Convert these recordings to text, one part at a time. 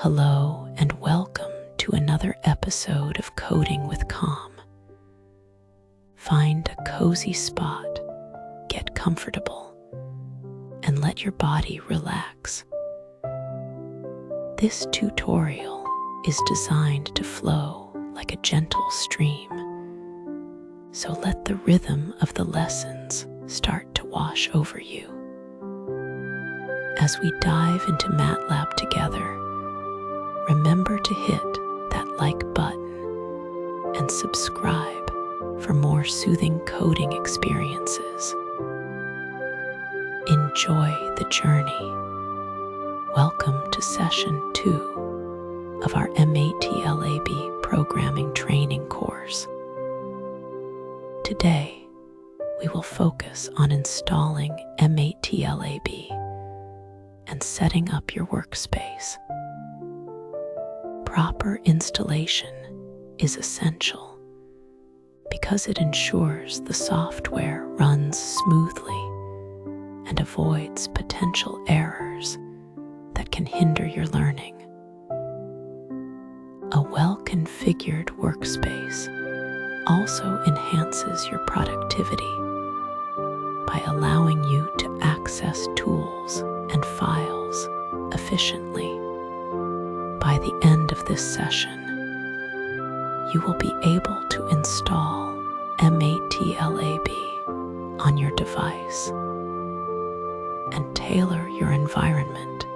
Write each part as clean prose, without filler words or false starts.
Hello and welcome to another episode of Coding with Calm. Find a cozy spot, get comfortable, and let your body relax. This tutorial is designed to flow like a gentle stream, so let the rhythm of the lessons start to wash over you. As we dive into MATLAB together, remember to hit that like button and subscribe for more soothing coding experiences. Enjoy the journey. Welcome to session 2 of our MATLAB programming training course. Today, we will focus on installing MATLAB and setting up your workspace. Proper installation is essential because it ensures the software runs smoothly and avoids potential errors that can hinder your learning. A well-configured workspace also enhances your productivity by allowing you to access tools and files efficiently. By the end of this session, you will be able to install MATLAB on your device and tailor your environment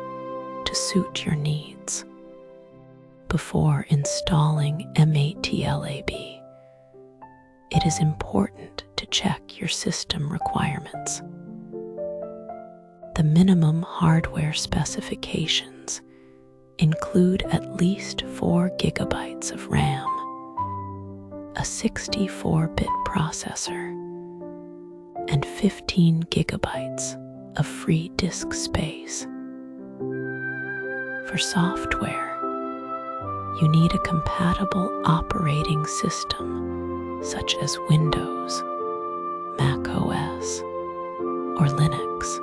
to suit your needs. Before installing MATLAB, it is important to check your system requirements. The minimum hardware specifications include at least 4 gigabytes of RAM, a 64-bit processor, and 15 gigabytes of free disk space. For software, you need a compatible operating system such as Windows, Mac OS, or Linux,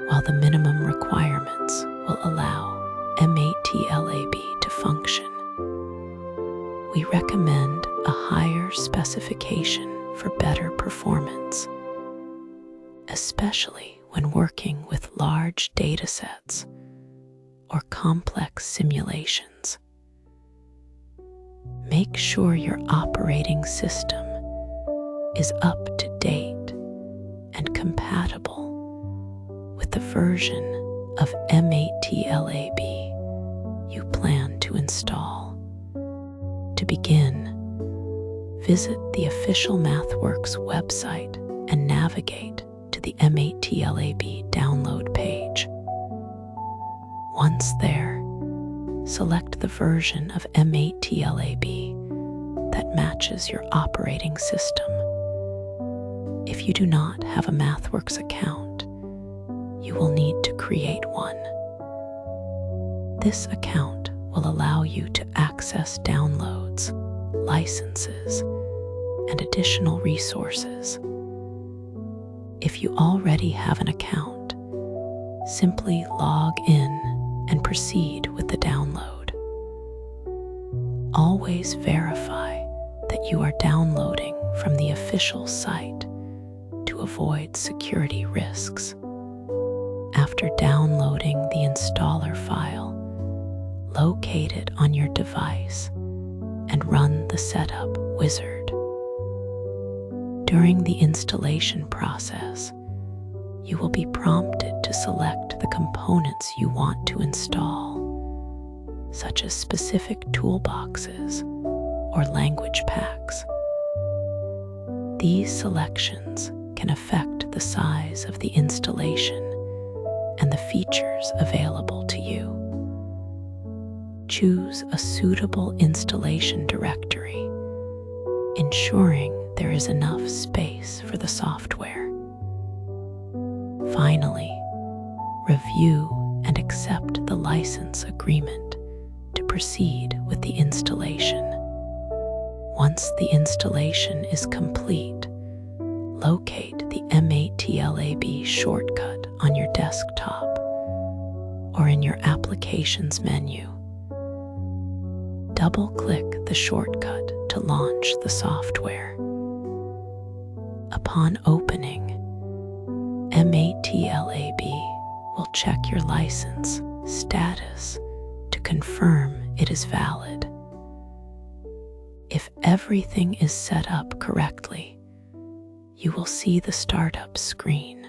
while the minimum requirements will allow MATLAB to function. We recommend a higher specification for better performance, especially when working with large datasets or complex simulations. Make sure your operating system is up to date and compatible with the version of MATLAB you plan to install. To begin, visit the official MathWorks website and navigate to the MATLAB download page. Once there, select the version of MATLAB that matches your operating system. If you do not have a MathWorks account, you will need to create one. This account will allow you to access downloads, licenses, and additional resources. If you already have an account, simply log in and proceed with the download. Always verify that you are downloading from the official site to avoid security risks. After downloading the installer file, locate it on your device and run the setup wizard. During the installation process, you will be prompted to select the components you want to install, such as specific toolboxes or language packs. These selections can affect the size of the installation and the features available to you. Choose a suitable installation directory, ensuring there is enough space for the software. Finally, review and accept the license agreement to proceed with the installation. Once the installation is complete, locate the MATLAB shortcut on your desktop or in your applications menu. Double-click the shortcut to launch the software. Upon opening, MATLAB will check your license status to confirm it is valid. If everything is set up correctly, you will see the startup screen,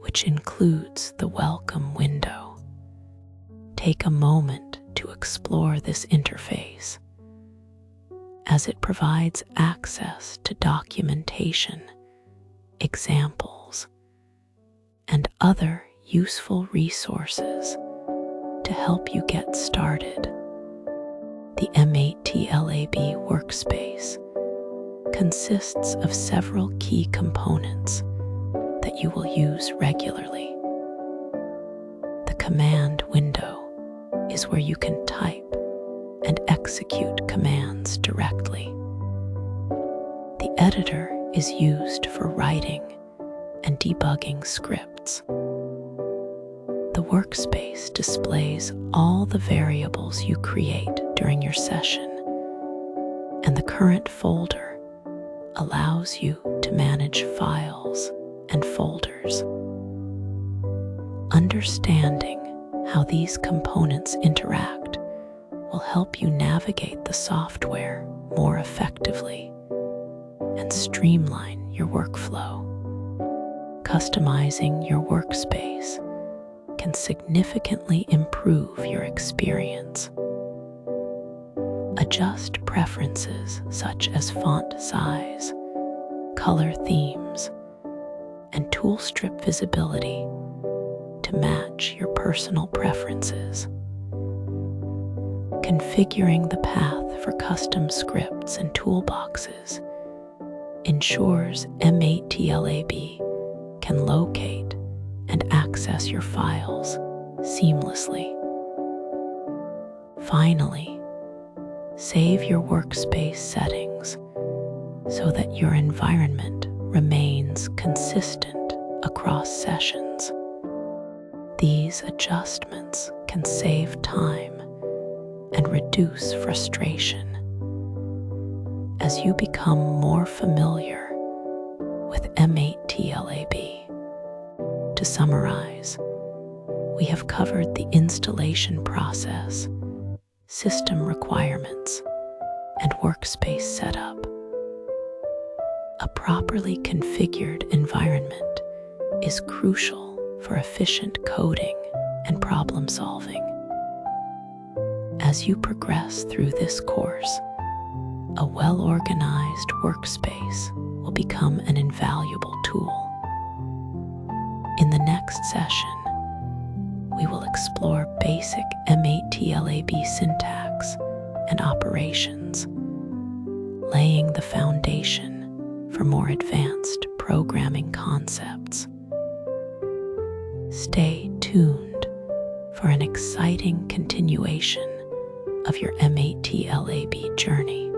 which includes the welcome window. Take a moment to explore this interface, as it provides access to documentation, examples, and other useful resources to help you get started. The MATLAB workspace consists of several key components that you will use regularly. The command window is where you can type and execute commands directly. The editor is used for writing and debugging scripts. The workspace displays all the variables you create during your session, and the current folder allows you to manage files and folders. Understanding how these components interact will help you navigate the software more effectively and streamline your workflow. Customizing your workspace can significantly improve your experience. Adjust preferences such as font size, color themes, and tool strip visibility to match your personal preferences. Configuring the path for custom scripts and toolboxes ensures MATLAB can locate and access your files seamlessly. Finally, save your workspace settings so that your environment remains consistent across sessions. These adjustments can save time and reduce frustration as you become more familiar with MATLAB. To summarize, we have covered the installation process, system requirements, and workspace setup. A properly configured environment is crucial for efficient coding and problem solving. As you progress through this course, a well-organized workspace will become an invaluable tool. In the next session, we will explore basic MATLAB syntax and operations, laying the foundation for more advanced programming concepts. Stay tuned for an exciting continuation of your MATLAB journey.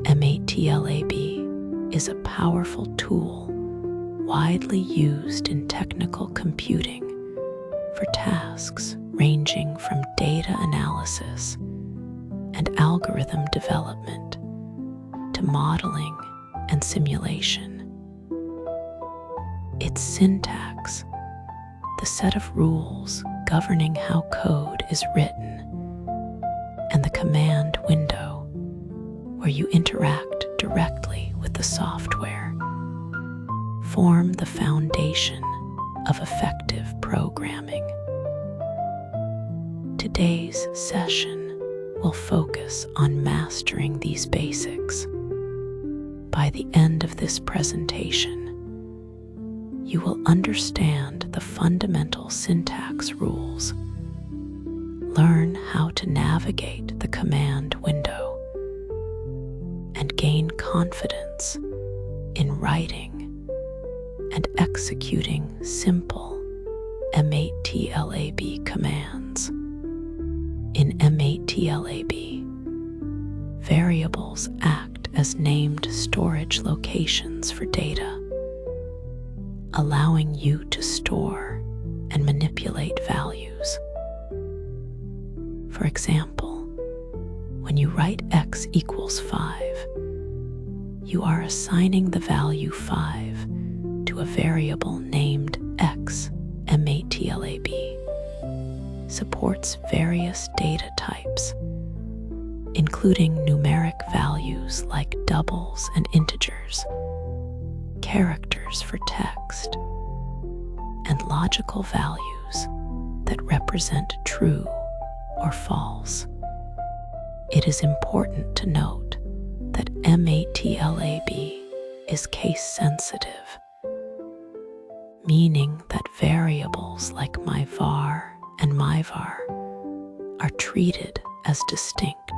MATLAB is a powerful tool widely used in technical computing for tasks ranging from data analysis and algorithm development to modeling and simulation. Its syntax, the set of rules governing how code is written, and the command window where you interact directly with the software, form the foundation of effective programming. Today's session will focus on mastering these basics. By the end of this presentation, you will understand the fundamental syntax rules, learn how to navigate the command window, and gain confidence in writing and executing simple MATLAB commands. In MATLAB, variables act as named storage locations for data, allowing you to store and manipulate calculate values. For example, when you write x equals 5, you are assigning the value 5 to a variable named x. MATLAB supports various data types, including numeric values like doubles and integers, characters for text, and logical values that represent true or false. It is important to note that MATLAB is case sensitive, meaning that variables like myvar and myvar are treated as distinct.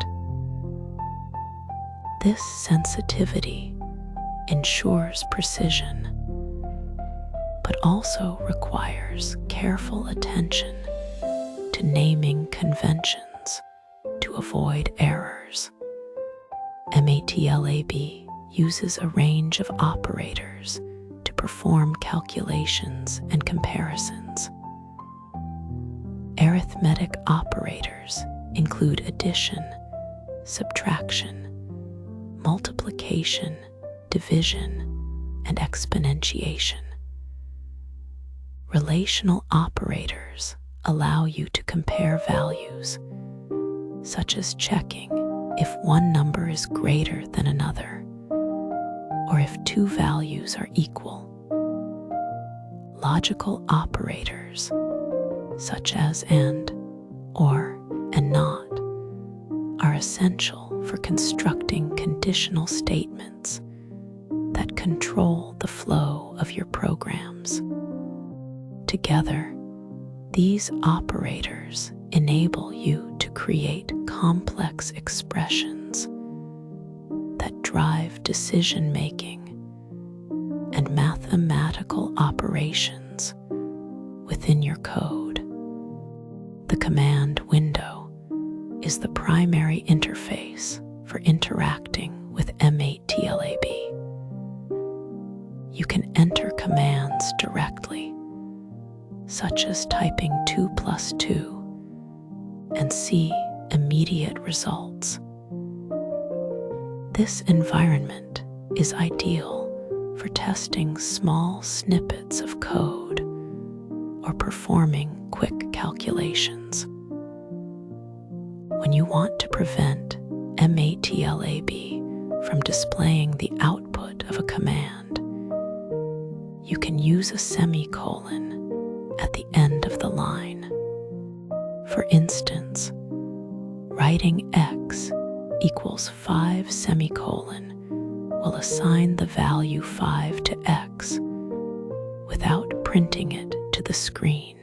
This sensitivity ensures precision, but also requires careful attention to naming conventions to avoid errors. MATLAB uses a range of operators to perform calculations and comparisons. Arithmetic operators include addition, subtraction, multiplication, division, and exponentiation. Relational operators allow you to compare values, such as checking if one number is greater than another, or if two values are equal. Logical operators, such as and, or, and not, are essential for constructing conditional statements that control the flow of your programs. Together, these operators enable you to create complex expressions that drive decision-making and mathematical operations within your code. The command window is the primary interface for interacting with MATLAB. You can enter commands directly, such as typing 2 plus 2, and see immediate results. This environment is ideal for testing small snippets of code or performing quick calculations. When you want to prevent MATLAB from displaying the output of a command, you can use a semicolon at the end of the line. For instance, writing x equals 5 semicolon will assign the value 5 to x without printing it to the screen.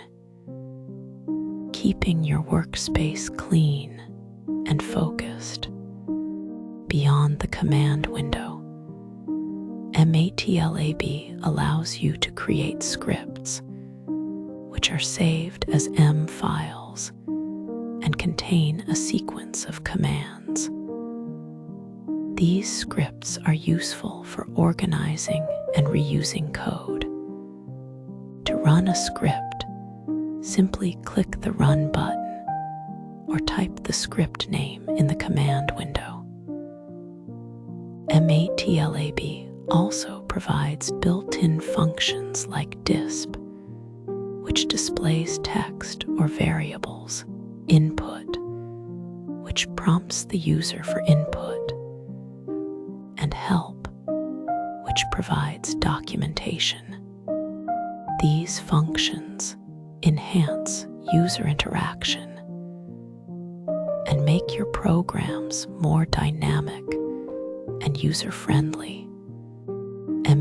Keeping your workspace clean and focused. Beyond the command window, MATLAB allows you to create scripts, which are saved as M files and contain a sequence of commands. These scripts are useful for organizing and reusing code. To run a script, simply click the Run button or type the script name in the command window. MATLAB also provides built-in functions like disp, which displays text or variables, input, which prompts the user for input, and help, which provides documentation. These functions enhance user interaction and make your programs more dynamic and user-friendly.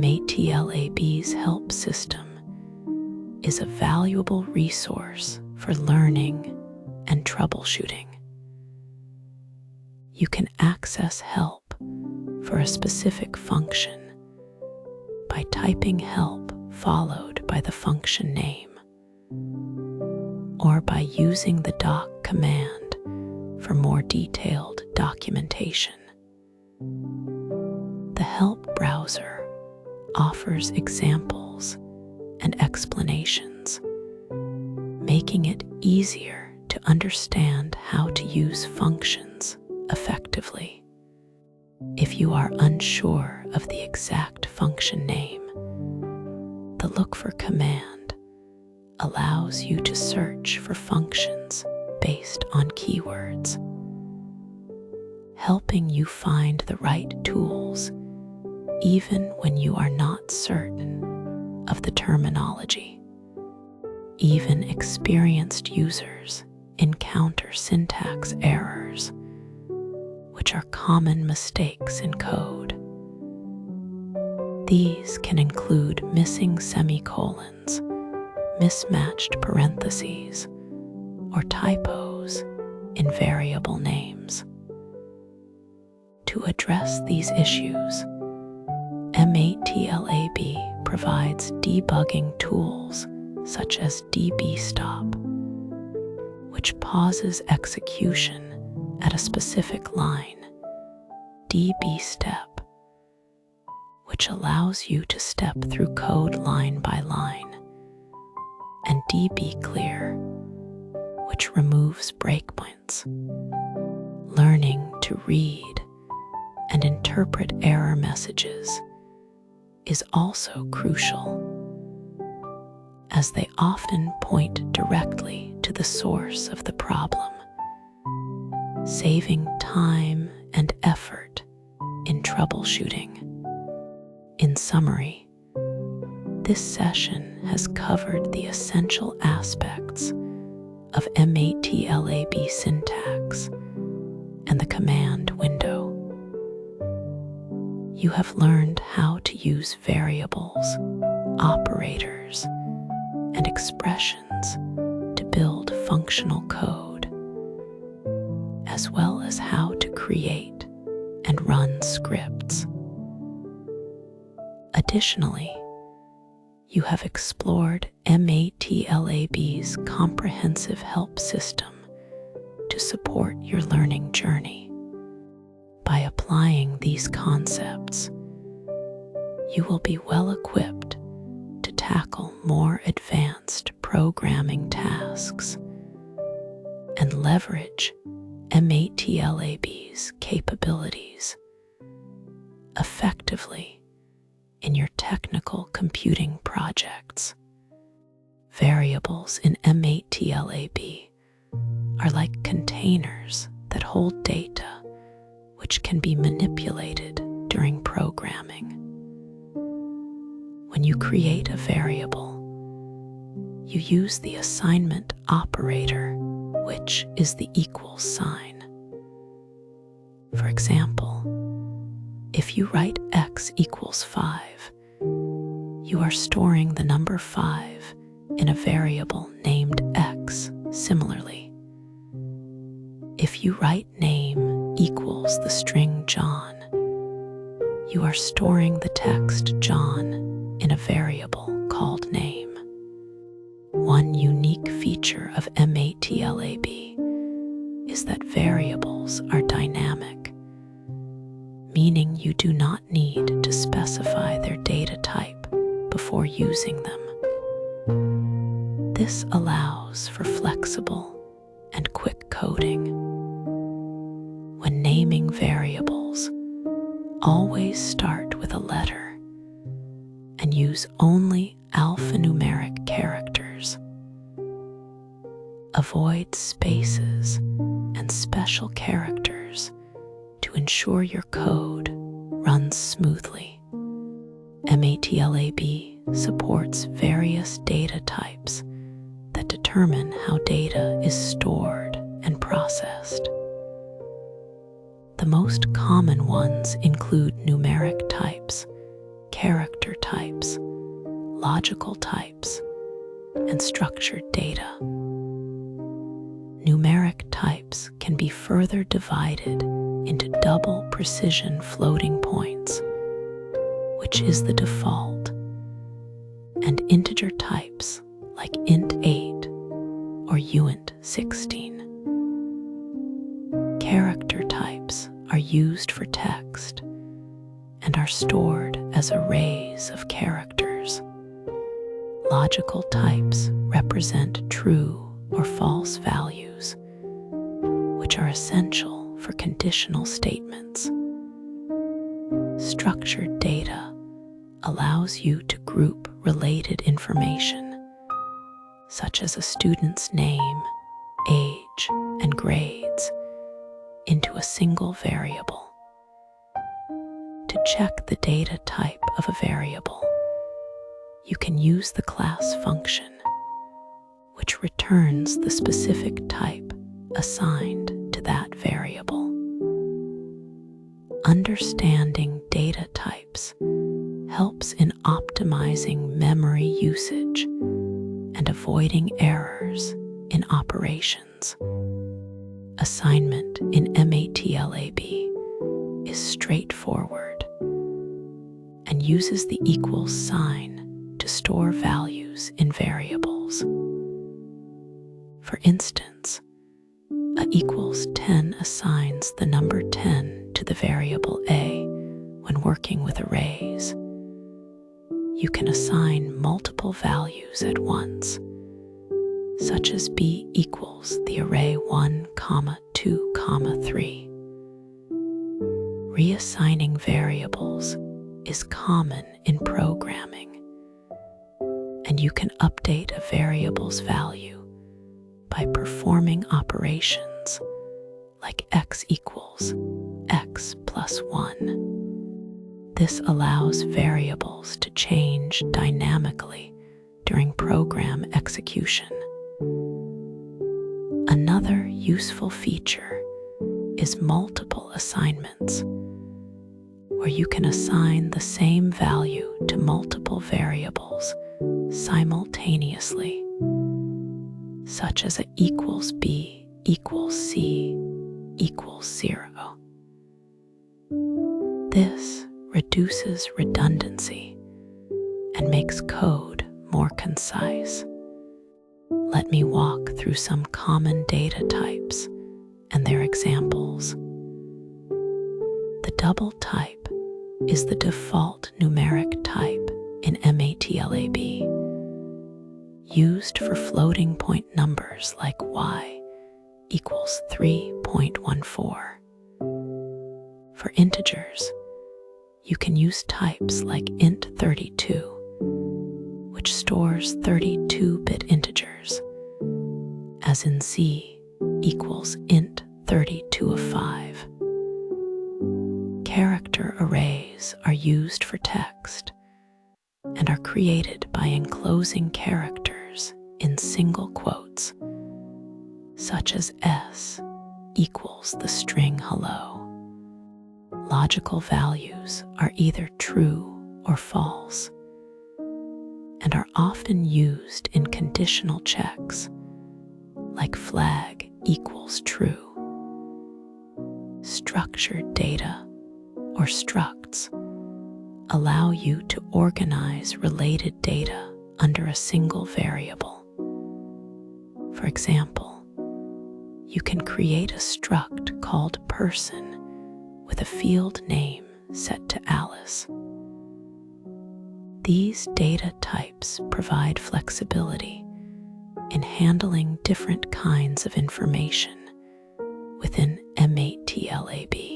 MATLAB's help system is a valuable resource for learning and troubleshooting. You can access help for a specific function by typing help followed by the function name, or by using the doc command for more detailed documentation. The help browser offers examples and explanations, making it easier to understand how to use functions effectively. If you are unsure of the exact function name, the Look for command allows you to search for functions based on keywords, helping you find the right tools even when you are not certain of the terminology. Even experienced users encounter syntax errors, which are common mistakes in code. These can include missing semicolons, mismatched parentheses, or typos in variable names. To address these issues, MATLAB provides debugging tools such as dbstop, which pauses execution at a specific line, dbstep, which allows you to step through code line by line, and dbclear, which removes breakpoints. Learning to read and interpret error messages is also crucial, as they often point directly to the source of the problem, saving time and effort in troubleshooting. In summary, this session has covered the essential aspects of MATLAB syntax and the command window. You have learned how to use variables, operators, and expressions to build functional code, as well as how to create and run scripts. Additionally, you have explored MATLAB's comprehensive help system to support your learning journey. By applying these concepts, you will be well equipped to tackle more advanced programming tasks and leverage MATLAB's capabilities effectively in your technical computing projects. Variables in MATLAB are like containers that hold data which can be manipulated during programming. When you create a variable, you use the assignment operator, which is the equals sign. For example, if you write x equals 5, you are storing the number 5 in a variable named x. Similarly, if you write name equals the string John, you are storing the text John in a variable called name. One unique feature of MATLAB is that variables are dynamic, meaning you do not need to specify their data type before using them. This allows for flexible and quick coding. When naming variables, always start with a letter and use only alphanumeric characters. Avoid spaces and special characters to ensure your code runs smoothly. MATLAB supports various data types that determine how data is stored and processed. The most common ones include numeric types, character types, logical types, and structured data. Numeric types can be further divided into double precision floating points, which is the default, and integer types like int8 or uint16. Character types are used for text and are stored as arrays of characters. Logical types represent true or false values, which are essential for conditional statements. Structured data allows you to group related information, such as a student's name, age, and grades, into a single variable. To check the data type of a variable, you can use the class function, which returns the specific type assigned to that variable. Understanding data types helps in optimizing memory usage and avoiding errors in operations. Assignment in MATLAB is straightforward and uses the equals sign to store values in variables. For instance, a equals 10 assigns the number 10 to the variable a when working with arrays. You can assign multiple values at once, such as b equals the array 1, 2, 3. Reassigning variables is common in programming, and you can update a variable's value by performing operations like x equals x plus 1. This allows variables to change dynamically during program execution. Another useful feature is multiple assignments, where you can assign the same value to multiple variables simultaneously, such as a equals b equals c equals 0. This reduces redundancy and makes code more concise. Let me walk through some common data types and their examples. The double type is the default numeric type in MATLAB, used for floating point numbers like y equals 3.14. For integers, you can use types like int32, which stores 32-bit integers, as in z equals int 32 of 5. Character arrays are used for text and are created by enclosing characters in single quotes, such as s equals the string hello. Logical values are either true or false and are often used in conditional checks, like flag equals true. Structured data, or structs, allow you to organize related data under a single variable. For example, you can create a struct called person with a field name set to Alice. These data types provide flexibility in handling different kinds of information within MATLAB.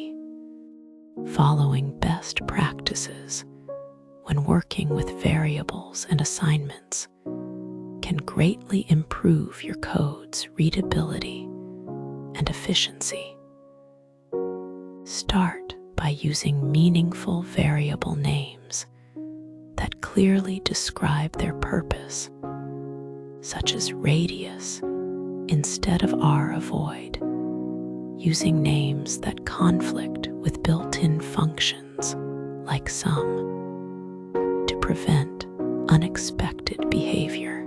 Following best practices when working with variables and assignments can greatly improve your code's readability and efficiency. Start by using meaningful variable names that clearly describe their purpose, such as radius instead of avoid, using names that conflict with built-in functions like sum to prevent unexpected behavior.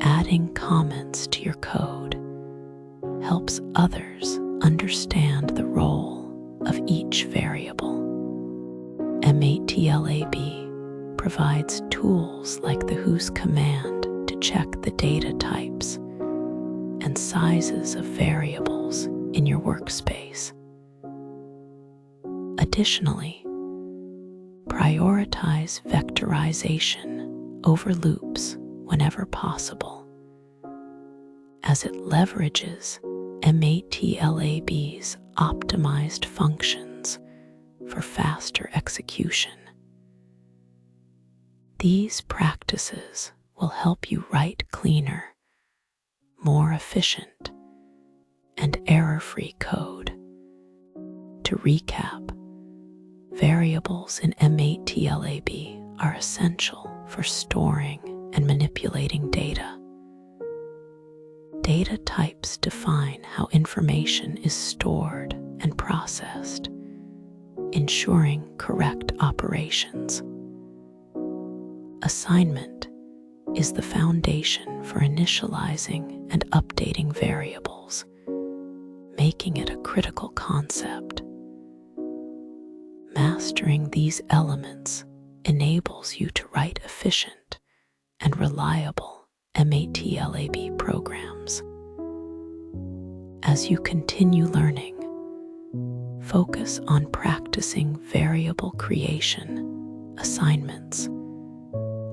Adding comments to your code helps others understand the role of each variable. MATLAB provides tools like the whos command to check the data types and sizes of variables in your workspace. Additionally, prioritize vectorization over loops whenever possible, as it leverages MATLAB's optimized functions for faster execution. These practices will help you write cleaner, more efficient, and error-free code. To recap, variables in MATLAB are essential for storing and manipulating data. Data types define how information is stored and processed, ensuring correct operations. Assignment is the foundation for initializing and updating variables, making it a critical concept. Mastering these elements enables you to write efficient and reliable MATLAB programs. As you continue learning, focus on practicing variable creation, assignments,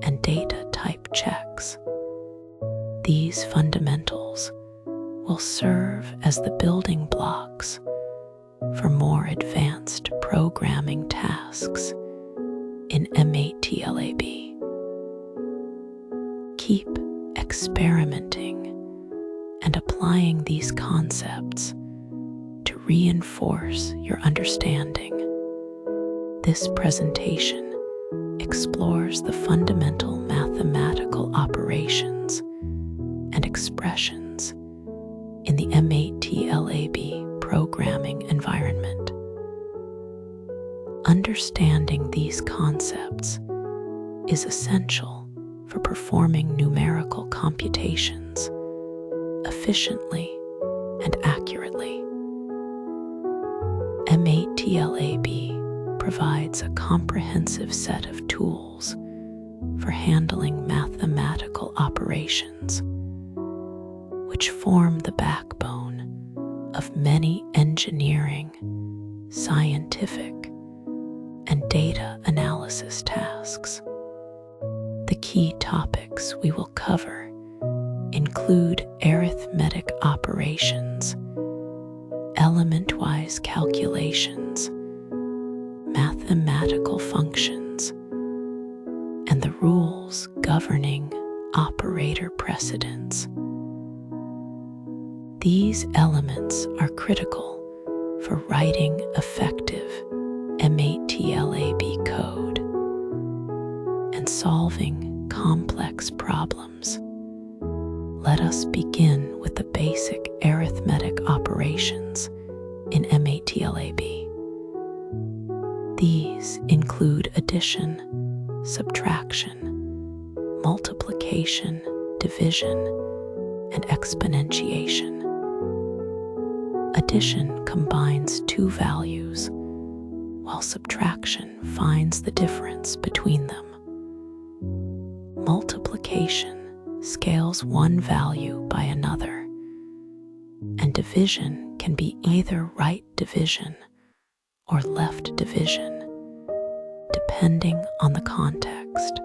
and data type checks. These fundamentals will serve as the building blocks for more advanced programming tasks in MATLAB. Keep experimenting and applying these concepts to reinforce your understanding. This presentation explores the fundamental mathematical operations and expressions in the MATLAB programming environment. Understanding these concepts is essential for performing numerical computations efficiently and accurately. MATLAB provides a comprehensive set of tools for handling mathematical operations, which form the backbone of many engineering, scientific, and data analysis tasks. The key topics we will cover include arithmetic operations, element-wise calculations, mathematical functions, and the rules governing operator precedence. These elements are critical for writing effective MATLAB code and solving complex problems. Let us begin with the basic arithmetic operations in MATLAB. These include addition, subtraction, multiplication, division, and exponentiation. Addition combines two values, while subtraction finds the difference between them. Multiplication scales one value by another, and division can be either right division or left division, depending on the context.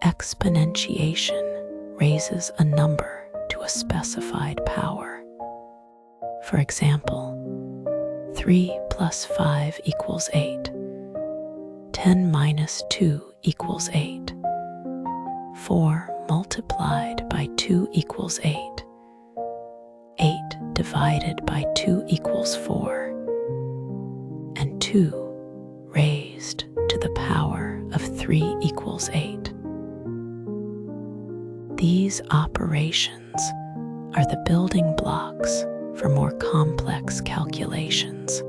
Exponentiation raises a number to a specified power. For example, 3 plus 5 equals 8. 10 minus 2 equals 8. 4 multiplied by 2 equals 8. 8 divided by 2 equals 4. And 2 raised to the power of 3 equals 8. These operations are the building blocks for more complex calculations.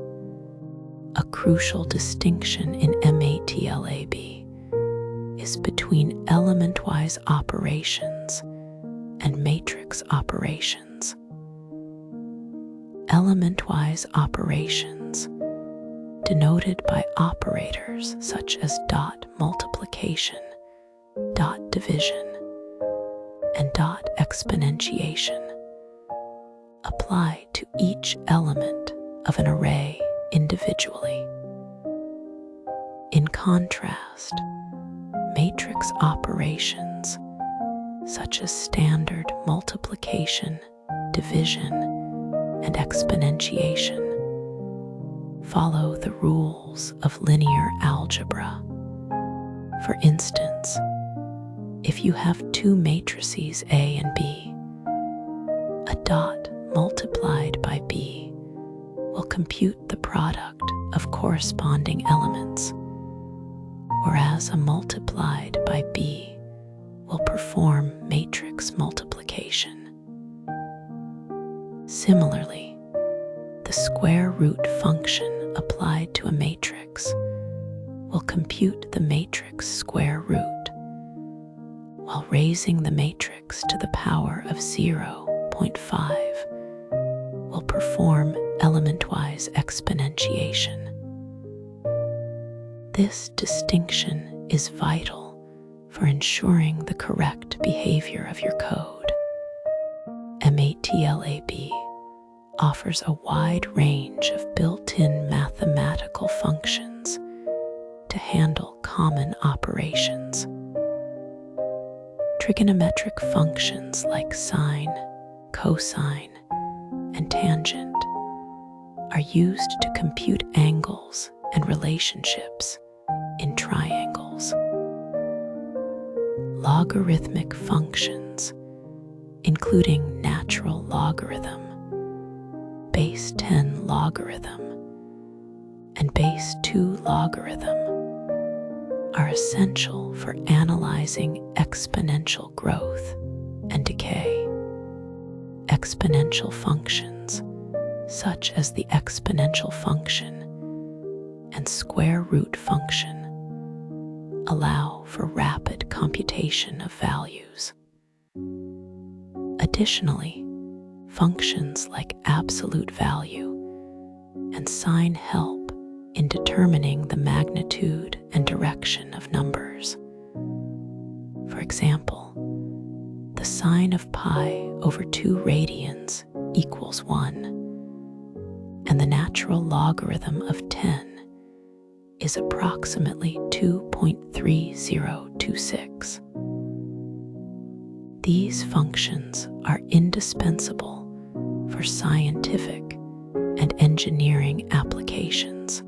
A crucial distinction in MATLAB is between element-wise operations and matrix operations. Element-wise operations, denoted by operators such as dot multiplication, dot division, and dot exponentiation, apply to each element of an array individually. In contrast, Matrix operations, such as standard multiplication, division, and exponentiation, follow the rules of linear algebra. For instance, if you have two matrices A and B, a dot multiplied by B will compute the product of corresponding elements, whereas a multiplied by B will perform matrix multiplication. Similarly, the square root function applied to a matrix will compute the matrix square root, while raising the matrix to the power of 0.5 will perform element-wise exponentiation. This distinction is vital for ensuring the correct behavior of your code. MATLAB offers a wide range of built-in mathematical functions to handle common operations. Trigonometric functions like sine, cosine, and tangent are used to compute angles and relationships in triangles. Logarithmic functions, including natural logarithm, base 10 logarithm, and base 2 logarithm, are essential for analyzing exponential growth and decay. Exponential functions, such as the exponential function and square root function, allow for rapid computation of values. Additionally, functions like absolute value and sign help in determining the magnitude and direction of numbers. For example, the sine of pi over 2 radians equals 1, and the natural logarithm of 10 is approximately 2.3026. These functions are indispensable for scientific and engineering applications.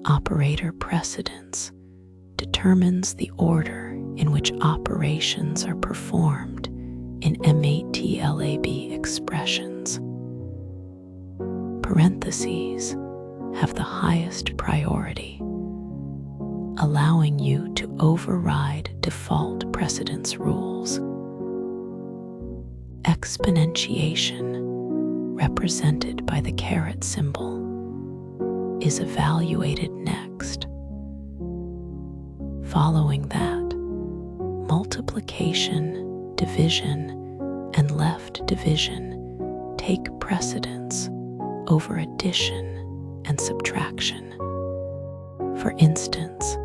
Operator precedence determines the order in which operations are performed in MATLAB expressions. Parentheses have the highest priority, allowing you to override default precedence rules. Exponentiation, represented by the caret symbol, is evaluated next. Following that, multiplication, division, and left division take precedence over addition and subtraction. For instance,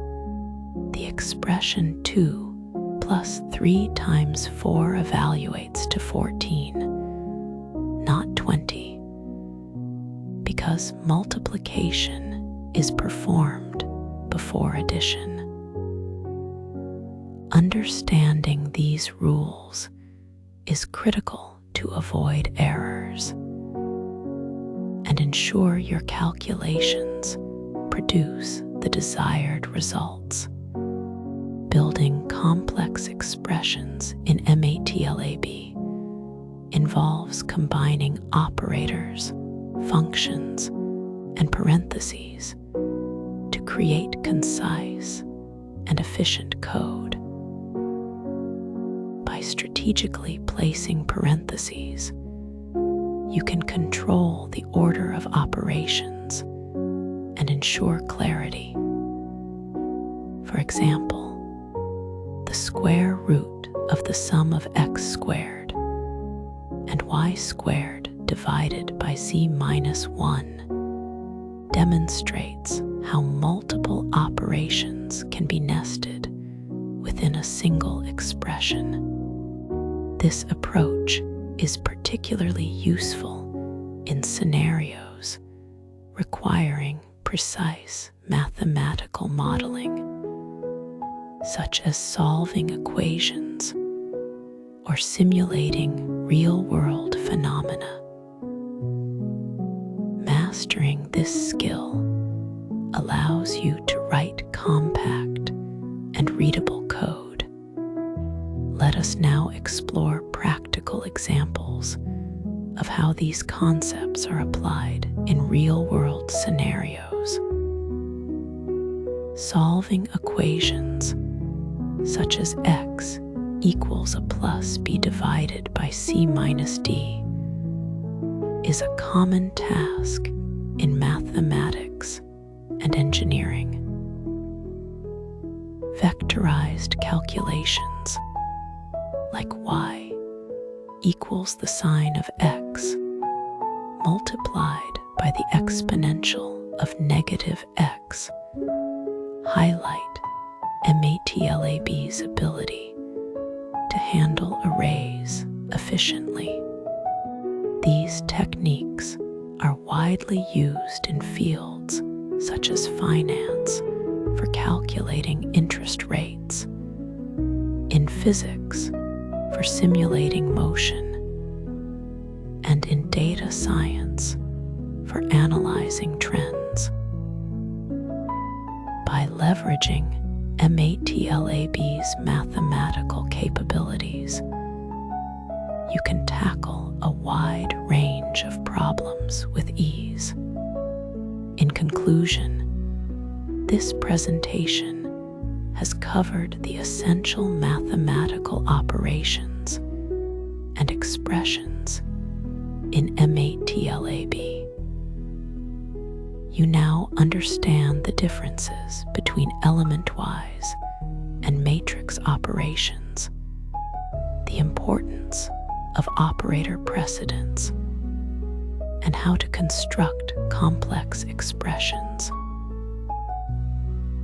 the expression 2 plus 3 times 4 evaluates to 14, not 20, because multiplication is performed before addition. Understanding these rules is critical to avoid errors and ensure your calculations produce the desired results. Building complex expressions in MATLAB involves combining operators, functions, and parentheses to create concise and efficient code. By strategically placing parentheses, you can control the order of operations and ensure clarity. For example, the square root of the sum of x squared and y squared divided by z minus 1 demonstrates how multiple operations can be nested within a single expression. This approach is particularly useful in scenarios requiring precise mathematical modeling. such as solving equations or simulating real-world phenomena. Mastering this skill allows you to write compact and readable code. Let us now explore practical examples of how these concepts are applied in real-world scenarios. Solving equations such as x equals a plus b divided by c minus d is a common task in mathematics and engineering. Vectorized calculations like y equals the sine of x multiplied by the exponential of negative x highlight MATLAB's ability to handle arrays efficiently. These techniques are widely used in fields such as finance for calculating interest rates, in physics for simulating motion, and in data science for analyzing trends. By leveraging MATLAB's mathematical capabilities, you can tackle a wide range of problems with ease. In conclusion, this presentation has covered the essential mathematical operations and expressions in MATLAB. You now understand the differences between element-wise and matrix operations, the importance of operator precedence, and how to construct complex expressions.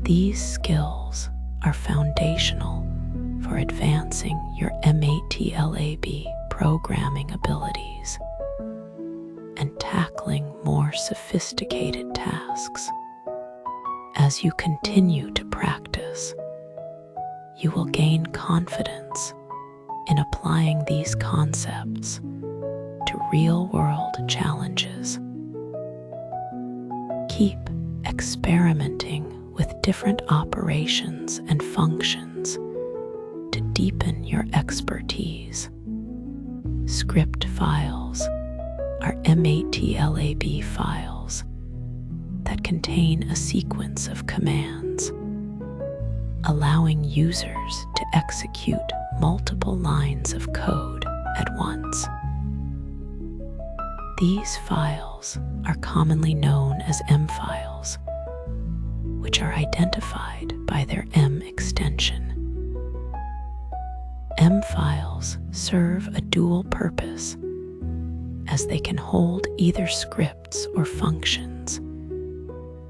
These skills are foundational for advancing your MATLAB programming abilities and tackling more sophisticated tasks. As you continue to practice, you will gain confidence in applying these concepts to real-world challenges. Keep experimenting with different operations and functions to deepen your expertise. Script files are MATLAB files that contain a sequence of commands, allowing users to execute multiple lines of code at once. These files are commonly known as M files, which are identified by their M extension. M files serve a dual purpose, as they can hold either scripts or functions,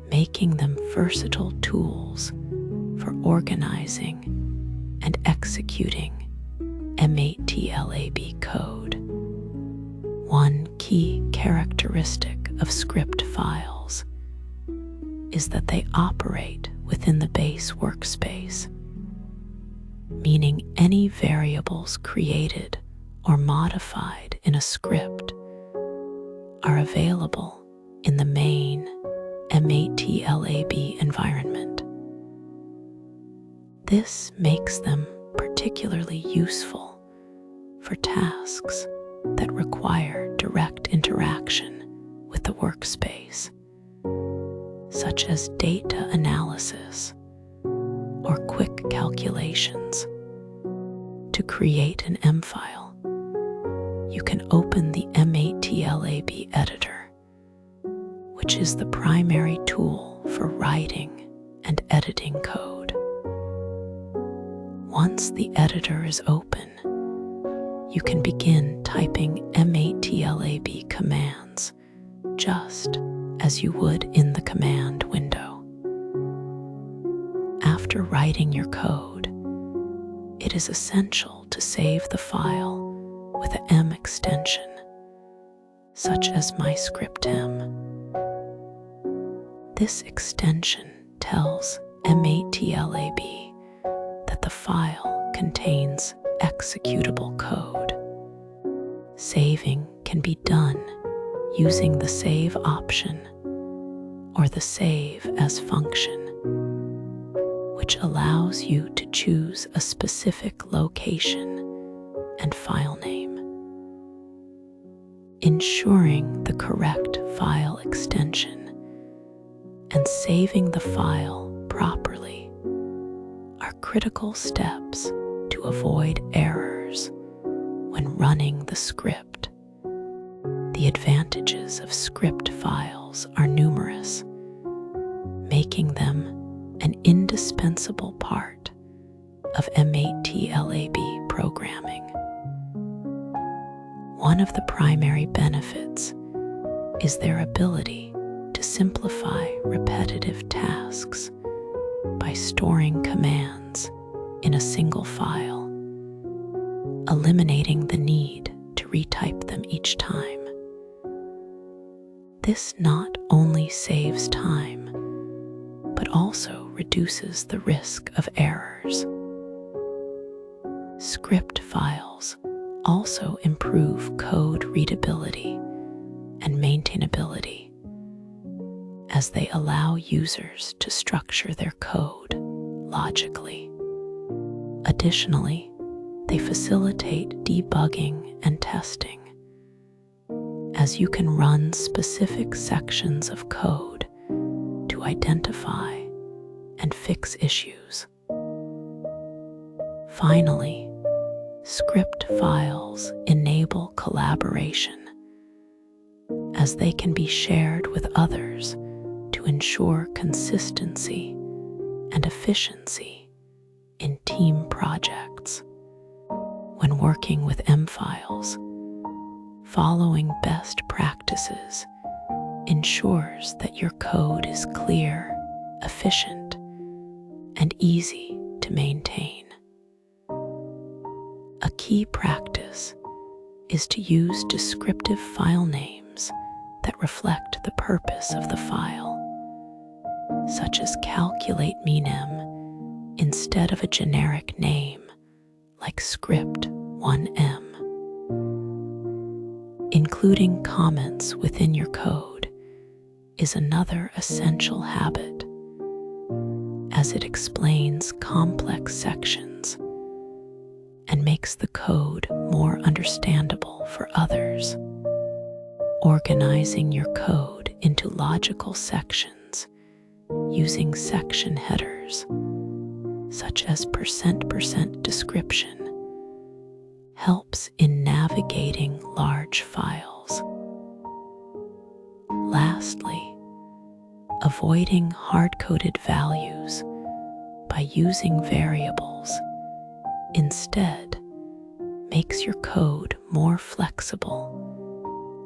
making them versatile tools for organizing and executing MATLAB code. One key characteristic of script files is that they operate within the base workspace, meaning any variables created or modified in a script are available in the main MATLAB environment. This makes them particularly useful for tasks that require direct interaction with the workspace, such as data analysis or quick calculations. To create an M file, you can open the MATLAB editor, which is the primary tool for writing and editing code. Once the editor is open, you can begin typing MATLAB commands just as you would in the command window. After writing your code, it is essential to save the file with an M extension, such as my script M. This extension tells MATLAB the file contains executable code. Saving can be done using the Save option or the Save as function, which allows you to choose a specific location and file name. Ensuring the correct file extension and saving the file properly are critical steps to avoid errors when running the script. The advantages of script files are numerous, making them an indispensable part of MATLAB programming. One of the primary benefits is their ability to simplify repetitive tasks by storing commands in a single file, eliminating the need to retype them each time. This not only saves time, but also reduces the risk of errors. Script files also improve code readability and maintainability, as they allow users to structure their code logically. Additionally, they facilitate debugging and testing, as you can run specific sections of code to identify and fix issues. Finally, script files enable collaboration, as they can be shared with others to ensure consistency and efficiency in team projects. When working with M files, following best practices ensures that your code is clear, efficient, and easy to maintain. A key practice is to use descriptive file names that reflect the purpose of the file, such as calculate menem instead of a generic name like script 1m. Including comments within your code is another essential habit, as it explains complex sections and makes the code more understandable for others. Organizing your code into logical sections using section headers, such as %% description, helps in navigating large files. Lastly, avoiding hard-coded values by using variables instead makes your code more flexible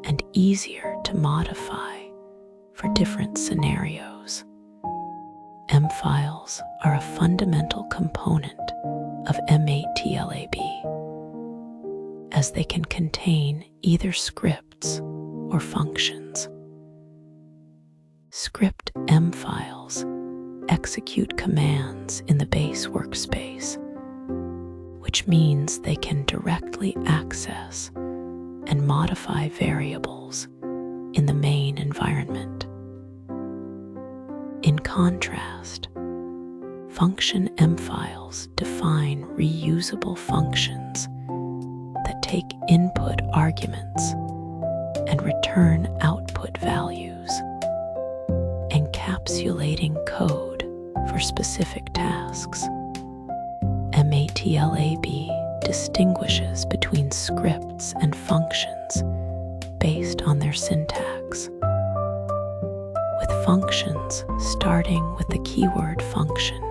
and easier to modify for different scenarios. M files are a fundamental component of MATLAB, as they can contain either scripts or functions. Script M files execute commands in the base workspace, which means they can directly access and modify variables in the main environment. In contrast, function M files define reusable functions that take input arguments and return output values, encapsulating code for specific tasks. MATLAB distinguishes between scripts and functions based on their syntax, with functions starting with the keyword function,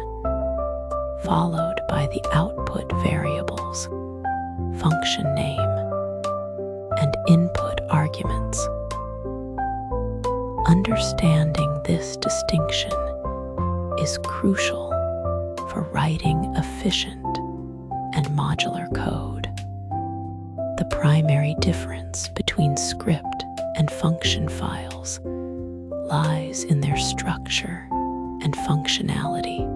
followed by the output variables, function name, and input arguments. Understanding this distinction is crucial for writing efficient and modular code. The primary difference between script and function files lies in their structure and functionality.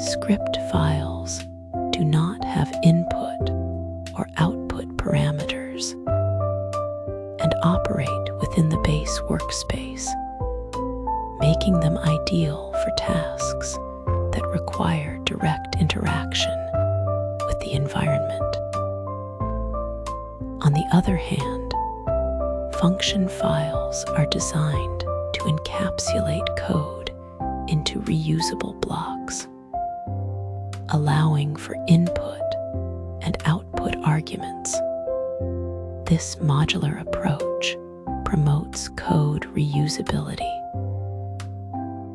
Script files do not have input or output parameters and operate within the base workspace, making them ideal for tasks that require direct interaction with the environment. On the other hand, function files are designed to encapsulate code into reusable blocks, allowing for input and output arguments. This modular approach promotes code reusability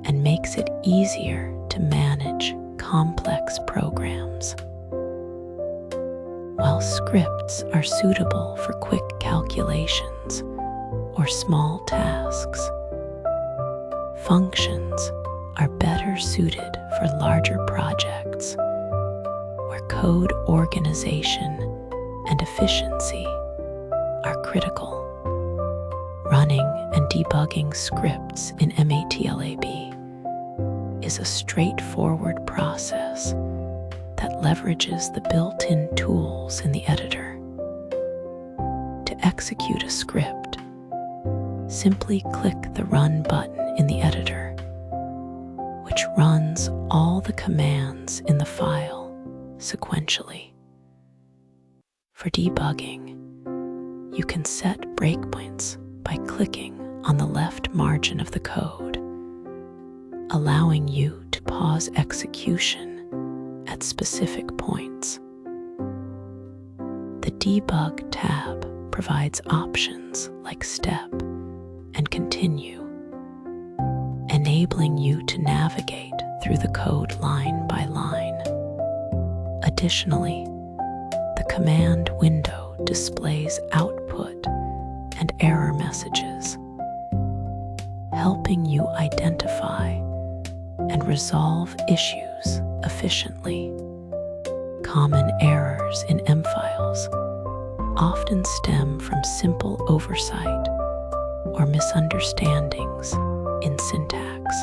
and makes it easier to manage complex programs. While scripts are suitable for quick calculations or small tasks, functions are better suited for larger projects where code organization and efficiency are critical. Running and debugging scripts in MATLAB is a straightforward process that leverages the built-in tools in the editor. To execute a script, simply click the Run button in the editor, which runs all the commands in the file sequentially. For debugging, you can set breakpoints by clicking on the left margin of the code, allowing you to pause execution at specific points. The Debug tab provides options like Step and Continue, enabling you to navigate through the code line by line. Additionally, the command window displays output and error messages, helping you identify and resolve issues efficiently. Common errors in M files often stem from simple oversight or misunderstandings in syntax.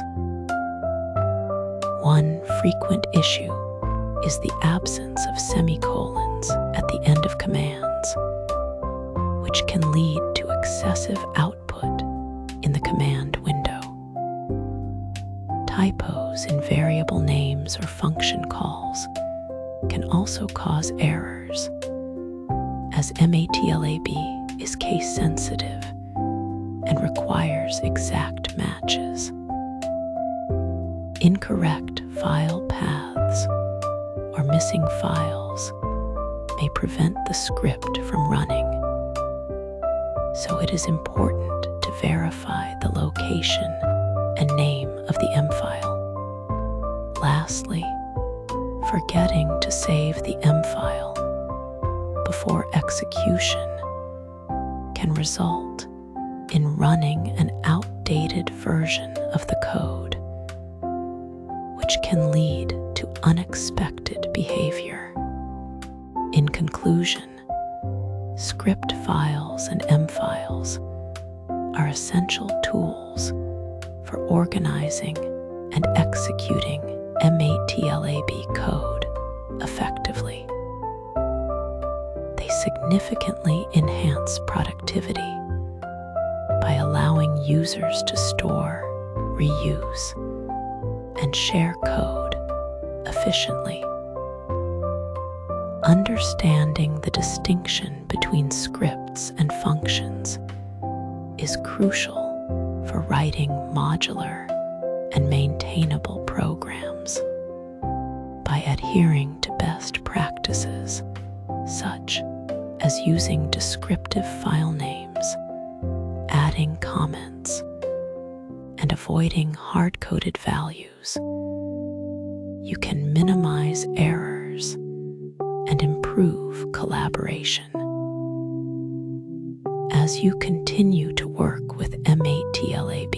One frequent issue is the absence of semicolons at the end of commands, which can lead to excessive output in the command window. Typos in variable names or function calls can also cause errors, as MATLAB is case sensitive and requires exact matches. Incorrect file paths or missing files may prevent the script from running, so it is important to verify the location and name of the M file. Lastly, forgetting to save the M file before execution can result in running an outdated version of the code, which can lead to unexpected behavior. In conclusion, script files and M files are essential tools for organizing and executing MATLAB code effectively. They significantly enhance productivity by allowing users to store, reuse, and share code efficiently. Understanding the distinction between scripts and functions is crucial for writing modular and maintainable programs. By adhering to best practices, such as using descriptive file names, adding comments, and avoiding hard-coded values, you can minimize errors and improve collaboration. As you continue to work with MATLAB,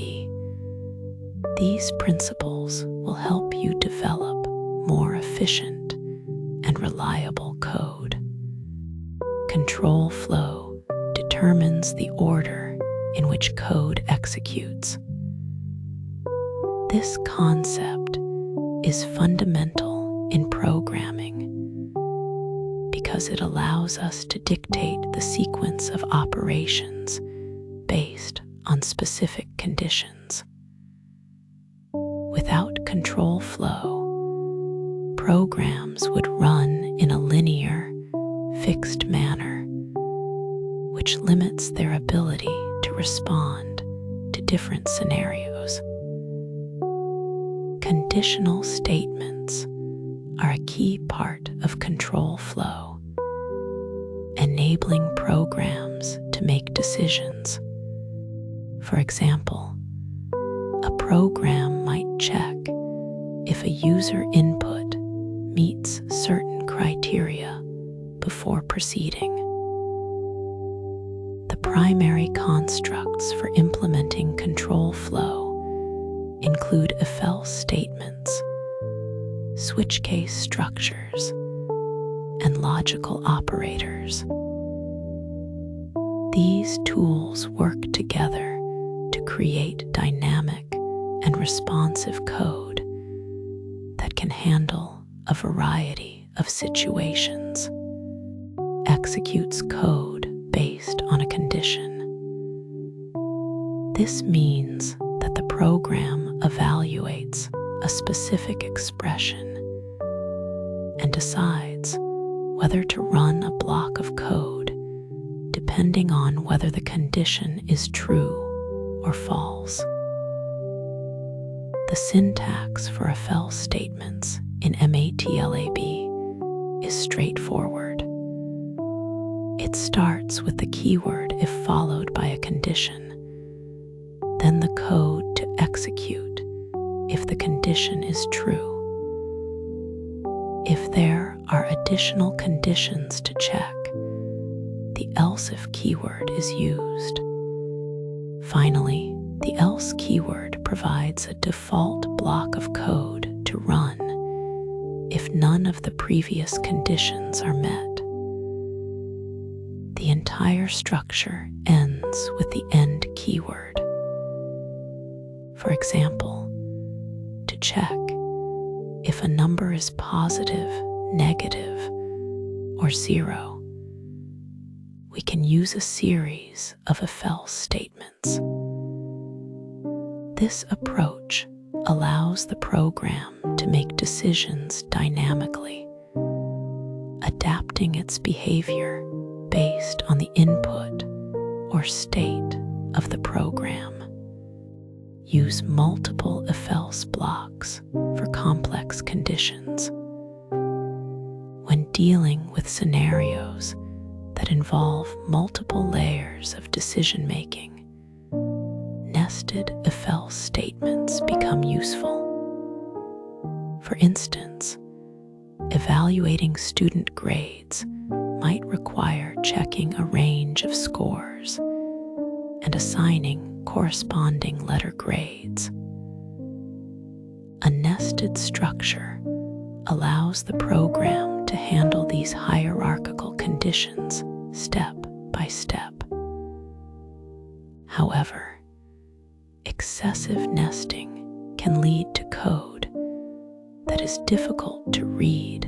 these principles will help you develop more efficient and reliable code. Control flow determines the order in which code executes. This concept is fundamental in programming because it allows us to dictate the sequence of operations based on specific conditions. Without control flow, programs would run in a linear, fixed manner, which limits their ability to respond to different scenarios. Conditional statements are a key part of control flow, enabling programs to make decisions. For example, a program might check if a user input meets certain criteria before proceeding. The primary constructs for implementing control flow include if-else statements, switch case structures, and logical operators. These tools work together to create dynamic and responsive code that can handle a variety of situations, executes code based on a condition. This means that the program evaluates a specific expression and decides whether to run a block of code depending on whether the condition is true or false. The syntax for if-else statements in MATLAB is straightforward. It starts with the keyword if followed by a condition, then the code to execute if the condition is true. If there are additional conditions to check, the else if keyword is used. Finally, the else keyword provides a default block of code to run if none of the previous conditions are met. The entire structure ends with the end keyword. For example, to check if a number is positive, negative, or 0, we can use a series of if-else statements. This approach allows the program to make decisions dynamically, adapting its behavior based on the input or state of the program. Use multiple if-else blocks for complex conditions. When dealing with scenarios that involve multiple layers of decision-making, nested if-else statements become useful. For instance, evaluating student grades might require checking a range of scores and assigning corresponding letter grades. A nested structure allows the program to handle these hierarchical conditions step by step. However, excessive nesting can lead to code that is difficult to read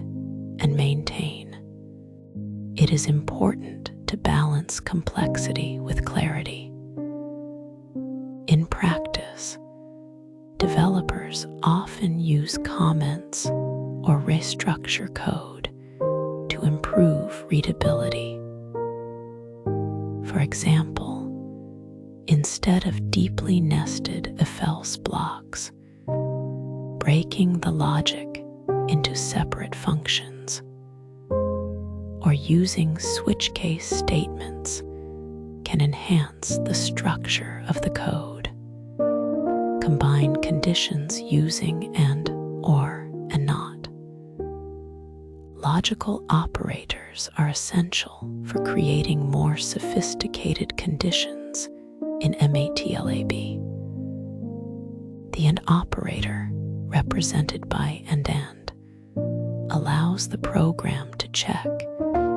and maintain. It is important to balance complexity with clarity. In practice, developers often use comments or restructure code to improve readability. For example, instead of deeply nested if-else blocks, breaking the logic into separate functions, or using switch case statements can enhance the structure of the code. Combine conditions using and, or, and not. Logical operators are essential for creating more sophisticated conditions in MATLAB. The AND operator, represented by and, allows the program to check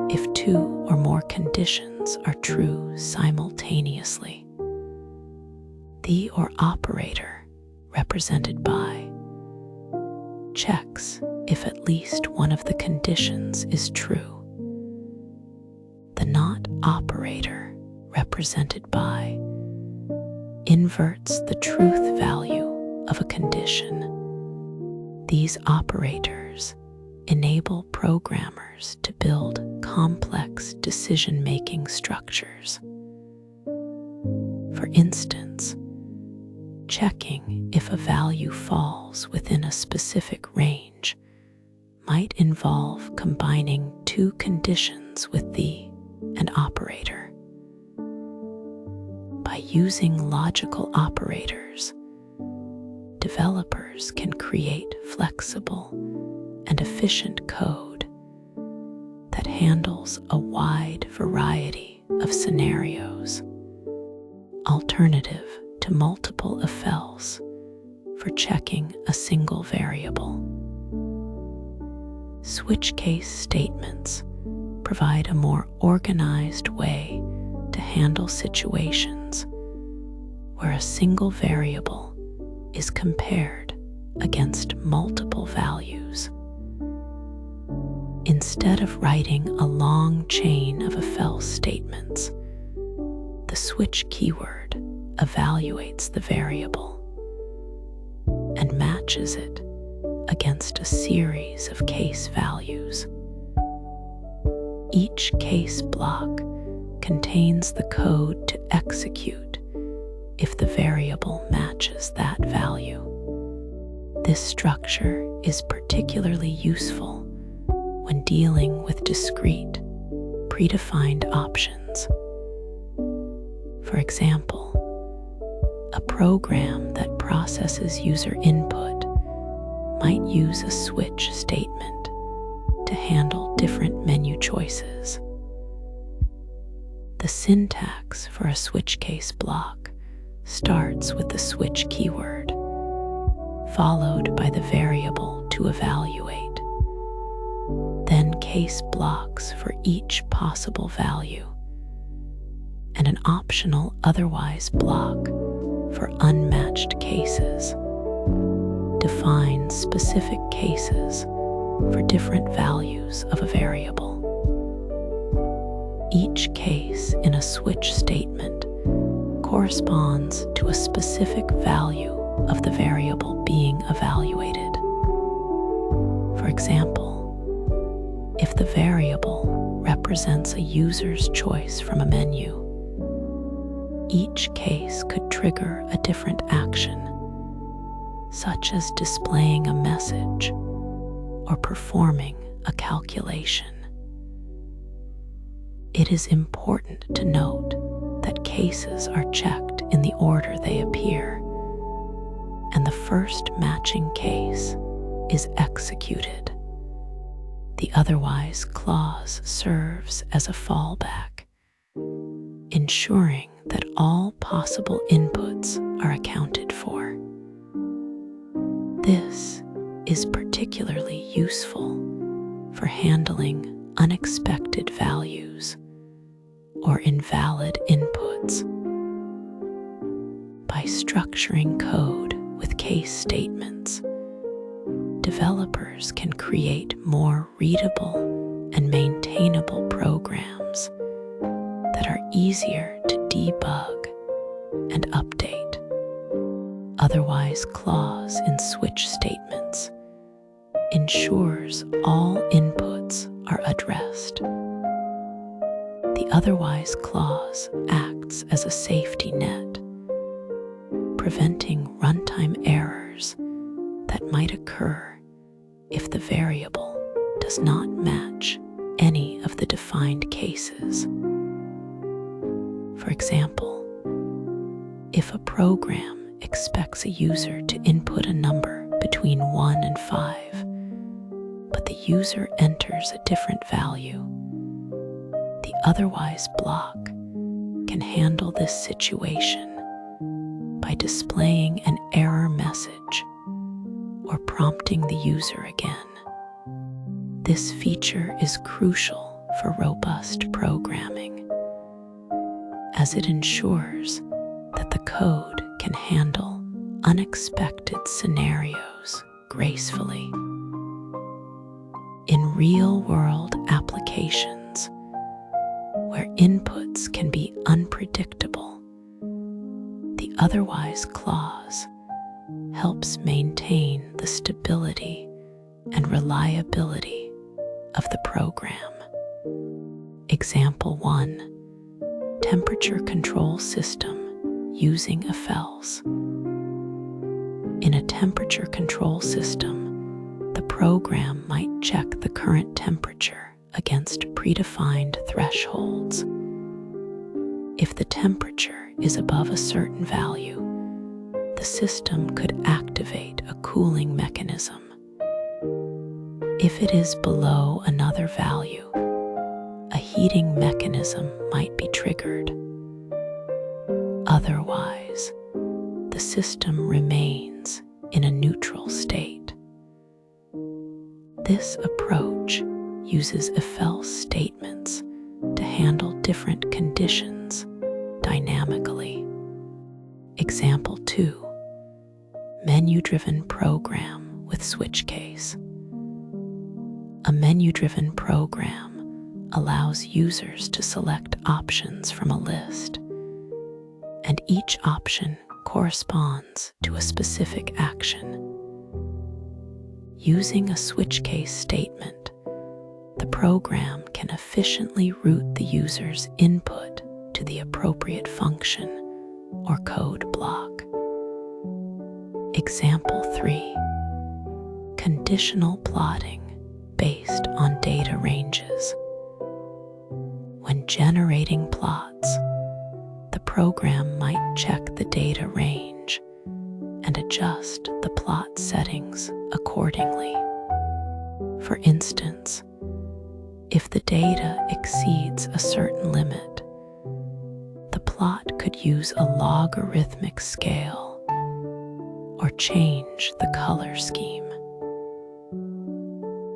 if two or more conditions are true simultaneously. The or operator, represented by, checks if at least one of the conditions is true. The not operator, represented by, inverts the truth value of a condition. These operators enable programmers to build complex decision-making structures. For instance, checking if a value falls within a specific range might involve combining two conditions with an operator. By using logical operators, developers can create flexible and efficient code that handles a wide variety of scenarios, alternative to multiple effels for checking a single variable. Switch case statements provide a more organized way to handle situations where a single variable is compared against multiple values. Instead of writing a long chain of if-else statements, the switch keyword evaluates the variable and matches it against a series of case values. Each case block contains the code to execute if the variable matches that value. This structure is particularly useful when dealing with discrete, predefined options. For example, a program that processes user input might use a switch statement to handle different menu choices. The syntax for a switch case block starts with the switch keyword, followed by the variable to evaluate, then case blocks for each possible value, and an optional otherwise block for unmatched cases. Defines specific cases for different values of a variable. Each case in a switch statement corresponds to a specific value of the variable being evaluated. For example, if the variable represents a user's choice from a menu, each case could trigger a different action, such as displaying a message or performing a calculation. It is important to note that cases are checked in the order they appear, and the first matching case is executed. The otherwise clause serves as a fallback, ensuring that all possible inputs are accounted for. This is particularly useful for handling unexpected values or invalid inputs. By structuring code with case statements, developers can create more readable and maintainable programs that are easier to debug and update. Otherwise clause in switch statements ensures all inputs are addressed. The otherwise clause acts as a safety net, preventing runtime errors that might occur if the variable does not match any of the defined cases. For example, if a program expects a user to input a number between 1 and 5, but the user enters a different value, the otherwise block can handle this situation by displaying an error message or prompting the user again. This feature is crucial for robust programming, as it ensures that the code can handle unexpected scenarios gracefully. In real-world applications, where inputs can be unpredictable, the otherwise clause helps maintain the stability and reliability of the program. Example 1. Temperature control system using EFFELS. In a temperature control system, the program might check the current temperature against predefined thresholds. If the temperature is above a certain value, the system could activate a cooling mechanism. If it is below another value, a heating mechanism might be triggered. Otherwise, the system remains in a neutral state. This approach uses EFFELS statements to handle different conditions dynamically. Example 2. Menu-driven program with switch case. A menu-driven program allows users to select options from a list, and each option corresponds to a specific action. Using a switch case statement, the program can efficiently route the user's input to the appropriate function or code block. Example 3. Conditional plotting based on data ranges. When generating plots, the program might check the data range and adjust the plot settings accordingly. For instance, if the data exceeds a certain limit, the plot could use a logarithmic scale or change the color scheme.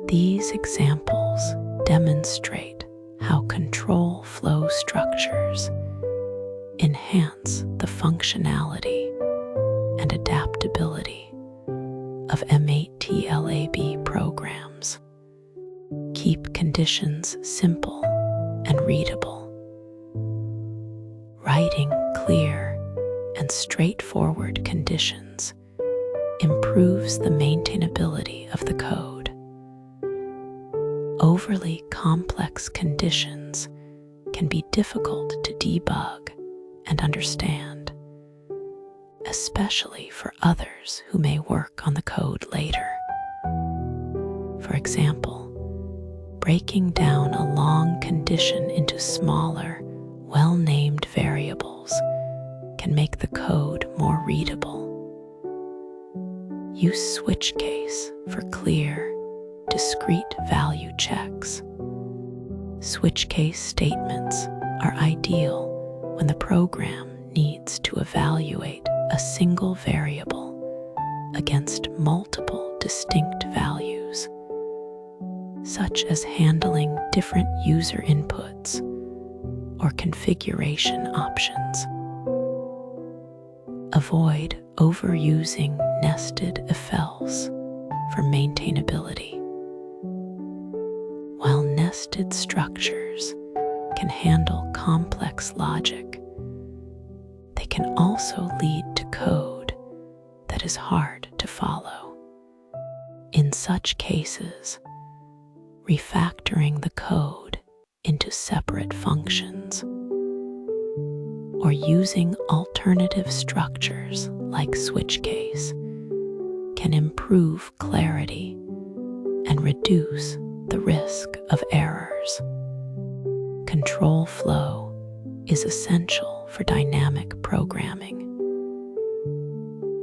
These examples demonstrate how control flow structures enhance the functionality and adaptability of MATLAB programs. Keep conditions simple and readable. Writing clear and straightforward conditions improves the maintainability of the code. Overly complex conditions can be difficult to debug and understand, especially for others who may work on the code later. For example, breaking down a long condition into smaller, well-named variables can make the code more readable. Use switch case for clear, discrete value checks. Switch case statements are ideal when the program needs to evaluate a single variable against multiple distinct values, such as handling different user inputs or configuration options. Avoid overusing nested EFFELS for maintainability. While nested structures can handle complex logic, they can also lead to code that is hard to follow. In such cases, refactoring the code into separate functions or using alternative structures like switch case can improve clarity and reduce the risk of errors. Control flow is essential for dynamic programming.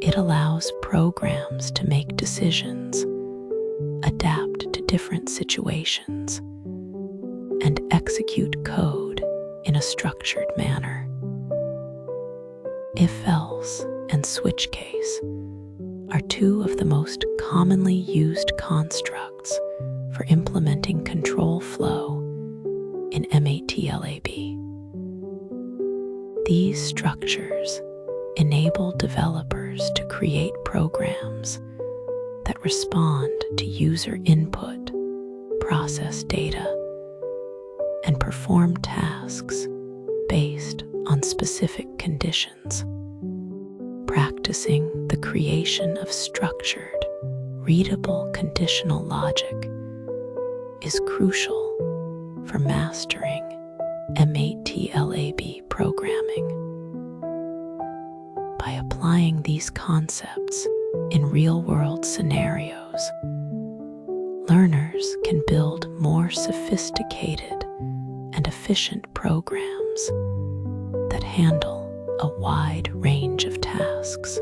It allows programs to make decisions, adapt to different situations, and execute code in a structured manner. If-else and switch case are two of the most commonly used constructs for implementing control flow in MATLAB. These structures enable developers to create programs that respond to user input process data and perform tasks based on specific conditions. Practicing the creation of structured, readable conditional logic is crucial for mastering MATLAB programming. By applying these concepts in real-world scenarios, learners can build more sophisticated and efficient programs that handle a wide range of tasks.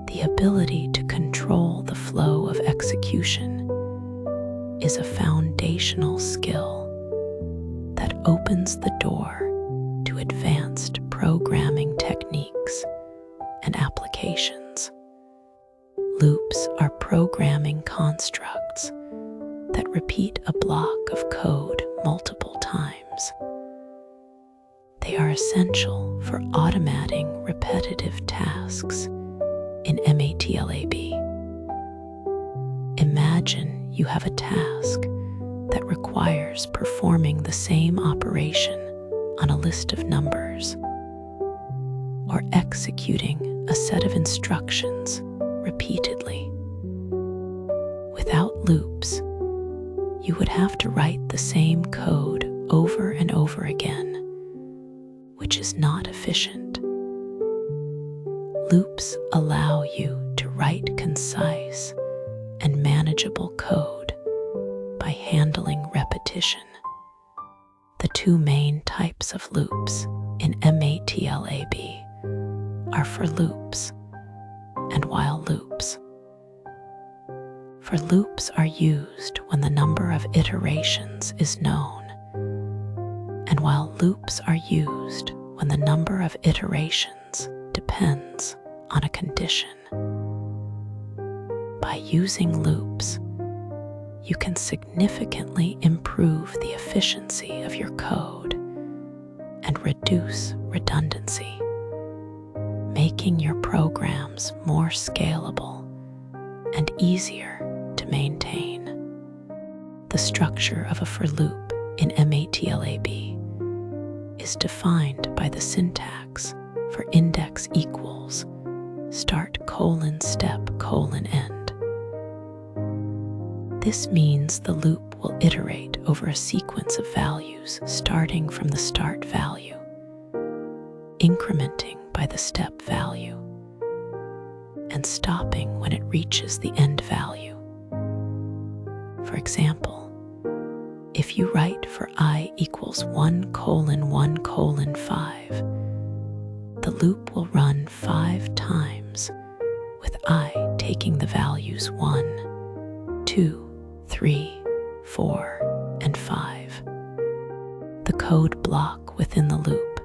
The ability to control the flow of execution is a foundational skill that opens the door to advanced programming techniques and applications. Loops are programming constructs that repeat a block of code multiple times. They are essential for automating repetitive tasks in MATLAB. Imagine you have a task that requires performing the same operation on a list of numbers, or executing a set of instructions repeatedly. Without loops, you would have to write the same code over and over again, which is not efficient. Loops allow you to write concise and manageable code by handling repetition. The two main types of loops in MATLAB are for loops and while loops. For loops are used when the number of iterations is known, and while loops are used when the number of iterations depends on a condition. By using loops, you can significantly improve the efficiency of your code and reduce redundancy, making your programs more scalable and easier to maintain. The structure of a for loop in MATLAB is defined by the syntax for index equals start : step : end. This means the loop will iterate over a sequence of values starting from the start value, incrementing by the step value, and stopping when it reaches the end value. For example, if you write for I equals 1 : 1 : 5, the loop will run 5 times, with I taking the values 1, 2, 3, 4, and 5. The code block within the loop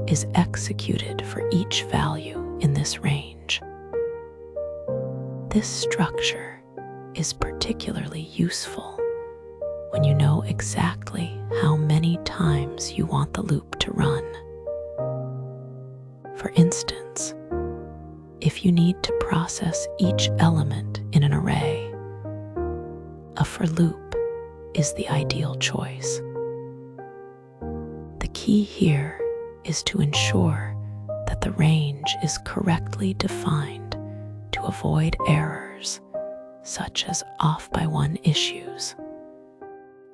is executed for each value in this range. This structure is particularly useful when you know exactly how many times you want the loop to run. For instance, if you need to process each element in an array, a for loop is the ideal choice. The key here is to ensure that the range is correctly defined to avoid errors such as off by 1 issues.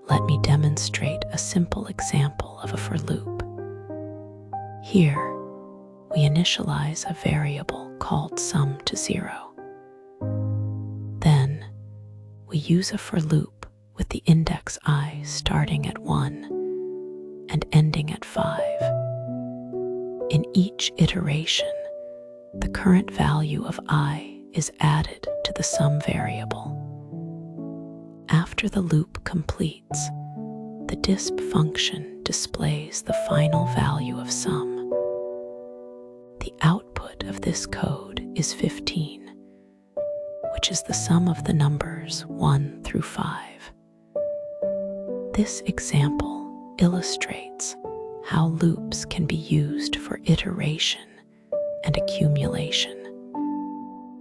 Let me demonstrate a simple example of a for loop. Here, we initialize a variable called sum to 0. Then, we use a for loop with the index I starting at 1 and ending at 5. In each iteration, the current value of I is added to the sum variable. After the loop completes, the disp function displays the final value of sum. The output of this code is 15, which is the sum of the numbers 1 through 5. This example illustrates how loops can be used for iteration and accumulation.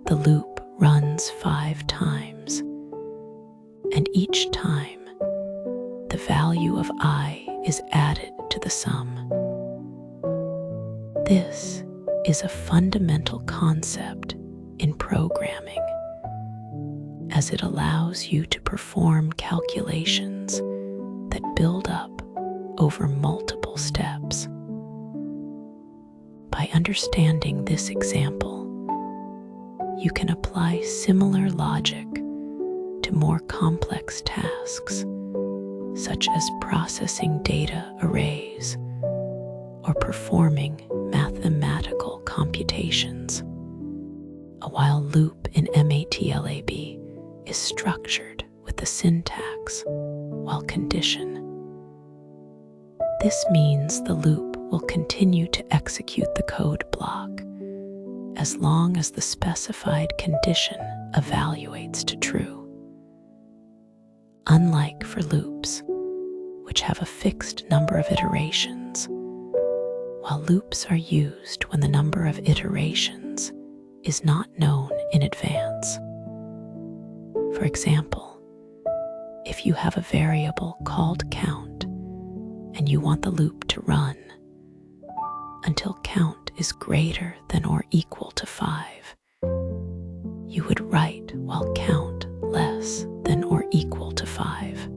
The loop runs 5 times, and each time, the value of I is added to the sum. This is a fundamental concept in programming, as it allows you to perform calculations that build up over multiple steps. By understanding this example, you can apply similar logic to more complex tasks, such as processing data arrays or performing mathematical computations. A while loop in MATLAB is structured with the syntax while condition. This means the loop will continue to execute the code block as long as the specified condition evaluates to true. Unlike for loops, which have a fixed number of iterations, while loops are used when the number of iterations is not known in advance. For example, if you have a variable called count and you want the loop to run until count is greater than or equal to 5, you would write while count less than or equal to 5.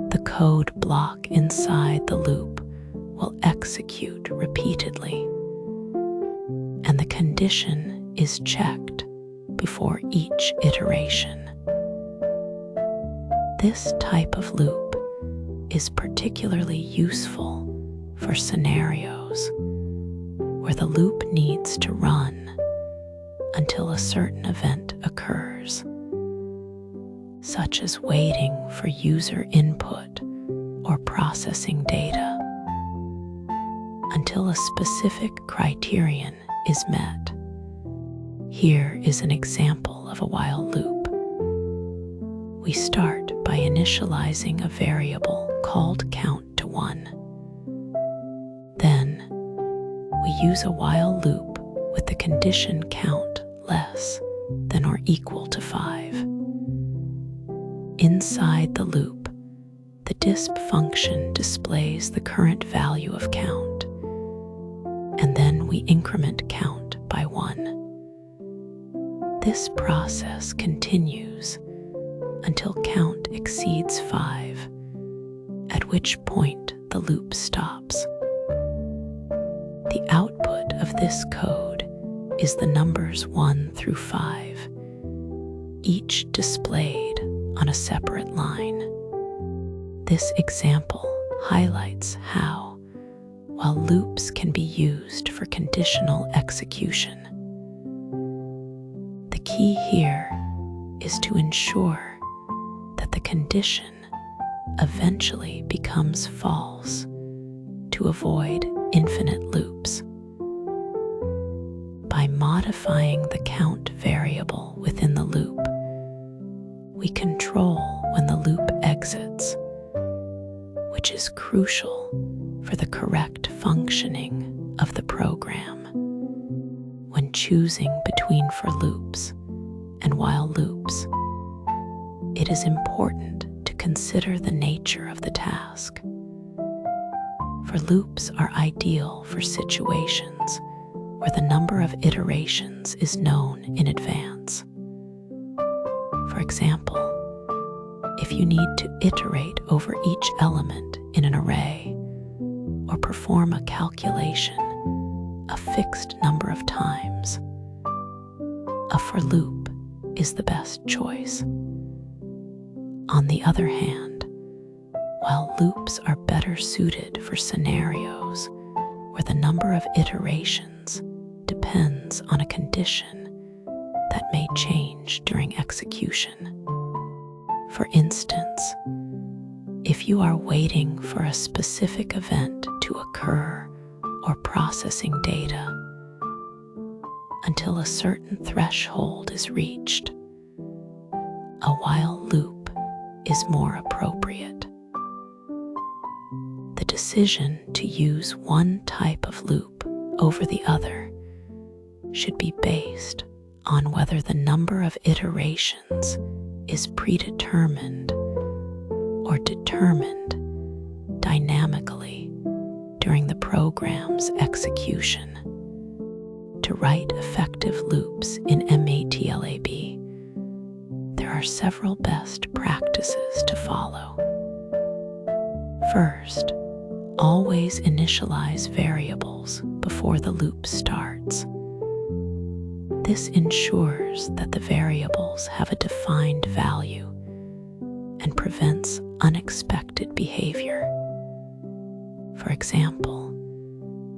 The code block inside the loop will execute repeatedly, and the condition is checked before each iteration. This type of loop is particularly useful for scenarios where the loop needs to run until a certain event occurs, such as waiting for user input or processing data until a specific criterion is met. Here is an example of a while loop. We start by initializing a variable called count to 1. Then, we use a while loop with the condition count less than or equal to 5. Inside the loop, the disp function displays the current value of count, and then we increment count by 1. This process continues until count exceeds 5, at which point the loop stops. The output of this code is the numbers 1 through 5, each displayed on a separate line. This example highlights how, while loops can be used for conditional execution, the key here is to ensure that the condition eventually becomes false to avoid infinite loops. By modifying the count variable within the loop, we control when the loop exits, which is crucial for the correct functioning of the program. When choosing between for loops and while loops, it is important to consider the nature of the task. For loops are ideal for situations where the number of iterations is known in advance. For example, if you need to iterate over each element in an array or perform a calculation a fixed number of times, a for loop is the best choice. On the other hand, while loops are better suited for scenarios where the number of iterations depends on a condition that may change during execution. For instance, if you are waiting for a specific event to occur or processing data until a certain threshold is reached, a while loop is more appropriate. The decision to use one type of loop over the other should be based on whether the number of iterations is predetermined or determined dynamically during the program's execution. To write effective loops in MATLAB, there are several best practices to follow. First, always initialize variables before the loop starts. This ensures that the variables have a defined value and prevents unexpected behavior. For example,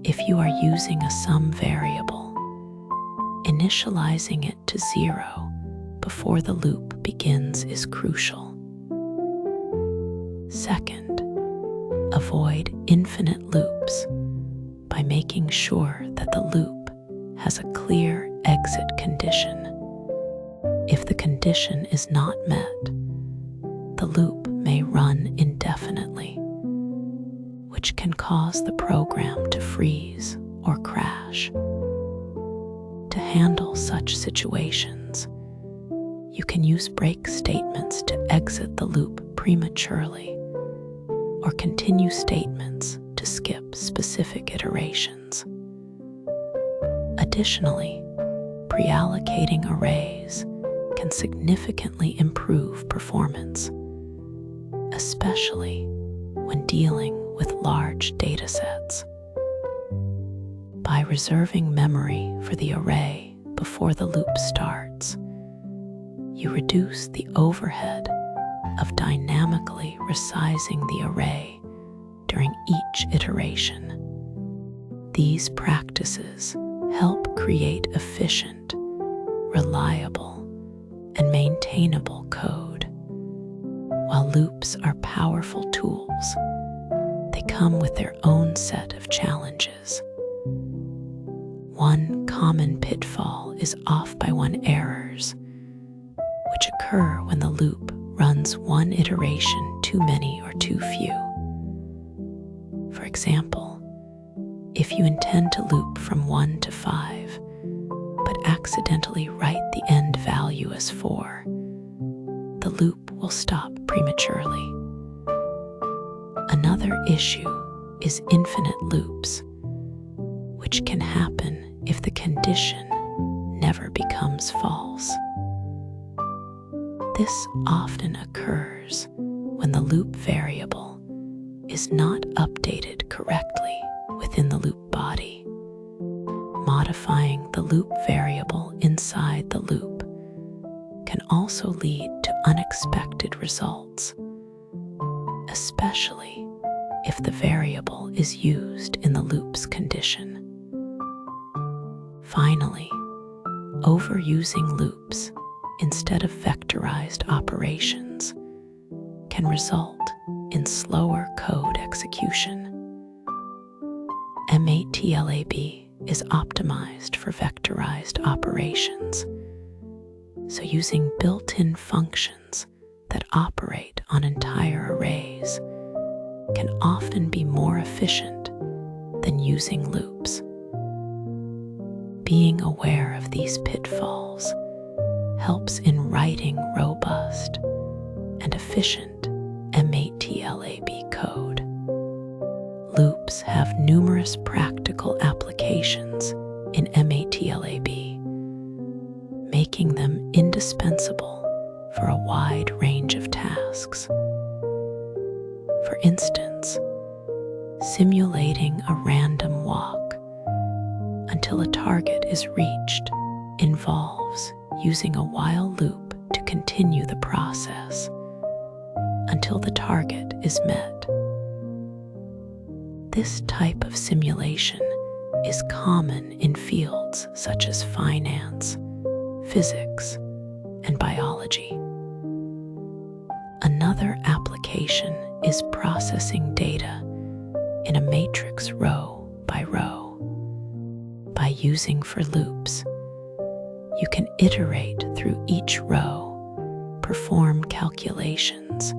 if you are using a sum variable, initializing it to 0 before the loop begins is crucial. Second, avoid infinite loops by making sure that the loop has a clear exit condition. If the condition is not met, the loop may run indefinitely, which can cause the program to freeze or crash. To handle such situations, you can use break statements to exit the loop prematurely, or continue statements to skip specific iterations. Additionally, pre-allocating arrays can significantly improve performance, especially when dealing with large datasets. By reserving memory for the array before the loop starts, you reduce the overhead of dynamically resizing the array during each iteration. These practices help create efficient, reliable, and maintainable code. While loops are powerful tools, they come with their own set of challenges. One common pitfall is off-by-one errors, which occur when the loop runs one iteration too many or too few. For example, if you intend to loop from 1 to 5, but accidentally write the end value as 4, the loop will stop prematurely. Another issue is infinite loops, which can happen if the condition never becomes false. This often occurs when the loop variable is not updated correctly within the loop body. Modifying the loop variable inside the loop can also lead to unexpected results, especially if the variable is used in the loop's condition. Finally, overusing loops instead of vectorized operations can result in slower code execution. MATLAB is optimized for vectorized operations, so using built-in functions that operate on entire arrays can often be more efficient than using loops. Being aware of these pitfalls helps in writing robust and efficient MATLAB code. Loops have numerous practical applications in MATLAB, making them indispensable for a wide range of tasks. For instance, simulating a random walk until a target is reached involves using a while loop to continue the process until the target is met. This type of simulation is common in fields such as finance, physics, and biology. Another application is processing data in a matrix row by row. By using for loops, you can iterate through each row, perform calculations,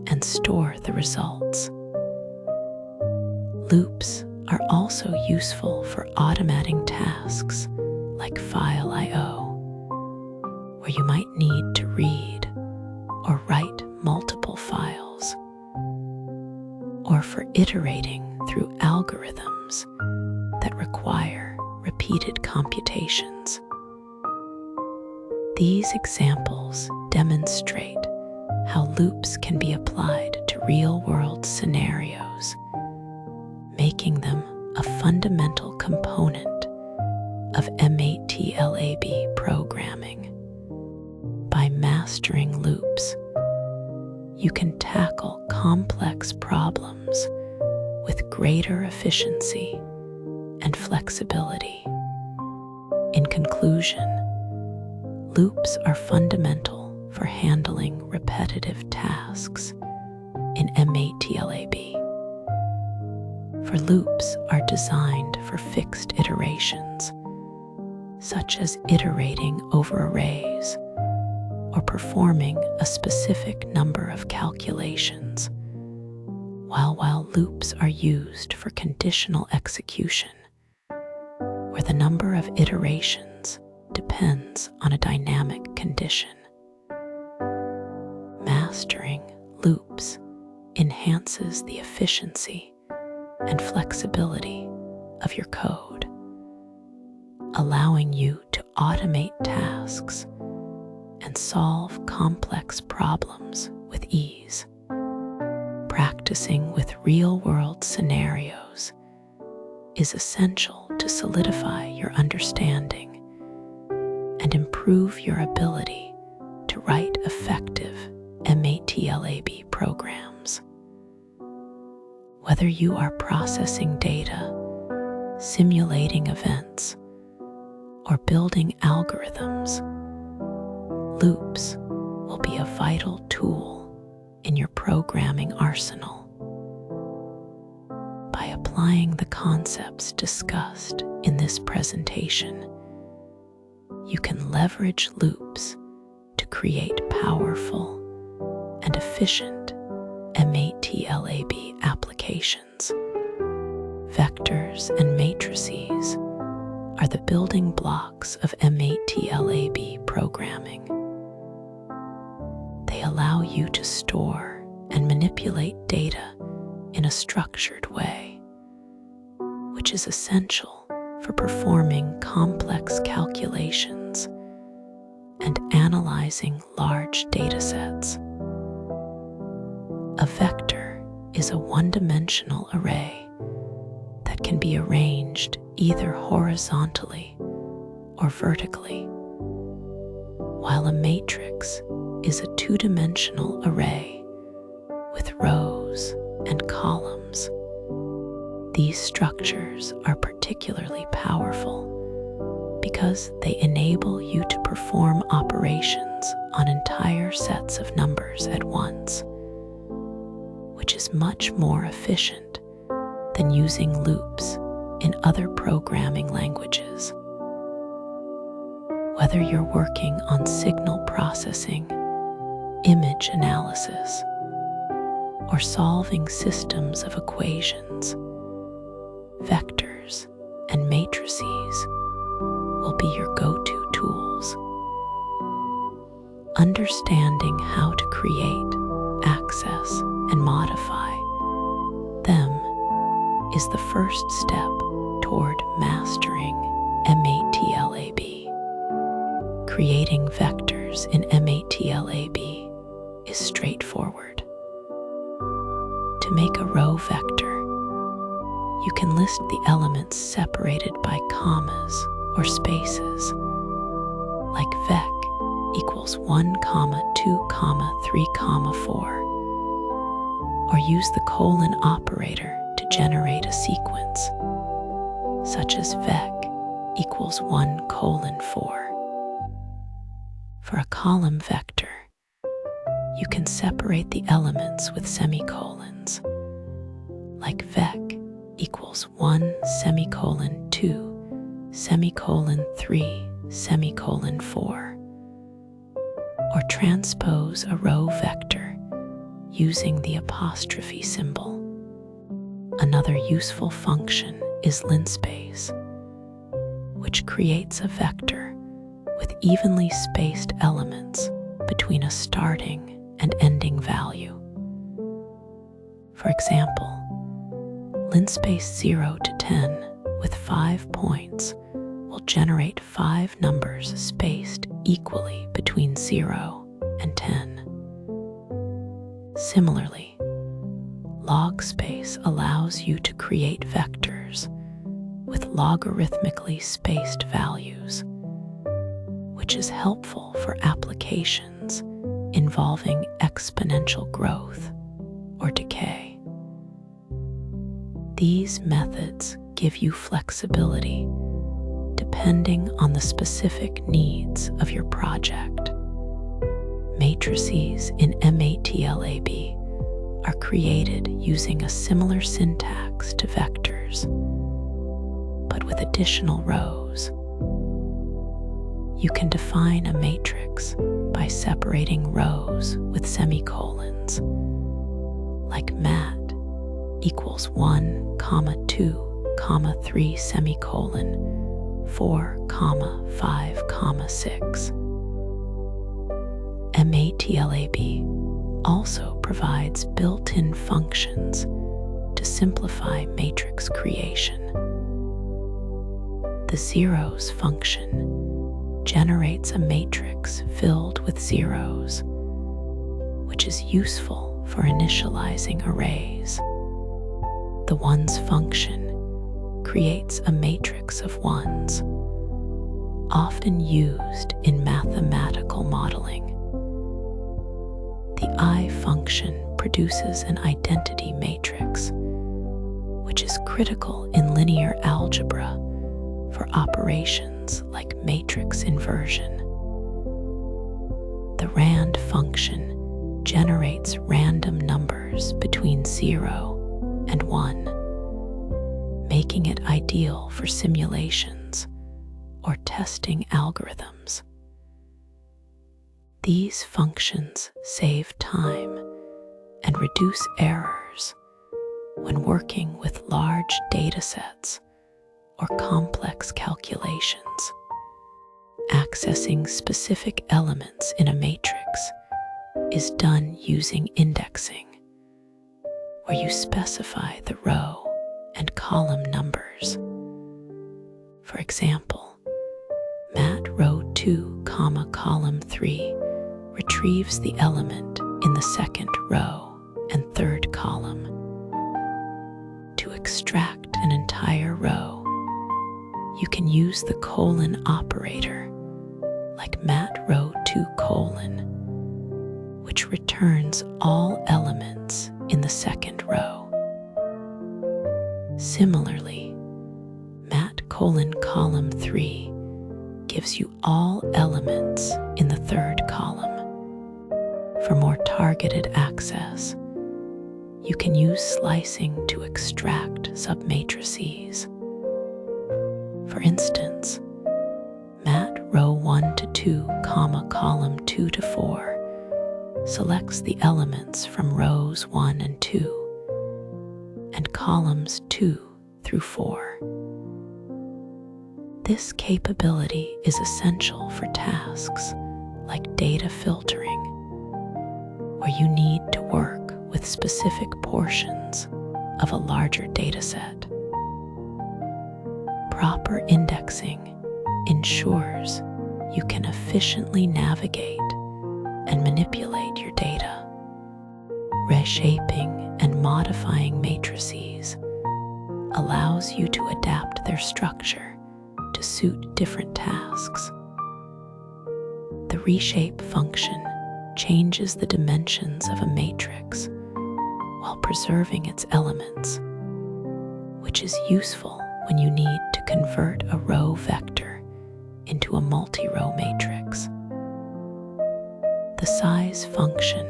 and store the results. Loops are also useful for automating tasks like file I/O, where you might need to read or write multiple files, or for iterating through algorithms that require repeated computations. These examples demonstrate how loops can be applied to real-world scenarios, making them a fundamental component of MATLAB programming. By mastering loops, you can tackle complex problems with greater efficiency and flexibility. In conclusion, loops are fundamental for handling repetitive tasks in MATLAB. For loops are designed for fixed iterations, such as iterating over arrays or performing a specific number of calculations, while loops are used for conditional execution, where the number of iterations depends on a dynamic condition. Mastering loops enhances the efficiency and flexibility of your code, allowing you to automate tasks and solve complex problems with ease. Practicing with real-world scenarios is essential to solidify your understanding and improve your ability to write effective MATLAB programs. Whether you are processing data, simulating events, or building algorithms, loops will be a vital tool in your programming arsenal. By applying the concepts discussed in this presentation, you can leverage loops to create powerful and efficient MATLAB applications. Vectors and matrices are the building blocks of MATLAB programming. They allow you to store and manipulate data in a structured way, which is essential for performing complex calculations and analyzing large data sets. A vector is a one-dimensional array that can be arranged either horizontally or vertically, while a matrix is a two-dimensional array with rows and columns. These structures are particularly powerful because they enable you to perform operations on entire sets of numbers at once, which is much more efficient than using loops in other programming languages. Whether you're working on signal processing, image analysis, or solving systems of equations, vectors and matrices will be your go-to tools. Understanding how to create, access, and modify them is the first step toward mastering MATLAB. Creating vectors in MATLAB is straightforward. To make a row vector, you can list the elements separated by commas or spaces, like vec equals 1, 2, 3, 4, or use the colon operator to generate a sequence, such as vec equals 1, 4. For a column vector, you can separate the elements with semicolons, like vec equals 1, 2, 3, 4, or transpose a row vector using the apostrophe symbol. Another useful function is linspace, which creates a vector with evenly spaced elements between a starting and ending value. For example, linspace 0 to 10 with 5 points will generate 5 numbers spaced equally between 0 and 10. Similarly, log space allows you to create vectors with logarithmically spaced values, which is helpful for applications involving exponential growth or decay. These methods give you flexibility depending on the specific needs of your project. Matrices in MATLAB are created using a similar syntax to vectors, but with additional rows. You can define a matrix by separating rows with semicolons, like mat equals 1, 2, 3, semicolon, 4, 5, 6. MATLAB also provides built-in functions to simplify matrix creation. The zeros function generates a matrix filled with zeros, which is useful for initializing arrays. The ones function creates a matrix of ones, often used in mathematical modeling. The I function produces an identity matrix, which is critical in linear algebra for operations like matrix inversion. The rand function generates random numbers between 0 and 1, making it ideal for simulations or testing algorithms. These functions save time and reduce errors when working with large datasets or complex calculations. Accessing specific elements in a matrix is done using indexing, where you specify the row and column numbers. For example, mat row 2, column 3 retrieves the element in the second row and third column. To extract an entire row, you can use the colon operator, like mat row 2 colon, which returns all elements in the second row. Similarly, mat column 3 gives you all elements in the third column. For more targeted access, you can use slicing to extract submatrices. For instance, mat row 1 to 2, column 2 to 4 selects the elements from rows 1 and 2 and columns 2 through 4. This capability is essential for tasks like data filtering, where you need to work with specific portions of a larger dataset. Proper indexing ensures you can efficiently navigate and manipulate your data. Reshaping and modifying matrices allows you to adapt their structure to suit different tasks. The reshape function changes the dimensions of a matrix while preserving its elements, which is useful when you need to convert a row vector into a multi-row matrix. The size function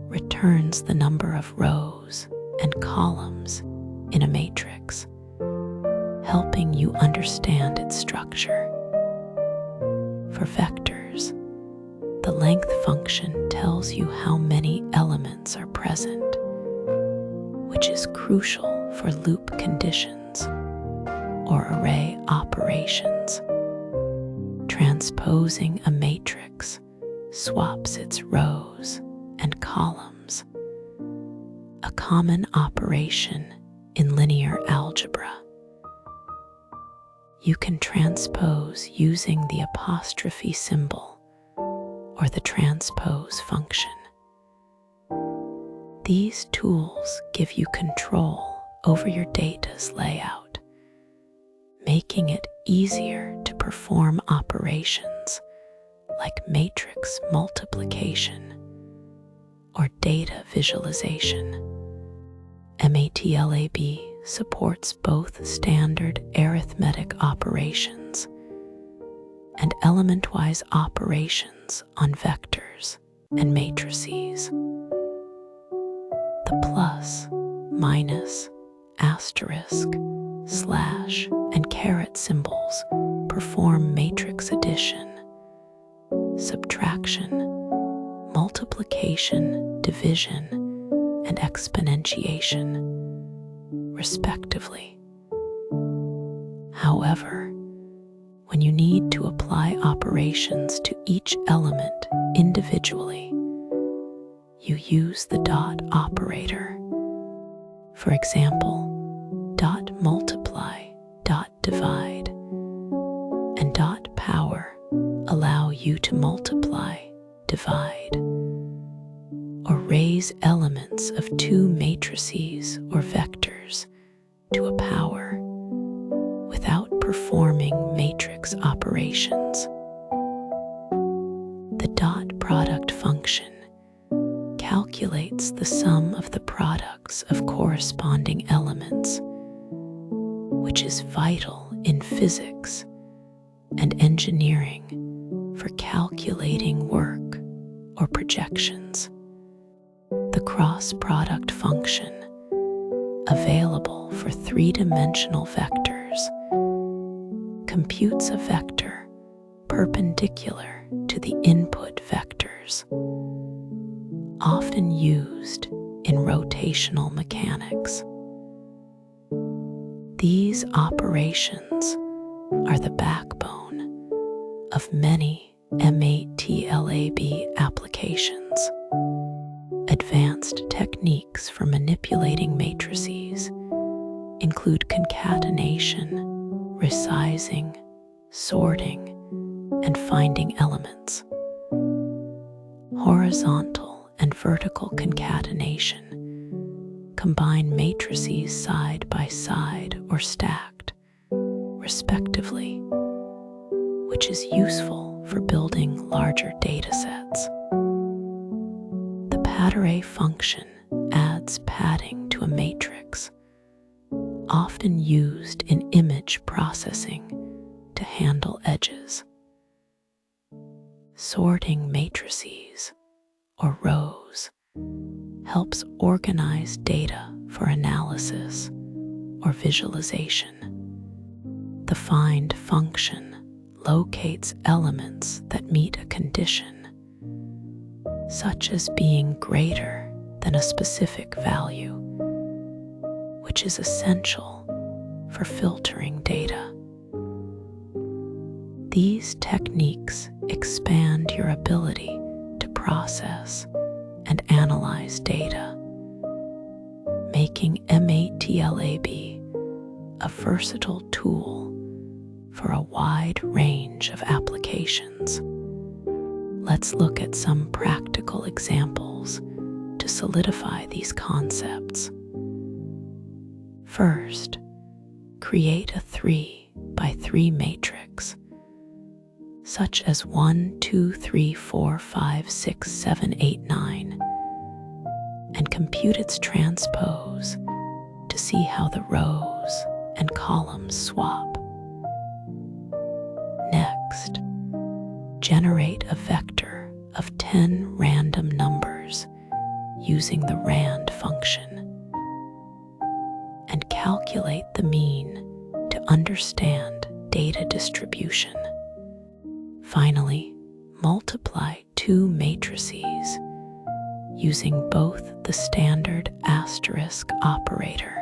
returns the number of rows and columns in a matrix, helping you understand its structure. For vectors, the length function tells you how many elements are present, which is crucial for loop conditions or array operations. Transposing a matrix swaps its rows and columns, a common operation in linear algebra. You can transpose using the apostrophe symbol or the transpose function. These tools give you control over your data's layout, making it easier to perform operations like matrix multiplication or data visualization. MATLAB supports both standard arithmetic operations and element-wise operations on vectors and matrices. The plus, minus, asterisk, slash, and caret symbols perform matrix addition, subtraction, multiplication, division, and exponentiation, respectively. However, when you need to apply operations to each element individually, you use the dot operator. For example, dot multiply, dot divide, and dot power allow you to multiply, divide, or raise elements of two matrices or vectors to a power without performing matrix operations. The dot product function calculates the sum of the products of corresponding elements, which is vital in physics and engineering for calculating work or projections. The cross-product function, available for three-dimensional vectors, computes a vector perpendicular to the input vectors, often used in rotational mechanics. These operations are the backbone of many MATLAB applications. Advanced techniques for manipulating matrices include concatenation, resizing, sorting, and finding elements. Horizontal and vertical concatenation combine matrices side by side or stacked, respectively, which is useful for building larger data sets. The pad array function adds padding to a matrix, often used in image processing to handle edges. Sorting matrices or rows helps organize data for analysis or visualization. The find function locates elements that meet a condition, such as being greater than a specific value, which is essential for filtering data. These techniques expand your ability to process and analyze data, making MATLAB a versatile tool for a wide range of applications. Let's look at some practical examples to solidify these concepts. First, create a 3 by 3 matrix, such as 1, 2, 3, 4, 5, 6, 7, 8, 9, and compute its transpose to see how the rows and columns swap. Next, generate a vector of 10 random numbers using the rand function, and calculate the mean to understand data distribution. Finally, multiply two matrices using both the standard asterisk operator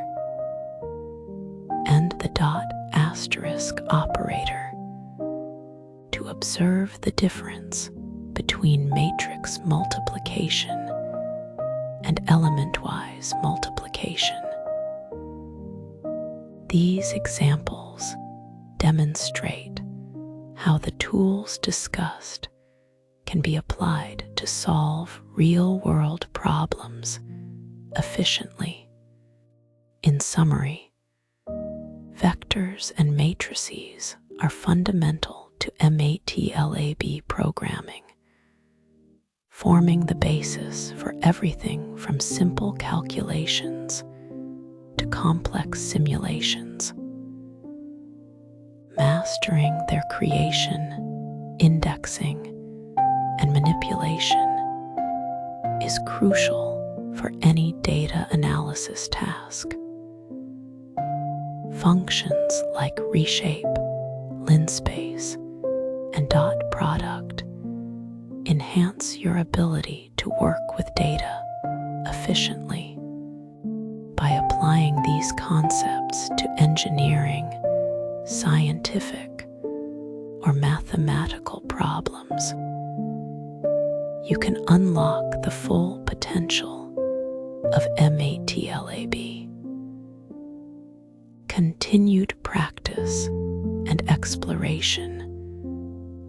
and the dot asterisk operator to observe the difference between matrix multiplication and element-wise multiplication. These examples demonstrate how the tools discussed can be applied to solve real-world problems efficiently. In summary, vectors and matrices are fundamental to MATLAB programming, forming the basis for everything from simple calculations to complex simulations. Mastering their creation, indexing, and manipulation is crucial for any data analysis task. Functions like reshape, linspace, and dot product enhance your ability to work with data efficiently. By applying these concepts to engineering, scientific, or mathematical problems, you can unlock the full potential of MATLAB. Continued practice and exploration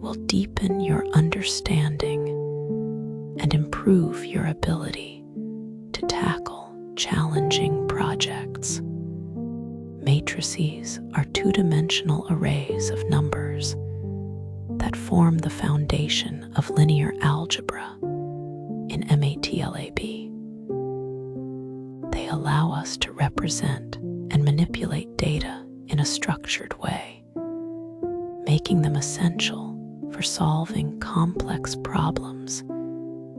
will deepen your understanding and improve your ability to tackle challenging projects. Matrices are two-dimensional arrays of numbers that form the foundation of linear algebra in MATLAB. They allow us to represent and manipulate data in a structured way, making them essential for solving complex problems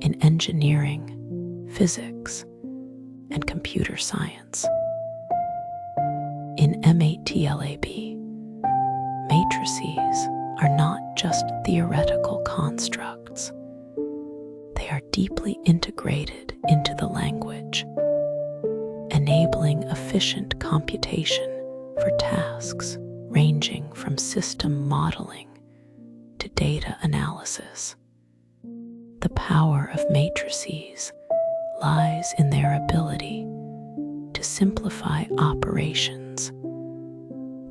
in engineering, physics, and computer science. In MATLAB, matrices are not just theoretical constructs. They are deeply integrated into the language, enabling efficient computation for tasks ranging from system modeling to data analysis. The power of matrices lies in their ability to simplify operations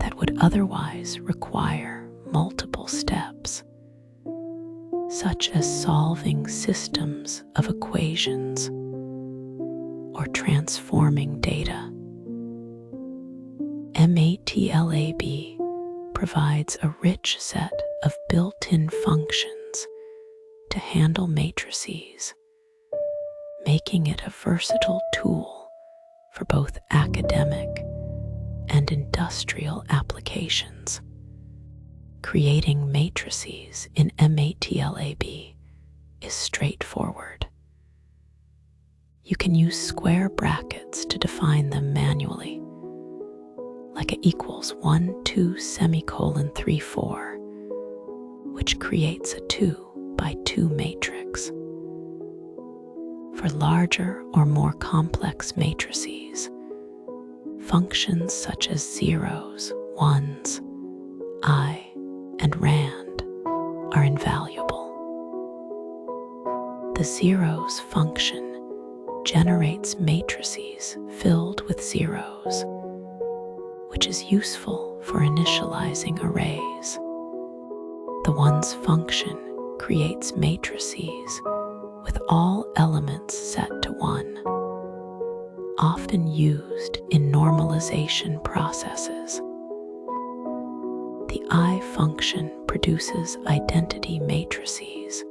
that would otherwise require multiple steps, such as solving systems of equations or transforming data. MATLAB provides a rich set of built-in functions to handle matrices, making it a versatile tool for both academic and industrial applications. Creating matrices in MATLAB is straightforward. You can use square brackets to define them manually, like a equals 1, 2, semicolon 3, 4, which creates a 2 by 2 matrix. For larger or more complex matrices, functions such as zeros, ones, I, and rand are invaluable. The zeros function generates matrices filled with zeros, which is useful for initializing arrays. The ones function creates matrices with all elements set to 1, often used in normalization processes. The I function produces identity matrices,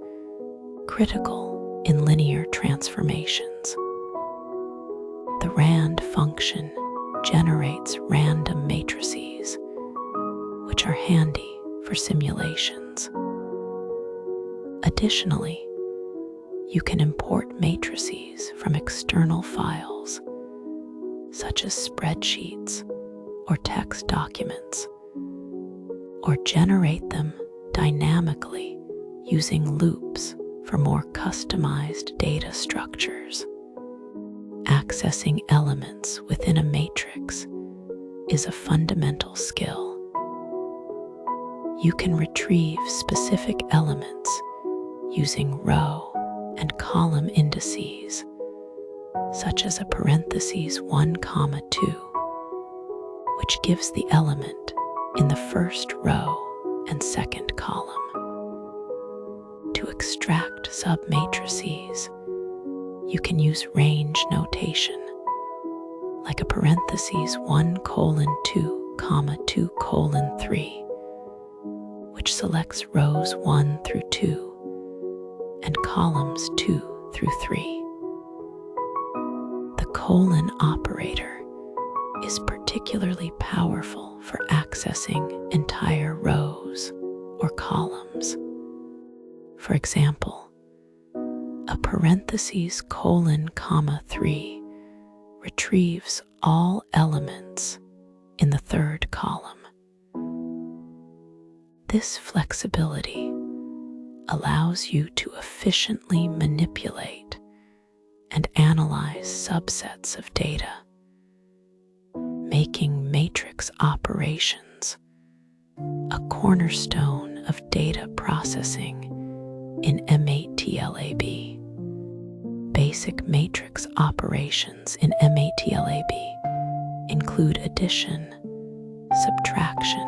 critical in linear transformations. The rand function generates random matrices, which are handy for simulations. Additionally, you can import matrices from external files, such as spreadsheets or text documents, or generate them dynamically using loops for more customized data structures. Accessing elements within a matrix is a fundamental skill. You can retrieve specific elements using row and column indices, such as a parentheses 1, 2, which gives the element in the first row and second column. To extract submatrices, you can use range notation, like a parentheses 1, 2, 2, 3, which selects rows 1 through 2 and columns 2 through 3. The colon operator is particularly powerful for accessing entire rows or columns. For example, a parentheses 3 retrieves all elements in the third column. This flexibility allows you to efficiently manipulate and analyze subsets of data, making matrix operations a cornerstone of data processing in MATLAB. Basic matrix operations in MATLAB include addition, subtraction,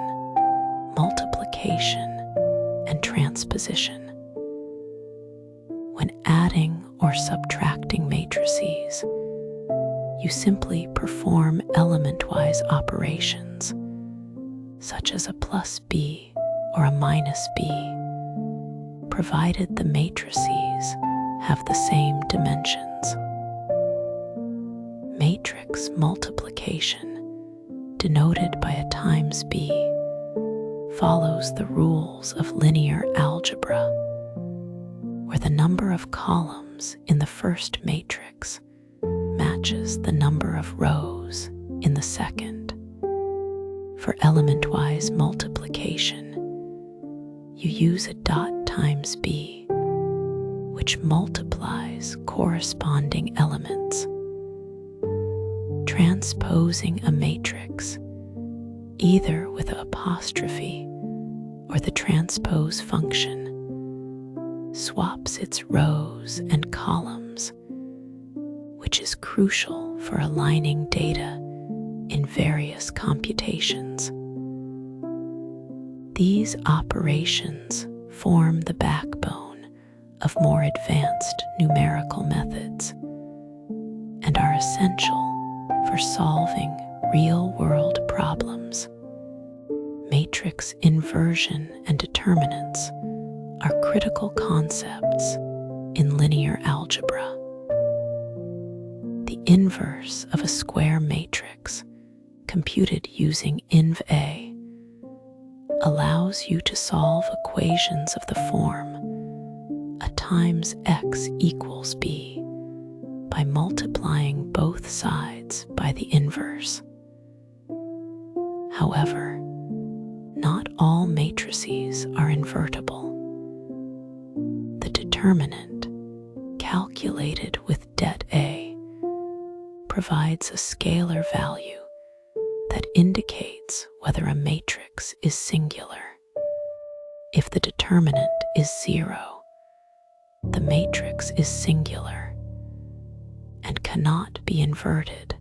multiplication, and transposition. When adding or subtracting matrices, you simply perform element-wise operations, such as a plus b or a minus b, provided the matrices have the same dimensions. Matrix multiplication, denoted by a times b, follows the rules of linear algebra, where the number of columns in the first matrix matches the number of rows in the second. For element-wise multiplication, you use a dot times b, which multiplies corresponding elements. Transposing a matrix, either with an apostrophe or the transpose function, swaps its rows and columns, which is crucial for aligning data in various computations. These operations form the backbone of more advanced numerical methods and are essential for solving real-world problems. Matrix inversion and determinants are critical concepts in linear algebra. The inverse of a square matrix, computed using inv-A, allows you to solve equations of the form a times x equals b by multiplying both sides by the inverse. However, not all matrices are invertible. The determinant, calculated with det A, provides a scalar value that indicates whether a matrix is singular. If the determinant is 0, the matrix is singular and cannot be inverted,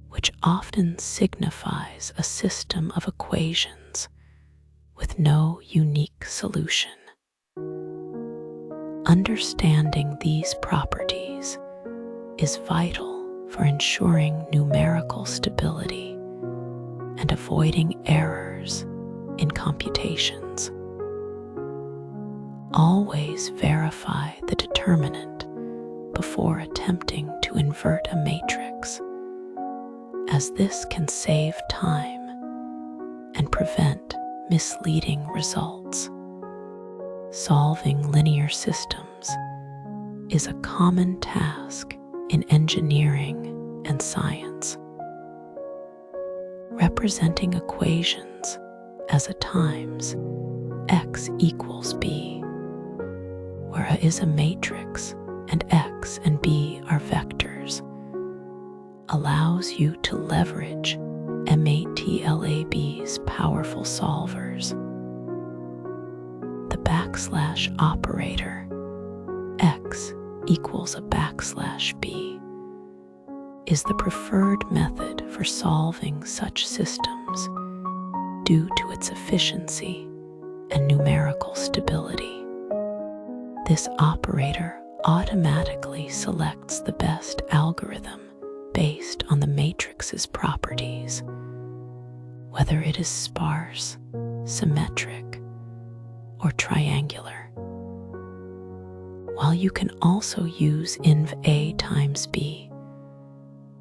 which often signifies a system of equations with no unique solution. Understanding these properties is vital for ensuring numerical stability and avoiding errors in computations. Always verify the determinant before attempting to invert a matrix, as this can save time and prevent misleading results. Solving linear systems is a common task in engineering and science. Representing equations as a times x equals b, where A is a matrix and x and b are vectors, allows you to leverage MATLAB's powerful solvers. The backslash operator, x equals a backslash b, is the preferred method for solving such systems due to its efficiency and numerical stability. This operator automatically selects the best algorithm based on the matrix's properties, whether it is sparse, symmetric, or triangular. While you can also use inv A times B,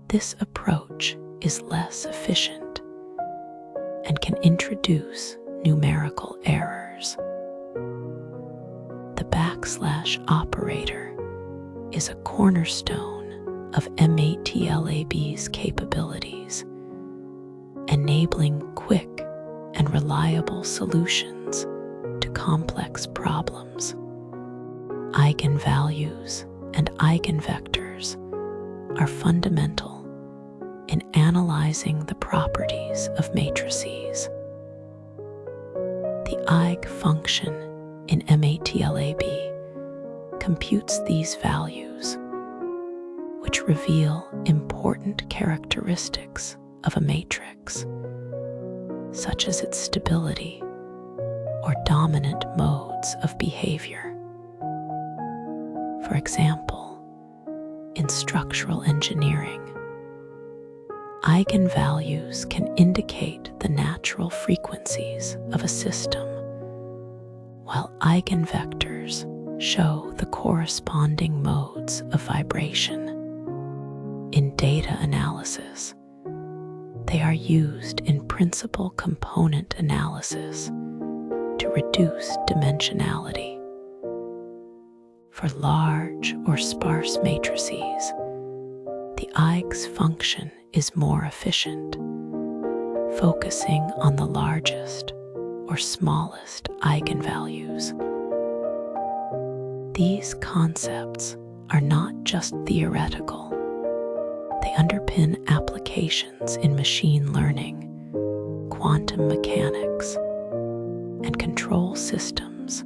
this approach is less efficient and can introduce numerical errors. The backslash operator is a cornerstone of MATLAB's capabilities, enabling quick and reliable solutions to complex problems. Eigenvalues and eigenvectors are fundamental in analyzing the properties of matrices. The eig function in MATLAB computes these values, which reveal important characteristics of a matrix, such as its stability or dominant modes of behavior. For example, in structural engineering, eigenvalues can indicate the natural frequencies of a system, while eigenvectors show the corresponding modes of vibration. In data analysis, they are used in principal component analysis to reduce dimensionality. For large or sparse matrices, the eig's function is more efficient, focusing on the largest or smallest eigenvalues. These concepts are not just theoretical. They underpin applications in machine learning, quantum mechanics, and control systems,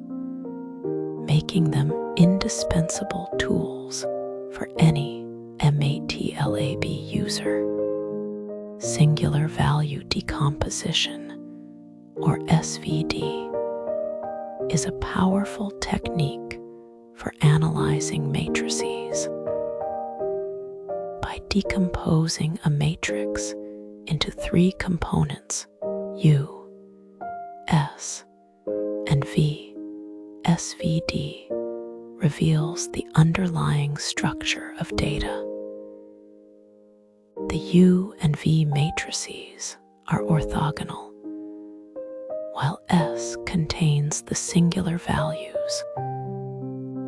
making them indispensable tools for any MATLAB user. Singular value decomposition, or SVD, is a powerful technique for analyzing matrices. By decomposing a matrix into three components, U, S, and V, SVD reveals the underlying structure of data. The U and V matrices are orthogonal, while S contains the singular values,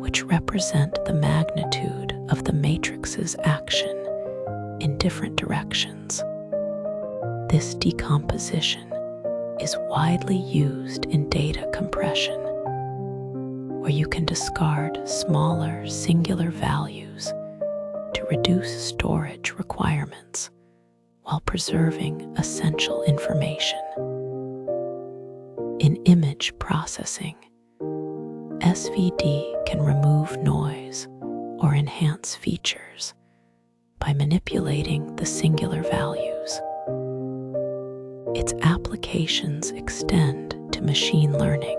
which represent the magnitude of the matrix's action in different directions. This decomposition is widely used in data compression, where you can discard smaller singular values to reduce storage requirements while preserving essential information. In image processing, SVD can remove noise or enhance features by manipulating the singular values. Its applications extend to machine learning,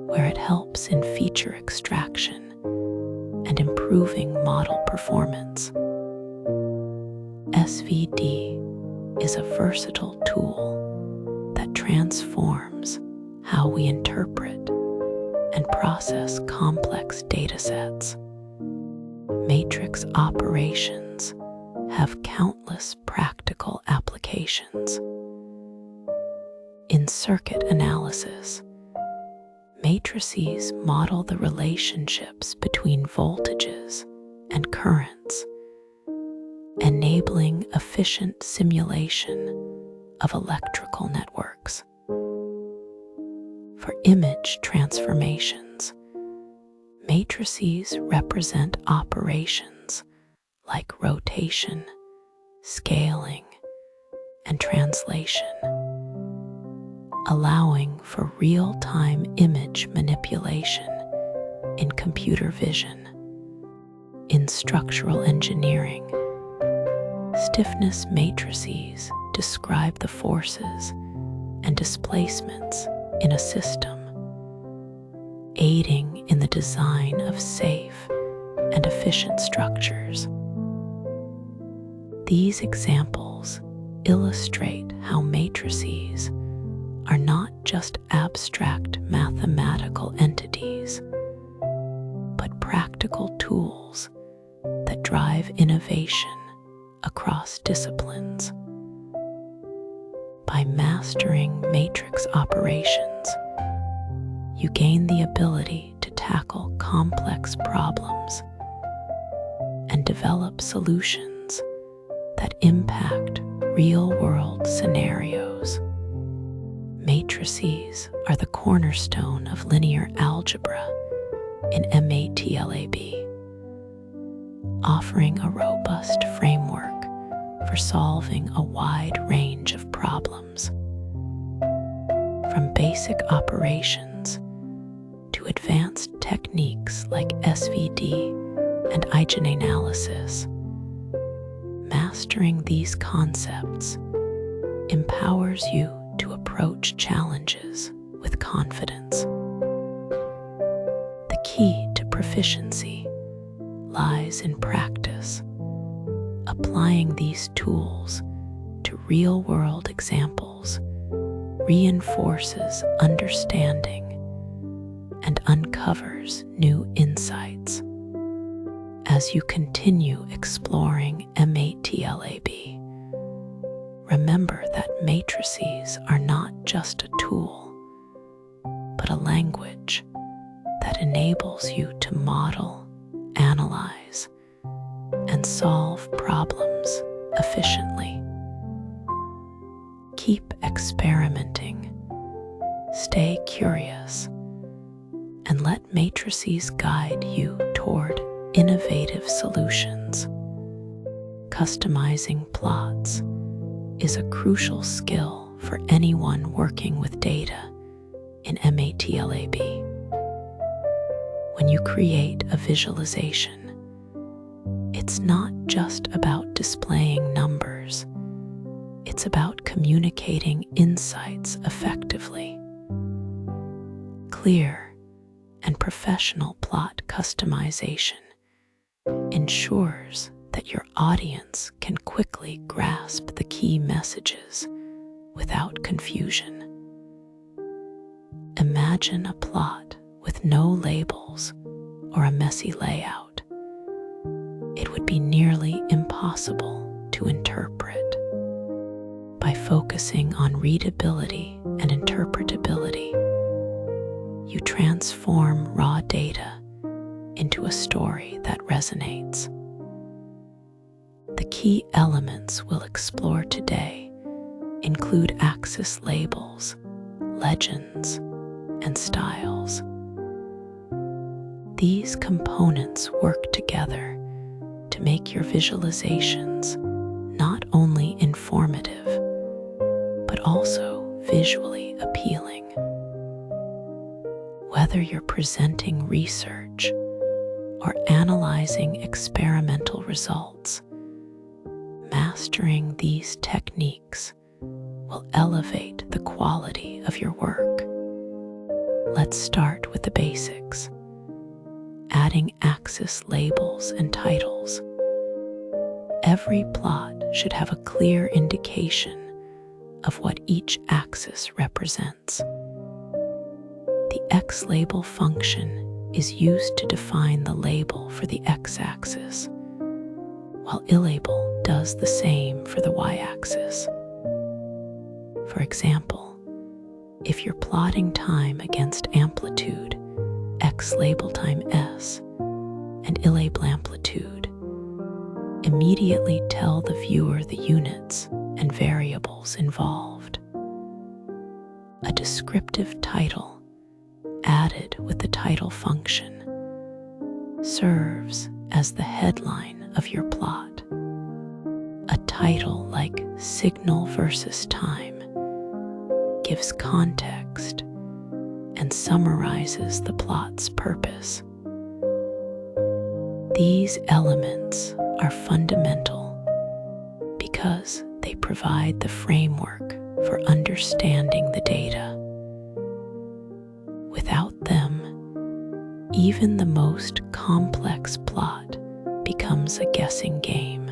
where it helps in feature extraction and improving model performance. SVD is a versatile tool that transforms how we interpret and process complex datasets. Matrix operations have countless practical applications. In circuit analysis, matrices model the relationships between voltages and currents, enabling efficient simulation of electrical networks. For image transformations, matrices represent operations like rotation, scaling, and translation, allowing for real-time image manipulation in computer vision. In structural engineering, Stiffness matrices describe the forces and displacements in a system, aiding in the design of safe and efficient structures. These examples illustrate how matrices are not just abstract mathematical entities, but practical tools that drive innovation across disciplines. By mastering matrix operations, you gain the ability to tackle complex problems and develop solutions that impact real-world scenarios. Matrices are the cornerstone of linear algebra in MATLAB, offering a robust framework for solving a wide range of problems. From basic operations to advanced techniques like SVD and eigenanalysis, mastering these concepts empowers you to approach challenges with confidence. The key to proficiency lies in practice. Applying these tools to real-world examples reinforces understanding and uncovers new insights. As you continue exploring MATLAB, remember that matrices are not just a tool, but a language that enables you to model, analyze, and solve problems efficiently. Keep experimenting, stay curious, and let matrices guide you toward innovative solutions. Customizing plots is a crucial skill for anyone working with data in MATLAB. When you create a visualization, it's not just about displaying numbers, it's about communicating insights effectively. Clear and professional plot customization ensures that your audience can quickly grasp the key messages without confusion. Imagine a plot with no labels or a messy layout. It would be nearly impossible to interpret. By focusing on readability and interpretability, you transform raw data into a story that resonates. The key elements we'll explore today include axis labels, legends, and styles. These components work together to make your visualizations not only informative, but also visually appealing. Whether you're presenting research or analyzing experimental results, mastering these techniques will elevate the quality of your work. Let's start with the basics. Adding axis labels and titles. Every plot should have a clear indication of what each axis represents. The X-label function is used to define the label for the x-axis, while ilabel does the same for the y-axis. For example, if you're plotting time against amplitude, X-label time S, and ilabel amplitude, immediately tell the viewer the units and variables involved. A descriptive title added with the title function serves as the headline of your plot. A title like Signal versus Time gives context and summarizes the plot's purpose. These elements are fundamental because they provide the framework for understanding the data. Without them, even the most complex plot becomes a guessing game.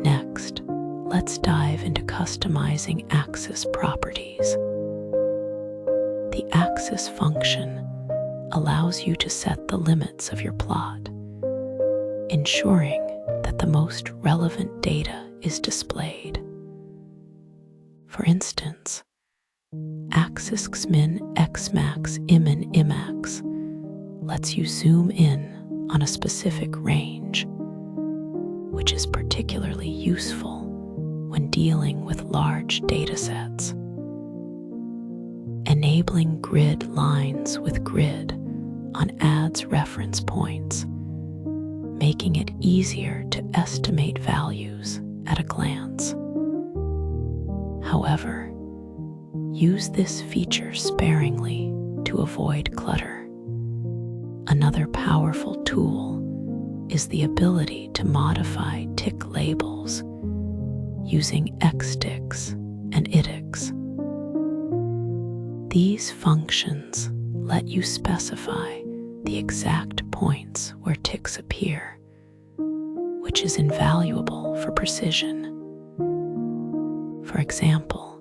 Next, let's dive into customizing axis properties. The axis function allows you to set the limits of your plot, ensuring that the most relevant data is displayed. For instance, axis xmin xmax imin imax lets you zoom in on a specific range, which is particularly useful when dealing with large data sets. Enabling grid lines with grid on adds reference points, making it easier to estimate values at a glance. However, use this feature sparingly to avoid clutter. Another powerful tool is the ability to modify tick labels using xticks and iticks. These functions let you specify the exact points where ticks appear, which is invaluable for precision. For example,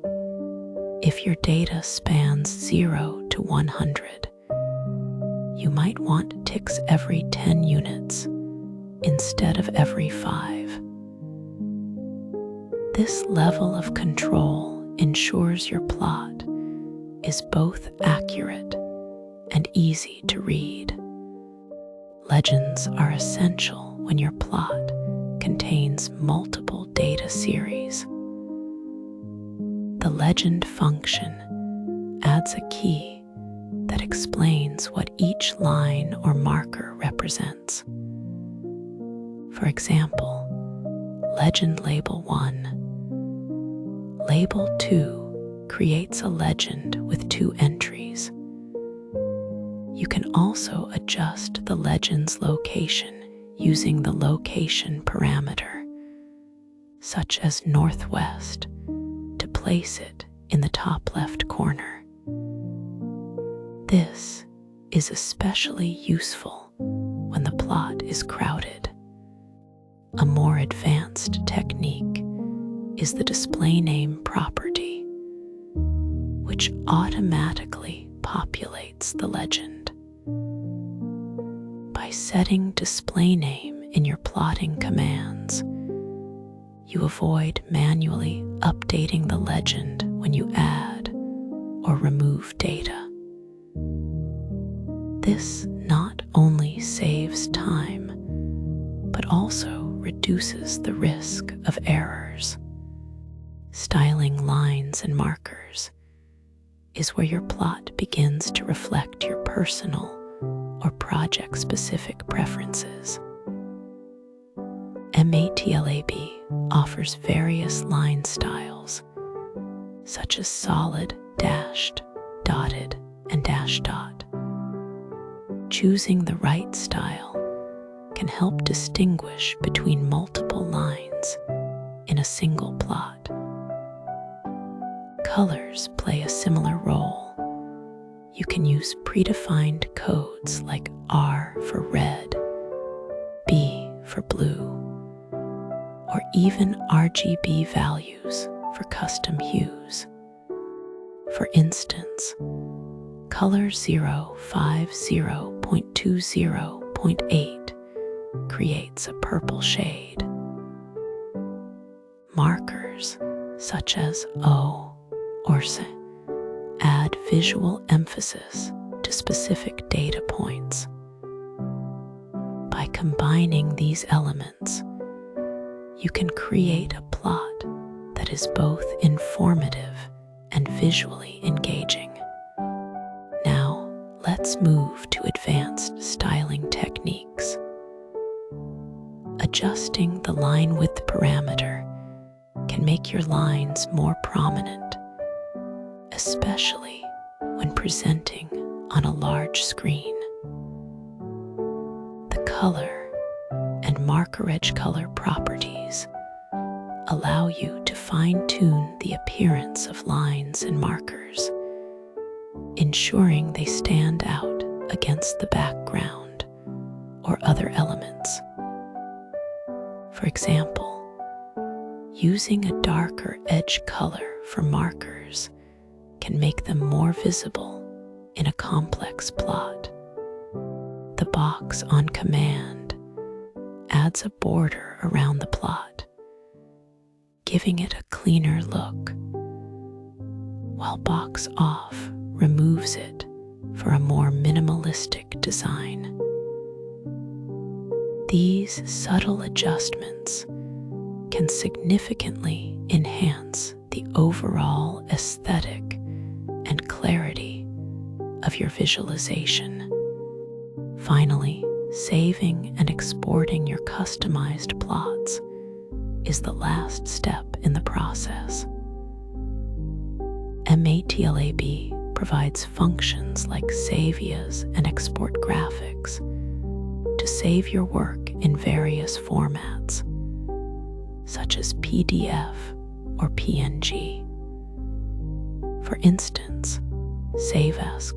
if your data spans 0 to 100, you might want ticks every 10 units instead of every 5. This level of control ensures your plot is both accurate and easy to read. Legends are essential when your plot contains multiple data series. The legend function adds a key that explains what each line or marker represents. For example, legend label 1. Label 2 creates a legend with 2 entries. You can also adjust the legend's location using the location parameter, such as northwest, to place it in the top left corner. This is especially useful when the plot is crowded. A more advanced technique is the display name property, which automatically populates the legend. By setting display name in your plotting commands, you avoid manually updating the legend when you add or remove data. This not only saves time, but also reduces the risk of errors. Styling lines and markers is where your plot begins to reflect your personal or project-specific preferences. MATLAB offers various line styles, such as solid, dashed, dotted, and dash dot. Choosing the right style can help distinguish between multiple lines in a single plot. Colors play a similar role. You can use predefined codes like R for red, B for blue, or even RGB values for custom hues. For instance, color 050.20.8 creates a purple shade. Markers such as O or S add visual emphasis to specific data points. By combining these elements, you can create a plot that is both informative and visually engaging. Now, let's move to advanced styling techniques. Adjusting the line width parameter can make your lines more prominent, especially when presenting on a large screen. The color and marker edge color properties allow you to fine-tune the appearance of lines and markers, ensuring they stand out against the background or other elements. For example, using a darker edge color for markers can make them more visible in a complex plot. The box on command adds a border around the plot, giving it a cleaner look, while box off removes it for a more minimalistic design. These subtle adjustments can significantly enhance the overall aesthetic and clarity of your visualization. Finally, saving and exporting your customized plots is the last step in the process. MATLAB provides functions like save as and export graphics to save your work in various formats, such as PDF or PNG. For instance, save as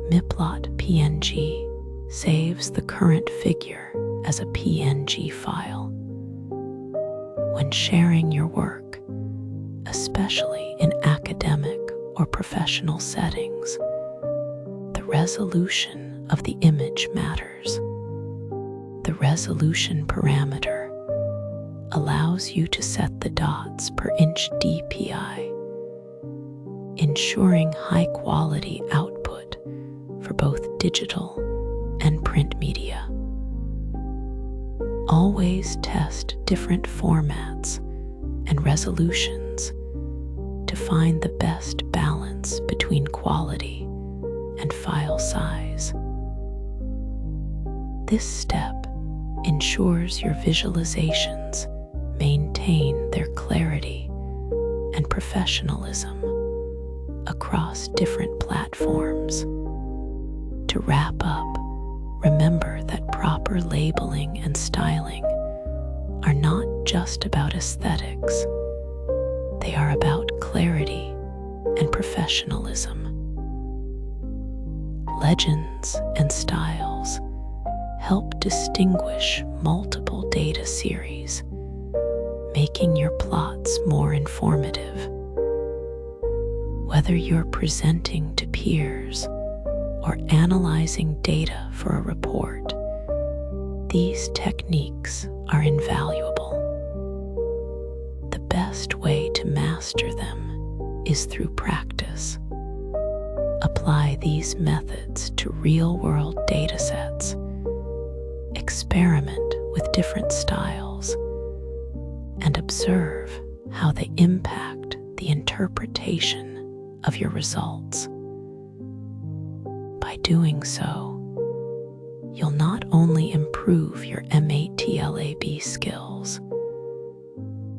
MATLAB PNG saves the current figure as a PNG file. When sharing your work, especially in academic or professional settings, the resolution of the image matters. The resolution parameter allows you to set the dots per inch DPI, ensuring high-quality output for both digital and print media. Always test different formats and resolutions to find the best balance between quality and file size. This step ensures your visualizations maintain their clarity and professionalism across different platforms. To wrap up, remember that proper labeling and styling are not just about aesthetics. They are about clarity and professionalism. Legends and styles help distinguish multiple data series, making your plots more informative. Whether you're presenting to peers or analyzing data for a report, these techniques are invaluable. The best way to master them is through practice. Apply these methods to real-world datasets. Experiment with different styles and observe how they impact the interpretation of your results. By doing so, you'll not only improve your MATLAB skills,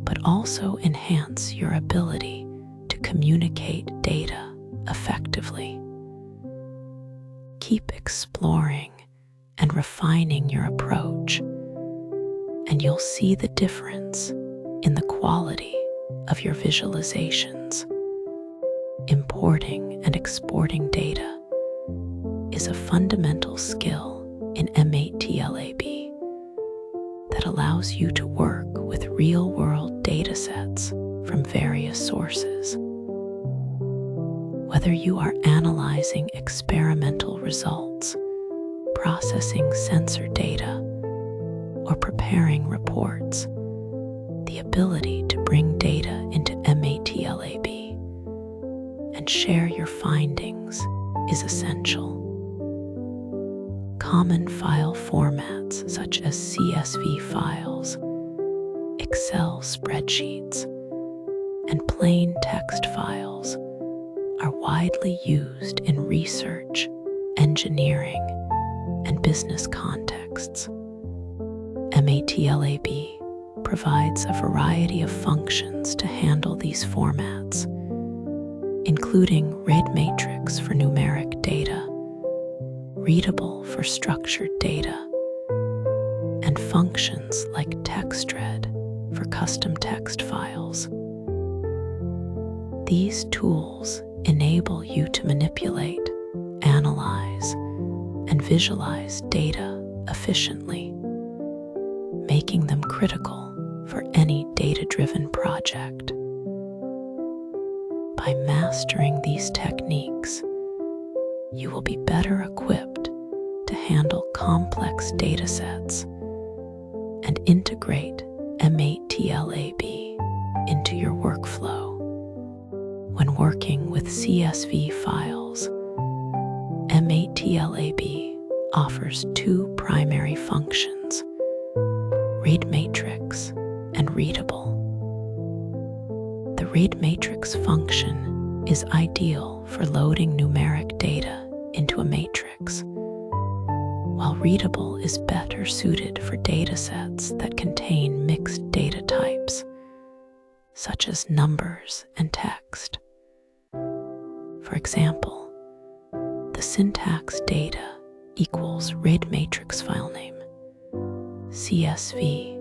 but also enhance your ability to communicate data effectively. Keep exploring and refining your approach, and you'll see the difference in the quality of your visualizations. Importing and exporting data is a fundamental skill in MATLAB that allows you to work with real-world datasets from various sources. Whether you are analyzing experimental results, processing sensor data, or preparing reports, the ability to bring data into MATLAB and share your findings is essential. Common file formats such as CSV files, Excel spreadsheets, and plain text files are widely used in research, engineering, and business contexts. MATLAB provides a variety of functions to handle these formats, including read matrix for numeric data, readable for structured data, and functions like text read for custom text files. These tools enable you to manipulate, analyze, and visualize data efficiently, making them critical for any data-driven project. By mastering these techniques, you will be better equipped to handle complex datasets and integrate MATLAB into your workflow. When working with CSV files, MATLAB offers two primary functions: read matrix and readable. The read matrix function is ideal for loading numeric data into a matrix, while readable is better suited for datasets that contain mixed data types, such as numbers and text. For example, the syntax data equals read matrix file name, CSV,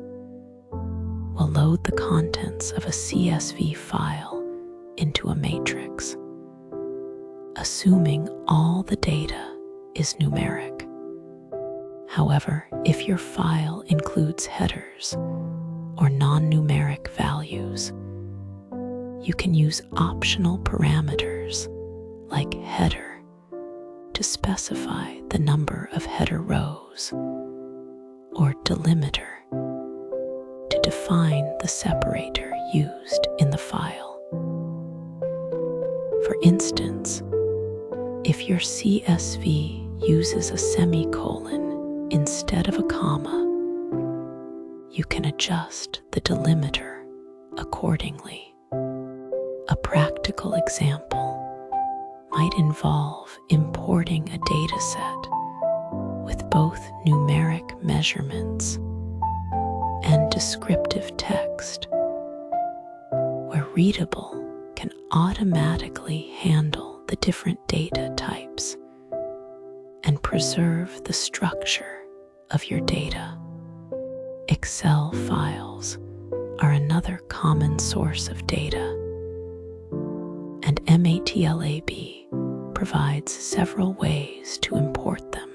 will load the contents of a CSV file into a matrix, assuming all the data is numeric. However, if your file includes headers or non-numeric values, you can use optional parameters like header to specify the number of header rows, or delimiter to define the separator used in the file. For instance, if your CSV uses a semicolon instead of a comma, you can adjust the delimiter accordingly. A practical example might involve importing a dataset with both numeric measurements and descriptive text, where readable can automatically handle the different data types and preserve the structure of your data. Excel files are another common source of data, and MATLAB provides several ways to import them.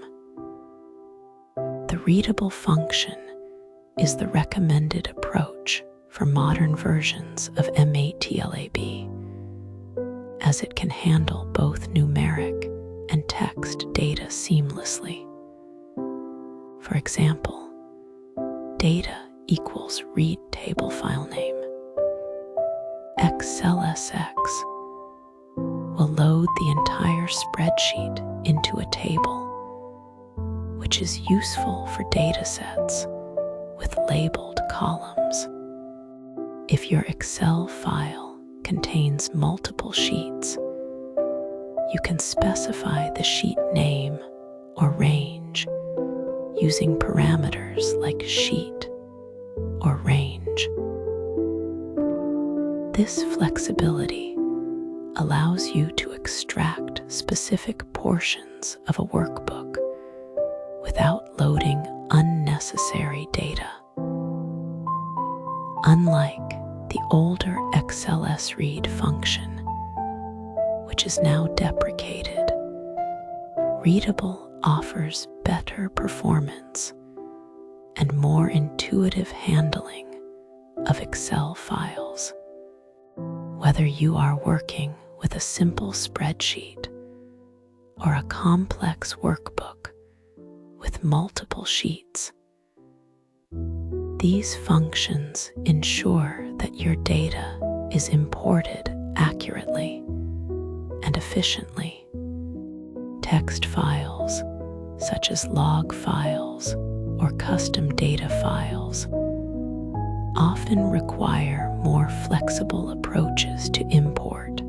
The readable function is the recommended approach for modern versions of MATLAB, as it can handle both numeric and text data seamlessly. For example, data equals read table file name. XLSX will load the entire spreadsheet into a table, which is useful for datasets with labeled columns. If your Excel file contains multiple sheets, you can specify the sheet name or range using parameters like sheet or range. This flexibility allows you to extract specific portions of a workbook without loading unnecessary data. Unlike the older XLS read function, which is now deprecated, readable offers better performance and more intuitive handling of Excel files. Whether you are working with a simple spreadsheet or a complex workbook with multiple sheets, these functions ensure that your data is imported accurately and efficiently. Text files, such as log files or custom data files, often require more flexible approaches to import.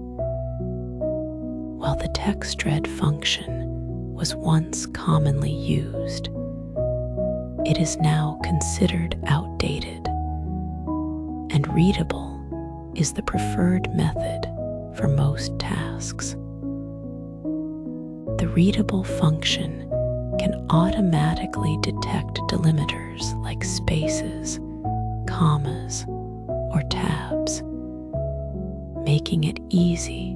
While the TextRed function was once commonly used, it is now considered outdated, and readable is the preferred method for most tasks. The readable function can automatically detect delimiters like spaces, commas, or tabs, making it easy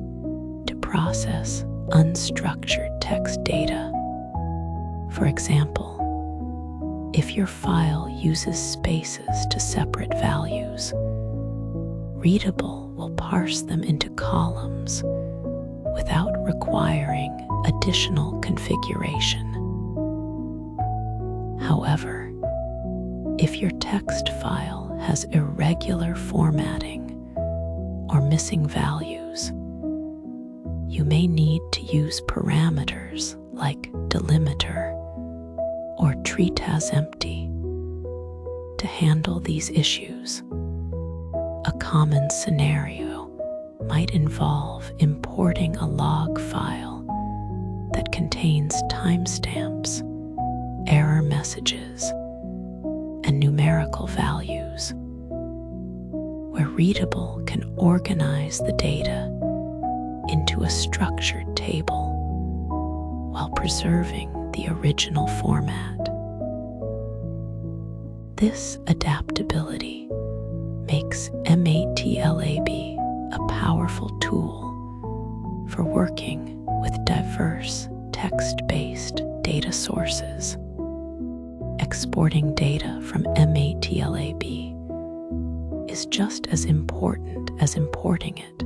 to process unstructured text data. For example, if your file uses spaces to separate values, Readable will parse them into columns without requiring additional configuration. However, if your text file has irregular formatting or missing values, you may need to use parameters like delimiter or treat as empty to handle these issues. A common scenario might involve importing a log file that contains timestamps, error messages, and numerical values, where Readable can organize the data into a structured table while preserving the original format. This adaptability makes MATLAB a powerful tool for working with diverse text-based data sources. Exporting data from MATLAB is just as important as importing it,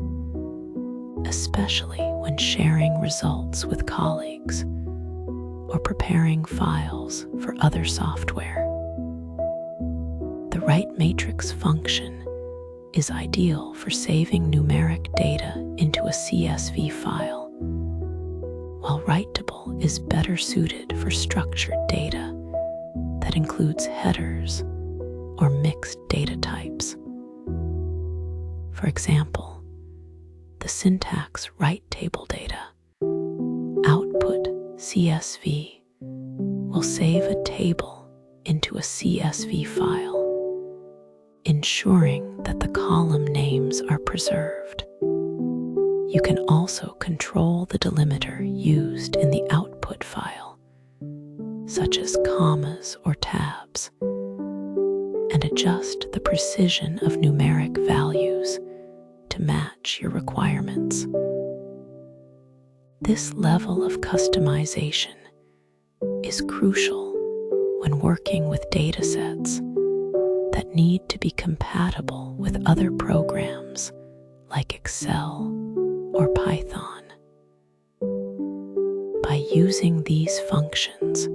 especially when sharing results with colleagues or preparing files for other software. The write matrix function is ideal for saving numeric data into a CSV file, while writable is better suited for structured data that includes headers or mixed data types. For example, the syntax write table data output CSV will save a table into a CSV file, ensuring that the column names are preserved. You can also control the delimiter used in the output file, such as commas or tabs, and adjust the precision of numeric values to match your requirements. This level of customization is crucial when working with datasets that need to be compatible with other programs like Excel or Python. By using these functions,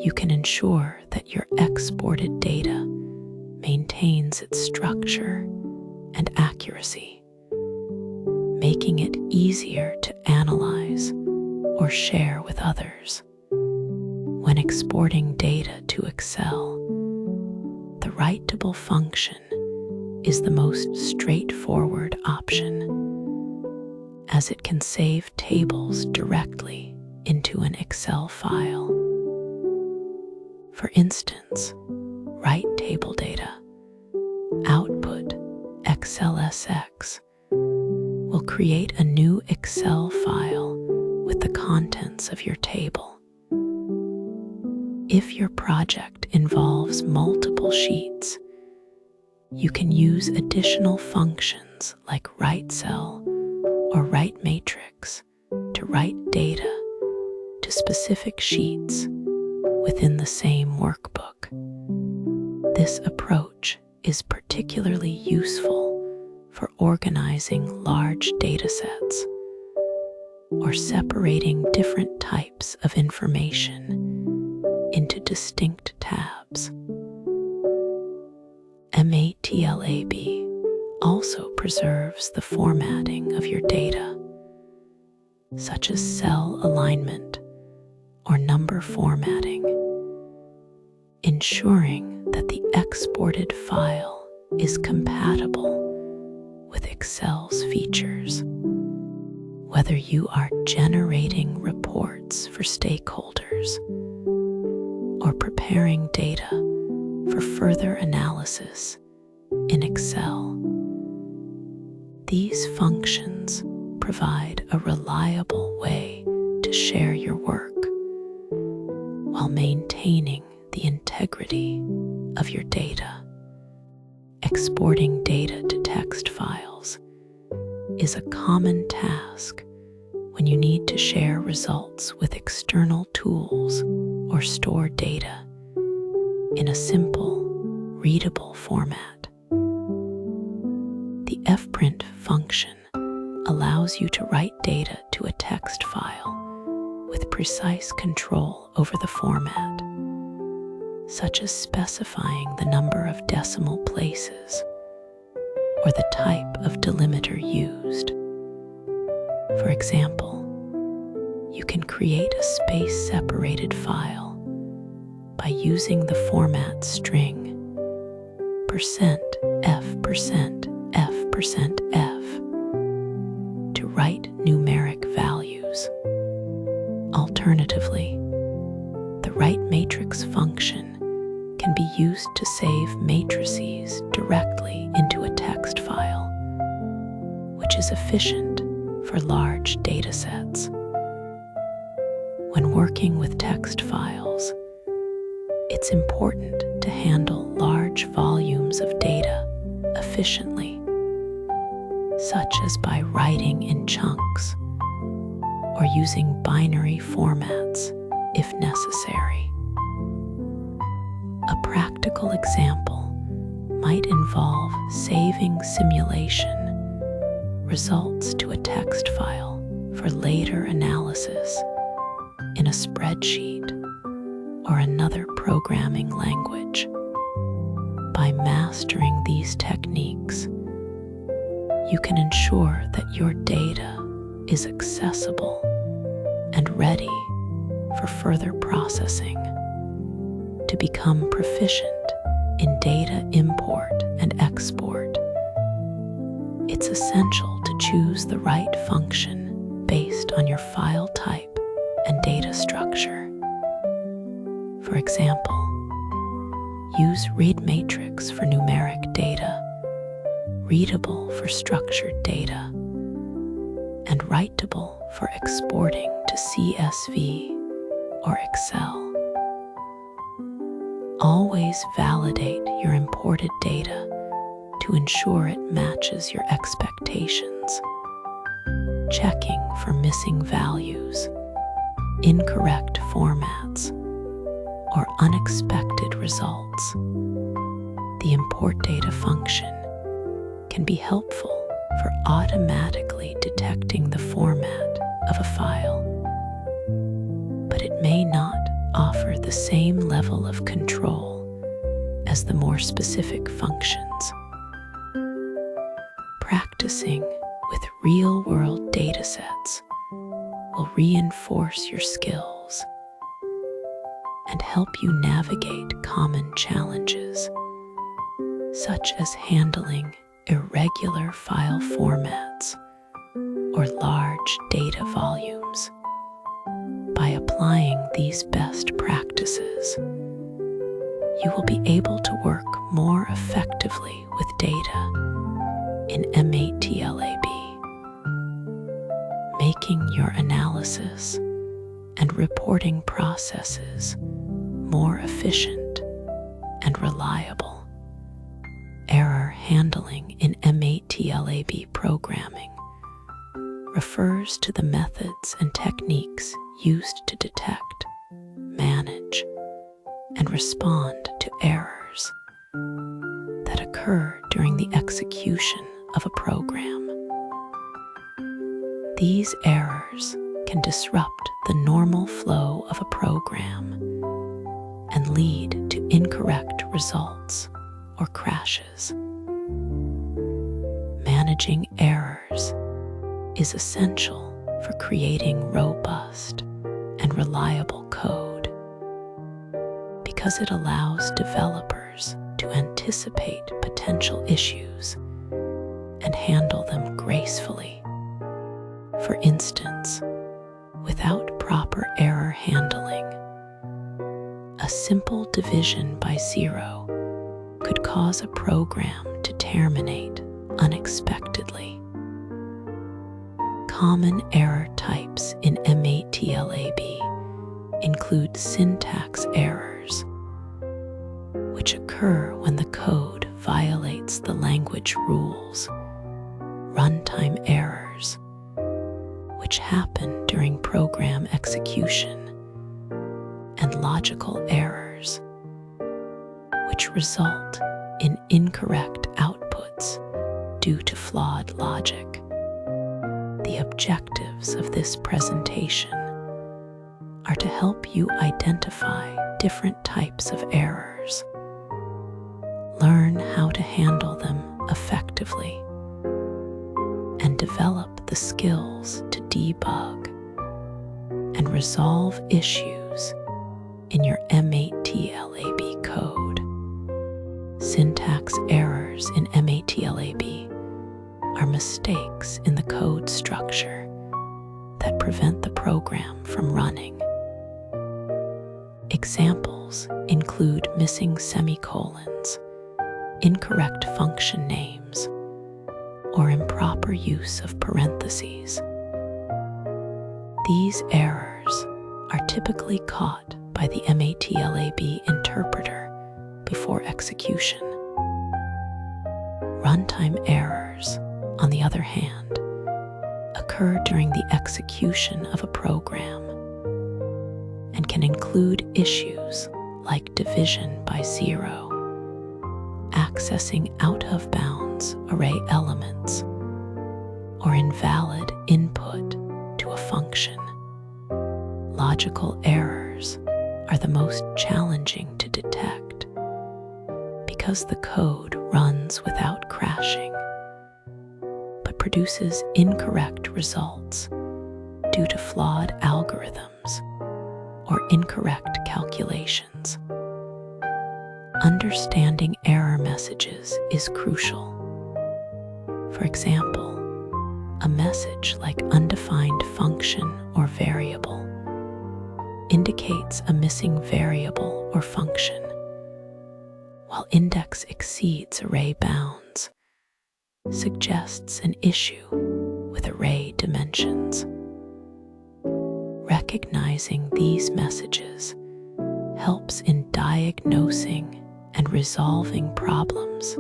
you can ensure that your exported data maintains its structure and accuracy, making it easier to analyze or share with others. When exporting data to Excel, the writable function is the most straightforward option, as it can save tables directly into an Excel file. For instance, write table data output XLSX will create a new Excel file with the contents of your table. If your project involves multiple sheets, you can use additional functions like write cell or write matrix to write data to specific sheets within the same workbook. This approach is particularly useful for organizing large datasets or separating different types of information into distinct tabs. MATLAB also preserves the formatting of your data, such as cell alignment or number formatting, ensuring that the exported file is compatible with Excel's features. Whether you are generating reports for stakeholders or preparing data for further analysis in Excel, these functions provide a reliable way to share your work while maintaining the integrity of your data. Exporting data to text files is a common task when you need to share results with external tools or store data in a simple, readable format. The fprint function allows you to write data to a text file with precise control over the format, such as specifying the number of decimal places or the type of delimiter used. For example, you can create a space-separated file by using the format string %f%f% to write numeric values. Alternatively, the write matrix function can be used to save matrices directly into a text file, which is efficient for large data sets. When working with text files, it's important to handle large volumes of data efficiently, such as by writing in chunks or using binary formats if necessary. A practical example might involve saving simulation results to a text file for later analysis in a spreadsheet or another programming language. By mastering these techniques, you can ensure that your data is accessible and ready for further processing. To become proficient in data import and export, it's essential to choose the right function based on your file type and data structure. For example, use read matrix for numeric data, readable for structured data, and writable for exporting to CSV or Excel. Always validate your imported data to ensure it matches your expectations, checking for missing values, incorrect formats, or unexpected results. The import data function can be helpful for automatically detecting the format of a file, but it may not offer the same level of control as the more specific functions. Practicing with real-world datasets will reinforce your skills and help you navigate common challenges, such as handling irregular file formats or large data volumes. By applying these best practices, you will be able to work more effectively with data in MATLAB, making your analysis and reporting processes more efficient and reliable. Error handling in MATLAB programming refers to the methods and techniques used to detect, manage, and respond to errors that occur during the execution of a program. These errors can disrupt the normal flow of a program and lead to incorrect results or crashes. Managing errors is essential for creating robust and reliable code because it allows developers to anticipate potential issues and handle them gracefully. For instance, without proper error handling, a simple division by 0 could cause a program to terminate unexpectedly. Common error types in MATLAB include syntax errors, which occur when the code violates the language rules, runtime errors, which happen during program execution, and logical errors, which result in incorrect outputs due to flawed logic. The objectives of this presentation are to help you identify different types of errors, learn how to handle them effectively, and develop the skills to debug and resolve issues in your MATLAB code. Syntax errors in MATLAB are mistakes in the code structure that prevent the program from running. Examples include missing semicolons, incorrect function names, or improper use of parentheses. These errors are typically caught by the MATLAB interpreter before execution. Runtime errors, on the other hand, occur during the execution of a program and can include issues like division by zero, accessing out-of-bounds array elements, or invalid input to a function. Logical errors are the most challenging to detect because the code runs without crashing, but produces incorrect results due to flawed algorithms or incorrect calculations. Understanding error messages is crucial. For example, a message like undefined function or variable indicates a missing variable or function, while index exceeds array bounds suggests an issue with array dimensions. Recognizing these messages helps in diagnosing and resolving problems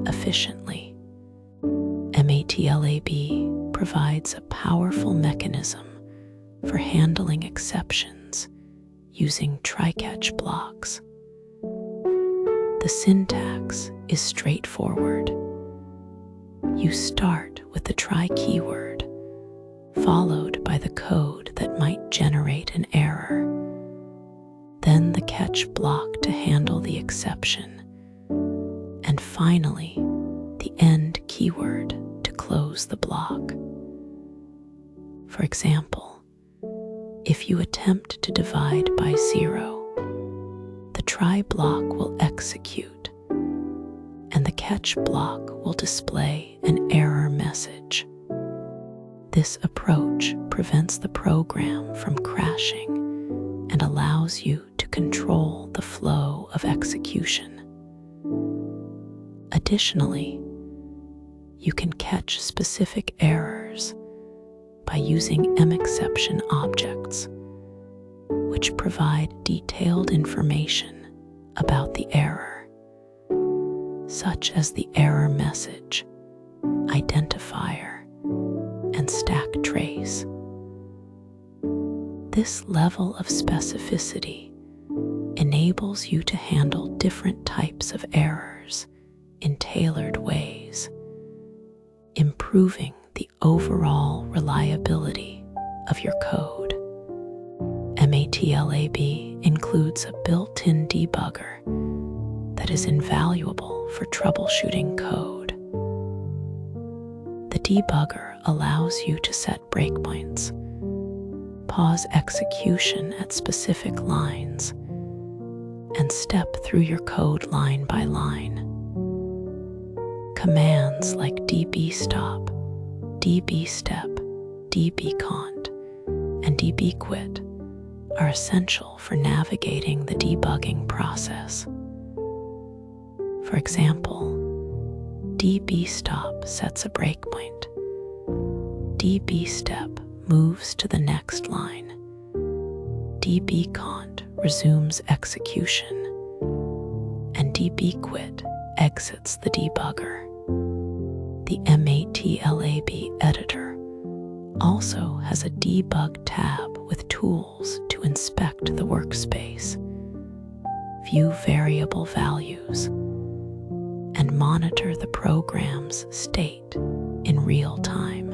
efficiently. MATLAB provides a powerful mechanism for handling exceptions using try-catch blocks. The syntax is straightforward. You start with the try keyword, followed by the code that might generate an error, then the catch block to handle the exception, and finally, the end keyword to close the block. For example, if you attempt to divide by zero, the try block will execute, and the catch block will display an error message. This approach prevents the program from crashing and allows you to control the flow of execution. Additionally, you can catch specific errors by using mException objects, which provide detailed information about the error, such as the error message, identifier, and stack trace. This level of specificity enables you to handle different types of errors in tailored ways, improving the overall reliability of your code. MATLAB includes a built-in debugger that is invaluable for troubleshooting code. The debugger allows you to set breakpoints, pause execution at specific lines, and step through your code line by line. Commands like dbstop, dbstep, dbcont, and dbquit are essential for navigating the debugging process. For example, dbstop sets a breakpoint, dbstep moves to the next line, dbcont resumes execution, and dbquit exits the debugger. The MATLAB editor also has a debug tab with tools to inspect the workspace, view variable values, and monitor the program's state in real time.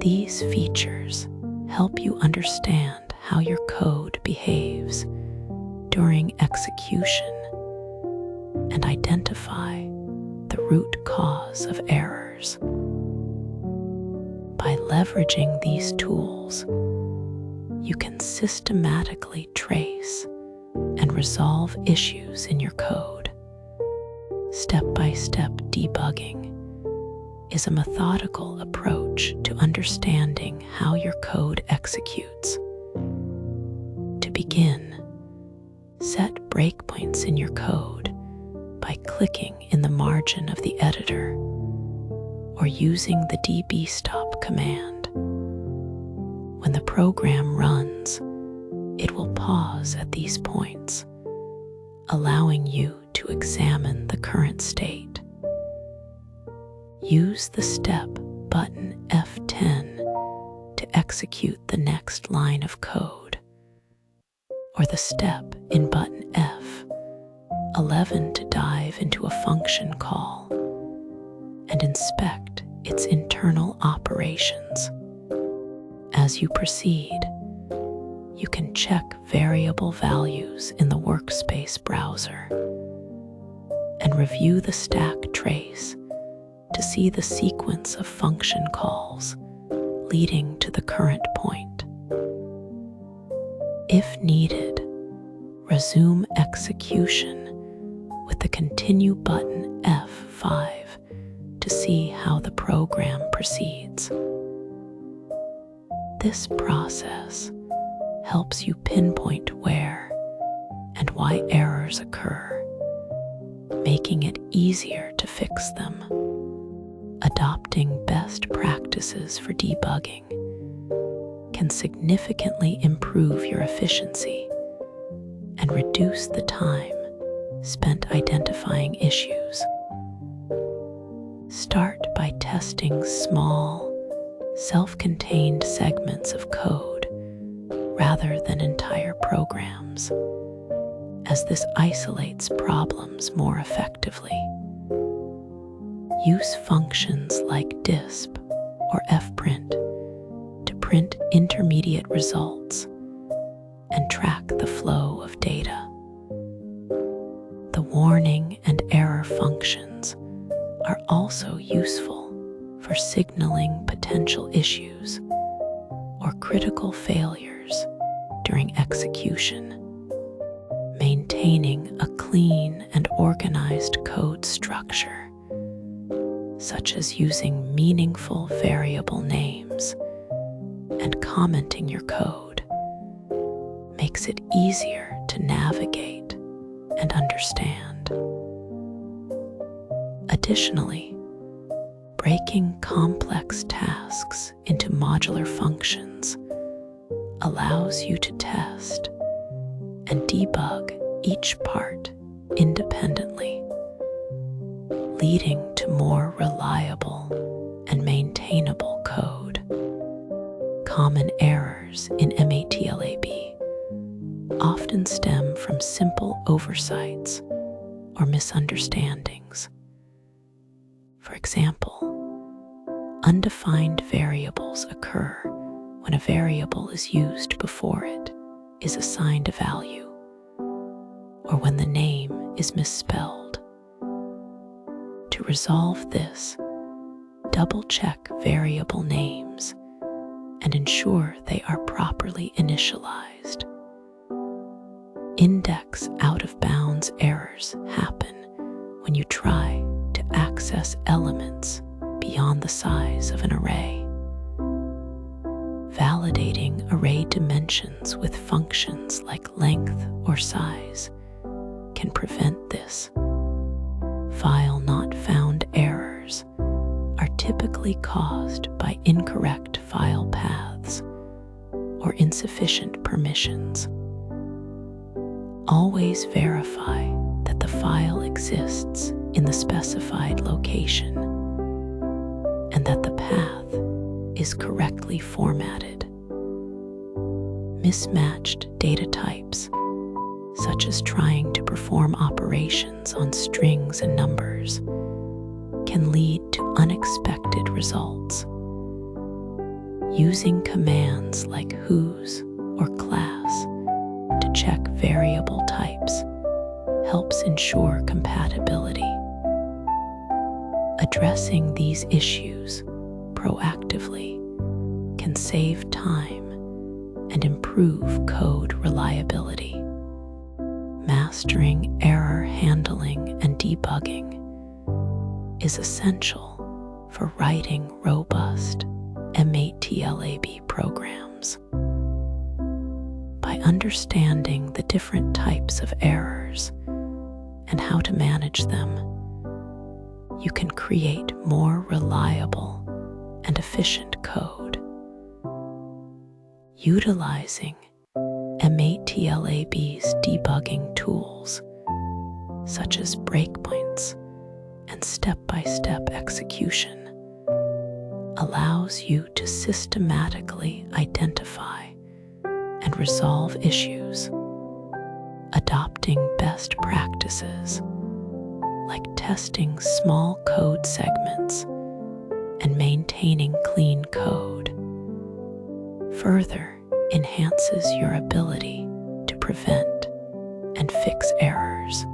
These features help you understand how your code behaves during execution and identify the root cause of errors. By leveraging these tools, you can systematically trace and resolve issues in your code. Step-by-step debugging is a methodical approach to understanding how your code executes. To begin, set breakpoints in your code by clicking in the margin of the editor or using the dbstop command. When the program runs, it will pause at these points, allowing you to examine the current state. Use the step button F10 to execute the next line of code, or the step in button F11 to dive into a function call and inspect its internal operations. As you proceed, you can check variable values in the workspace browser and review the stack trace to see the sequence of function calls leading to the current point. If needed, resume execution with the Continue button F5 to see how the program proceeds. This process helps you pinpoint where and why errors occur, making it easier to fix them. Adopting best practices for debugging can significantly improve your efficiency and reduce the time spent identifying issues. Start by testing small, self-contained segments of code rather than entire programs, as this isolates problems more effectively. Use functions like disp or fprint to print intermediate results and track the flow of data. The warning and error functions are also useful for signaling potential issues or critical failures during execution. Maintaining a clean and organized code structure, such as using meaningful variable names and commenting your code, makes it easier to navigate and understand. Additionally, breaking complex tasks into modular functions allows you to test and debug each part independently, leading to more reliable and maintainable code. Common errors in MATLAB often stem from simple oversights or misunderstandings. For example, undefined variables occur when a variable is used before it is assigned a value, or when the name is misspelled. To resolve this, double-check variable names and ensure they are properly initialized. Index out-of-bounds errors happen when you try to access elements beyond the size of an array. Validating array dimensions with functions like length or size can prevent this. File not found errors are typically caused by incorrect file paths or insufficient permissions. Always verify that the file exists in the specified location, and that the path is correctly formatted. Mismatched data types, such as trying to perform operations on strings and numbers, can lead to unexpected results. Using commands like whos or class to check variable types helps ensure compatibility. Addressing these issues proactively can save time and improve code reliability. Mastering error handling and debugging is essential for writing robust MATLAB programs. By understanding the different types of errors and how to manage them, you can create more reliable and efficient code. Utilizing MATLAB's debugging tools, such as breakpoints and step-by-step execution, allows you to systematically identify and resolve issues. Adopting best practices like testing small code segments and maintaining clean code further enhances your ability to prevent and fix errors.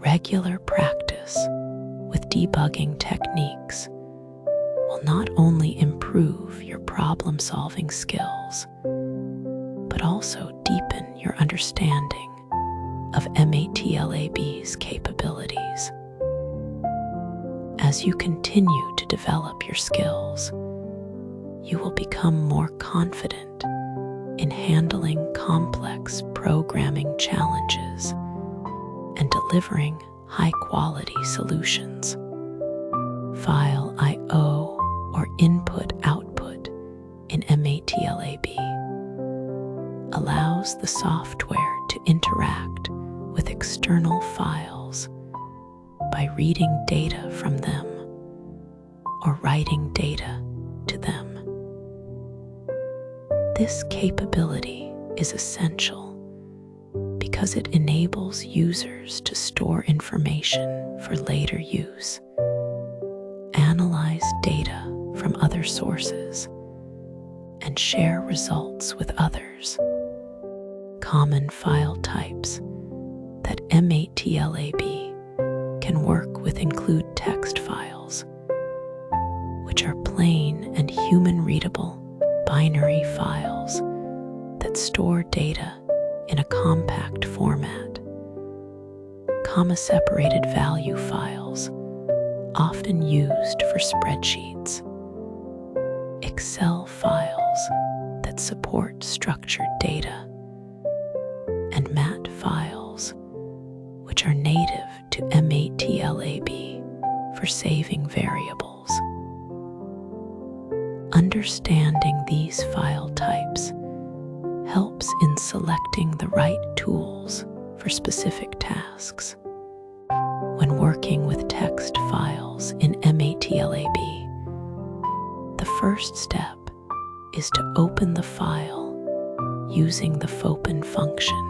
Regular practice with debugging techniques will not only improve your problem-solving skills, but also deepen your understanding of MATLAB's capabilities. As you continue to develop your skills, you will become more confident in handling complex programming challenges and delivering high-quality solutions. File I/O or input-output in MATLAB allows the software to interact with external files by reading data from them or writing data to them. This capability is essential because it enables users to store information for later use, analyze data from other sources, and share results with others. Common file types that MATLAB can work with include text files, which are plain and human-readable binary files that store data in a compact format, comma-separated value files, often used for spreadsheets, Excel files that support structured data, and MAT files, which are native to MATLAB for saving variables. Understanding these file types helps in selecting the right tools for specific tasks. When working with text files in MATLAB, the first step is to open the file using the open function.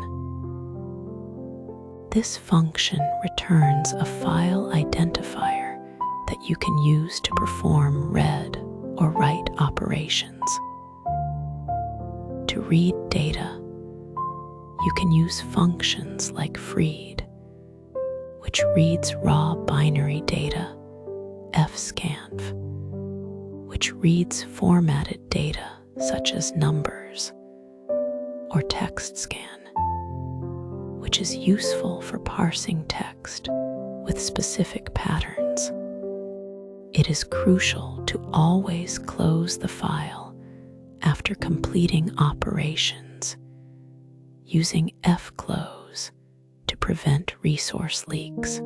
This function returns a file identifier that you can use to perform read or write operations. To read data, you can use functions like freed, which reads raw binary data, fscanf, which reads formatted data such as numbers, or textscan, which is useful for parsing text with specific patterns. It is crucial to always close the file after completing operations using fclose to prevent resource leaks.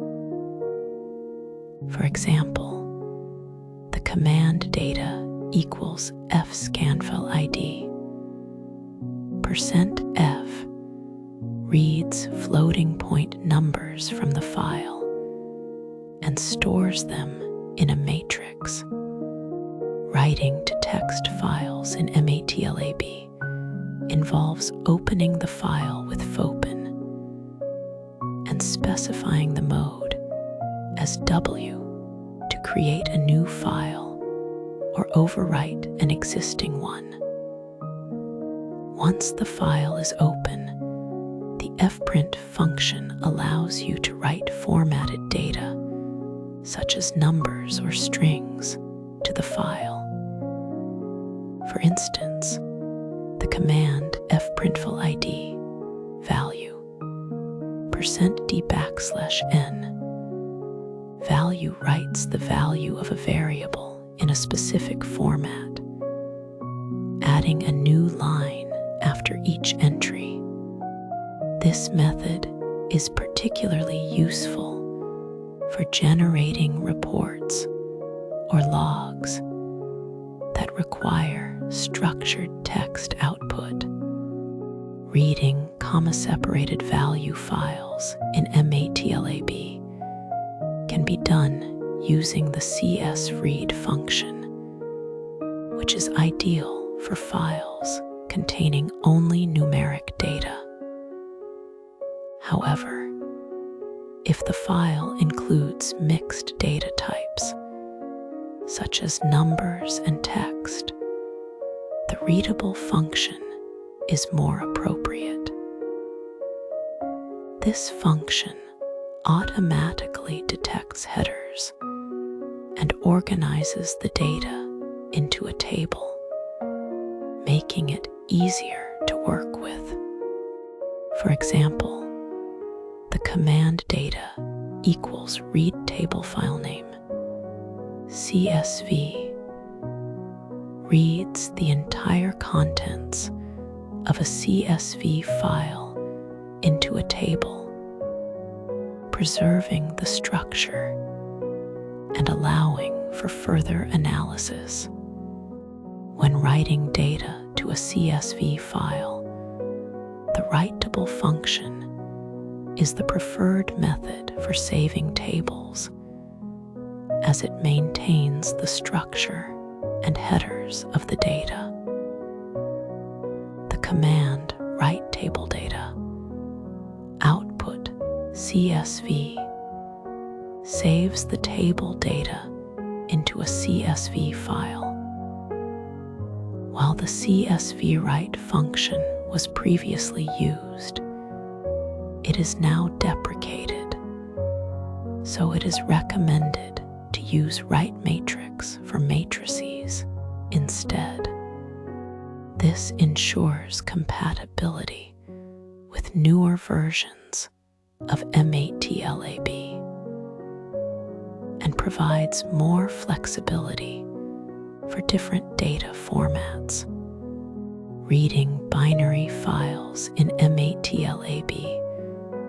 For example, the command data equals fscanfil_id. %f reads floating point numbers from the file stores them in a matrix. Writing to text files in MATLAB involves opening the file with fopen and specifying the mode as W to create a new file or overwrite an existing one. Once the file is open, the fprint function allows you to write formatted data, such as numbers or strings, to the file. For instance, the command fprintful_id value %d\n value writes the value of a variable in a specific format, adding a new line after each entry. This method is particularly useful for generating reports or logs that require structured text output. Reading comma-separated value files in MATLAB can be done using the csread function, which is ideal for files containing only numeric data. However, if the file includes mixed data types, such as numbers and text, the readable function is more appropriate. This function automatically detects headers and organizes the data into a table, making it easier to work with. For example, the command data equals read table file name CSV reads the entire contents of a CSV file into a table, preserving the structure and allowing for further analysis. When writing data to a CSV file, the writable function is the preferred method for saving tables, as it maintains the structure and headers of the data. The command write table data output CSV saves the table data into a CSV file. While the CSV write function was previously used, it is now deprecated, so it is recommended to use write matrix for matrices instead. This ensures compatibility with newer versions of MATLAB and provides more flexibility for different data formats. Reading binary files in MATLAB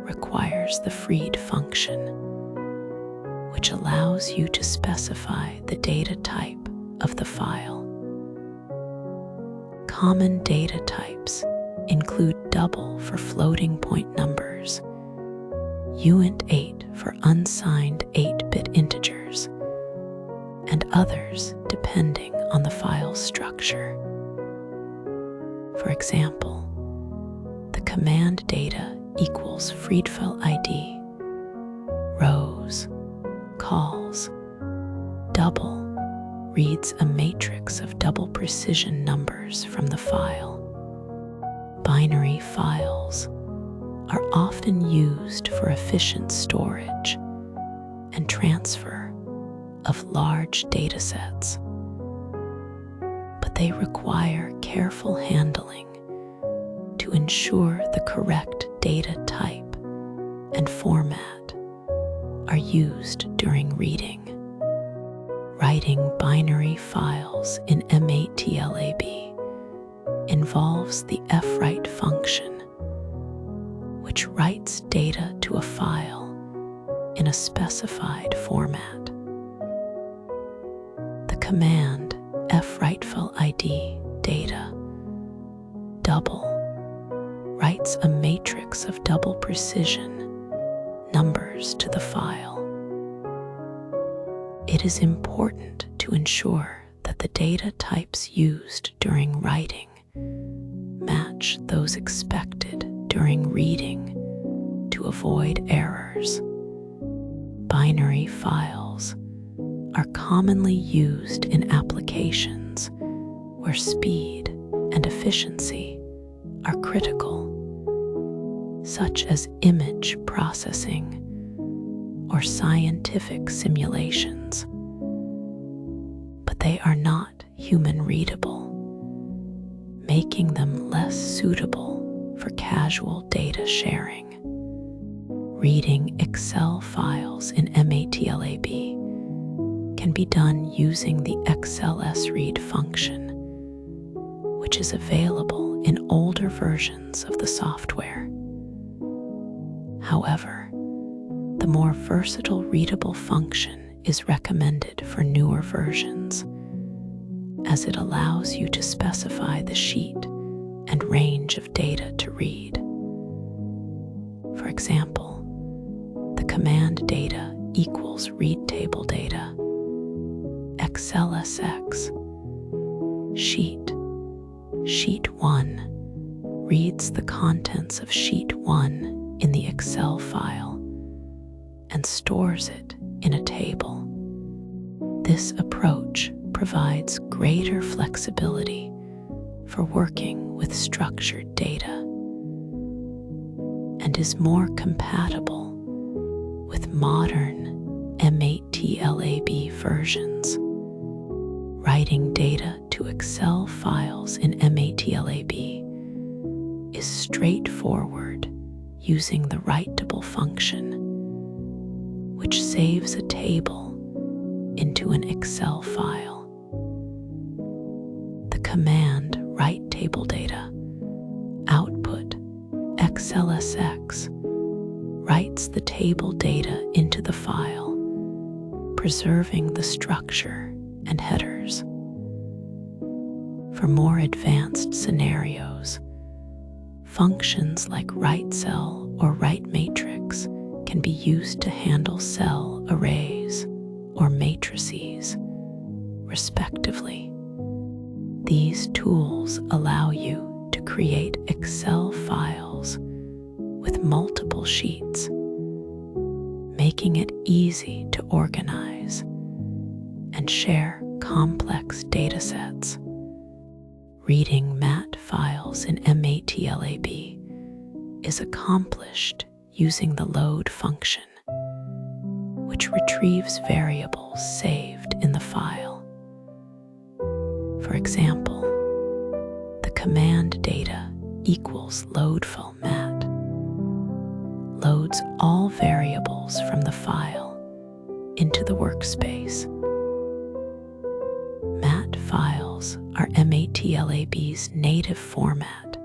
requires the freed function, which allows you to specify the data type of the file. Common data types include double for floating point numbers, uint8 for unsigned 8-bit integers, and others depending on the file's structure. For example, the command data equals freedfile_id rows calls double reads a matrix of double precision numbers from the file. Binary files are often used for efficient storage and transfer of large datasets, but they require careful handling to ensure the correct data type and format are used during reading. Writing binary files in MATLAB involves the fwrite function, which writes data to a file in a specified format. The command fwritefile_id data double writes a matrix of double precision numbers to the file. It is important to ensure that the data types used during writing match those expected during reading to avoid errors. Binary files are commonly used in applications where speed and efficiency are critical, such as image processing or scientific simulations, but they are not human readable, making them less suitable for casual data sharing. Reading Excel files in MATLAB can be done using the XLSRead function, which is available in older versions of the software. However, the more versatile readable function is recommended for newer versions, as it allows you to specify the sheet and range of data to read. For example, the command data equals read table data, XLSX, sheet 1 reads the contents of sheet 1 in the Excel file and stores it in a table. This approach provides greater flexibility for working with structured data and is more compatible with modern MATLAB versions. Writing data to Excel files in MATLAB is straightforward using the writable function, which saves a table into an Excel file. The command write table data output XLSX writes the table data into the file, preserving the structure and headers. For more advanced scenarios, functions like write cell or write matrix can be used to handle cell arrays or matrices, respectively. These tools allow you to create Excel files with multiple sheets, making it easy to organize and share complex datasets. Reading MAT files in MATLAB is accomplished using the load function, which retrieves variables saved in the file. For example, the command data equals load_mat loads all variables from the file into the workspace. MAT files are MATLAB's native format,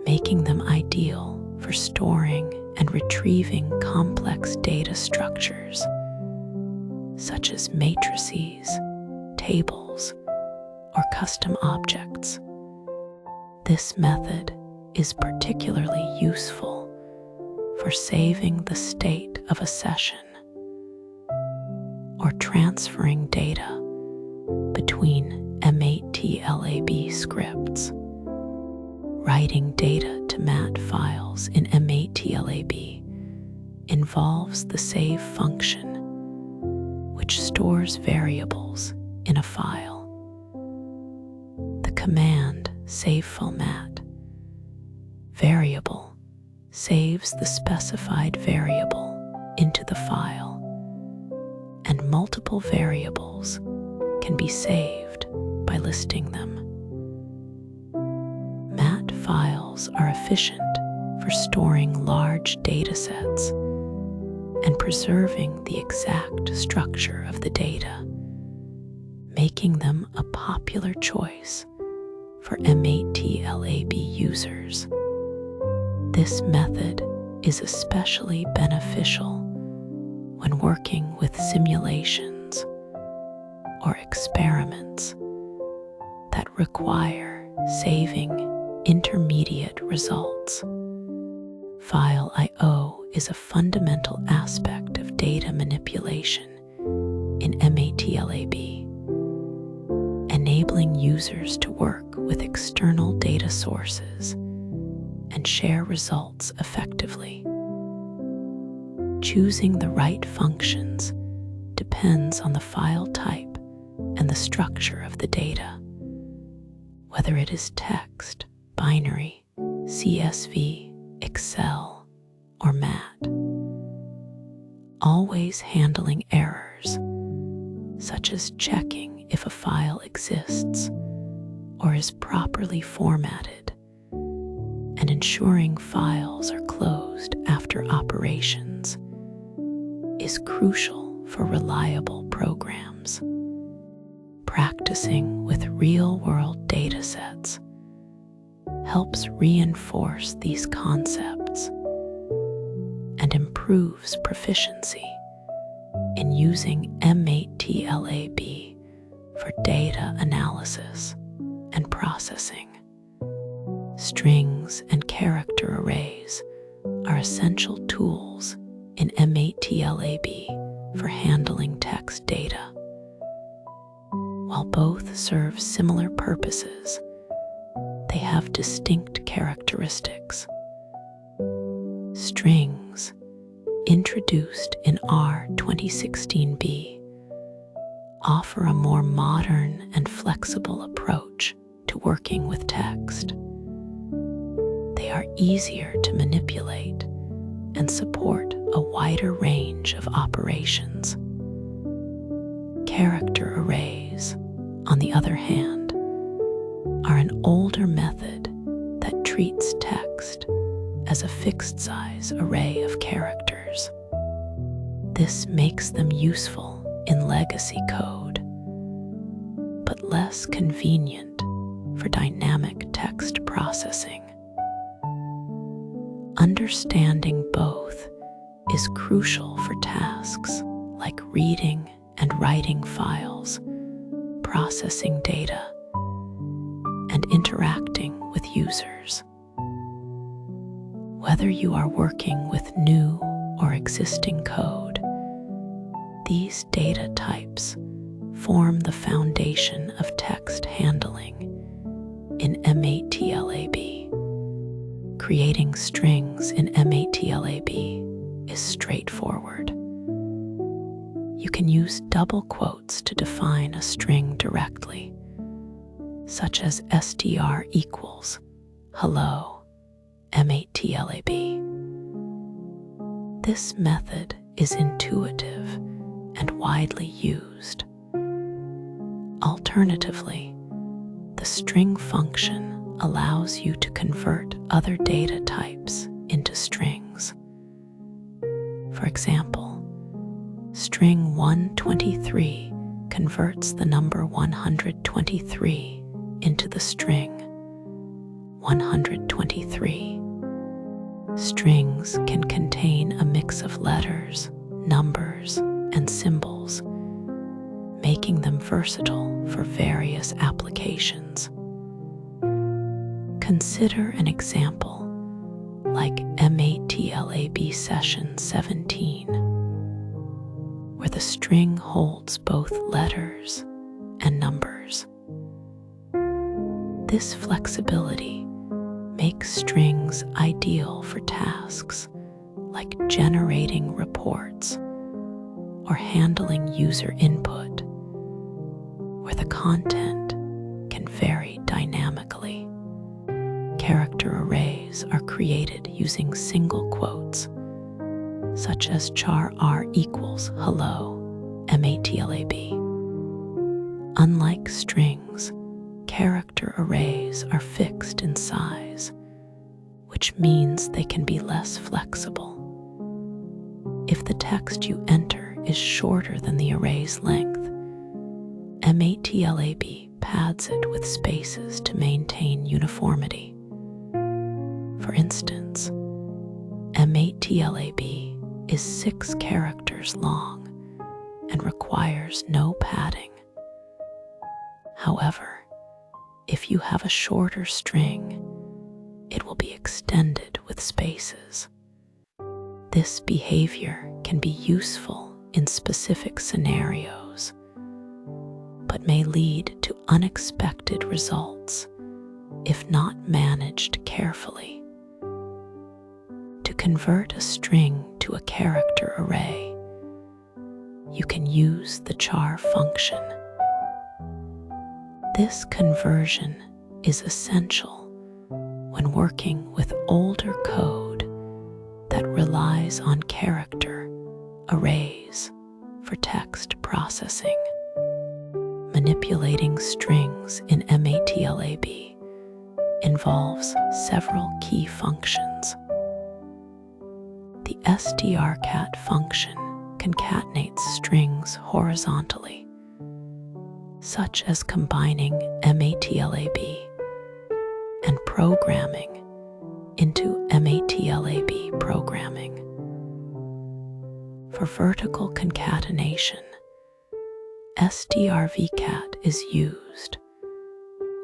making them ideal for storing and retrieving complex data structures, such as matrices, tables, or custom objects. This method is particularly useful for saving the state of a session or transferring data between MATLAB scripts. Writing data to MAT files in MATLAB involves the save function, which stores variables in a file. The command saveFormat variable saves the specified variable into the file, and multiple variables can be saved by listing them. MAT files are efficient for storing large data sets and preserving the exact structure of the data, making them a popular choice for MATLAB users. This method is especially beneficial when working with simulations or experiments that require saving intermediate results. File I/O is a fundamental aspect of data manipulation in MATLAB, enabling users to work with external data sources and share results effectively. Choosing the right functions depends on the file type and the structure of the data, whether it is text, binary, CSV, Excel, or MAT. Always handling errors, such as checking if a file exists or is properly formatted, and ensuring files are closed after operations, is crucial for reliable programs. Practicing with real-world datasets helps reinforce these concepts and improves proficiency in using MATLAB for data analysis and processing. Strings and character arrays are essential tools in MATLAB for handling text data. While both serve similar purposes, they have distinct characteristics. Strings, introduced in R 2016b, offer a more modern and flexible approach to working with text. They are easier to manipulate and support a wider range of operations. Character arrays, on the other hand, are an older method that treats text as a fixed-size array of characters. This makes them useful in legacy code, but less convenient for dynamic text processing. Understanding both is crucial for tasks like reading and writing files, processing data, and interacting with users. Whether you are working with new or existing code, these data types form the foundation of text handling in MATLAB. Creating strings in MATLAB is straightforward. You can use double quotes to define a string directly, such as str equals hello MATLAB. This method is intuitive and widely used. Alternatively, the string function allows you to convert other data types into strings. For example, string 123 converts the number 123 into the string 123. Strings can contain a mix of letters, numbers, and symbols, making them versatile for various applications. Consider an example like MATLAB session 17, where the string holds both letters and numbers. This flexibility makes strings ideal for tasks like generating reports or handling user input, where the content can vary dynamically. Character arrays are created using single quotes, such as char r equals hello MATLAB. Unlike strings, character arrays are fixed in size, which means they can be less flexible. If the text you enter is shorter than the array's length, MATLAB pads it with spaces to maintain uniformity. For instance, MATLAB is 6 characters long and requires no padding. However, if you have a shorter string, it will be extended with spaces. This behavior can be useful in specific scenarios, but may lead to unexpected results if not managed carefully. To convert a string to a character array, you can use the char function. This conversion is essential when working with older code that relies on character arrays for text processing. Manipulating strings in MATLAB involves several key functions. The strcat function concatenates strings horizontally, such as combining MATLAB and programming into MATLAB programming. For vertical concatenation, strvcat is used,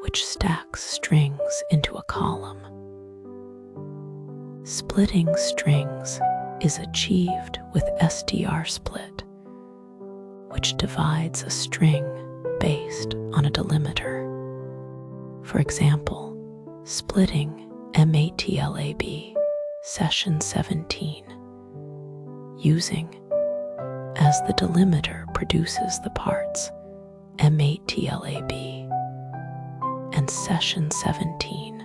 which stacks strings into a column. Splitting strings is achieved with strsplit, which divides a string based on a delimiter. For example, splitting MATLAB session 17 using as the delimiter produces the parts MATLAB and session 17.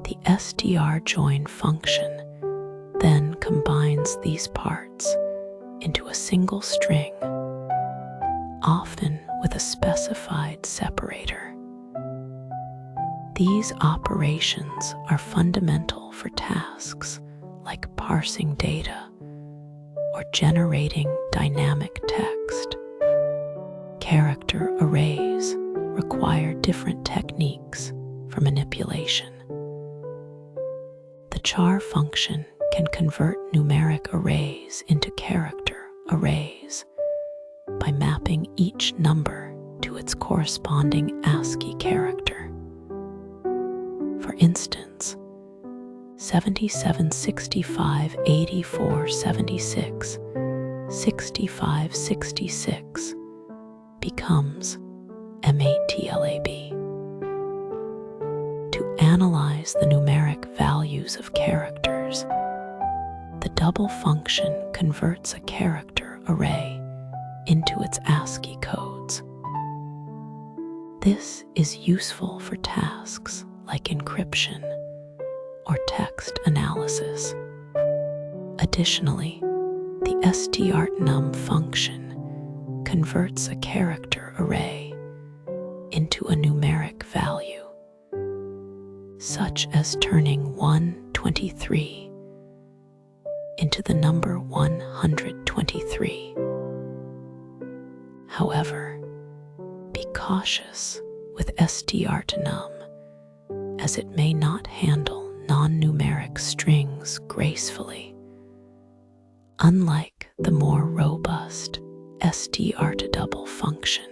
The strjoin function then combines these parts into a single string, often with a specified separator. These operations are fundamental for tasks like parsing data or generating dynamic text. Character arrays require different techniques for manipulation. The char function can convert numeric arrays into character arrays by mapping each number to its corresponding ASCII character. For instance, 77, 65, 84, 76, 65, 66 becomes MATLAB. To analyze the numeric values of characters, the double function converts a character array into its ASCII codes. This is useful for tasks like encryption or text analysis. Additionally, the strnum function converts a character array into a numeric value, such as turning 123 into the number 123. However, be cautious with strnum, as it may not handle non-numeric strings gracefully. Unlike the more robust str2double function,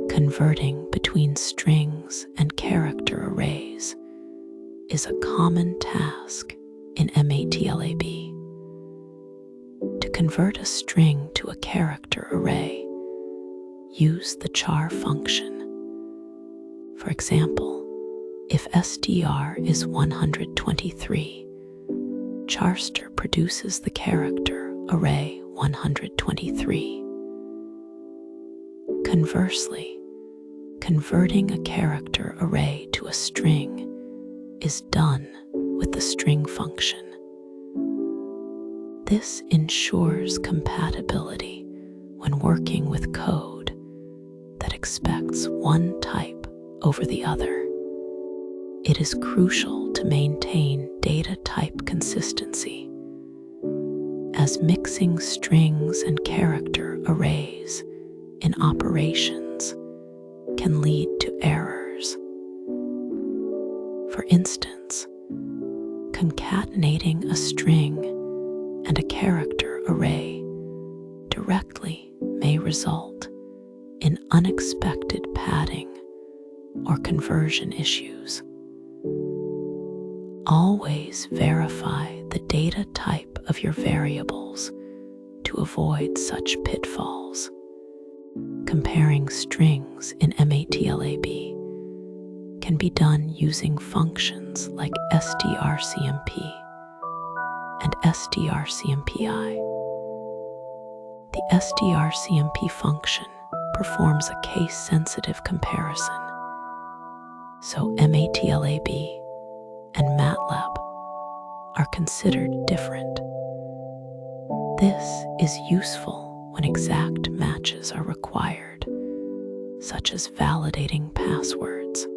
converting between strings and character arrays is a common task in MATLAB. To convert a string to a character array, use the char function. For example, if str is 123, charster produces the character array 123. Conversely, converting a character array to a string is done with the string function. This ensures compatibility when working with code that expects one type over the other. It is crucial to maintain data type consistency, as mixing strings and character arrays in operations can lead to errors. For instance, concatenating a string and a character array directly may result in unexpected padding or conversion issues. Always verify the data type of your variables to avoid such pitfalls. Comparing strings in MATLAB can be done using functions like strcmp and strcmpi. The strcmp function performs a case-sensitive comparison, so MATLAB and MATLAB are considered different. This is useful when exact matches are required, such as validating passwords.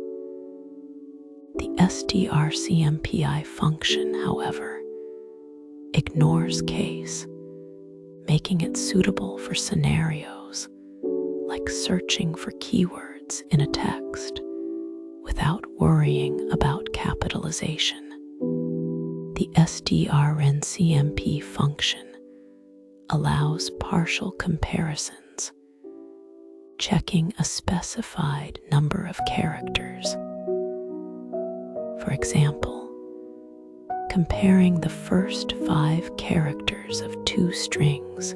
The strcmpi function, however, ignores case, making it suitable for scenarios like searching for keywords in a text without worrying about capitalization. The strncmp function allows partial comparisons, checking a specified number of characters. For example, comparing the first 5 characters of 2 strings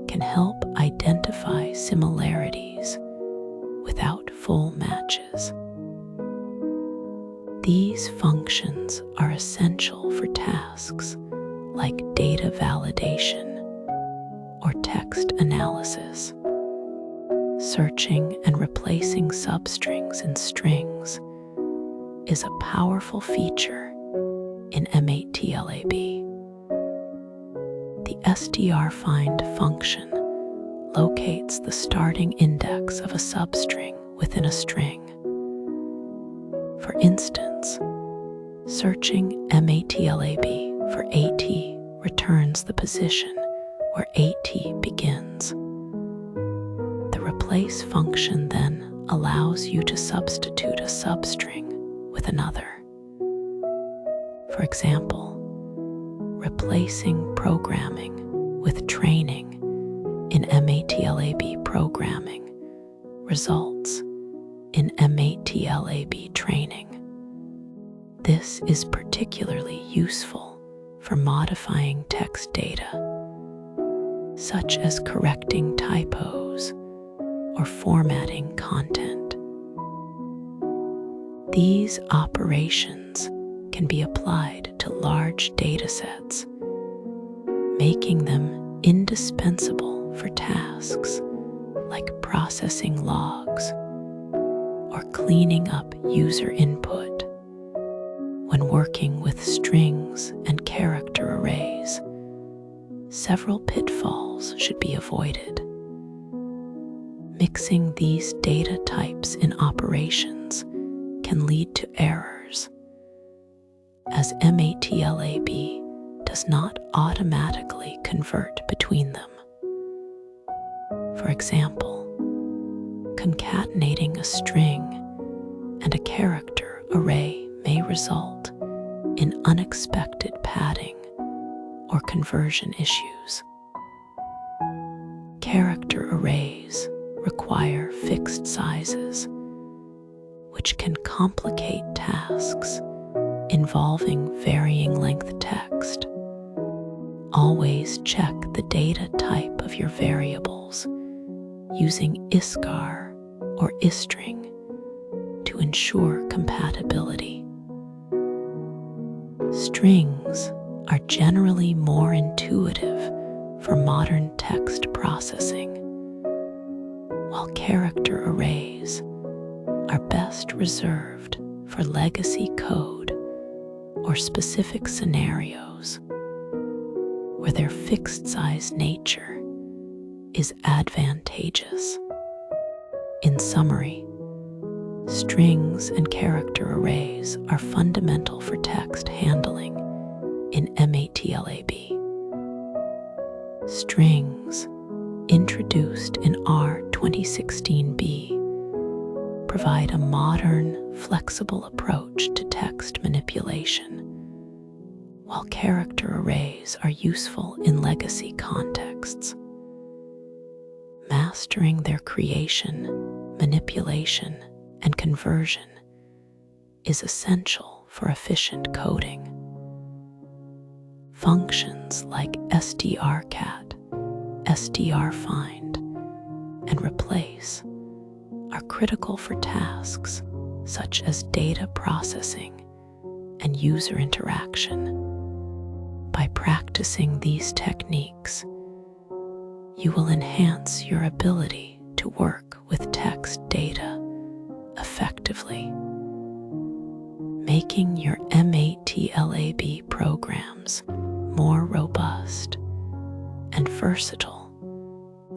can help identify similarities without full matches. These functions are essential for tasks like data validation or text analysis. Searching and replacing substrings in strings is a powerful feature in MATLAB. The strfind function locates the starting index of a substring within a string. For instance, searching MATLAB for AT returns the position where AT begins. The replace function then allows you to substitute a substring with another. For example, replacing programming with training in MATLAB programming results in MATLAB training. This is particularly useful for modifying text data, such as correcting typos or formatting content. These operations can be applied to large datasets, making them indispensable for tasks like processing logs or cleaning up user input. When working with strings and character arrays, several pitfalls should be avoided. Mixing these data types in operations can lead to errors, as MATLAB does not automatically convert between them. For example, concatenating a string and a character array may result in unexpected padding or conversion issues. Character arrays require fixed sizes, which can complicate tasks involving varying length text. Always check the data type of your variables using iscar or istring to ensure compatibility. Strings are generally more intuitive for modern text processing, while character arrays are best reserved for legacy code or specific scenarios where their fixed-size nature is advantageous. In summary, strings and character arrays are fundamental for text handling in MATLAB. Strings, introduced in R 2016b, provide a modern, flexible approach to text manipulation, while character arrays are useful in legacy contexts. Mastering their creation, manipulation, and conversion is essential for efficient coding. Functions like strcat, strfind, and replace are critical for tasks such as data processing and user interaction. By practicing these techniques, you will enhance your ability to work with text data effectively, making your MATLAB programs more robust and versatile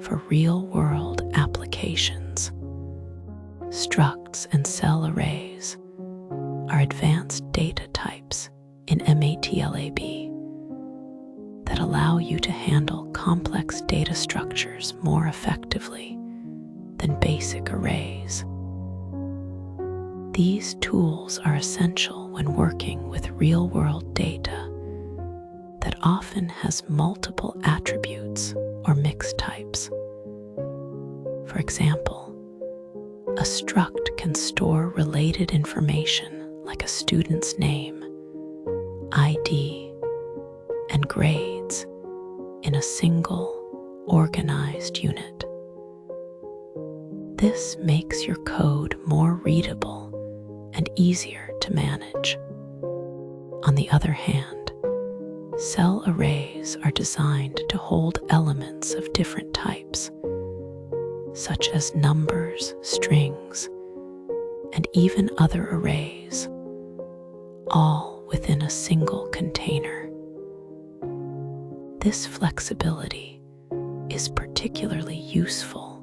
for real-world applications. Structs and cell arrays are advanced data types in MATLAB that allow you to handle complex data structures more effectively than basic arrays. These tools are essential when working with real-world data that often has multiple attributes or mixed types. For example, a struct can store related information like a student's name, ID, and grades in a single, organized unit. This makes your code more readable and easier to manage. On the other hand, cell arrays are designed to hold elements of different types, such as numbers, strings, and even other arrays, all within a single container. This flexibility is particularly useful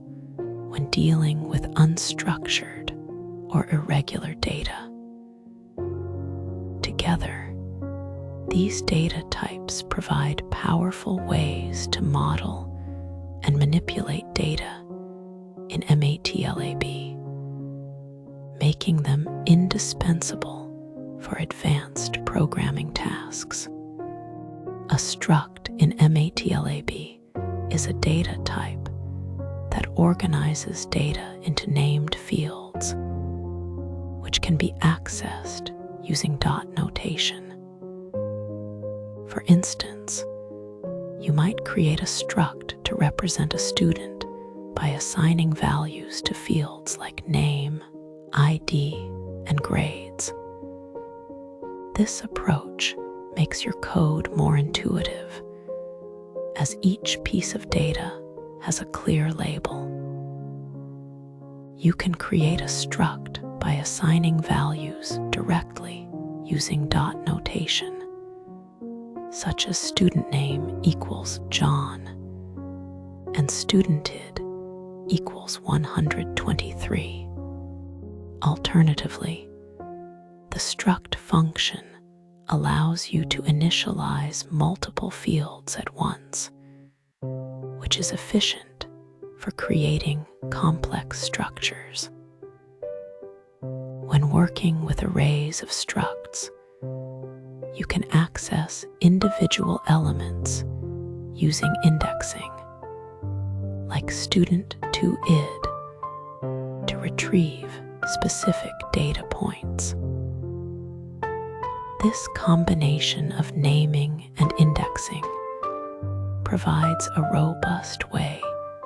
when dealing with unstructured or irregular data. Together, these data types provide powerful ways to model and manipulate data in MATLAB, making them indispensable for advanced programming tasks. A struct in MATLAB is a data type that organizes data into named fields, which can be accessed using dot notation. For instance, you might create a struct to represent a student by assigning values to fields like name, ID, and grades. This approach makes your code more intuitive, as each piece of data has a clear label. You can create a struct by assigning values directly using dot notation, such as student name equals John and studentid equals 123. Alternatively, the struct function allows you to initialize multiple fields at once, which is efficient for creating complex structures. When working with arrays of structs, you can access individual elements using indexing, like student to id, to retrieve specific data points. This combination of naming and indexing provides a robust way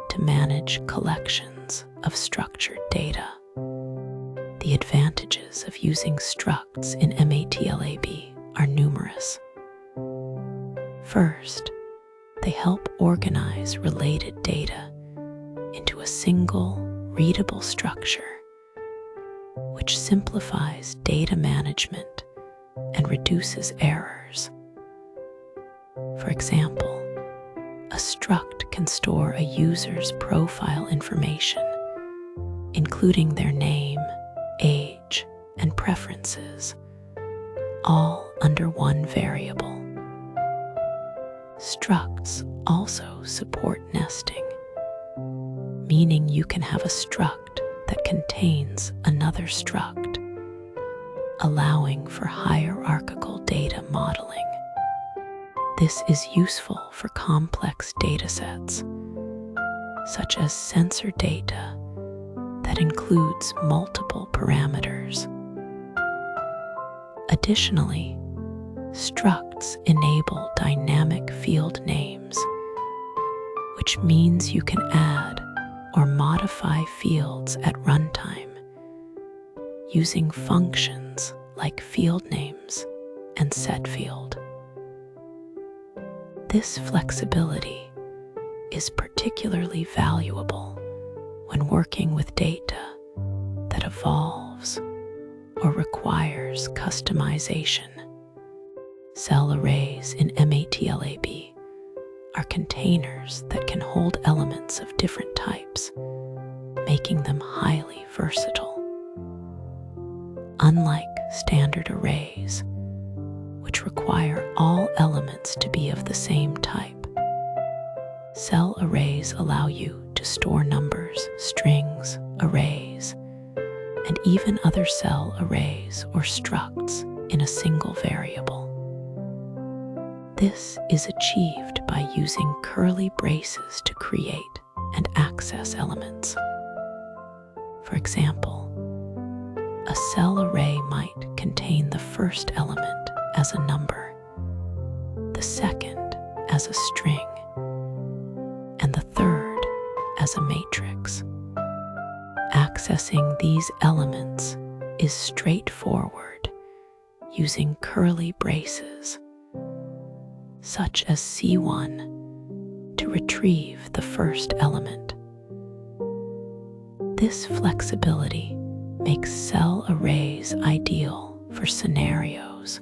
to manage collections of structured data. The advantages of using structs in MATLAB are numerous. First, they help organize related data into a single, readable structure, which simplifies data management and reduces errors. For example, a struct can store a user's profile information, including their name, age, and preferences, all under one variable. Structs also support nesting, meaning you can have a struct that contains another struct, allowing for hierarchical data modeling. This is useful for complex datasets, such as sensor data that includes multiple parameters. Additionally, structs enable dynamic field names, which means you can add or modify fields at runtime using functions like field names and setField. This flexibility is particularly valuable when working with data that evolves or requires customization. Cell arrays in MATLAB are containers that can hold elements of different types, making them highly versatile. Unlike standard arrays, which require all elements to be of the same type, cell arrays allow you to store numbers, strings, arrays, and even other cell arrays or structs in a single variable. This is achieved by using curly braces to create and access elements. For example, a cell array might contain the first element as a number, the second as a string, and the third as a matrix. Accessing these elements is straightforward using curly braces, such as C1, to retrieve the first element. This flexibility makes cell arrays ideal for scenarios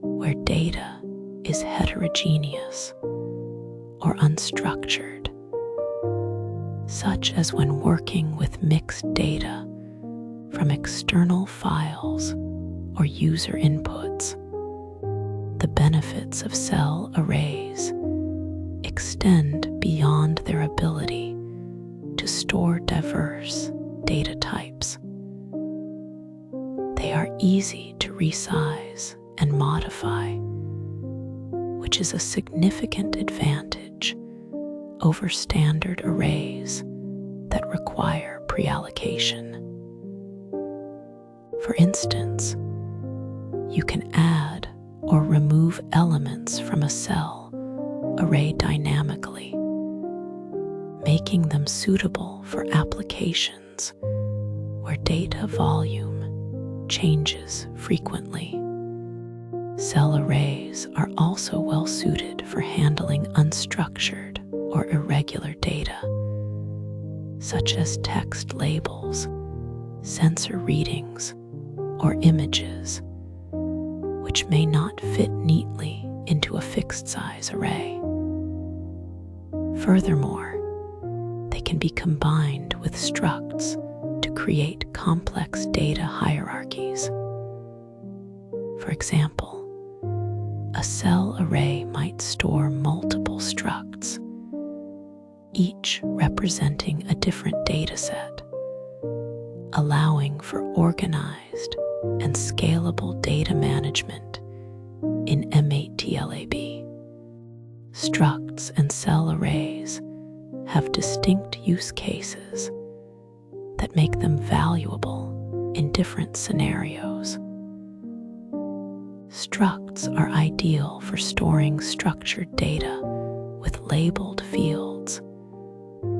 where data is heterogeneous or unstructured, such as when working with mixed data from external files or user inputs. The benefits of cell arrays extend beyond their ability to store diverse data types. They are easy to resize and modify, which is a significant advantage over standard arrays that require pre-allocation. For instance, you can add or remove elements from a cell array dynamically, making them suitable for applications where data volume changes frequently. Cell arrays are also well suited for handling unstructured or irregular data, such as text labels, sensor readings, or images, which may not fit neatly into a fixed size array. Furthermore, they can be combined with structs to create complex data hierarchies. For example, a cell array might store multiple structs, each representing a different data set, allowing for organized and scalable data management in MATLAB. Structs and cell arrays have distinct use cases that make them valuable in different scenarios. Structs are ideal for storing structured data with labeled fields,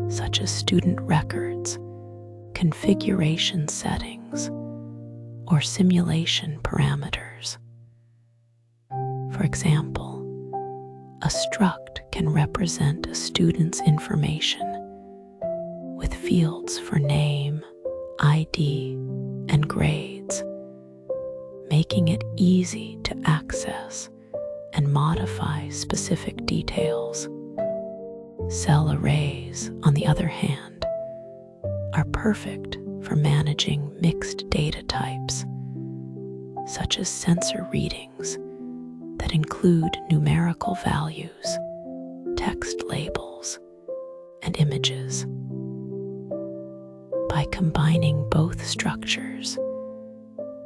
such as student records, configuration settings, or simulation parameters. For example, a struct can represent a student's information with fields for name, ID, and grades, making it easy to access and modify specific details. Cell arrays, on the other hand, are perfect for managing mixed data types, such as sensor readings that include numerical values, text labels, and images. By combining both structures,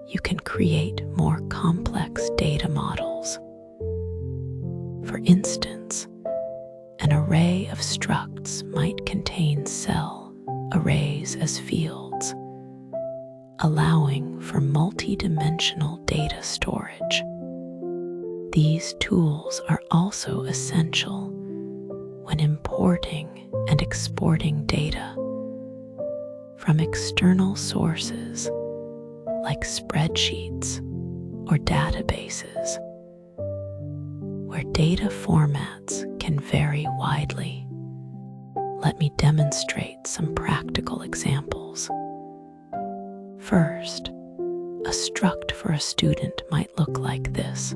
you can create more complex data models. For instance, an array of structs might contain cell arrays as fields, allowing for multi-dimensional data storage. These tools are also essential when importing and exporting data from external sources like spreadsheets or databases, where data formats can vary widely. Let me demonstrate some practical examples. First, a struct for a student might look like this.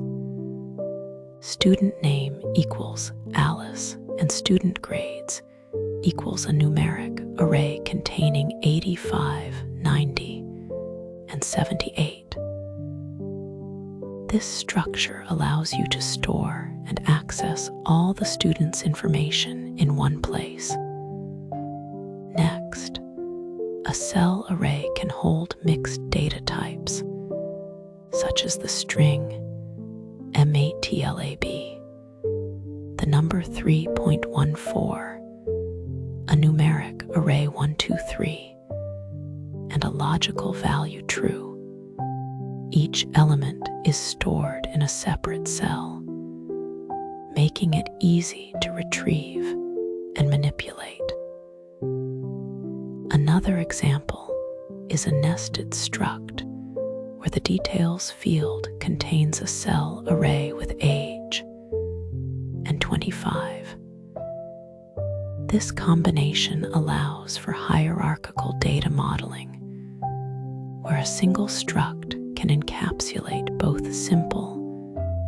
Student name equals Alice, and student grades equals a numeric array containing 85, 90, and 78. This structure allows you to store and access all the student's information in one place. Next, a cell array can hold mixed data types, such as the string MATLAB, the number 3.14, a numeric array 123, and a logical value true. Each element is stored in a separate cell, making it easy to retrieve and manipulate. Another example is a nested struct, where the details field contains a cell array with age and 25. This combination allows for hierarchical data modeling, where a single struct can encapsulate both simple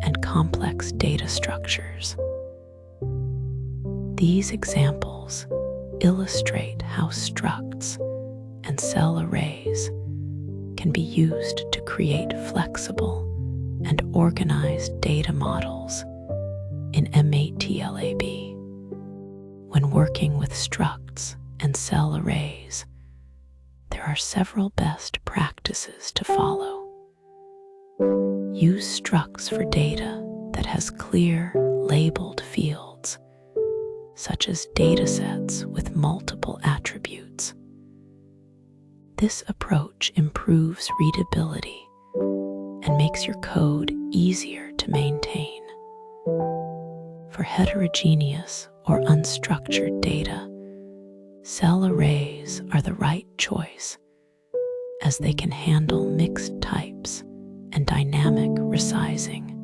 and complex data structures. These examples illustrate how structs and cell arrays can be used to create flexible and organized data models in MATLAB. When working with structs and cell arrays, there are several best practices to follow. Use structs for data that has clear, labeled fields, such as datasets with multiple attributes. This approach improves readability and makes your code easier to maintain. For heterogeneous or unstructured data, cell arrays are the right choice, as they can handle mixed types and dynamic resizing.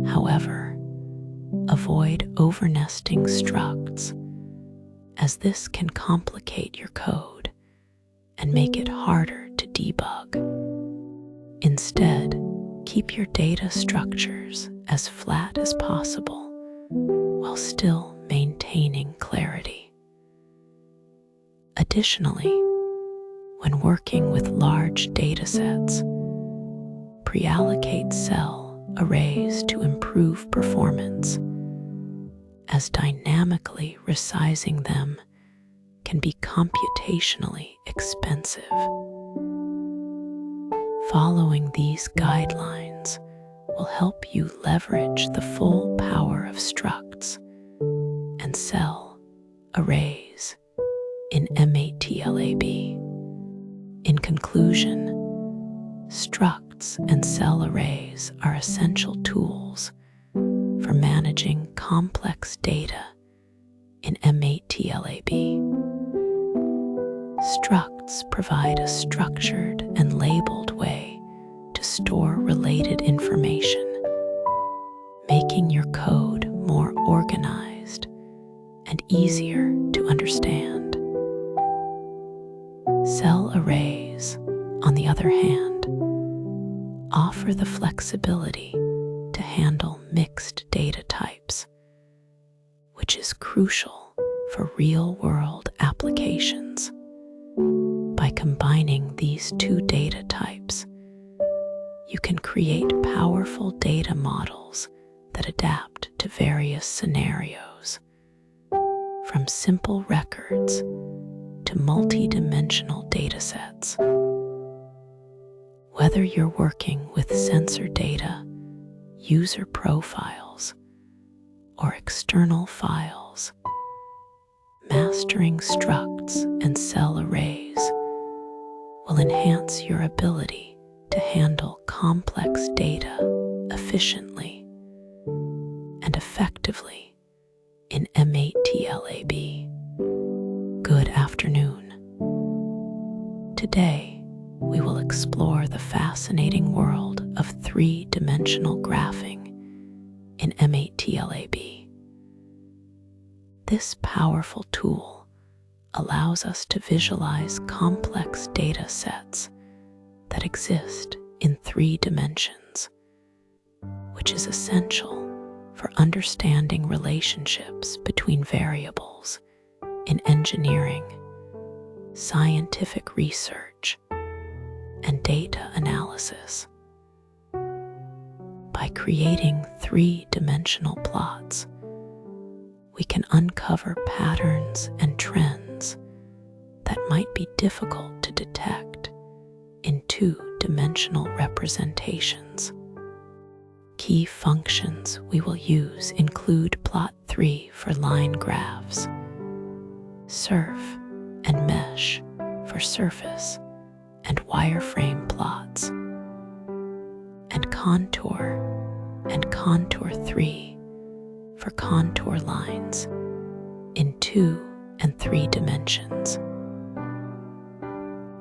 However, avoid overnesting structs, as this can complicate your code and make it harder to debug. Instead, keep your data structures as flat as possible while still maintaining clarity. Additionally, when working with large datasets, pre-allocate cell arrays to improve performance, as dynamically resizing them can be computationally expensive. Following these guidelines will help you leverage the full power of structs and cell arrays in MATLAB. In conclusion, structs and cell arrays are essential tools for managing complex data in MATLAB. Structs provide a structured and labeled way to store related information, making your code more organized and easier to understand. Cell arrays, on the other hand, offer the flexibility to handle mixed data types, which is crucial for real-world applications. By combining these two data types, you can create powerful data models that adapt to various scenarios, from simple records to multi-dimensional datasets. Whether you're working with sensor data, user profiles, or external files, mastering structs and cell arrays will enhance your ability to handle complex data efficiently and effectively in MATLAB. Good afternoon. Today, we will explore the fascinating world of three-dimensional graphing in MATLAB. This powerful tool allows us to visualize complex data sets that exist in 3 dimensions, which is essential for understanding relationships between variables in engineering, scientific research, and data analysis. By creating 3-dimensional plots, we can uncover patterns and trends that might be difficult to detect in 2-dimensional representations. Key functions we will use include plot3 for line graphs, surf and mesh for surface and wireframe plots, and contour 3 for contour lines in 2 and 3 dimensions.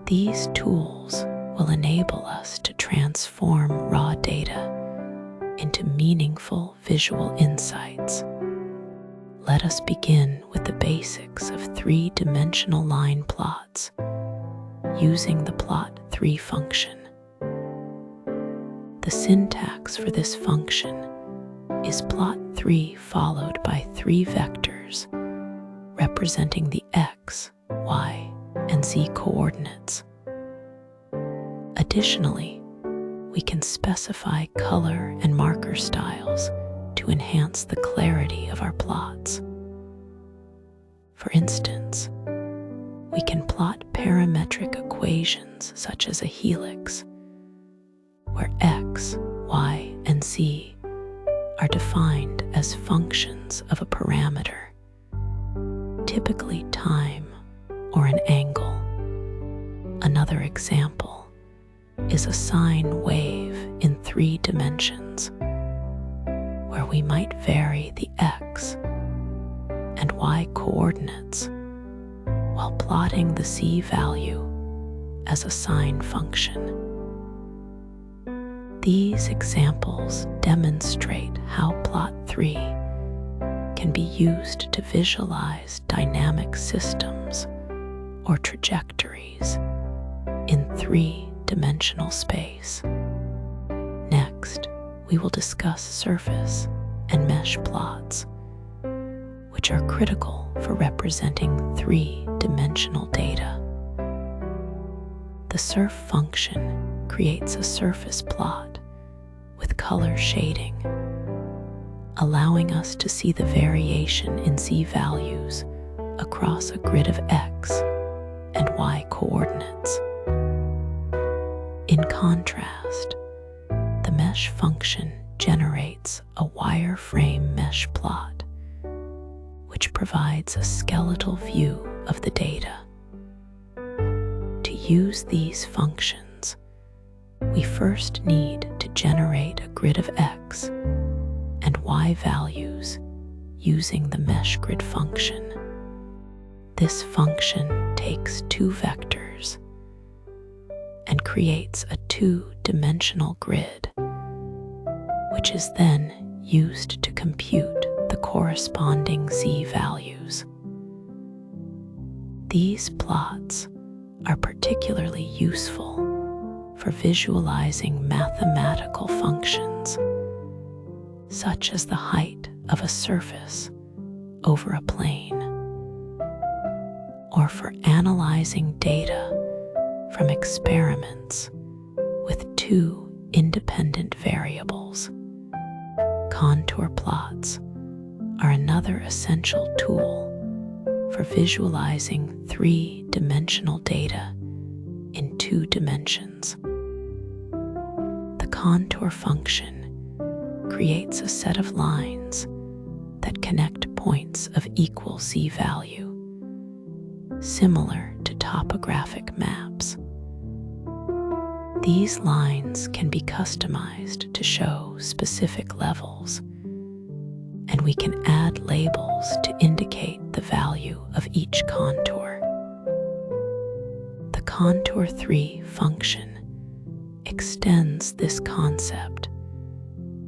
These tools will enable us to transform raw data into meaningful visual insights. Let us begin with the basics of 3-dimensional line plots using the plot3 function. The syntax for this function is plot3 followed by 3 vectors representing the x, y, and z coordinates. Additionally, we can specify color and marker styles to enhance the clarity of our plots. For instance, we can plot parametric equations such as a helix, where x, y, and z are defined as functions of a parameter, typically time or an angle. Another example is a sine wave in 3 dimensions, where we might vary the x and y coordinates while plotting the z value as a sine function. These examples demonstrate how plot3 can be used to visualize dynamic systems or trajectories in 3-dimensional space. Next, we will discuss surface and mesh plots, which are critical for representing 3-dimensional data. The surf function creates a surface plot with color shading, allowing us to see the variation in z values across a grid of x and y coordinates. In contrast, the mesh function generates a wireframe mesh plot, which provides a skeletal view of the data. To use these functions, we first need to generate a grid of x and y values using the mesh grid function. This function takes 2 vectors and creates a 2-dimensional grid, which is then used to compute the corresponding z values. These plots are particularly useful for visualizing mathematical functions, such as the height of a surface over a plane, or for analyzing data from experiments with 2 independent variables. Contour plots are another essential tool for visualizing 3-dimensional data in 2 dimensions. The contour function creates a set of lines that connect points of equal z value, similar to topographic maps. These lines can be customized to show specific levels, and we can add labels to indicate the value of each contour. The Contour 3 function extends this concept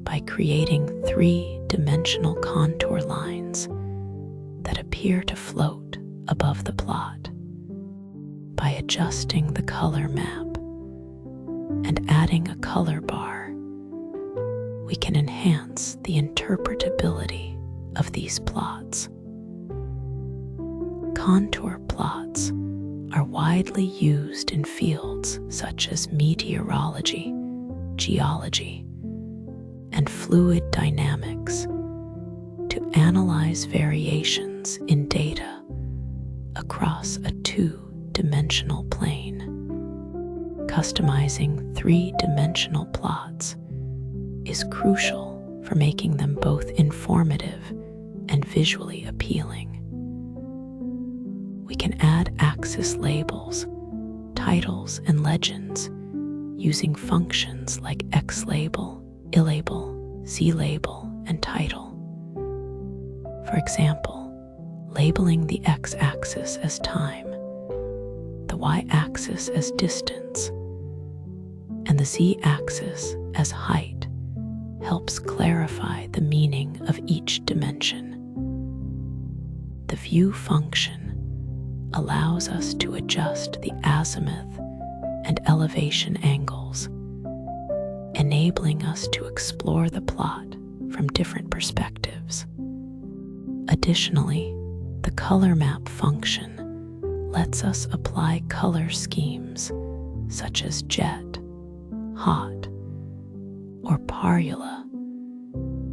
by creating three-dimensional contour lines that appear to float above the plot. By adjusting the color map and adding a color bar, we can enhance the interpretability of these plots. Contour plots are widely used in fields such as meteorology, geology, and fluid dynamics to analyze variations in data across a two-dimensional plane. Customizing three-dimensional plots is crucial for making them both informative and visually appealing. We can add axis labels, titles, and legends using functions like X-label, Y-label, Z-label, and title. For example, labeling the X-axis as time, the Y-axis as distance, and the Z-axis as height helps clarify the meaning of each dimension. The view function allows us to adjust the azimuth and elevation angles, enabling us to explore the plot from different perspectives. Additionally, the color map function lets us apply color schemes such as jet, hot, or parula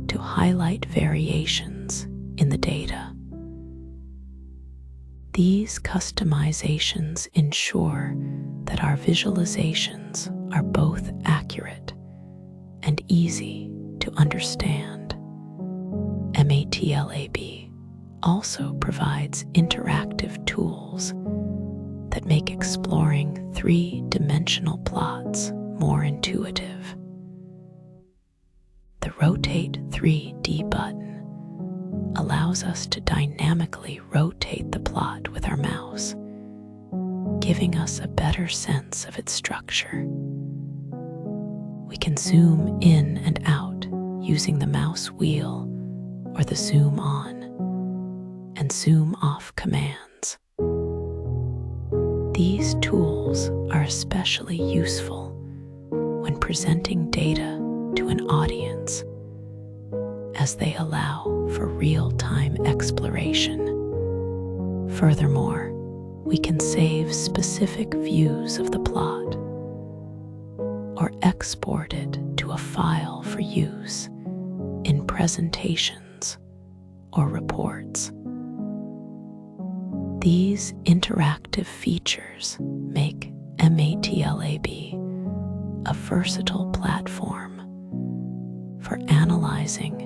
to highlight variations in the data. These customizations ensure that our visualizations are both accurate and easy to understand. MATLAB also provides interactive tools that make exploring three-dimensional plots more intuitive. The Rotate 3D button allows us to dynamically rotate the plot with our mouse, giving us a better sense of its structure. We can zoom in and out using the mouse wheel or the zoom on and zoom off commands. These tools are especially useful when presenting data to an audience, as they allow for real-time exploration. Furthermore, we can save specific views of the plot or export it to a file for use in presentations or reports. These interactive features make MATLAB a versatile platform for analyzing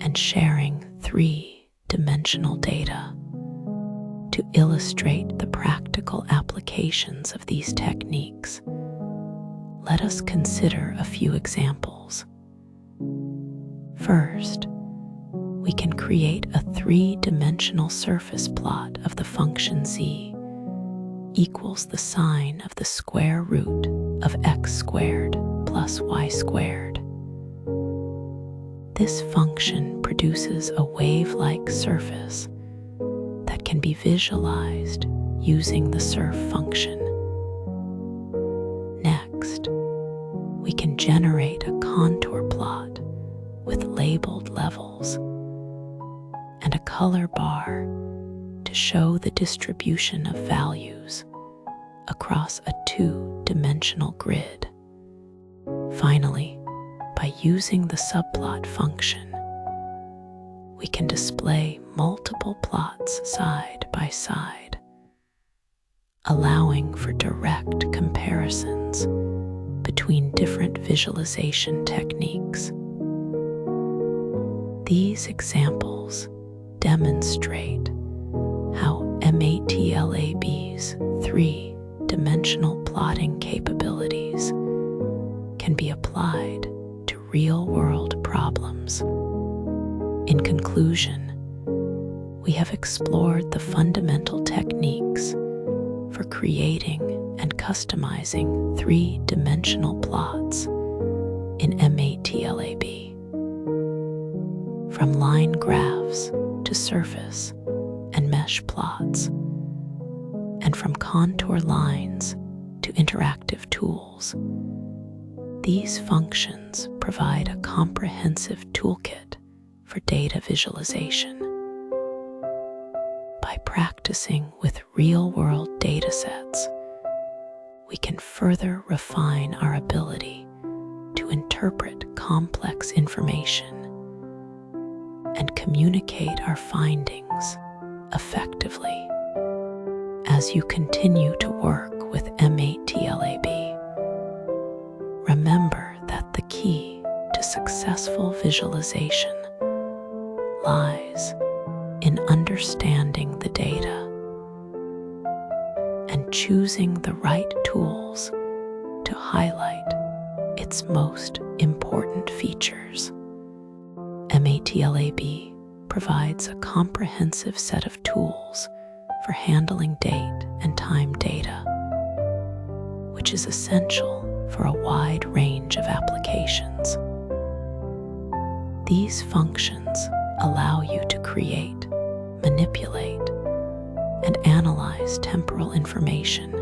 and sharing three-dimensional data. To illustrate the practical applications of these techniques, let us consider a few examples. First, we can create a three-dimensional surface plot of the function z equals the sine of the square root of x squared plus y squared. This function produces a wave-like surface that can be visualized using the surf function. Next, we can generate a contour plot with labeled levels and a color bar to show the distribution of values across a two-dimensional grid. Finally, by using the subplot function, we can display multiple plots side by side, allowing for direct comparisons between different visualization techniques. These examples demonstrate how MATLAB's three-dimensional plotting capabilities can be applied to real-world problems. In conclusion, we have explored the fundamental techniques for creating and customizing three-dimensional plots in MATLAB. From line graphs to surface and mesh plots, and from contour lines to interactive tools, these functions provide a comprehensive toolkit for data visualization. By practicing with real-world datasets, we can further refine our ability to interpret complex information and communicate our findings effectively. As you continue to work with MATLAB, remember that the key to successful visualization lies in understanding the data and choosing the right tools to highlight its most important features. MATLAB provides a comprehensive set of tools for handling date and time data, which is essential for a wide range of applications. These functions allow you to create, manipulate, and analyze temporal information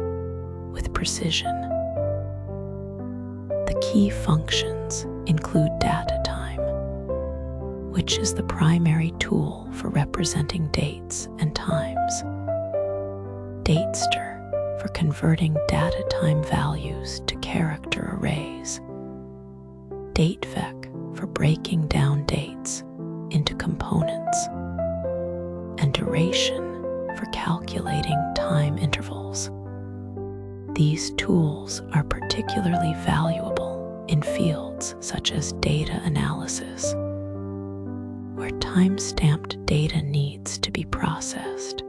with precision. The key functions include data time, which is the primary tool for representing dates and times, datester for converting data time values to character arrays, datevec for breaking down dates into components, and duration for calculating time intervals. These tools are particularly valuable in fields such as data analysis, where time-stamped data needs to be processed,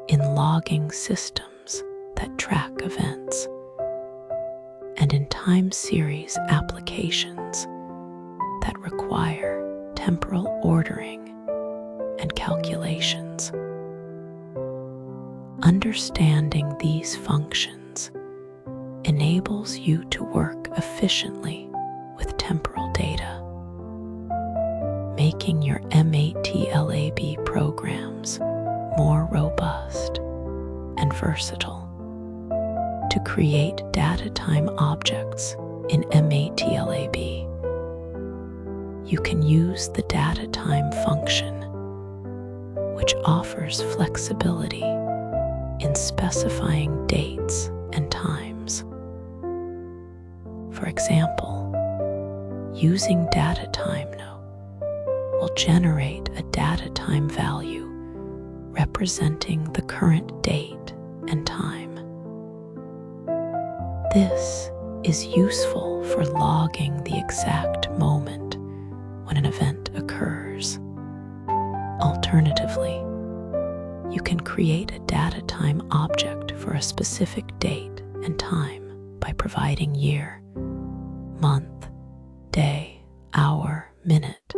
in logging systems that track events, and in time series applications that require temporal ordering and calculations. Understanding these functions enables you to work efficiently with temporal data, making your MATLAB programs more robust and versatile. To create data time objects in MATLAB, you can use the data time function, which offers flexibility in specifying dates and times. For example, using data time will generate a data time value representing the current date and time. This is useful for logging the exact moment when an event occurs. Alternatively, you can create a data time object for a specific date and time by providing year, month, day, hour, minute,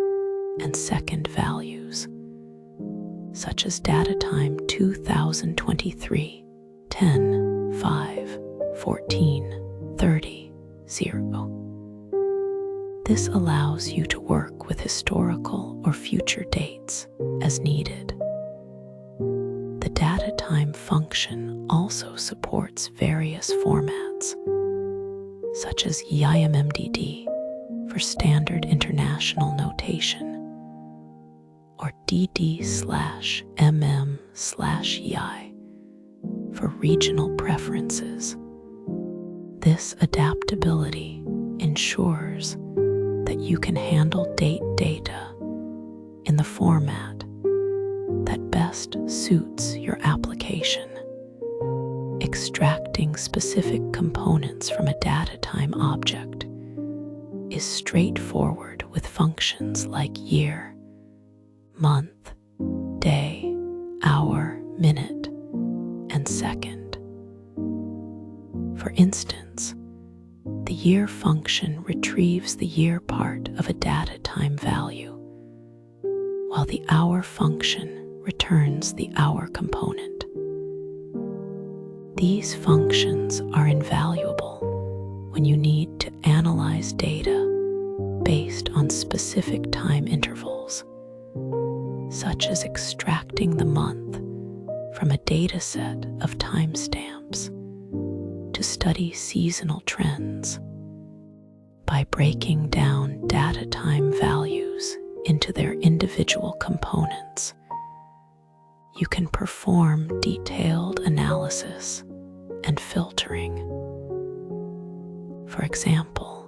and second values, such as data time 2023, 10, 5, 14, 30, 0. This allows you to work with historical or future dates as needed. The data time function also supports various formats, such as YIMMDD for standard international notation, or DD/MM/YI for regional preferences. This adaptability ensures that you can handle date data in the format that best suits your application. Extracting specific components from a data time object is straightforward with functions like year, month, day, hour, minute, and second. For instance, the year function retrieves the year part of a data time value, while the hour function returns the hour component. These functions are invaluable when you need to analyze data based on specific time intervals, such as extracting the month from a data set of timestamps to study seasonal trends. By breaking down data time values into their individual components, you can perform detailed analysis and filtering. For example,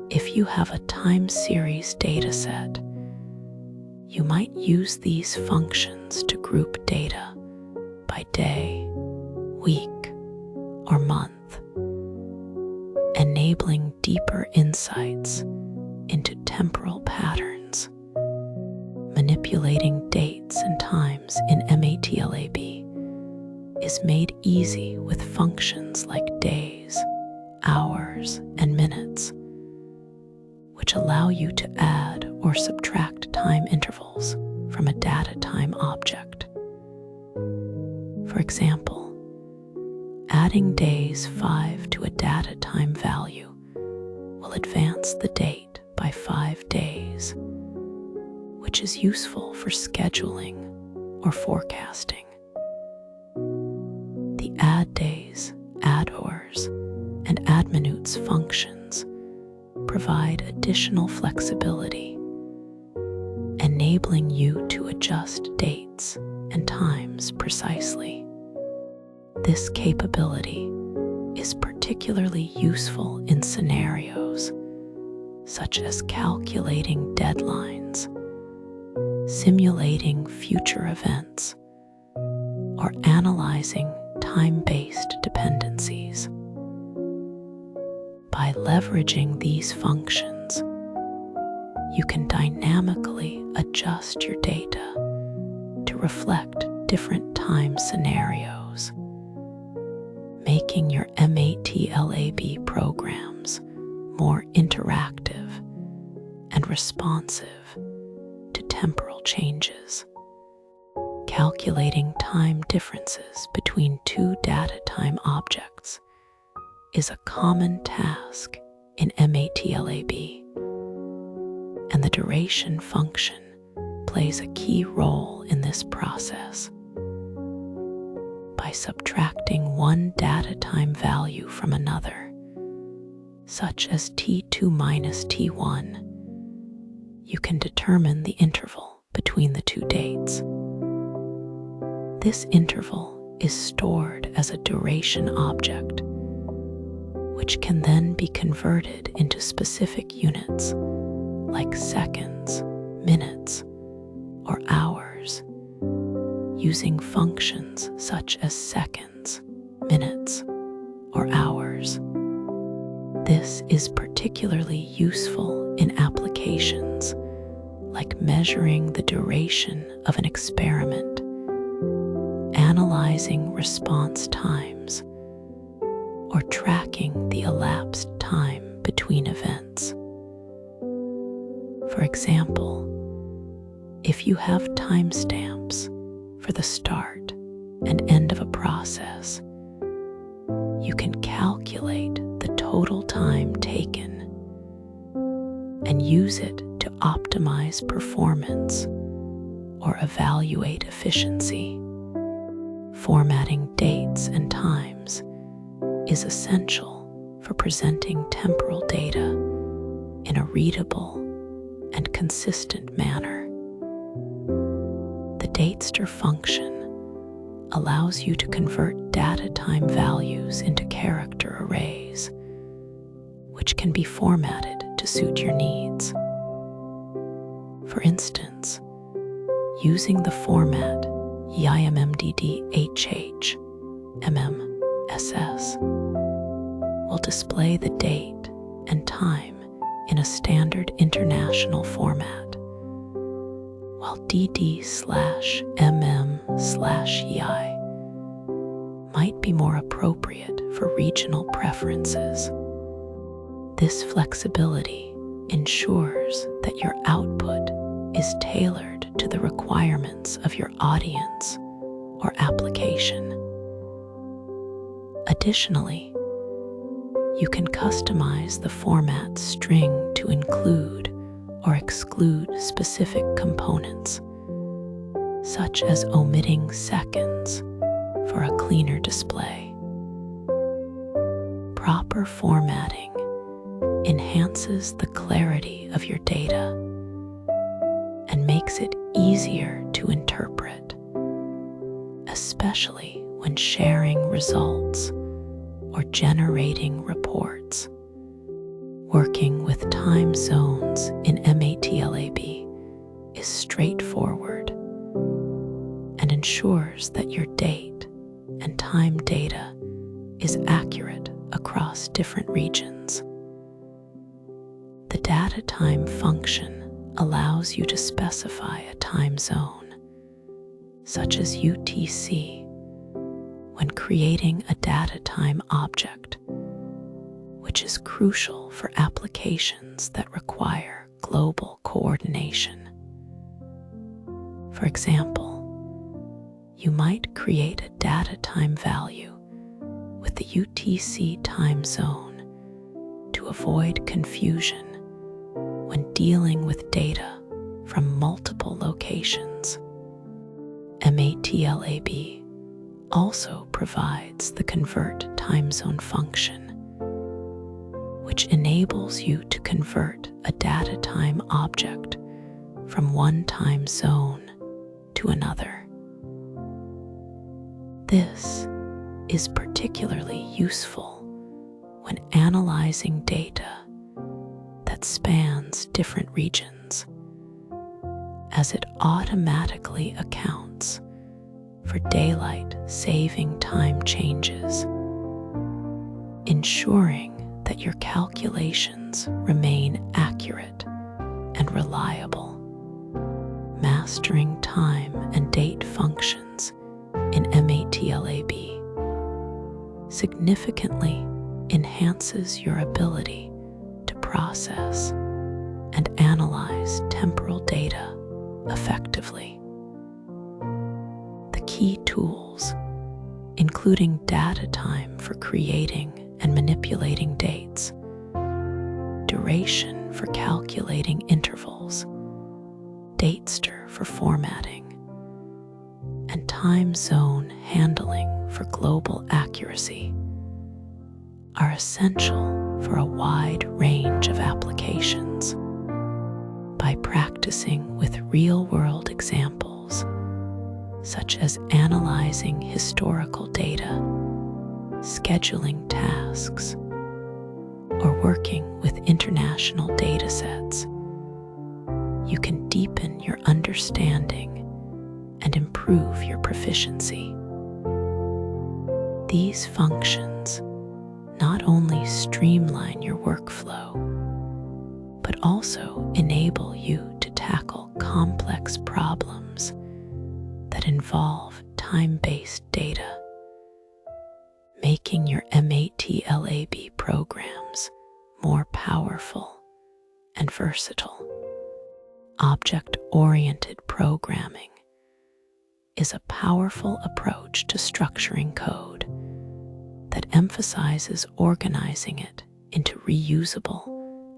if you have a time series dataset, you might use these functions to group data by day, week, or month, enabling deeper insights into temporal patterns. Manipulating dates and times in MATLAB is made easy with functions like days, hours, and minutes, which allow you to add or subtract time intervals from a data time object. For example, adding days 5 to a data time value will advance the date by 5 days, which is useful for scheduling or forecasting. The add days, add hours, and add minutes functions provide additional flexibility, enabling you to adjust dates and times precisely. This capability is particularly useful in scenarios such as calculating deadlines, simulating future events, or analyzing time-based dependencies. By leveraging these functions, you can dynamically adjust your data to reflect different time scenarios, making your MATLAB programs more interactive and responsive to temporal changes. Calculating time differences between two data time objects is a common task in MATLAB, and the duration function plays a key role in this process. By subtracting one data time value from another, such as T2 minus T1, you can determine the interval between the two dates. This interval is stored as a duration object, which can then be converted into specific units like seconds, minutes, or hours, using functions such as seconds, minutes, or hours. This is particularly useful in applications like measuring the duration of an experiment, analyzing response times, or tracking the elapsed time between events. For example, if you have timestamps for the start and end of a process, you can calculate the total time taken and use it to optimize performance or evaluate efficiency. Formatting dates and times is essential for presenting temporal data in a readable and consistent manner. The datester function allows you to convert data time values into character arrays, which can be formatted to suit your needs. For instance, using the format YIMMDDHH MMSS will display the date and time in a standard international format, while DD/MM/EI might be more appropriate for regional preferences. This flexibility ensures that your output is tailored to the requirements of your audience or application. Additionally, you can customize the format string to include or exclude specific components, such as omitting seconds for a cleaner display. Proper formatting enhances the clarity of your data and makes it easier to interpret, especially when sharing results or generating reports. Working with time zones in MATLAB is straightforward and ensures that your date and time data is accurate across different regions. The data time function allows you to specify a time zone, such as UTC, when creating a data time object, which is crucial for applications that require global coordination. For example, you might create a data time value with the UTC time zone to avoid confusion when dealing with data from multiple locations. MATLAB also provides the convert time zone function, which enables you to convert a data time object from one time zone to another. This is particularly useful when analyzing data that spans different regions, as it automatically accounts for daylight saving time changes, ensuring that your calculations remain accurate and reliable. Mastering time and date functions in MATLAB significantly enhances your ability to process and analyze temporal data effectively. The key tools, including data time for creating and manipulating dates, duration for calculating intervals, datester for formatting, and time zone handling for global accuracy, are essential for a wide range of applications. By practicing with real-world examples, such as analyzing historical data, scheduling tasks, or working with international datasets, you can deepen your understanding and improve your proficiency. These functions not only streamline your workflow, but also enable you to tackle complex problems that involve time-based data, making your MATLAB programs more powerful and versatile. Object-oriented programming is a powerful approach to structuring code that emphasizes organizing it into reusable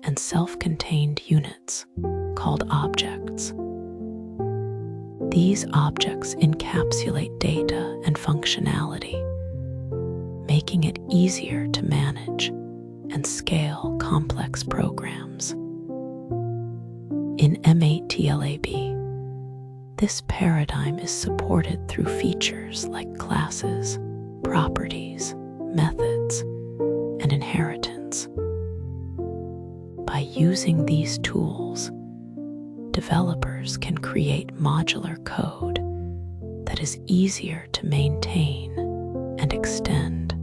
and self-contained units called objects. These objects encapsulate data and functionality, making it easier to manage and scale complex programs. In MATLAB, this paradigm is supported through features like classes, properties, methods, and inheritance. By using these tools, developers can create modular code that is easier to maintain and extend.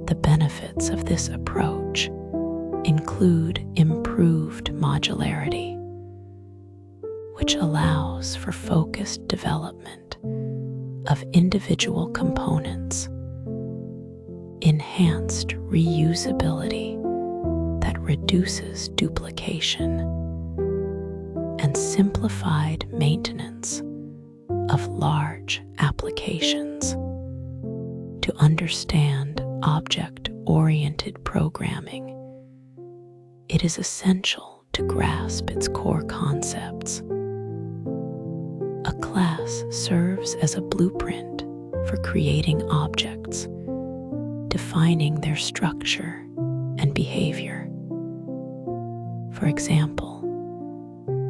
The benefits of this approach include improved modularity, which allows for focused development of individual components, enhanced reusability that reduces duplication, and simplified maintenance of large applications. To understand object-oriented programming, it is essential to grasp its core concepts. A class serves as a blueprint for creating objects, defining their structure and behavior. For example,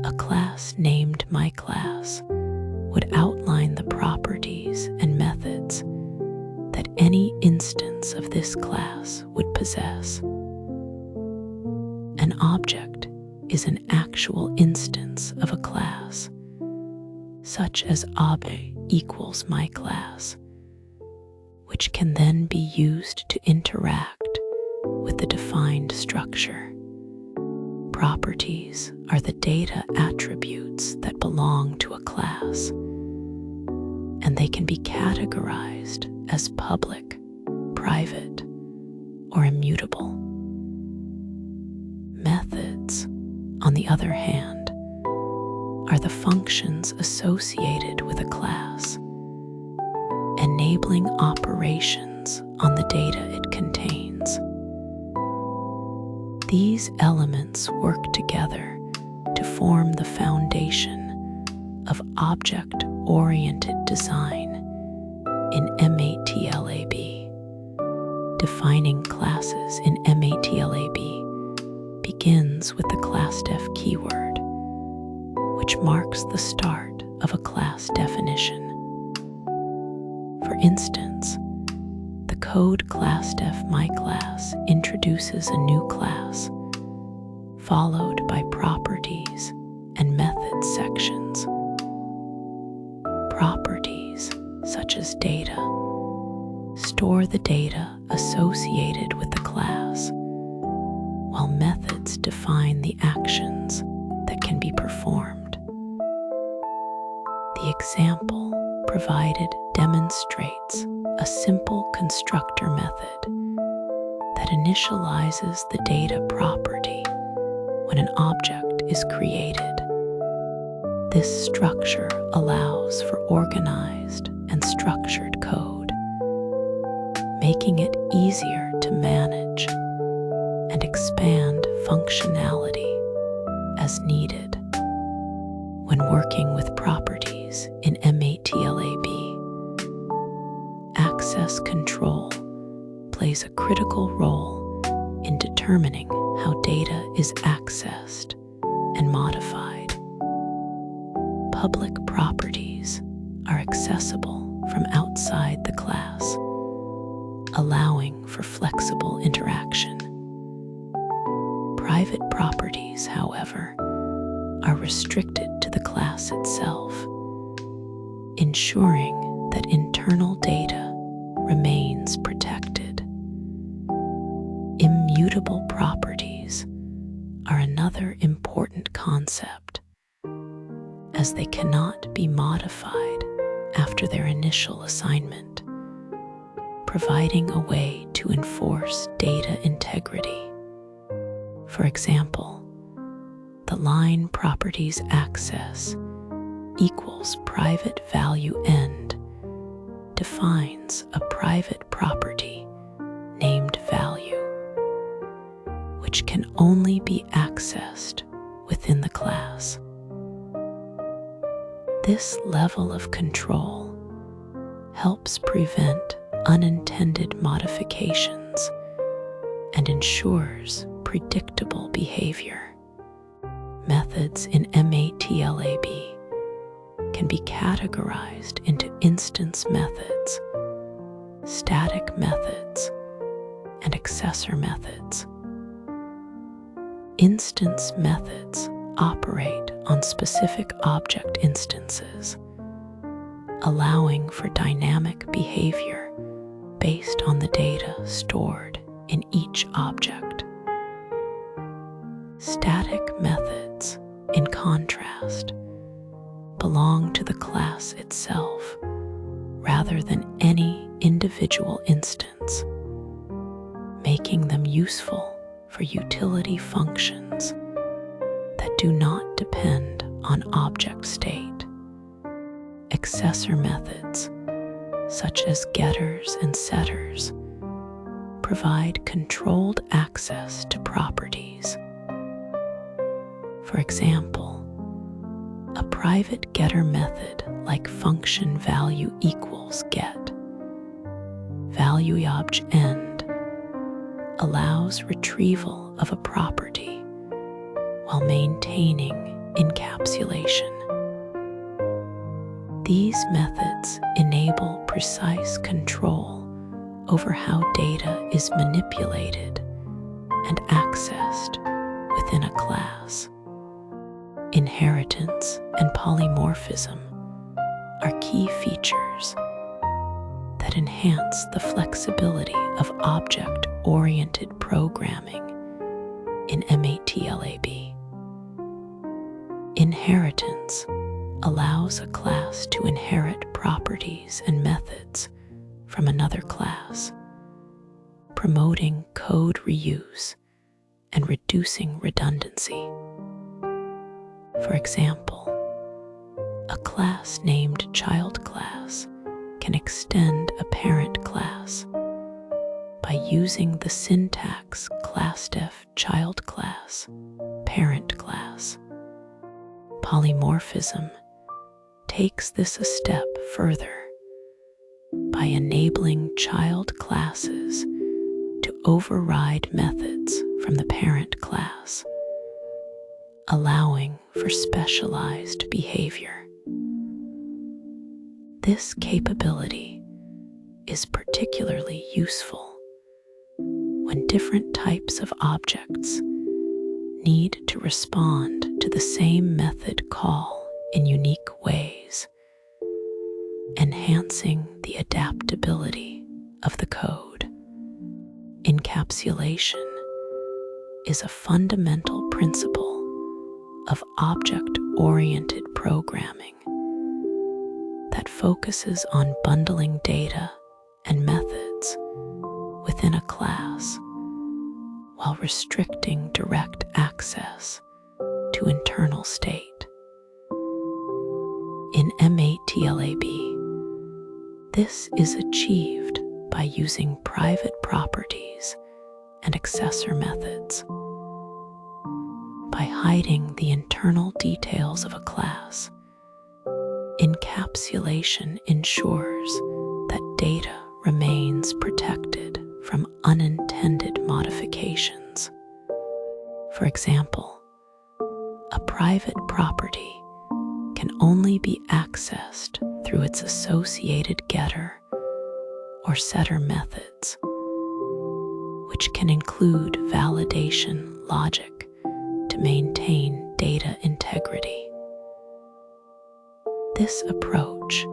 a class named MyClass would outline the properties and methods that any instance of this class would possess. An object is an actual instance of a class, such as ob equals MyClass, which can then be used to interact with the defined structure. Properties are the data attributes that belong to a class, and they can be categorized as public, private, or immutable. Methods, on the other hand, are the functions associated with a class, enabling operations on the data it contains. These elements work together to form the foundation of object-oriented design in MATLAB. Defining classes in MATLAB begins with the classDef keyword, which marks the start of a class definition. For instance, the code classDef MyClass introduces a new class, followed by properties and methods sections. Properties, such as data, store the data associated with the class, while methods define the actions that can be performed. The example provided demonstrates a simple constructor method that initializes the data property when an object is created. This structure allows for organized and structured code, making it easier to manage and expand functionality as needed. When working with properties in MATLAB, access control plays a critical role in determining how data is accessed and modified. Public properties are accessible from outside the class, allowing for flexible interaction. Private properties, however, are restricted to the class itself, ensuring that internal data remains protected. Immutable properties are another important concept, as they cannot be modified after their initial assignment, providing a way to enforce data integrity. For example, the line properties access equals private value end defines a private property named value, which can only be accessed within the class. This level of control helps prevent unintended modifications and ensures predictable behavior. Methods in MATLAB can be categorized into instance methods, static methods, and accessor methods. Instance methods operate on specific object instances, allowing for dynamic behavior based on the data stored in each object. Static methods, in contrast, belong to the class itself rather than any individual instance, making them useful for utility functions that do not depend on object state. Accessor methods, such as getters and setters, provide controlled access to properties. For example, a private getter method like function value equals get value obj end allows retrieval of a property while maintaining encapsulation. These methods enable precise control over how data is manipulated and accessed within a class. Inheritance and polymorphism are key features that enhance the flexibility of object-oriented programming in MATLAB. Inheritance allows a class to inherit properties and methods from another class, promoting code reuse and reducing redundancy. For example, a class named child class can extend a parent class by using the syntax classdef child class, parent class. Polymorphism takes this a step further by enabling child classes to override methods from the parent class, allowing for specialized behavior. This capability is particularly useful when different types of objects need to respond to the same method call in unique ways, enhancing the adaptability of the code. Encapsulation is a fundamental principle of object-oriented programming that focuses on bundling data and methods within a class while restricting direct access to internal state. In MATLAB, this is achieved by using private properties and accessor methods. By hiding the internal details of a class, encapsulation ensures that data remains protected from unintended modifications. For example, a private property can only be accessed through its associated getter or setter methods, which can include validation logic to maintain data integrity. This approach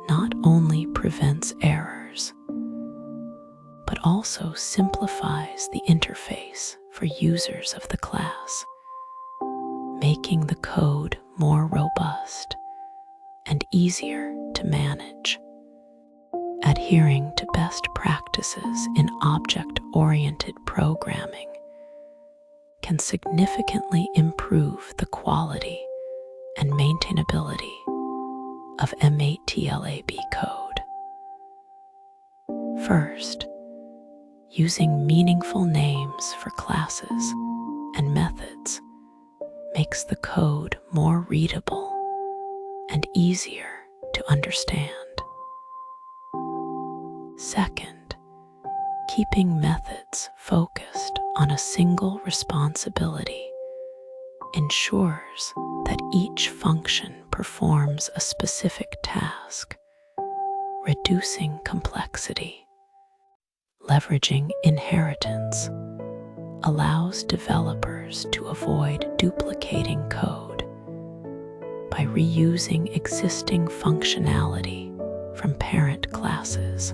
not only prevents errors, but also simplifies the interface for users of the class, making the code more robust and easier to manage. Adhering to best practices in object-oriented programming can significantly improve the quality and maintainability of MATLAB code. First, using meaningful names for classes and methods makes the code more readable and easier to understand. Second, keeping methods focused on a single responsibility ensures that each function performs a specific task, reducing complexity. Leveraging inheritance allows developers to avoid duplicating code by reusing existing functionality from parent classes.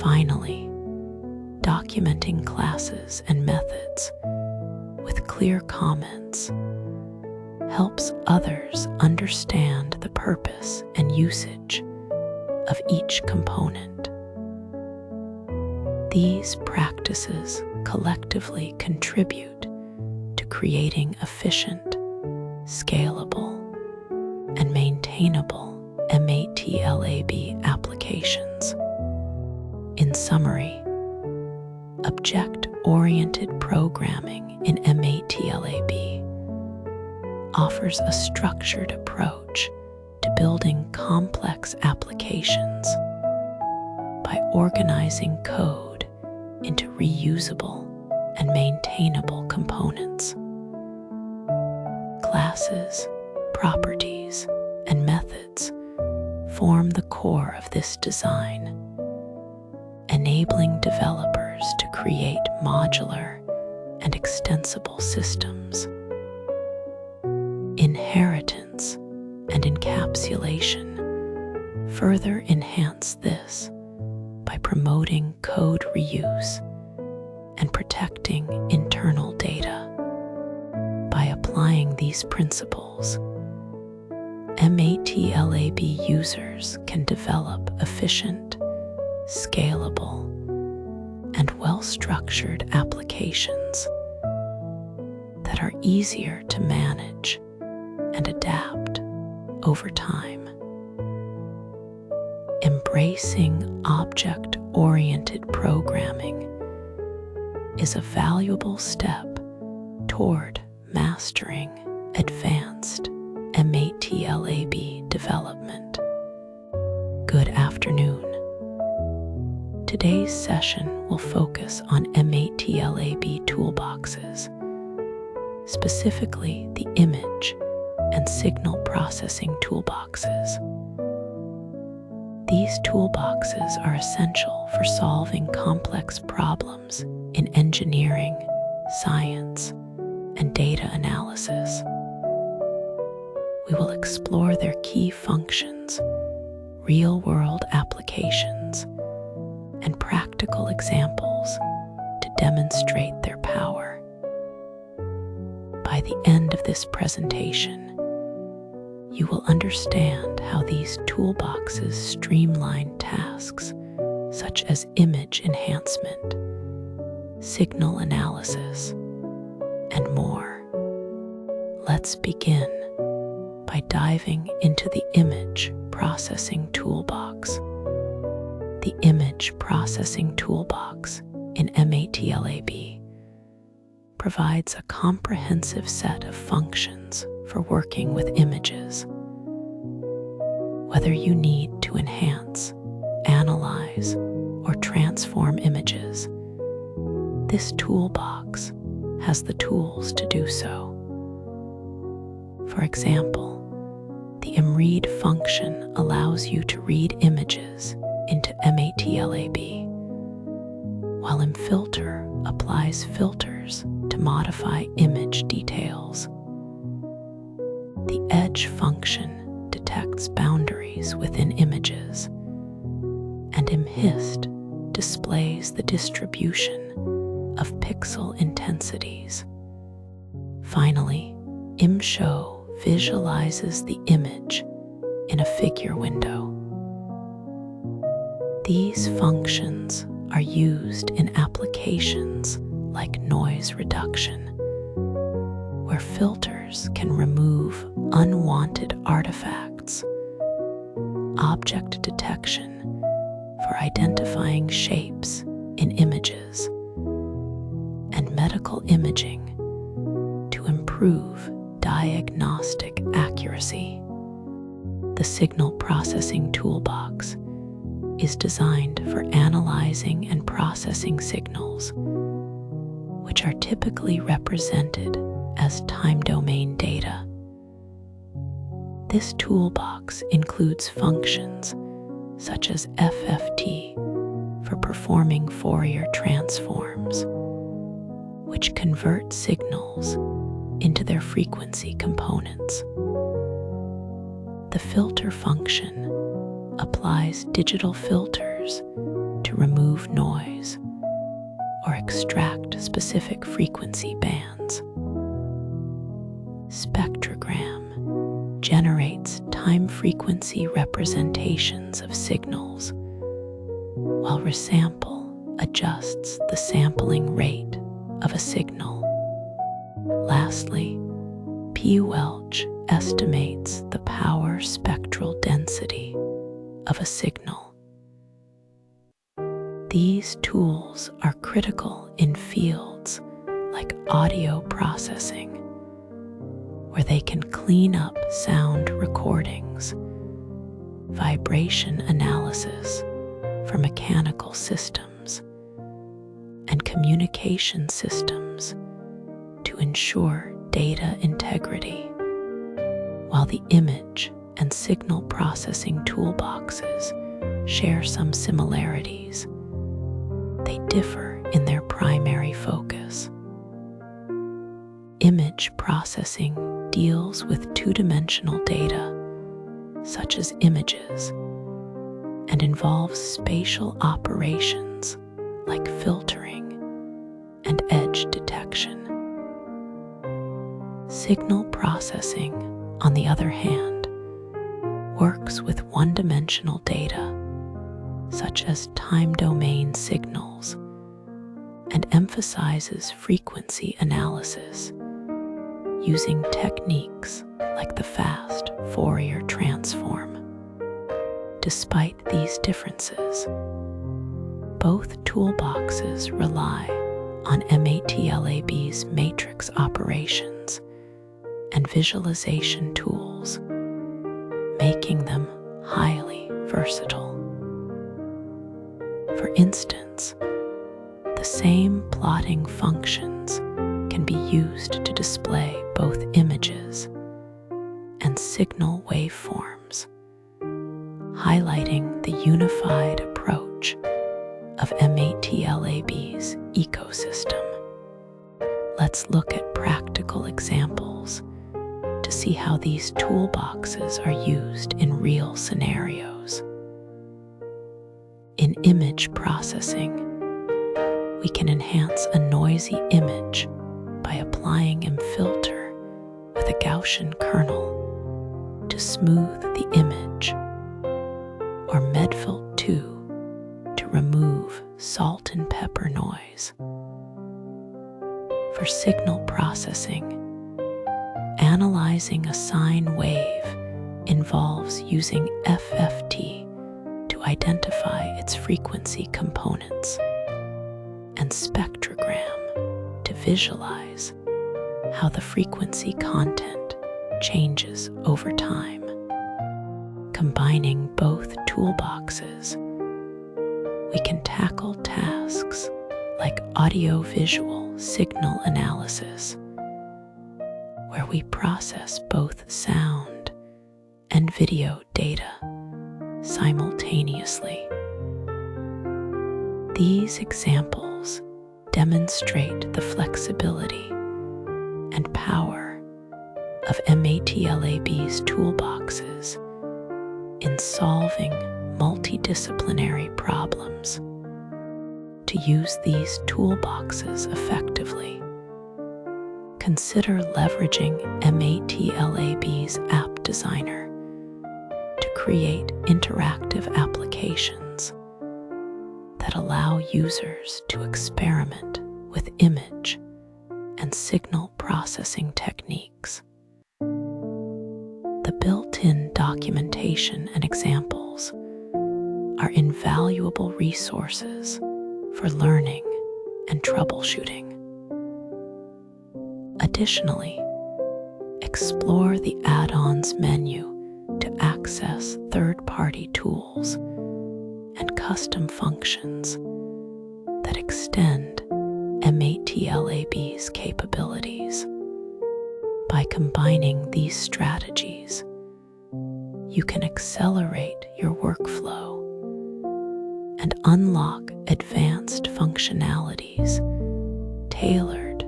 Finally, documenting classes and methods with clear comments helps others understand the purpose and usage of each component. These practices collectively contribute to creating efficient, scalable, and maintainable MATLAB applications. In summary, object-oriented programming in MATLAB offers a structured approach to building complex applications by organizing code into reusable and maintainable components. Classes, properties, and methods form the core of this design, enabling developers to create modular and extensible systems. Inheritance and encapsulation further enhance this by promoting code reuse and protecting internal data. By applying these principles, MATLAB users can develop efficient, scalable, and well-structured applications that are easier to manage and adapt over time. Embracing object-oriented programming is a valuable step toward mastering advanced MATLAB development. Good afternoon. Today's session will focus on MATLAB toolboxes, specifically the image and signal processing toolboxes. These toolboxes are essential for solving complex problems in engineering, science, and data analysis. We will explore their key functions, real-world applications, and practical examples to demonstrate their power. By the end of this presentation, you will understand how these toolboxes streamline tasks such as image enhancement, signal analysis, and more. Let's begin by diving into the image processing toolbox. The image processing toolbox in MATLAB provides a comprehensive set of functions for working with images. Whether you need to enhance, analyze, or transform images, this toolbox has the tools to do so. For example, the mRead function allows you to read images into MATLAB, while mFilter applies filters to modify image details. The edge function detects boundaries within images, and mHist displays the distribution of pixel intensities. Finally, mShow visualizes the image in a figure window. These functions are used in applications like noise reduction, where filters can remove unwanted artifacts, object detection for identifying shapes in images, and medical imaging to improve diagnostic accuracy. The signal processing toolbox is designed for analyzing and processing signals, which are typically represented as time domain data. This toolbox includes functions such as FFT for performing Fourier transforms, which convert signals into their frequency components. The filter function applies digital filters to remove noise or extract specific frequency bands. Spectrogram generates time frequency representations of signals, while resample adjusts the sampling rate of a signal. Lastly, p-Welch estimates the power spectral density of a signal. These tools are critical in fields like audio processing, where they can clean up sound recordings, vibration analysis for mechanical systems, and communication systems to ensure data integrity, while the image and signal processing toolboxes share some similarities. They differ in their primary focus. Image processing deals with two-dimensional data, such as images, and involves spatial operations like filtering and edge detection. Signal processing, on the other hand, works with one-dimensional data, such as time domain signals, and emphasizes frequency analysis using techniques like the fast Fourier transform. Despite these differences, both toolboxes rely on MATLAB's matrix operations and visualization tools, making them highly versatile. For instance, the same plotting functions can be used to display both images and signal waveforms, highlighting the unified approach of MATLAB's ecosystem. Let's look at practical examples to see how these toolboxes are used in real scenarios. In image processing, we can enhance a noisy image by applying filter with a Gaussian kernel to smooth the image, or medfilt2 to remove salt and pepper noise. For signal processing, analyzing a sine wave involves using FFT to identify its frequency components, and spectrogram to visualize how the frequency content changes over time. Combining both toolboxes, we can tackle tasks like audio-visual signal analysis, where we process both sound and video data simultaneously. These examples demonstrate the flexibility and power of MATLAB's toolboxes in solving multidisciplinary problems. To use these toolboxes effectively, consider leveraging MATLAB's App Designer to create interactive applications that allow users to experiment with image and signal processing techniques. The built-in documentation and examples are invaluable resources for learning and troubleshooting. Additionally, explore the add-ons menu to access third-party tools and custom functions that extend MATLAB's capabilities. By combining these strategies, you can accelerate your workflow and unlock advanced functionalities tailored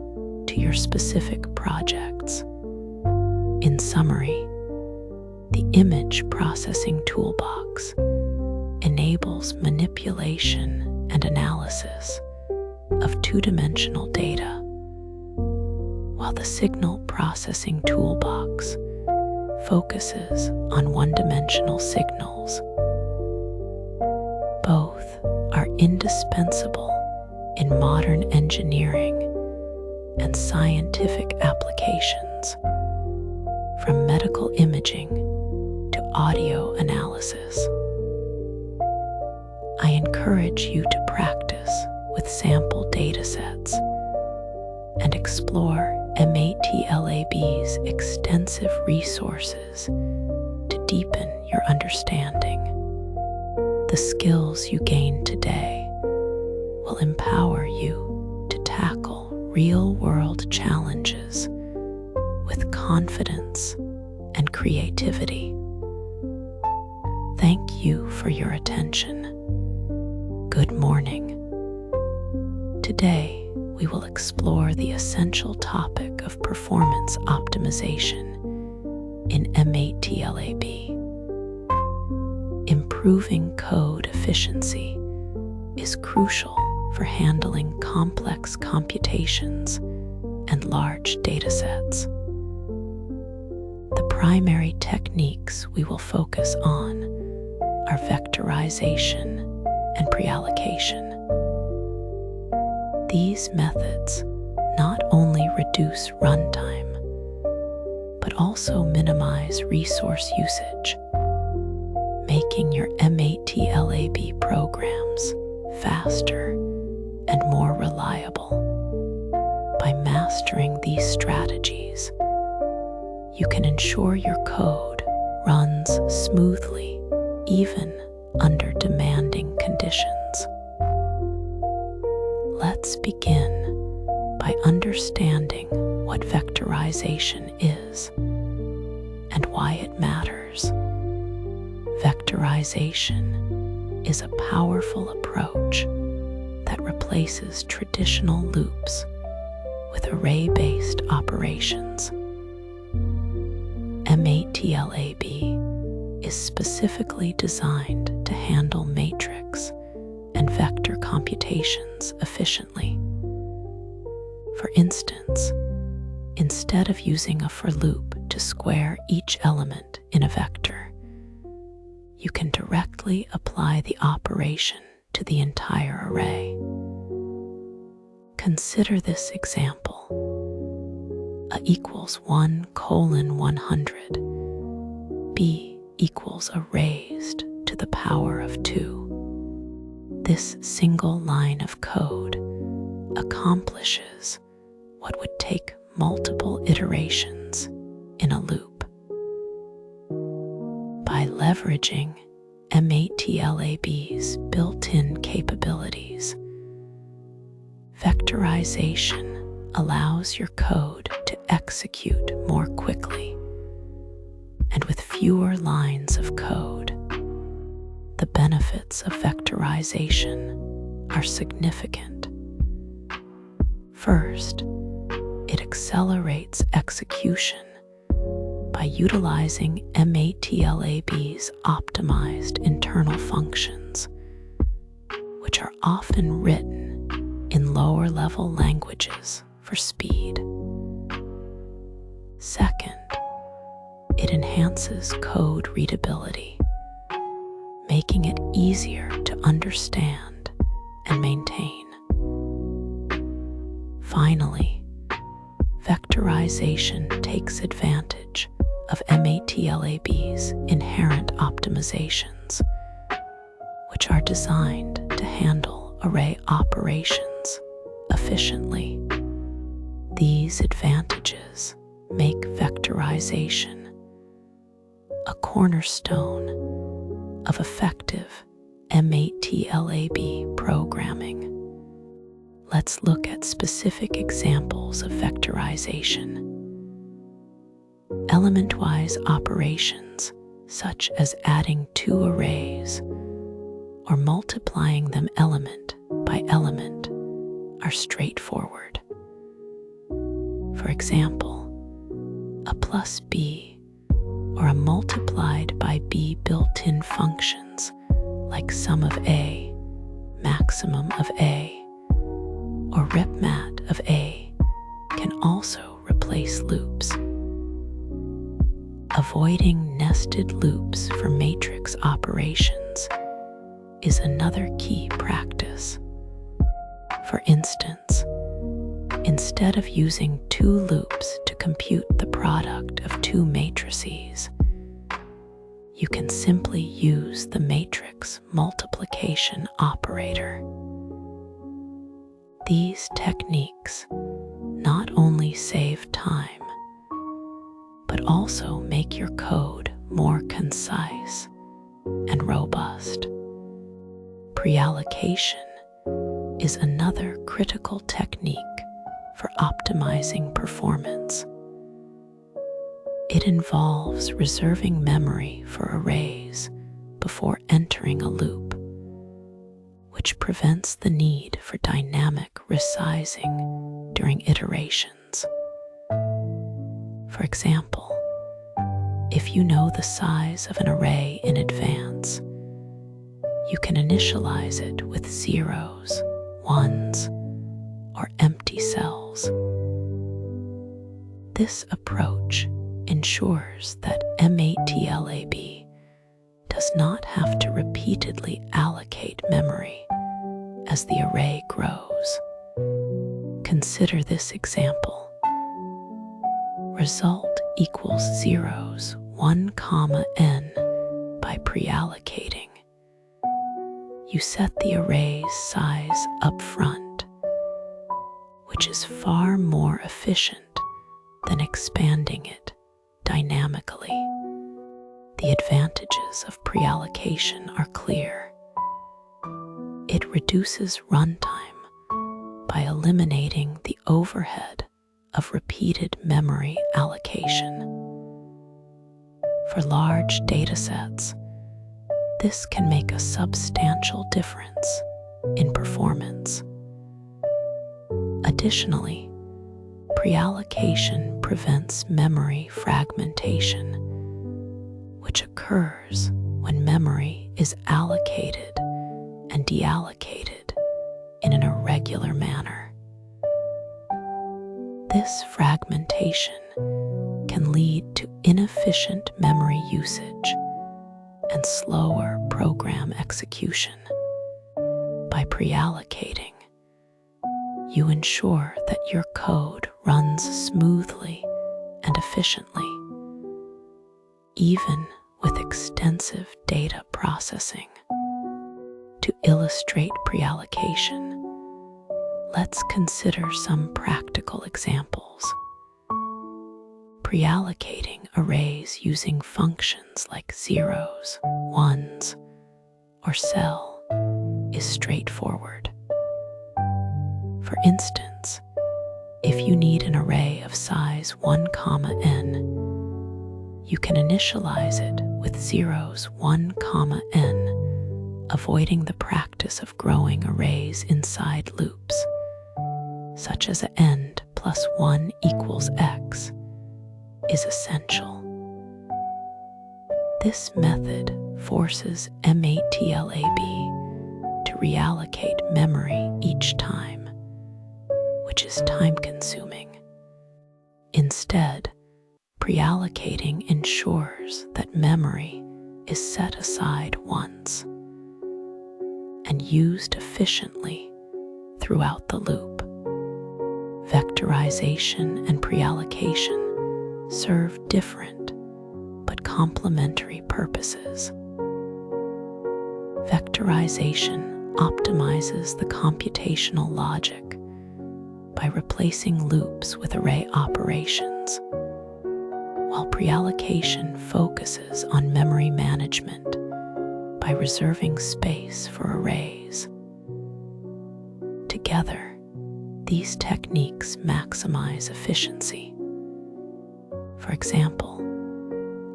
to your specific projects. In summary, the image processing toolbox enables manipulation and analysis of two-dimensional data, while the signal processing toolbox focuses on one-dimensional signals. Both are indispensable in modern engineering and scientific applications, from medical imaging to audio analysis. I encourage you to practice with sample datasets and explore MATLAB's extensive resources to deepen your understanding. The skills you gain today will empower you to tackle real-world challenges with confidence and creativity. Thank you for your attention. Good morning. Today, we will explore the essential topic of performance optimization in MATLAB. Improving code efficiency is crucial for handling complex computations and large datasets. The primary techniques we will focus on are vectorization and pre-allocation. These methods not only reduce runtime, but also minimize resource usage, making your MATLAB programs faster and more reliable. By mastering these strategies, you can ensure your code runs smoothly even under demanding conditions. Let's begin by understanding what vectorization is and why it matters. Vectorization is a powerful approach that replaces traditional loops with array-based operations. MATLAB is specifically designed to handle matrix and vector computations efficiently. For instance, instead of using a for loop to square each element in a vector, you can directly apply the operation to the entire array. Consider this example. A equals 1:100. B equals a raised to the power of 2. This single line of code accomplishes what would take multiple iterations in a loop. By leveraging MATLAB's built-in capabilities, vectorization allows your code to execute more quickly and with fewer lines of code. The benefits of vectorization are significant. First, it accelerates execution by utilizing MATLAB's optimized internal functions, which are often written in lower-level languages for speed. Second, it enhances code readability, making it easier to understand and maintain. Finally, vectorization takes advantage of MATLAB's inherent optimizations, which are designed to handle array operations efficiently. These advantages make vectorization a cornerstone of effective MATLAB programming. Let's look at specific examples of vectorization. Element-wise operations, such as adding two arrays or multiplying them element by element, are straightforward. For example, a plus b or a multiplied by b built-in functions like sum of a, maximum of a, or repmat of a can also replace loops. Avoiding nested loops for matrix operations is another key practice. For instance, instead of using two loops to compute the product of two matrices, you can simply use the matrix multiplication operator. These techniques not only save time, but also make your code more concise and robust. Pre-allocation is another critical technique for optimizing performance. It involves reserving memory for arrays before entering a loop, which prevents the need for dynamic resizing during iterations. For example, if you know the size of an array in advance, you can initialize it with zeros, ones, or empty cells. This approach ensures that MATLAB does not have to repeatedly allocate memory as the array grows. Consider this example. Result equals zeros 1, n by pre-allocating. You set the array's size up front, which is far more efficient than expanding it dynamically. The advantages of pre-allocation are clear. It reduces runtime by eliminating the overhead of repeated memory allocation. For large datasets, this can make a substantial difference in performance. Additionally, pre-allocation prevents memory fragmentation, which occurs when memory is allocated and deallocated in an irregular manner. This fragmentation can lead to inefficient memory usage and slower program execution. By pre-allocating, you ensure that your code runs smoothly and efficiently, even with extensive data processing. To illustrate pre-allocation, let's consider some practical examples. Pre-allocating arrays using functions like zeros, ones, or cell is straightforward. For instance, if you need an array of size 1, n, you can initialize it with zeros 1, n, avoiding the practice of growing arrays inside loops, such as a end plus 1 equals x, is essential. This method forces MATLAB to reallocate memory each time, which is time-consuming. Instead, pre-allocating ensures that memory is set aside once and used efficiently throughout the loop. Vectorization and pre-allocation serve different but complementary purposes. Vectorization optimizes the computational logic by replacing loops with array operations, while pre-allocation focuses on memory management by reserving space for arrays. Together, these techniques maximize efficiency. For example,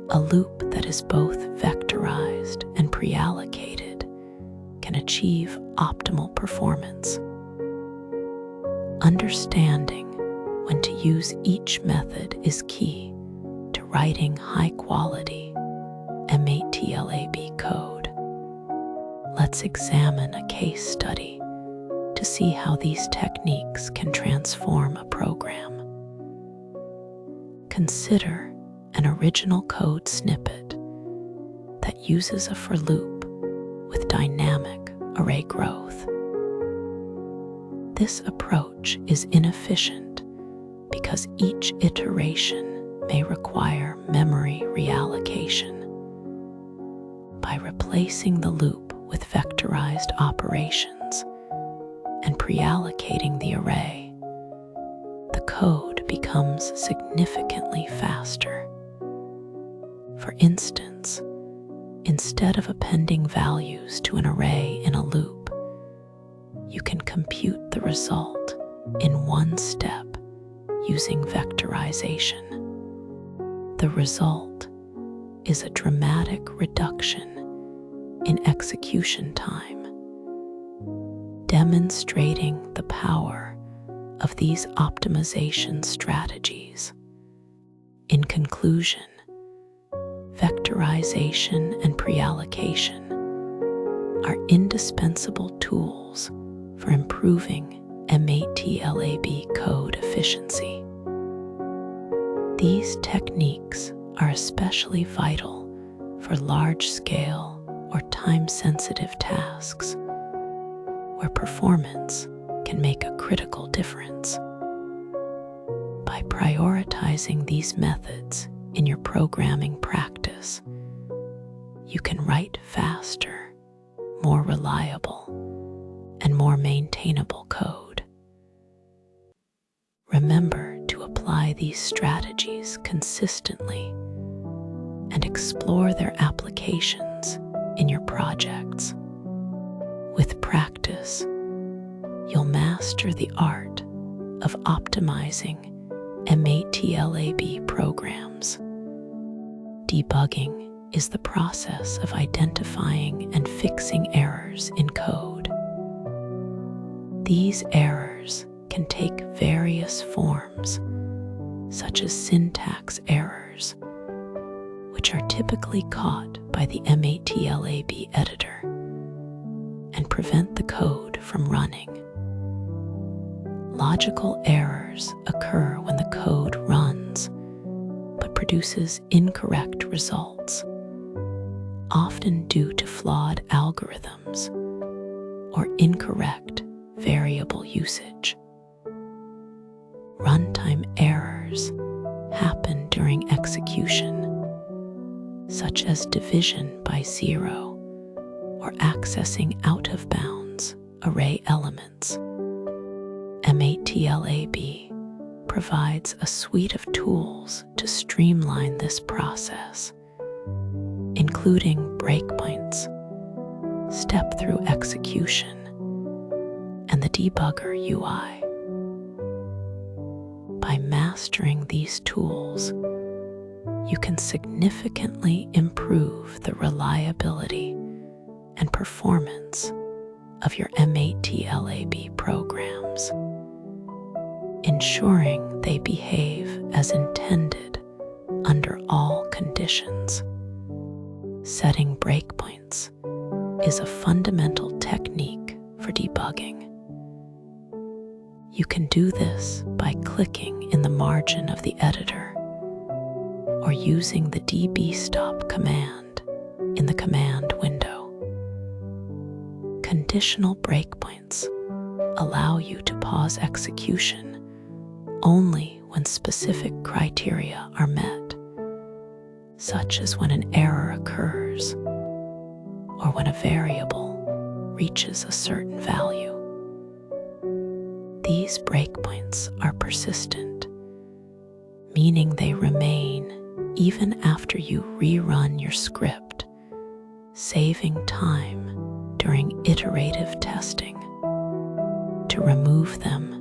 a loop that is both vectorized and pre-allocated can achieve optimal performance. Understanding when to use each method is key to writing high-quality MATLAB code. Let's examine a case study to see how these techniques can transform a program. Consider an original code snippet that uses a for loop with dynamic array growth. This approach is inefficient because each iteration may require memory reallocation. By replacing the loop with vectorized operations and pre-allocating the array, the code becomes significantly faster. For instance, instead of appending values to an array in a loop, you can compute the result in one step using vectorization. The result is a dramatic reduction in execution time, demonstrating the power of these optimization strategies. In conclusion, vectorization and pre-allocation are indispensable tools for improving MATLAB code efficiency. These techniques are especially vital for large-scale or time-sensitive tasks where performance can make a critical difference. By prioritizing these methods in your programming practice, you can write faster, more reliable, and more maintainable code. Remember to apply these strategies consistently and explore their applications in your projects. With practice, you'll master the art of optimizing MATLAB programs. Debugging is the process of identifying and fixing errors in code. These errors can take various forms, such as syntax errors, which are typically caught by the MATLAB editor and prevent the code from running. Logical errors occur when the code runs but produces incorrect results, often due to flawed algorithms or incorrect variable usage. Runtime errors happen during execution, such as division by zero or accessing out-of-bounds array elements. MATLAB provides a suite of tools to streamline this process, including breakpoints, step-through execution, and the debugger UI. By mastering these tools, you can significantly improve the reliability and performance of your MATLAB programs, ensuring they behave as intended under all conditions. Setting breakpoints is a fundamental technique for debugging. You can do this by clicking in the margin of the editor or using the dbstop command in the command window. Conditional breakpoints allow you to pause execution only when specific criteria are met, such as when an error occurs or when a variable reaches a certain value. These breakpoints are persistent, meaning they remain even after you rerun your script, saving time during iterative testing. To remove them,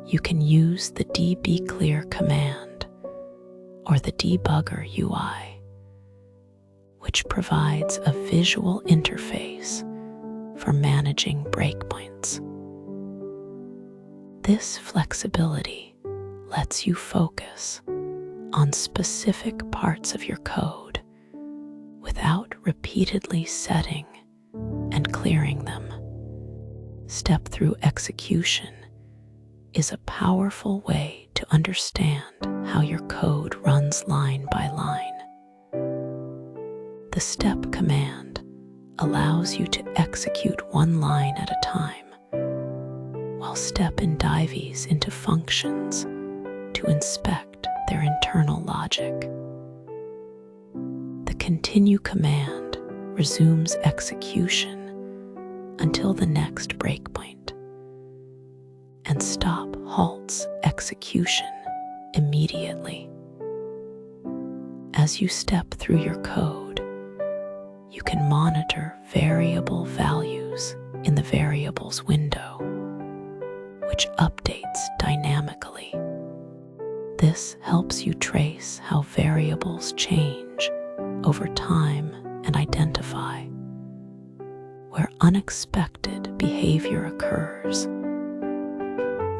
you can use the dbclear command or the debugger UI, which provides a visual interface for managing breakpoints. This flexibility lets you focus on specific parts of your code without repeatedly setting and clearing them. Step-through execution is a powerful way to understand how your code runs line by line. The step command allows you to execute one line at a time, while step-in dives into functions to inspect their internal logic. The continue command resumes execution until the next breakpoint, and stop halts execution immediately. As you step through your code, you can monitor variable values in the variables window, which updates dynamically. This helps you trace how variables change over time and identify where unexpected behavior occurs,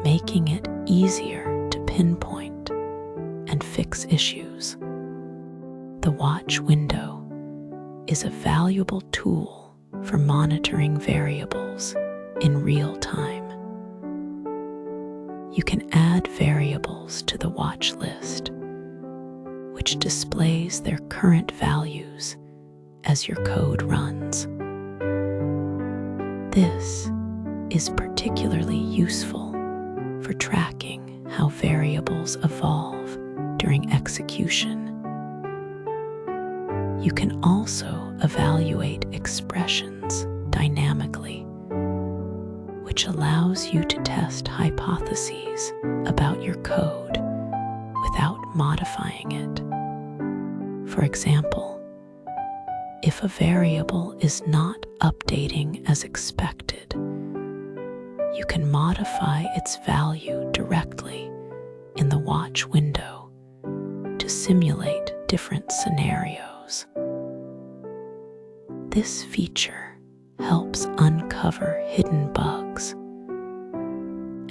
making it easier to pinpoint and fix issues. The watch window is a valuable tool for monitoring variables in real time. You can add variables to the watch list, which displays their current values as your code runs. This is particularly useful for tracking how variables evolve during execution. You can also evaluate expressions dynamically, which allows you to test hypotheses about your code without modifying it. For example, if a variable is not updating as expected, you can modify its value directly in the watch window to simulate different scenarios. This feature helps uncover hidden bugs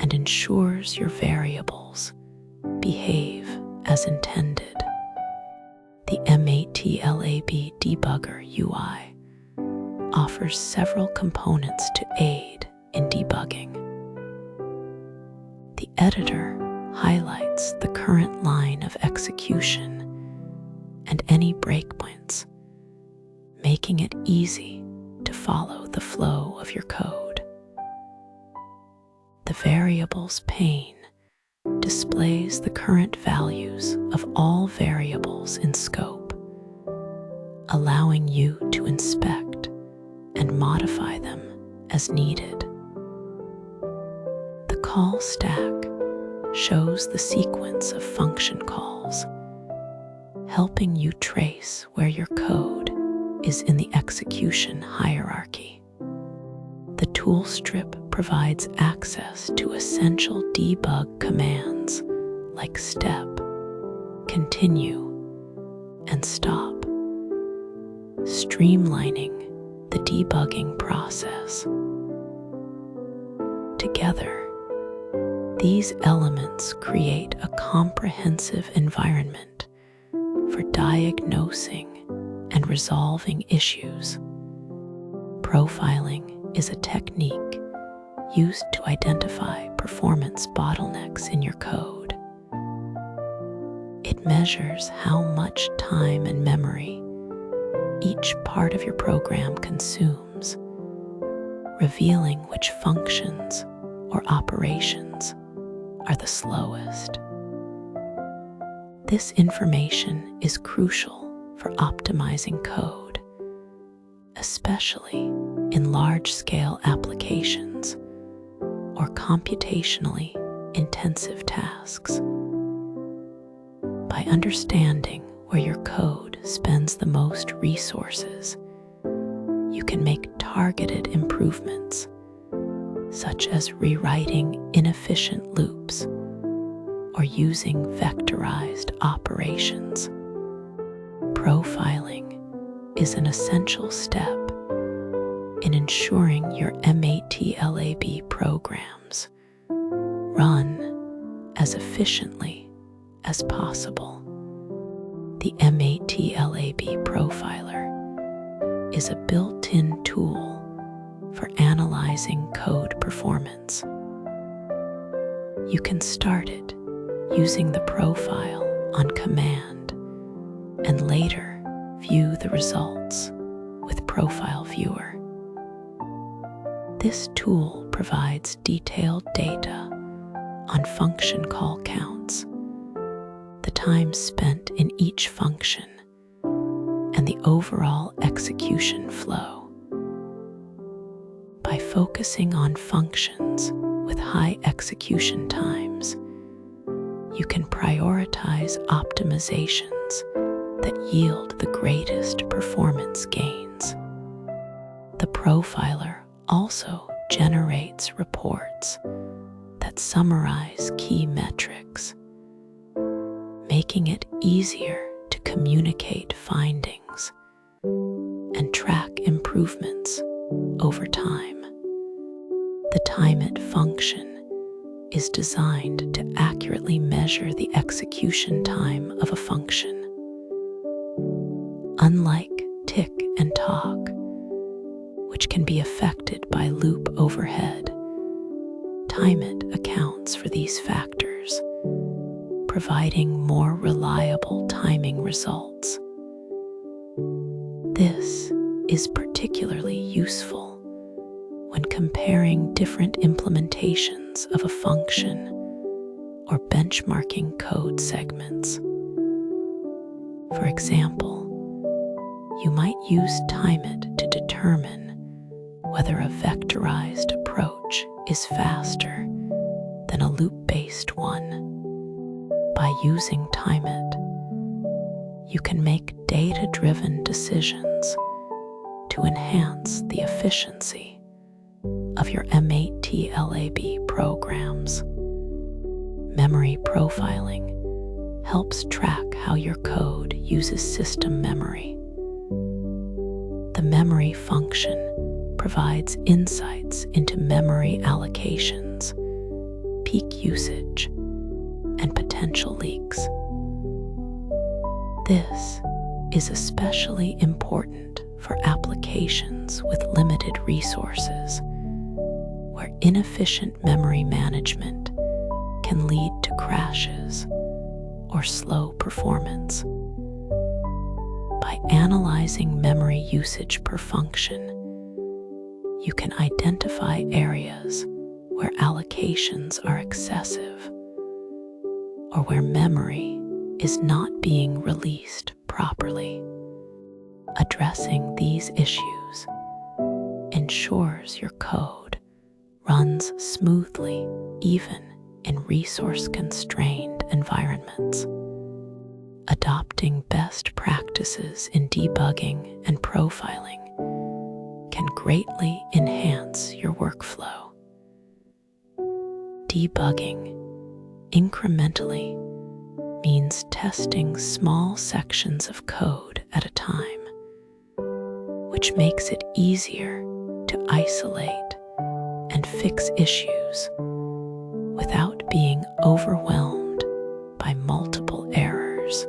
and ensures your variables behave as intended. The MATLAB debugger UI offers several components to aid in debugging. The editor highlights the current line of execution and any breakpoints, making it easy to follow the flow of your code. The variables pane displays the current values of all variables in scope, allowing you to inspect and modify them as needed. The call stack shows the sequence of function calls, helping you trace where your code is in the execution hierarchy. The tool strip provides access to essential debug commands like step, continue, and stop, streamlining the debugging process. Together, these elements create a comprehensive environment for diagnosing and resolving issues. Profiling is a technique used to identify performance bottlenecks in your code. It measures how much time and memory each part of your program consumes, revealing which functions or operations are the slowest. This information is crucial for optimizing code, especially in large-scale applications or computationally intensive tasks. By understanding where your code spends the most resources, you can make targeted improvements, such as rewriting inefficient loops or using vectorized operations. Profiling is an essential step in ensuring your MATLAB programs run as efficiently as possible. The MATLAB profiler is a built-in tool for analyzing code performance. You can start it using the profile on command and later view the results with Profile Viewer. This tool provides detailed data on function call counts, the time spent in each function, and and the overall execution flow. By focusing on functions with high execution times, you can prioritize optimizations that yield the greatest performance gains. The profiler also generates reports that summarize key metrics, making it easier to communicate findings and track improvements over time. The time it function is designed to accurately measure the execution time of a function. Unlike tick and talk, which can be affected by loop overhead, TimeIt accounts for these factors, providing more reliable timing results. This is particularly useful when comparing different implementations of a function or benchmarking code segments. For example, you might use TimeIt to determine whether a vectorized approach is faster than a loop-based one. By using TimeIt, you can make data-driven decisions to enhance the efficiency of your MATLAB programs. Memory profiling helps track how your code uses system memory. The memory function provides insights into memory allocations, peak usage, and potential leaks. This is especially important for applications with limited resources, where inefficient memory management can lead to crashes or slow performance. By analyzing memory usage per function, you can identify areas where allocations are excessive or where memory is not being released properly. Addressing these issues ensures your code runs smoothly even in resource-constrained environments. Adopting best practices in debugging and profiling can greatly enhance your workflow. Debugging incrementally means testing small sections of code at a time, which makes it easier to isolate and fix issues without being overwhelmed by multiple errors.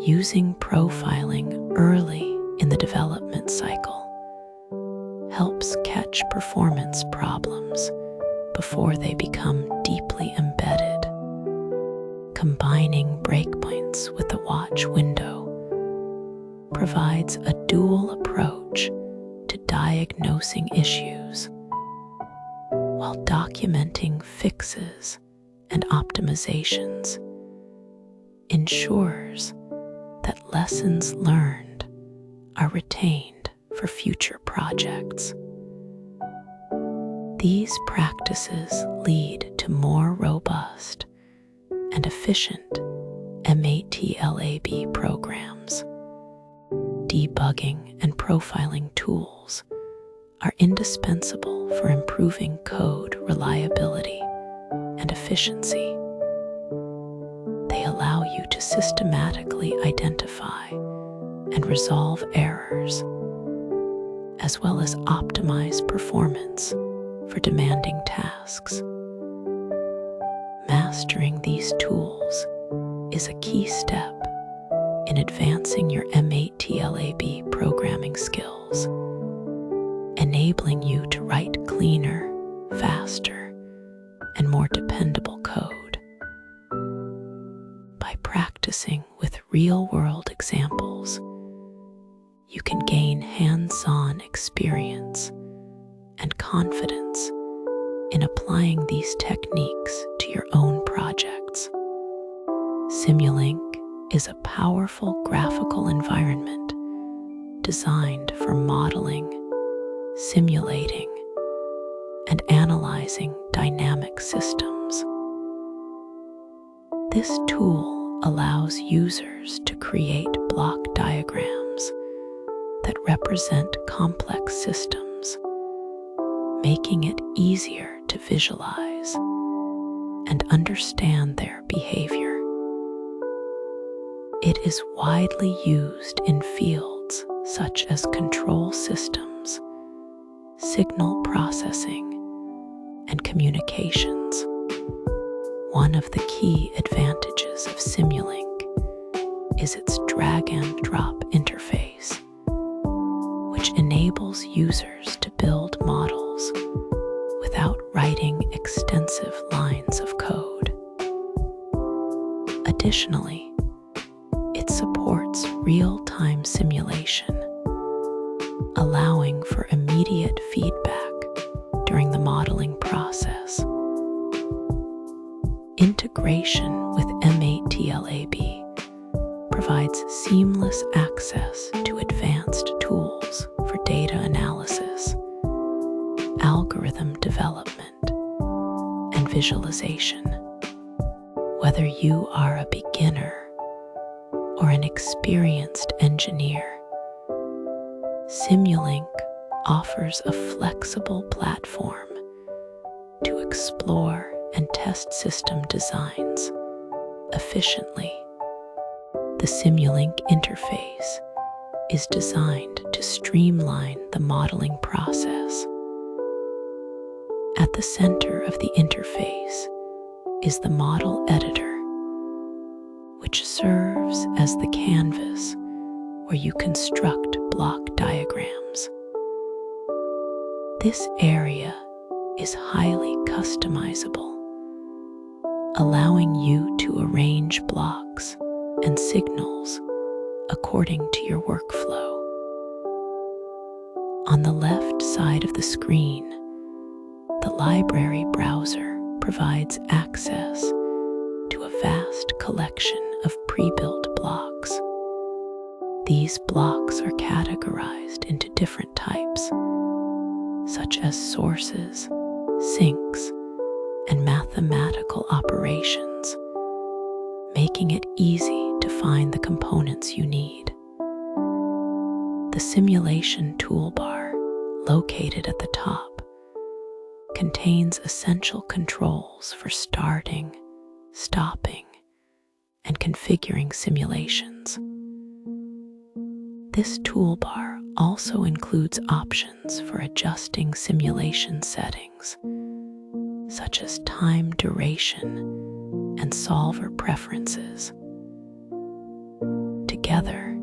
Using profiling early in the development cycle helps catch performance problems before they become deeply embedded. Combining breakpoints with the watch window provides a dual approach to diagnosing issues while documenting fixes and optimizations, ensures that lessons learned are retained for future projects. These practices lead to more robust and efficient MATLAB programs. Debugging and profiling tools are indispensable for improving code reliability and efficiency. They allow you to systematically identify and resolve errors, as well as optimize performance for demanding tasks. Mastering these tools is a key step in advancing your MATLAB programming skills, enabling you to write cleaner, faster, and more dependable code. By practicing with real-world examples, you can gain hands-on experience and confidence in applying these techniques to your own projects. Simulink is a powerful graphical environment designed for modeling, simulating, and analyzing dynamic systems. This tool allows users to create block diagrams that represent complex systems, making it easier to visualize and understand their behavior. It is widely used in fields such as control systems, signal processing, and communications. One of the key advantages of Simulink is its drag-and-drop interface, which enables users to build models without writing extensive lines of code. Additionally, it supports real-time simulation, allowing for immediate feedback during the modeling process. Integration with MATLAB provides seamless access to advanced tools for data analysis, algorithm development, and visualization. Whether you are a beginner or an experienced engineer, Simulink offers a flexible platform to explore and test system designs efficiently. The Simulink interface is designed to streamline the modeling process. At the center of the interface is the model editor, which serves as the canvas where you construct block diagrams. This area is highly customizable, allowing you to arrange blocks and signals according to your workflow. On the left side of the screen, the library browser provides access to a vast collection of pre-built blocks. These blocks are categorized into different types, such as sources, sinks, and mathematical operations, making it easy to find the components you need. The simulation toolbar, located at the top, contains essential controls for starting, stopping, and configuring simulations. This toolbar also includes options for adjusting simulation settings, such as time duration and solver preferences. Together,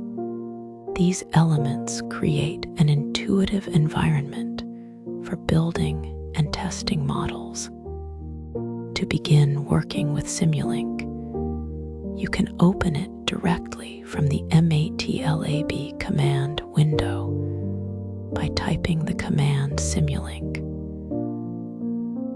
these elements create an intuitive environment for building and testing models. To begin working with Simulink, you can open it directly from the MATLAB command window by typing the command Simulink.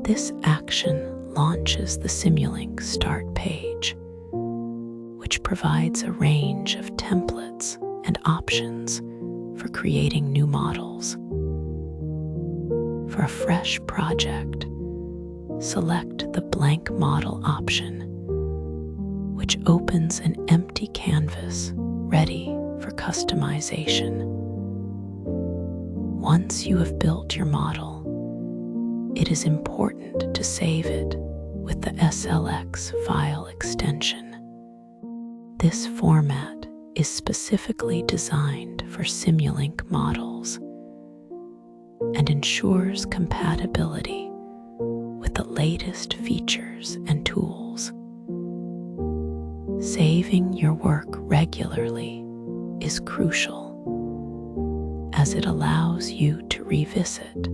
This action launches the Simulink start page, which provides a range of templates and options for creating new models. For a fresh project, select the blank model option, which opens an empty canvas ready for customization. Once you have built your model, it is important to save it with the SLX file extension. This format is specifically designed for Simulink models and ensures compatibility with the latest features and tools. Saving your work regularly is crucial, as it allows you to revisit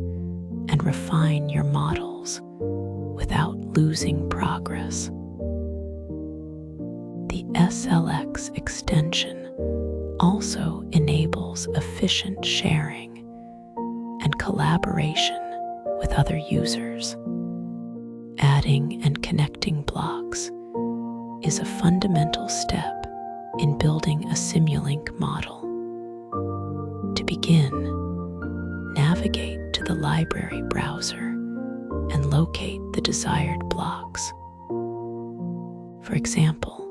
and refine your models without losing progress. The SLX extension also enables efficient sharing and collaboration with other users. Adding and connecting blocks is a fundamental step in building a Simulink model. To begin, navigate to the library browser and locate the desired blocks. For example,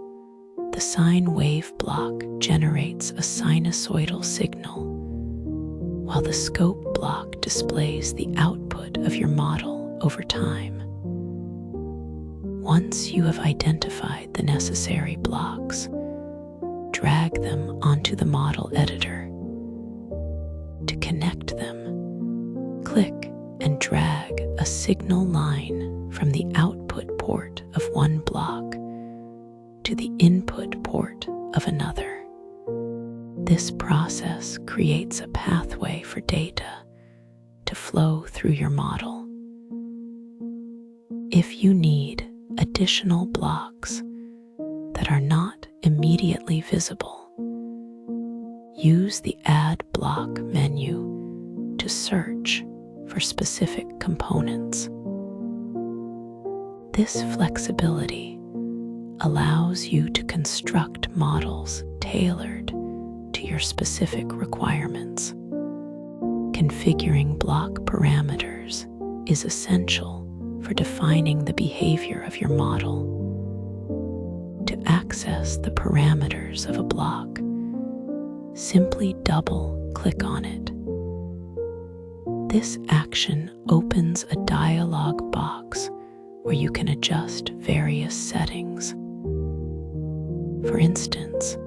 the sine wave block generates a sinusoidal signal, while the scope block displays the output of your model over time. Once you have identified the necessary blocks, drag them onto the model editor. To connect them, click and drag a signal line from the output port of one block to the input port of another. This process creates a pathway for data to flow through your model. If you need additional blocks that are not immediately visible, use the Add Block menu to search for specific components. This flexibility allows you to construct models tailored to your specific requirements. Configuring block parameters is essential for defining the behavior of your model. To access the parameters of a block, simply double-click on it. This action opens a dialog box where you can adjust various settings. For instance,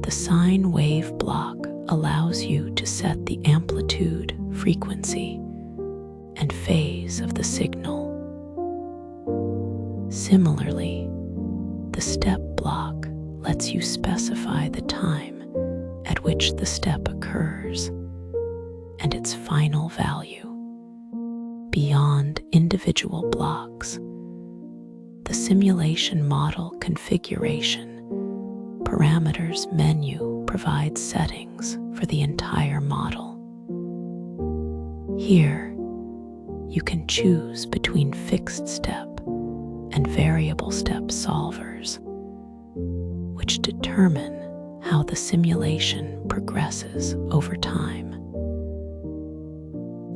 the sine wave block allows you to set the amplitude, frequency, and phase of the signal. Similarly, the step block lets you specify the time at which the step occurs and its final value. Beyond individual blocks, the simulation model configuration parameters menu provides settings for the entire model. Here, you can choose between fixed step and variable step solvers, which determine how the simulation progresses over time.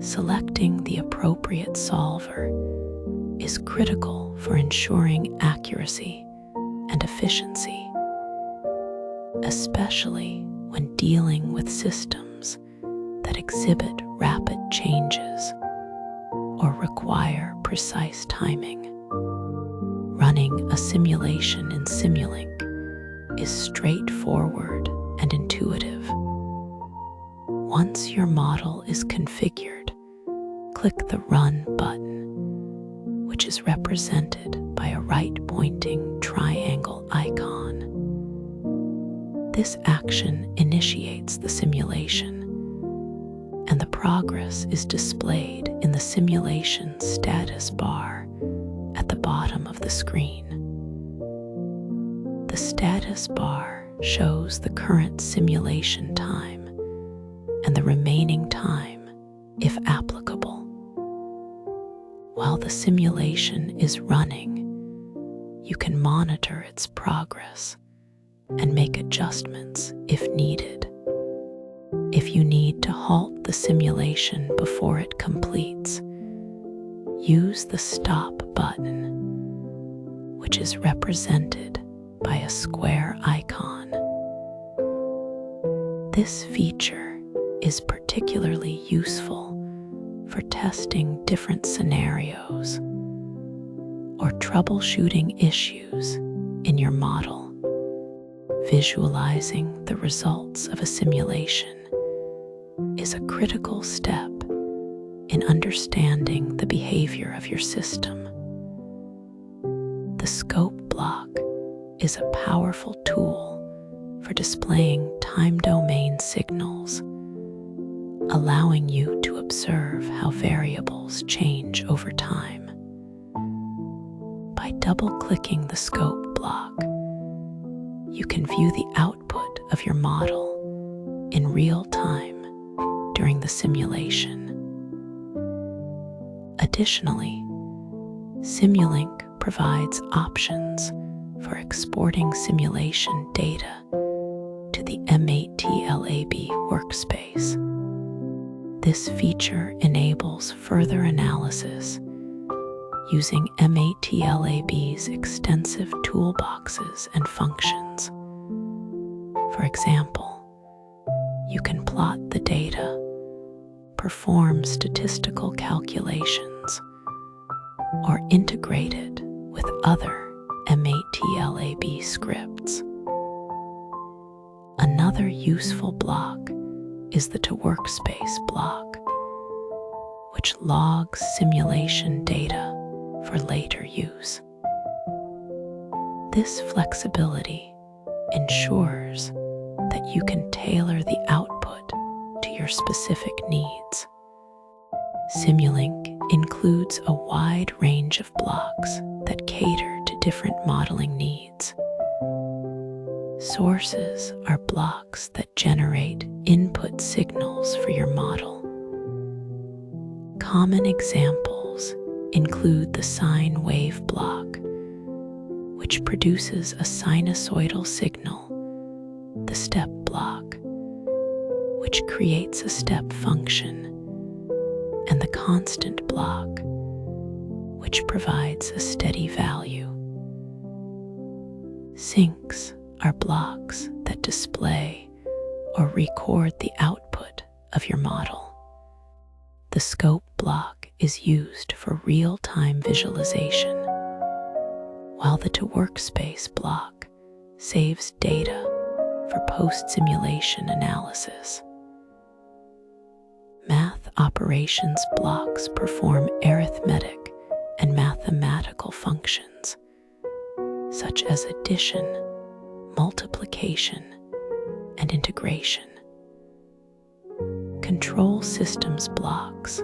Selecting the appropriate solver is critical for ensuring accuracy and efficiency, especially when dealing with systems that exhibit rapid changes or require precise timing. Running a simulation in Simulink is straightforward and intuitive. Once your model is configured, click the Run button, which is represented by a right-pointing triangle icon. This action initiates the simulation, and the progress is displayed in the simulation status bar at the bottom of the screen. The status bar shows the current simulation time and the remaining time, if applicable. While the simulation is running, you can monitor its progress and make adjustments if needed. If you need to halt the simulation before it completes, use the Stop button, which is represented by a square icon. This feature is particularly useful for testing different scenarios or troubleshooting issues in your model. Visualizing the results of a simulation is a critical step in understanding the behavior of your system. The scope block is a powerful tool for displaying time domain signals, allowing you to observe how variables change over time. By double-clicking the scope block, you can view the output of your model in real time during the simulation. Additionally, Simulink provides options for exporting simulation data to the MATLAB workspace. This feature enables further analysis using MATLAB's extensive toolboxes and functions. For example, you can plot the data, perform statistical calculations, or integrate it with other MATLAB scripts. Another useful block is the To Workspace block, which logs simulation data for later use. This flexibility ensures that you can tailor the output to your specific needs. Simulink includes a wide range of blocks that cater to different modeling needs. Sources are blocks that generate input signals for your model. Common examples include the sine wave block, which produces a sinusoidal signal, the step block, which creates a step function, and the constant block, which provides a steady value. Sinks are blocks that display or record the output of your model. The scope block is used for real-time visualization, while the To Workspace block saves data for post-simulation analysis. Math operations blocks perform arithmetic and mathematical functions, such as addition, multiplication, and integration. Control systems blocks,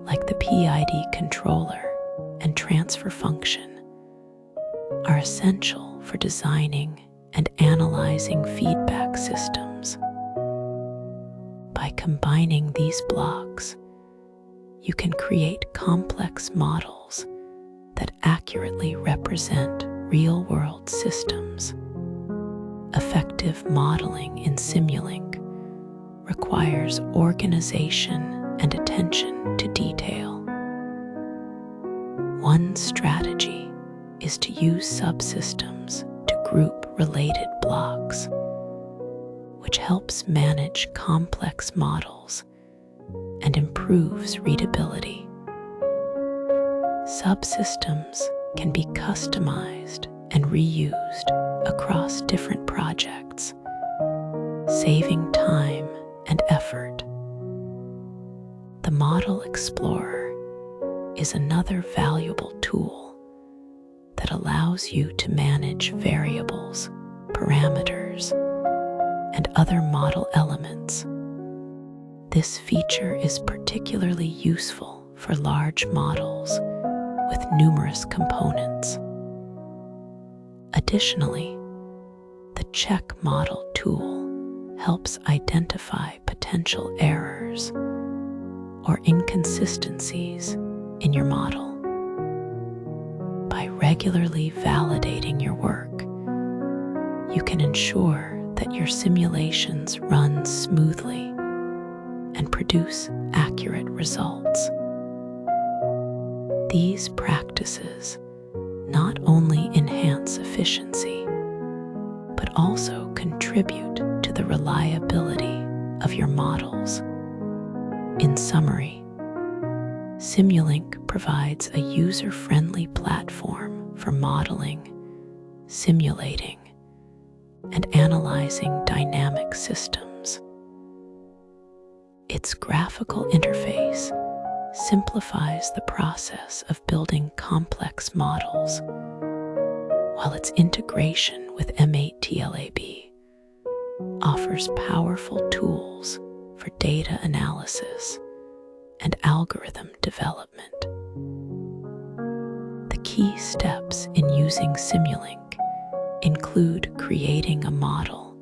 like the PID controller and transfer function, are essential for designing and analyzing feedback systems. By combining these blocks, you can create complex models that accurately represent real-world systems. Effective modeling in Simulink requires organization and attention to detail. One strategy is to use subsystems to group related blocks, which helps manage complex models and improves readability. Subsystems can be customized and reused across different projects, saving time and effort. The Model Explorer is another valuable tool that allows you to manage variables, parameters, and other model elements. This feature is particularly useful for large models with numerous components. Additionally, the Check Model tool helps identify potential errors or inconsistencies in your model. By regularly validating your work, you can ensure that your simulations run smoothly and produce accurate results. These practices not only enhance efficiency, but also contribute to the reliability of your models. In summary, Simulink provides a user-friendly platform for modeling, simulating, and analyzing dynamic systems. Its graphical interface simplifies the process of building complex models, while its integration with MATLAB offers powerful tools for data analysis and algorithm development. The key steps in using Simulink include creating a model,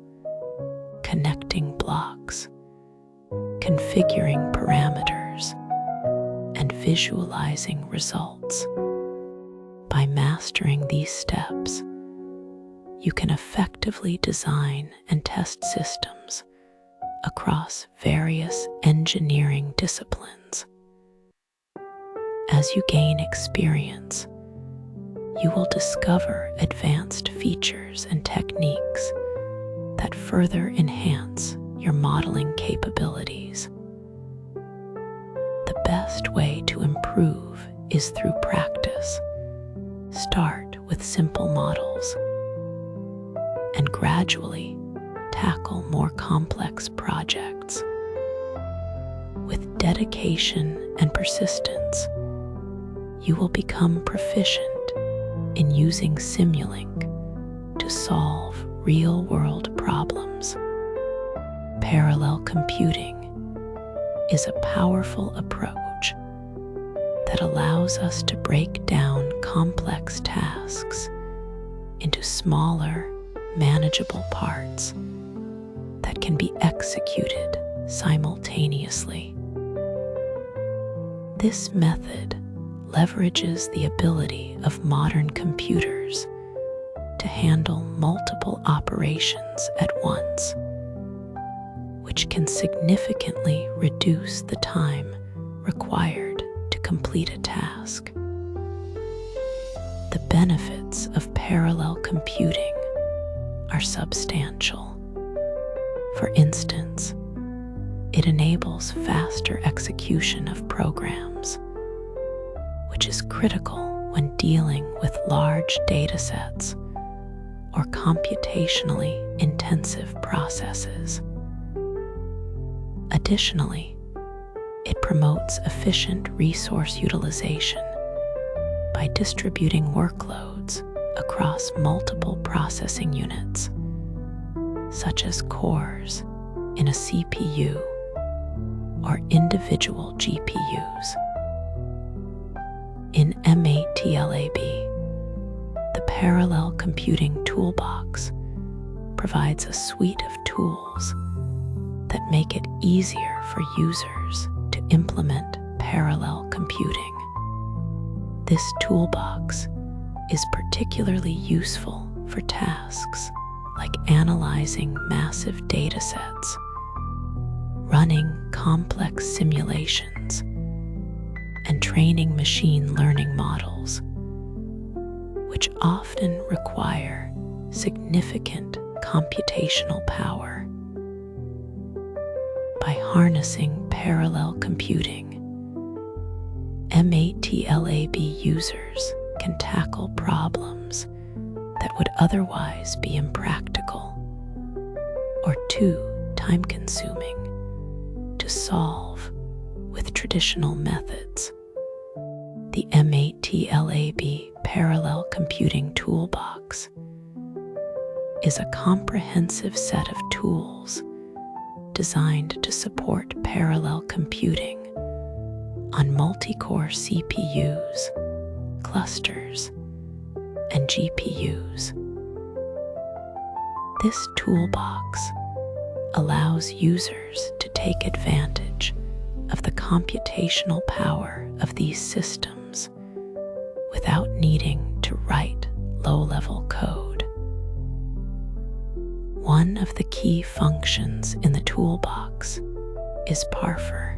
connecting blocks, configuring parameters, and visualizing results. By mastering these steps, you can effectively design and test systems across various engineering disciplines. As you gain experience, you will discover advanced features and techniques that further enhance your modeling capabilities. The best way to improve is through practice. Start with simple models and gradually tackle more complex projects. With dedication and persistence, you will become proficient in using Simulink to solve real-world problems. Parallel computing is a powerful approach that allows us to break down complex tasks into smaller, manageable parts that can be executed simultaneously. This method leverages the ability of modern computers to handle multiple operations at once, which can significantly reduce the time required to complete a task. The benefits of parallel computing are substantial. For instance, it enables faster execution of programs, which is critical when dealing with large data sets or computationally intensive processes. Additionally, it promotes efficient resource utilization by distributing workloads across multiple processing units, such as cores in a CPU or individual GPUs. In MATLAB, the Parallel Computing Toolbox provides a suite of tools that make it easier for users to implement parallel computing. This toolbox is particularly useful for tasks like analyzing massive data sets, running complex simulations, and training machine learning models, which often require significant computational power. By harnessing parallel computing, MATLAB users can tackle problems that would otherwise be impractical or too time-consuming to solve with traditional methods. The MATLAB Parallel Computing Toolbox is a comprehensive set of tools designed to support parallel computing on multi-core CPUs, clusters, and GPUs. This toolbox allows users to take advantage of the computational power of these systems without needing to write low-level code. One of the key functions in the toolbox is parser,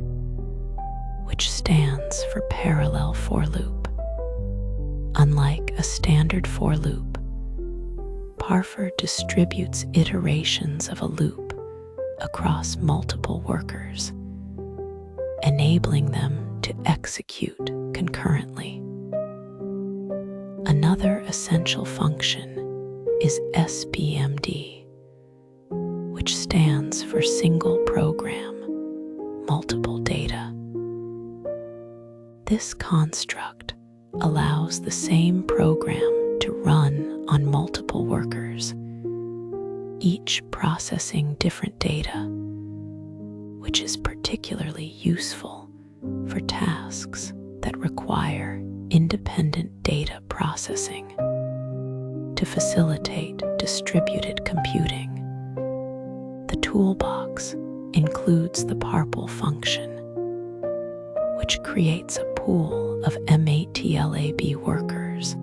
which stands for parallel for loop. Unlike a standard for loop, parser distributes iterations of a loop across multiple workers, enabling them to execute concurrently. Another essential function is SPMD, which stands for single program, multiple data. This construct allows the same program to run on multiple workers, each processing different data, which is particularly useful for tasks that require independent data processing. To facilitate distributed computing, the toolbox includes the parpl function, which creates a pool of MATLAB workers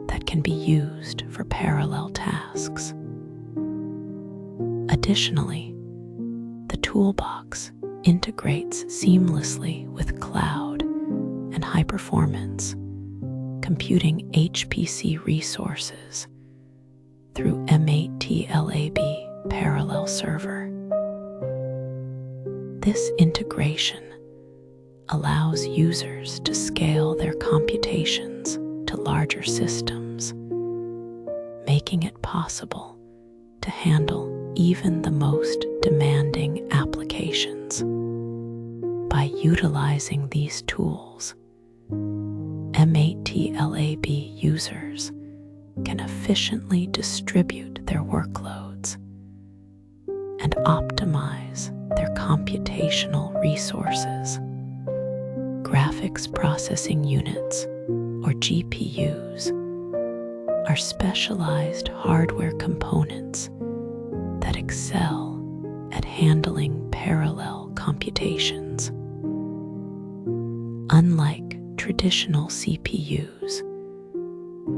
that can be used for parallel tasks. tasks. Additionally, the toolbox integrates seamlessly with cloud and high-performance computing HPC resources through MATLAB parallel server. This integration allows users to scale their computations to larger systems, making it possible to handle even the most demanding applications. By utilizing these tools, MATLAB users can efficiently distribute their workloads and optimize their computational resources. Graphics processing units, or GPUs, are specialized hardware components that excel at handling parallel computations. Unlike traditional CPUs,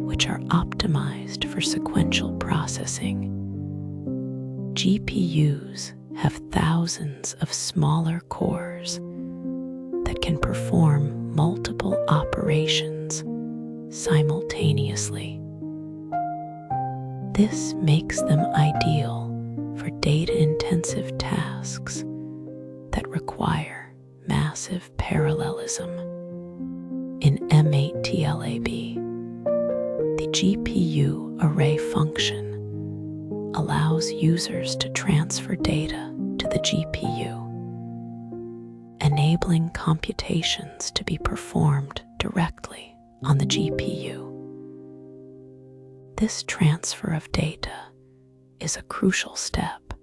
which are optimized for sequential processing, GPUs have thousands of smaller cores that can perform multiple operations simultaneously. This makes them ideal for data-intensive tasks that require massive parallelism. In MATLAB, the GPU array function allows users to transfer data to the GPU, enabling computations to be performed directly on the GPU. This transfer of data is a crucial step,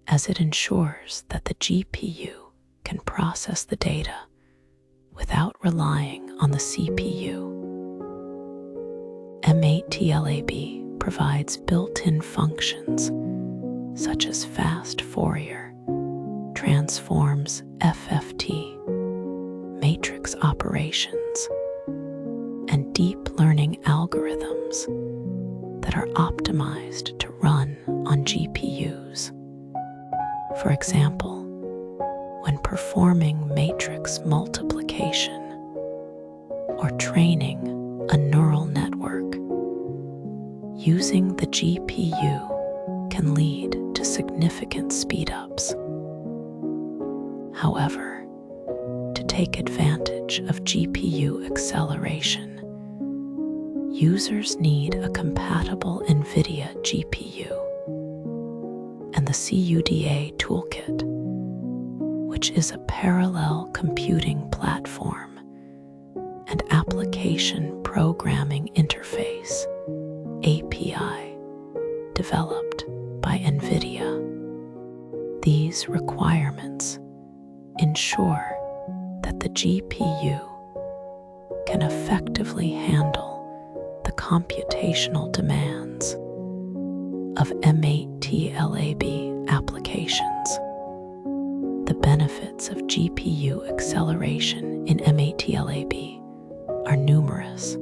as it ensures that the GPU can process the data without relying on the CPU. MATLAB provides built-in functions such as fast Fourier, transforms FFT, matrix operations, and deep learning algorithms that are optimized to run on GPUs. For example, when performing matrix multiplication or training a neural network, using the GPU can lead to significant speedups. However, to take advantage of GPU acceleration, users need a compatible NVIDIA GPU and the CUDA toolkit, which is a parallel computing platform and application programming interface (API) developed by NVIDIA. These requirements ensure that the GPU can effectively handle the computational demands of MATLAB applications. The benefits of GPU acceleration in MATLAB are numerous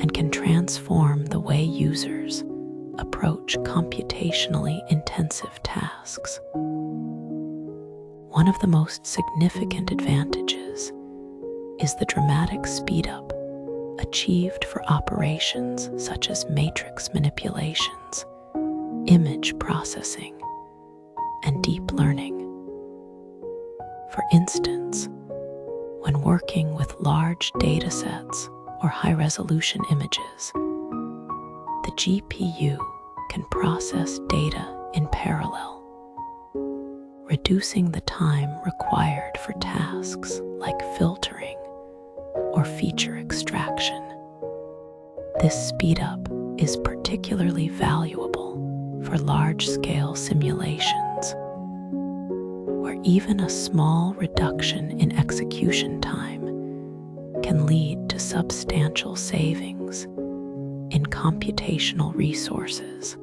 and can transform the way users approach computationally intensive tasks. One of the most significant advantages is the dramatic speedup achieved for operations such as matrix manipulations, image processing, and deep learning. For instance, when working with large datasets or high-resolution images, the GPU can process data in parallel, reducing the time required for tasks like filtering or feature extraction. This speedup is particularly valuable for large-scale simulations, where even a small reduction in execution time can lead to substantial savings in computational resources.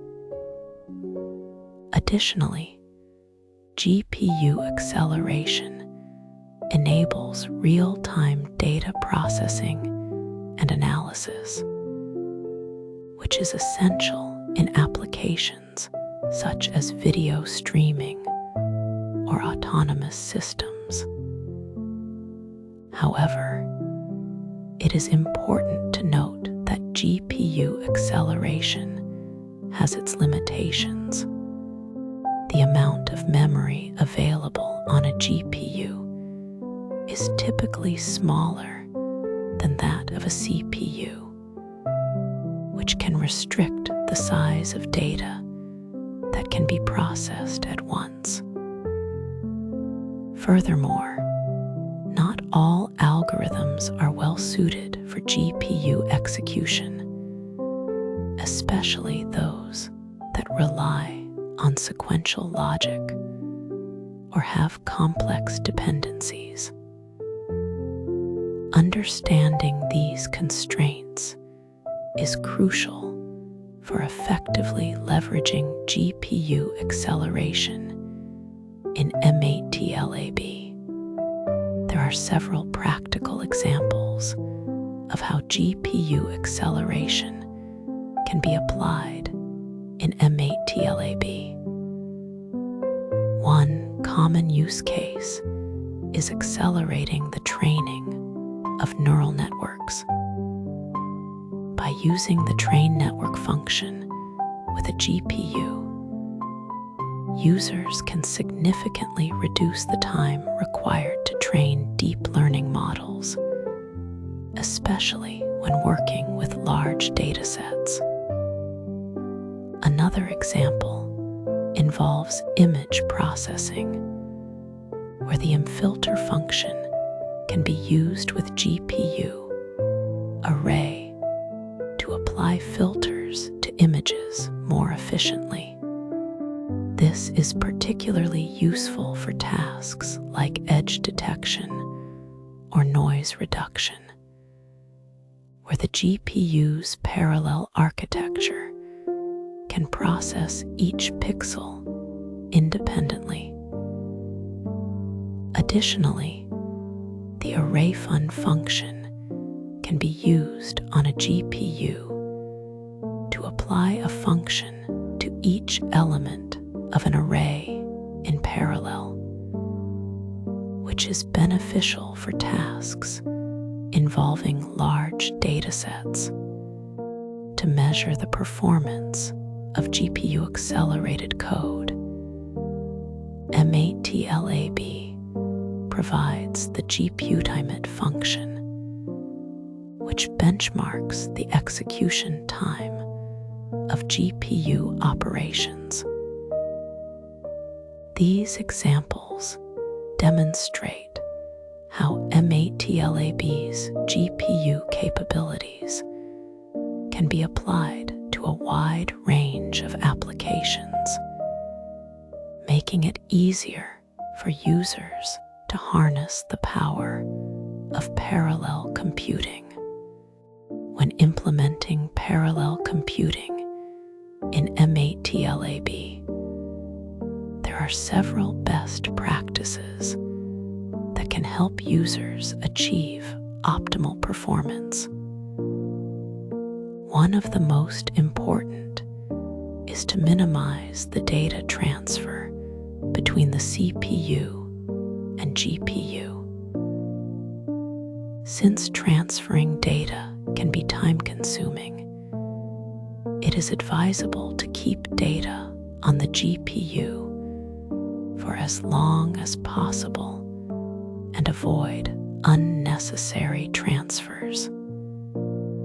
Additionally, GPU acceleration enables real-time data processing and analysis, which is essential in applications such as video streaming or autonomous systems. However, it is important to note that GPU acceleration has its limitations. The amount of memory available on a GPU is typically smaller than that of a CPU, which can restrict the size of data that can be processed at once. Furthermore, not all algorithms are well suited for GPU execution, especially those that rely on sequential logic or have complex dependencies. Understanding these constraints is crucial for effectively leveraging GPU acceleration in MATLAB. There are several practical examples of how GPU acceleration can be applied in MATLAB. One common use case is accelerating the training of neural networks. By using the train network function with a GPU, users can significantly reduce the time required to train deep learning models, especially when working with large data sets. Another example involves image processing, where the filter function can be used with GPU array to apply filters to images more efficiently. This is particularly useful for tasks like edge detection or noise reduction, where the GPU's parallel architecture can process each pixel independently. Additionally, the arrayFun function can be used on a GPU to apply a function to each element of an array in parallel, which is beneficial for tasks involving large data sets. To measure the performance of GPU accelerated code, MATLAB provides the GPUTimate function, which benchmarks the execution time of GPU operations. These examples demonstrate how MATLAB's GPU capabilities can be applied to a wide range of applications, making it easier for users to harness the power of parallel computing. When implementing parallel computing in MATLAB, there are several best practices that can help users achieve optimal performance. One of the most important is to minimize the data transfer between the CPU and GPU. Since transferring data can be time-consuming, it is advisable to keep data on the GPU for as long as possible and avoid unnecessary transfers.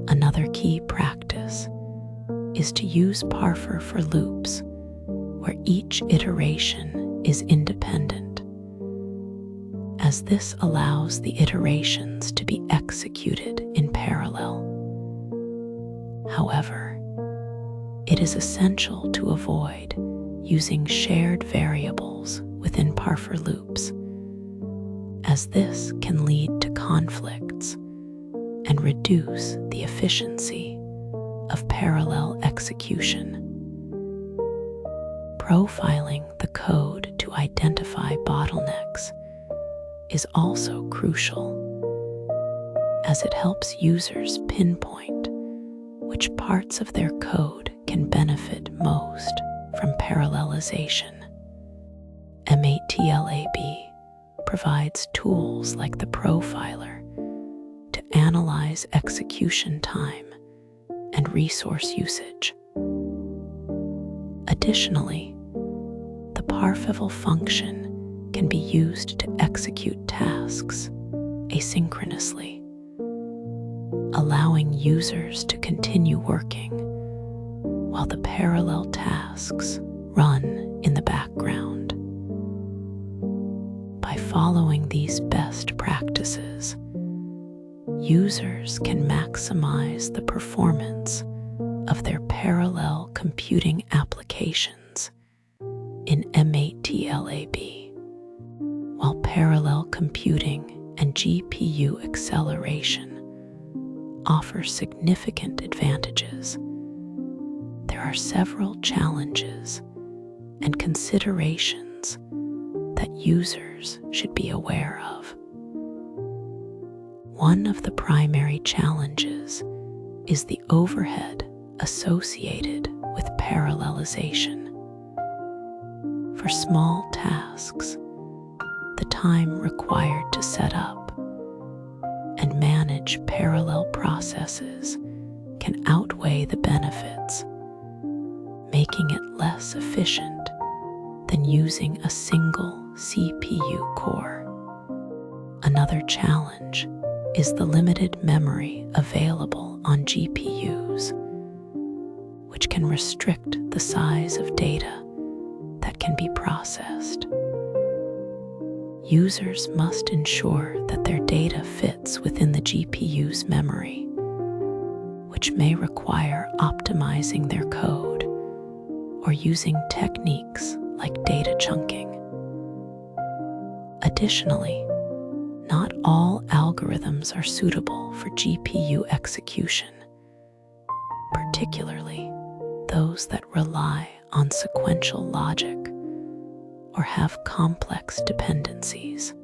Another key practice is to use parser for loops, where each iteration is independent, as this allows the iterations to be executed in parallel. However, it is essential to avoid using shared variables within parser loops, as this can lead to conflicts and reduce the efficiency of parallel execution. Profiling the code to identify bottlenecks is also crucial, as it helps users pinpoint which parts of their code can benefit most from parallelization. MATLAB provides tools like the profiler to analyze execution time and resource usage. Additionally, the parfleval function can be used to execute tasks asynchronously, allowing users to continue working while the parallel tasks run in the background. By following these best practices, users can maximize the performance of their parallel computing applications in MATLAB, while parallel computing and GPU acceleration offer significant advantages. There are several challenges and considerations that users should be aware of. One of the primary challenges is the overhead associated with parallelization. For small tasks, the time required to set up and manage parallel processes can outweigh the benefits, making it less efficient than using a single CPU core. Another challenge is the limited memory available on GPUs, which can restrict the size of data that can be processed. Users must ensure that their data fits within the GPU's memory, which may require optimizing their code or using techniques like data chunking. Additionally, not all algorithms are suitable for GPU execution, particularly those that rely on sequential logic or have complex dependencies.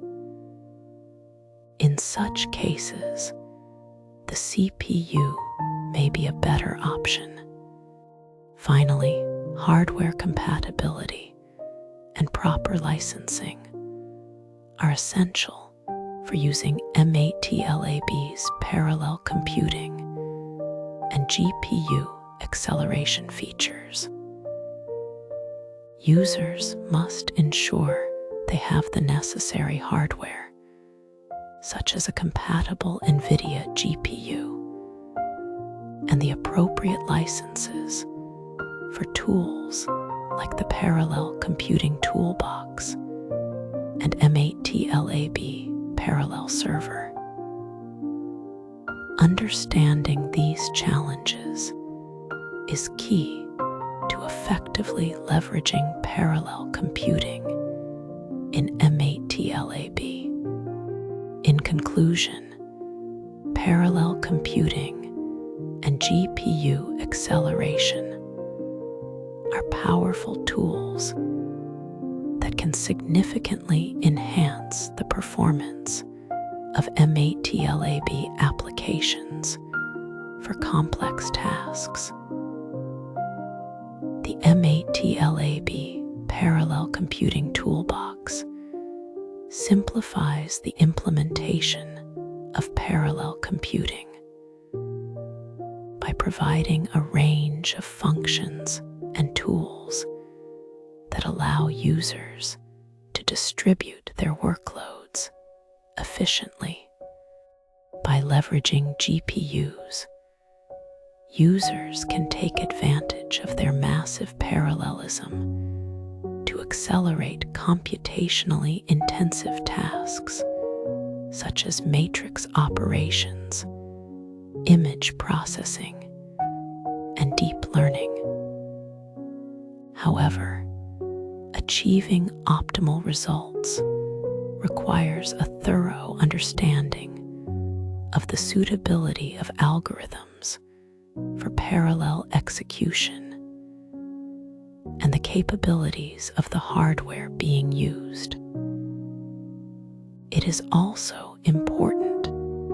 In such cases, the CPU may be a better option. Finally, hardware compatibility and proper licensing are essential for using MATLAB's parallel computing and GPU acceleration features. Users must ensure they have the necessary hardware, such as a compatible NVIDIA GPU, and the appropriate licenses for tools like the Parallel Computing Toolbox and MATLAB Parallel Server. Understanding these challenges is key to effectively leveraging parallel computing in MATLAB. In conclusion, parallel computing and GPU acceleration are powerful tools that can significantly enhance the performance of MATLAB applications for complex tasks. The MATLAB Parallel Computing Toolbox simplifies the implementation of parallel computing by providing a range of functions and tools that allow users to distribute their workloads efficiently. By leveraging GPUs, users can take advantage of their massive parallelism to accelerate computationally intensive tasks such as matrix operations, image processing, and deep learning. However, achieving optimal results requires a thorough understanding of the suitability of algorithms for parallel execution and the capabilities of the hardware being used. It is also important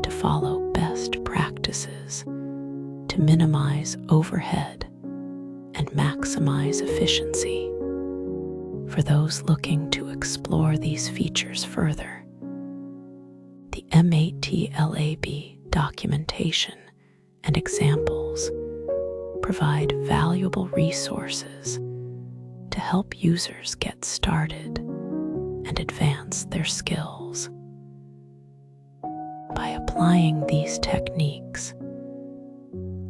to follow best practices to to minimize overhead and maximize efficiency. For those looking to explore these features further, the MATLAB documentation and examples provide valuable resources to help users get started and advance their skills. By applying these techniques,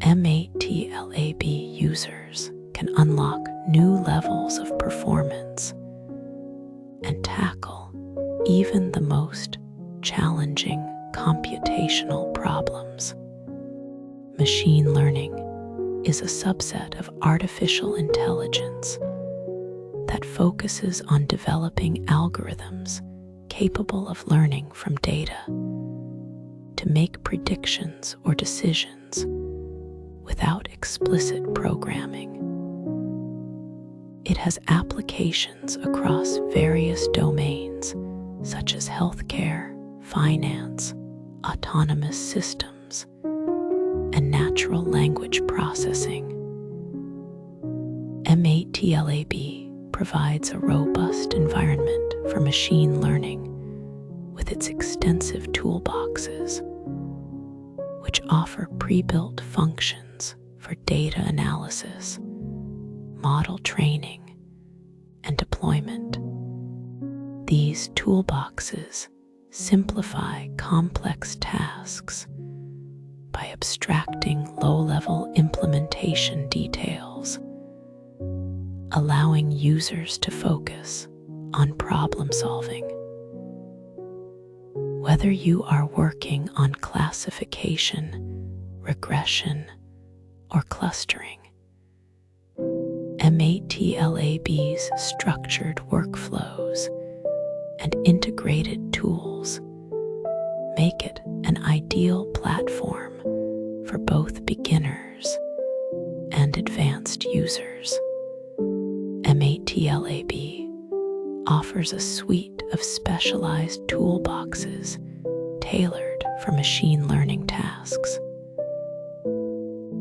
MATLAB users can unlock new levels of performance and tackle even the most challenging computational problems. Machine learning is a subset of artificial intelligence that focuses on developing algorithms capable of learning from data to make predictions or decisions without explicit programming. It has applications across various domains such as healthcare, finance, autonomous systems, and natural language processing. MATLAB provides a robust environment for machine learning with its extensive toolboxes, which offer pre-built functions for data analysis, model training, and deployment. These toolboxes simplify complex tasks by abstracting low-level implementation details, allowing users to focus on problem solving. Whether you are working on classification, regression, or clustering, MATLAB's structured workflows and integrated tools make it an ideal platform for both beginners and advanced users. MATLAB offers a suite of specialized toolboxes tailored for machine learning tasks.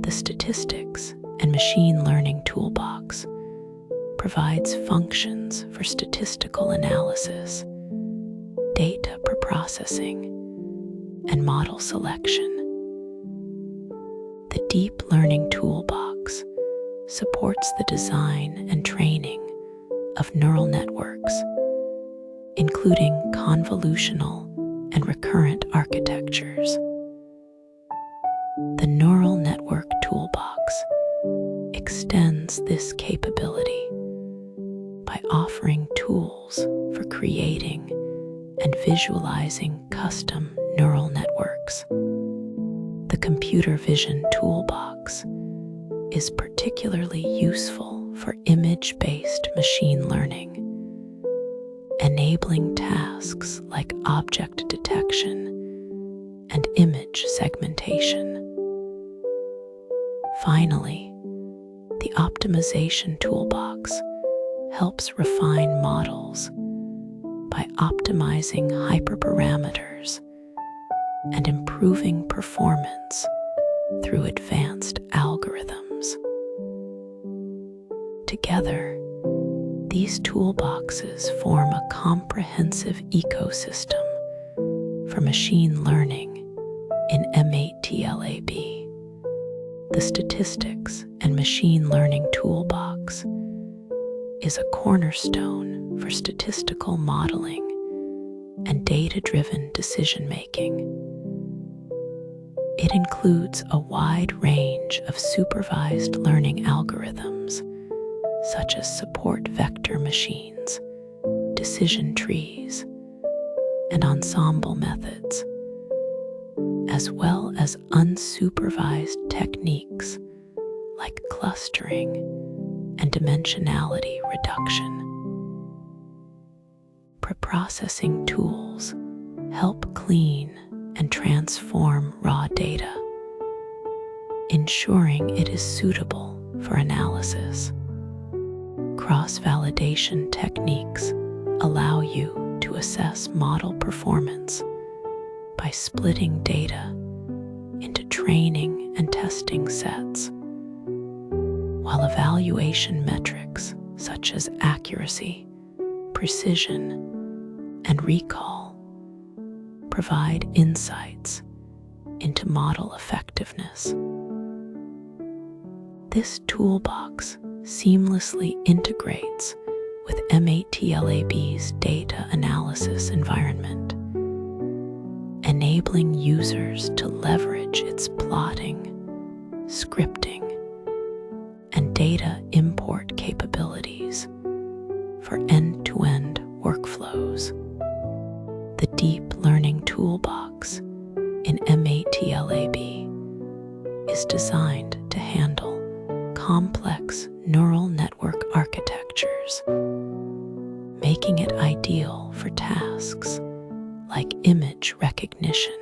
The Statistics and Machine Learning Toolbox provides functions for statistical analysis, data preprocessing, and model selection. The Deep Learning Toolbox supports the design and training of neural networks, including convolutional and recurrent architectures. The Neural Network Toolbox extends this capability by offering tools for creating and visualizing custom neural networks. The Computer Vision Toolbox is particularly useful for image-based machine learning, enabling tasks like object detection and image segmentation. Finally, the Optimization Toolbox helps refine models by optimizing hyperparameters and improving performance through advanced algorithms. Together, these toolboxes form a comprehensive ecosystem for machine learning in MATLAB. The Statistics and Machine Learning Toolbox is a cornerstone for statistical modeling and data-driven decision-making. It includes a wide range of supervised learning algorithms, such as support vector machines, decision trees, and ensemble methods, as well as unsupervised techniques like clustering and dimensionality reduction. Preprocessing tools help clean and transform raw data, ensuring it is suitable for analysis. Cross-validation techniques allow you to assess model performance by splitting data into training and testing sets, while evaluation metrics such as accuracy, precision, and recall provide insights into model effectiveness. This toolbox seamlessly integrates with MATLAB's data analysis environment, enabling users to leverage its plotting, scripting, and data import capabilities for end-to-end workflows. The Deep Learning Toolbox in MATLAB is designed to handle complex neural network architectures, making it ideal for tasks like image recognition,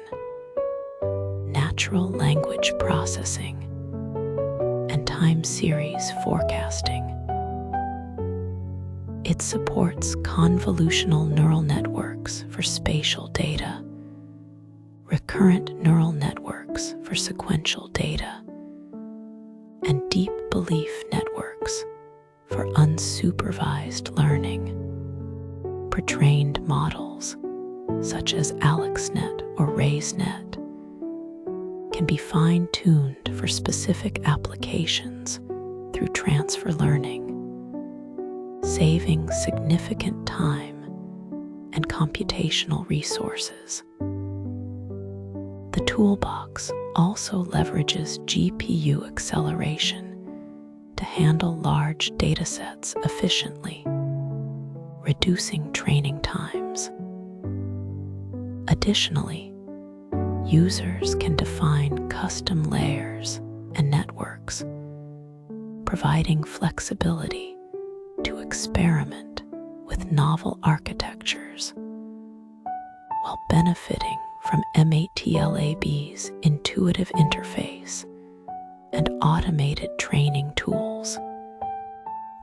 natural language processing, and time series forecasting. It supports convolutional neural networks for spatial data, recurrent neural networks for sequential data, and deep belief networks for unsupervised learning. Pre-trained models, such as AlexNet or RaySnet, can be fine-tuned for specific applications through transfer learning, saving significant time and computational resources. The toolbox also leverages GPU acceleration to handle large datasets efficiently, reducing training times. Additionally, users can define custom layers and networks, providing flexibility to experiment with novel architectures while benefiting from MATLAB's intuitive interface and automated training tools.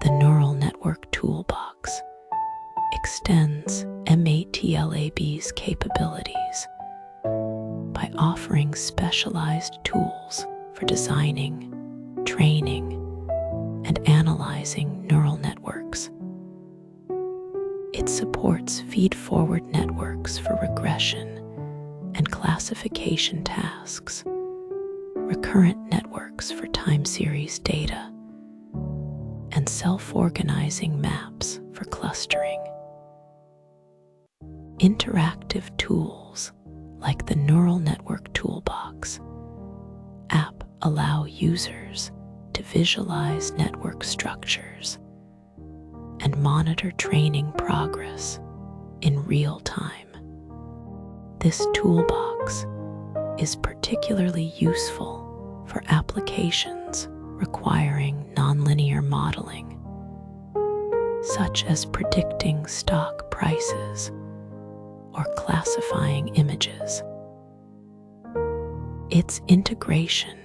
The Neural Network Toolbox extends MATLAB's capabilities by offering specialized tools for designing, training, and analyzing neural networks. It supports feed-forward networks for regression and classification tasks, recurrent networks for time series data, and self-organizing maps for clustering. Interactive tools like the Neural Network Toolbox app allow users to visualize network structures and monitor training progress in real time. This toolbox is particularly useful for applications requiring nonlinear modeling, such as predicting stock prices or classifying images. Its integration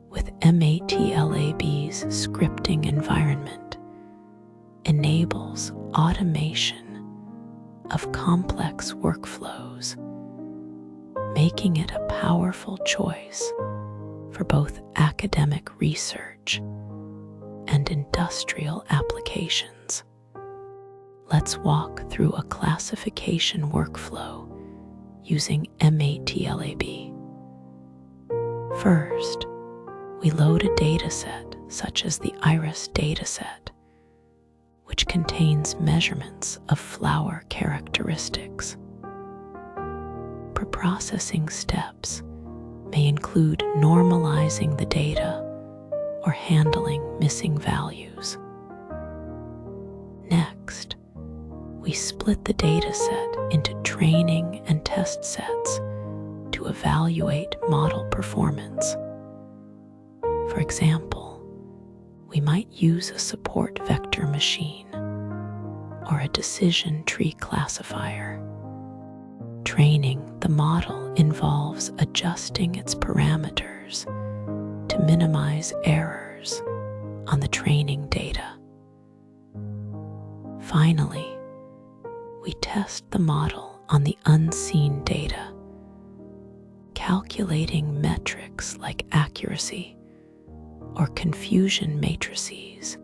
with MATLAB's scripting environment enables automation of complex workflows, making it a powerful choice for both academic research and industrial applications. Let's walk through a classification workflow using MATLAB. First, we load a dataset such as the iris dataset, which contains measurements of flower characteristics. Preprocessing steps may include normalizing the data or handling missing values. Next, we split the dataset into training and test sets to evaluate model performance. For example, we might use a support vector machine or a decision tree classifier. Training the model involves adjusting its parameters to minimize errors on the training data. Finally, we test the model on the unseen data, calculating metrics like accuracy or confusion matrices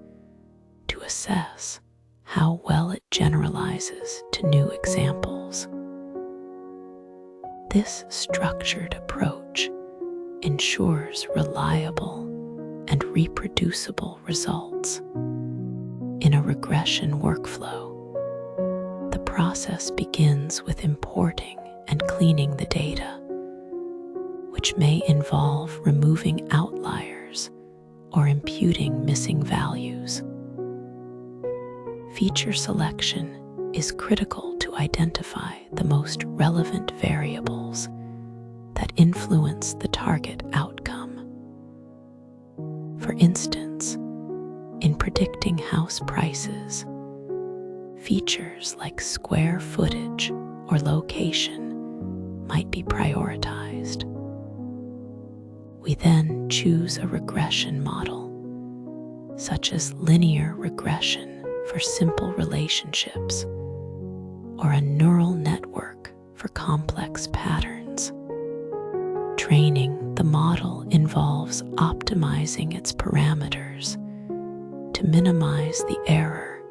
to assess how well it generalizes to new examples. This structured approach ensures reliable and reproducible results. In a regression workflow, the process begins with importing and cleaning the data, which may involve removing outliers or imputing missing values. Feature selection is critical to identify the most relevant variables that influence the target outcome. For instance, in predicting house prices, features like square footage or location might be prioritized. We then choose a regression model, such as linear regression for simple relationships, or a neural network for complex patterns. Training the model involves optimizing its parameters to minimize the error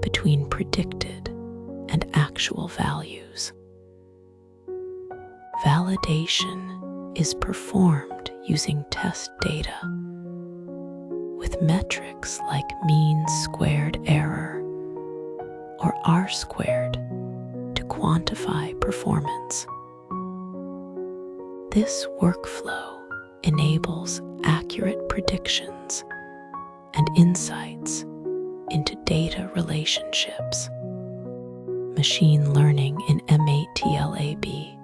between predicted and actual values. Validation is performed using test data with metrics like mean squared error or R squared to quantify performance. This workflow enables accurate predictions and insights into data relationships. Machine learning in MATLAB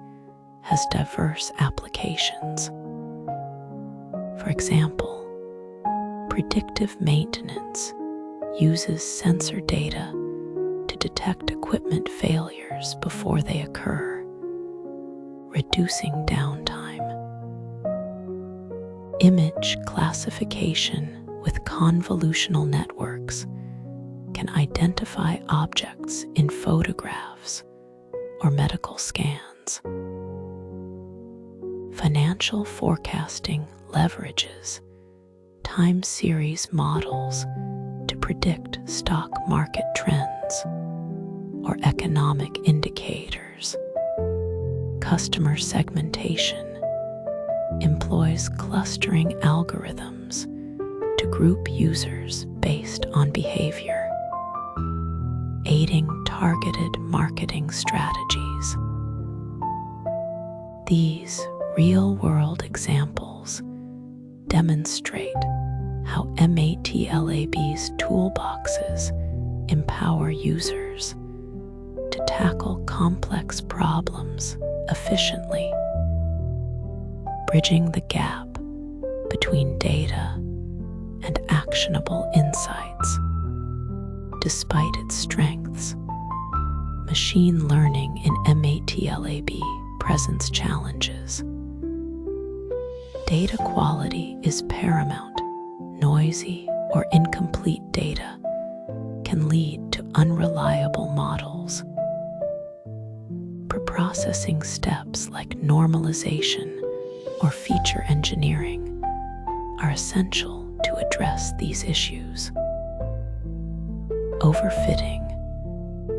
has diverse applications. For example, predictive maintenance uses sensor data to detect equipment failures before they occur, reducing downtime. Image classification with convolutional networks can identify objects in photographs or medical scans. Financial forecasting leverages time series models to predict stock market trends or economic indicators. Customer segmentation employs clustering algorithms to group users based on behavior, aiding targeted marketing strategies. These real-world examples demonstrate how MATLAB's toolboxes empower users to tackle complex problems efficiently, bridging the gap between data and actionable insights. Despite its strengths, machine learning in MATLAB presents challenges. Data quality is paramount. Noisy or incomplete data can lead to unreliable models. Preprocessing steps like normalization or feature engineering are essential to address these issues. Overfitting,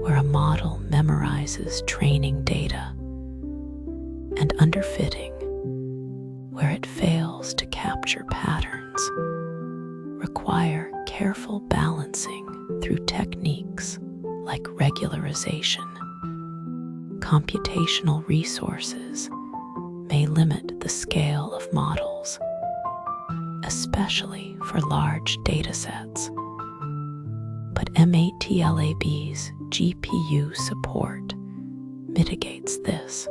where a model memorizes training data, and underfitting, where it fails to capture patterns, require careful balancing through techniques like regularization. Computational resources may limit the scale of models, especially for large datasets. But MATLAB's GPU support mitigates this.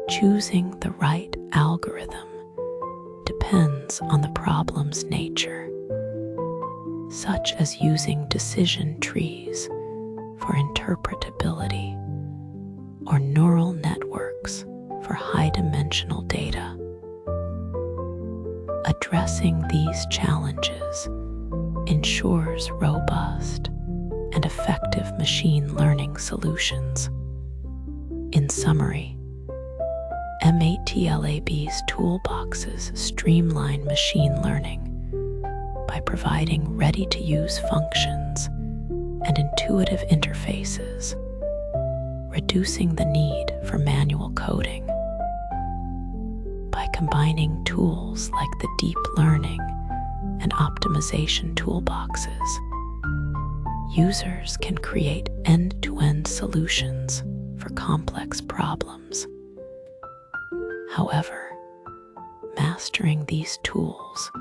Choosing the right algorithm depends on the problem's nature, such as using decision trees for interpretability or neural networks for high-dimensional data. Addressing these challenges ensures robust and effective machine learning solutions. In summary, MATLAB's toolboxes streamline machine learning by providing ready-to-use functions and intuitive interfaces, reducing the need for manual coding. By combining tools like the deep learning and optimization toolboxes, users can create end-to-end solutions for complex problems. However, mastering these tools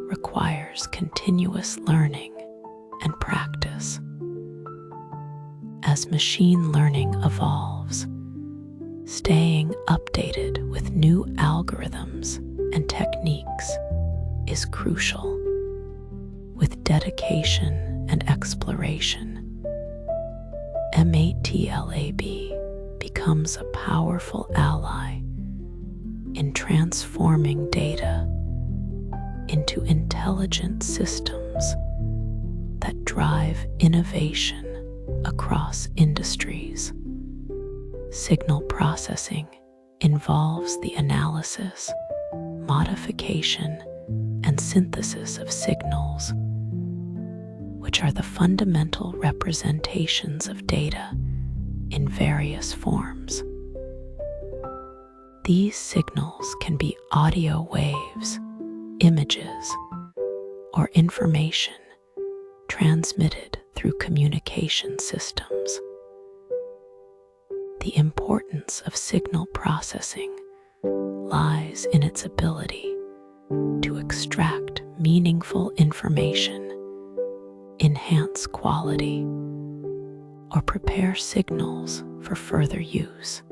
requires continuous learning and practice. As machine learning evolves, staying updated with new algorithms and techniques is crucial. With dedication and exploration, MATLAB becomes a powerful ally in transforming data into intelligent systems that drive innovation across industries. Signal processing involves the analysis, modification, and synthesis of signals, which are the fundamental representations of data in various forms. These signals can be audio waves, images, or information transmitted through communication systems. The importance of signal processing lies in its ability to extract meaningful information, enhance quality, or prepare signals for further use.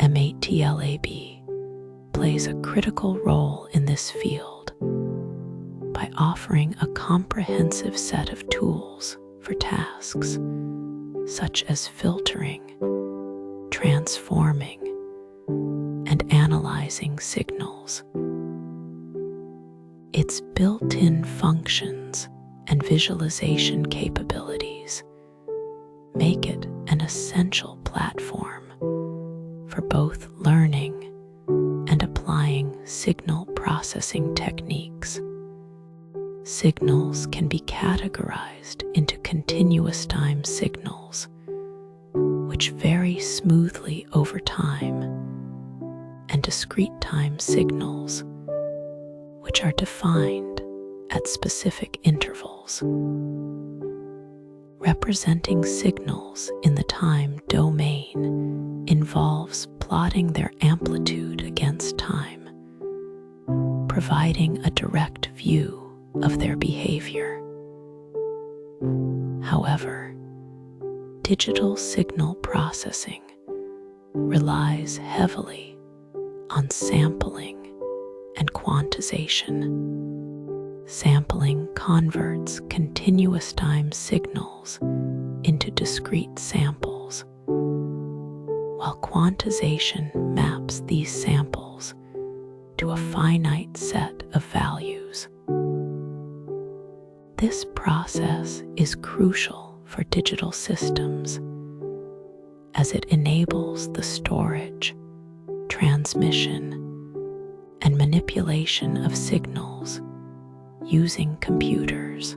MATLAB plays a critical role in this field by offering a comprehensive set of tools for tasks such as filtering, transforming, and analyzing signals. Its built-in functions and visualization capabilities make it an essential platform for both learning and applying signal processing techniques. Signals can be categorized into continuous time signals, which vary smoothly over time, and discrete time signals, which are defined at specific intervals. Representing signals in the time domain involves plotting their amplitude against time, providing a direct view of their behavior. However, digital signal processing relies heavily on sampling and quantization. Sampling converts continuous time signals into discrete samples, while quantization maps these samples to a finite set of values. This process is crucial for digital systems as it enables the storage, transmission, and manipulation of signals using computers.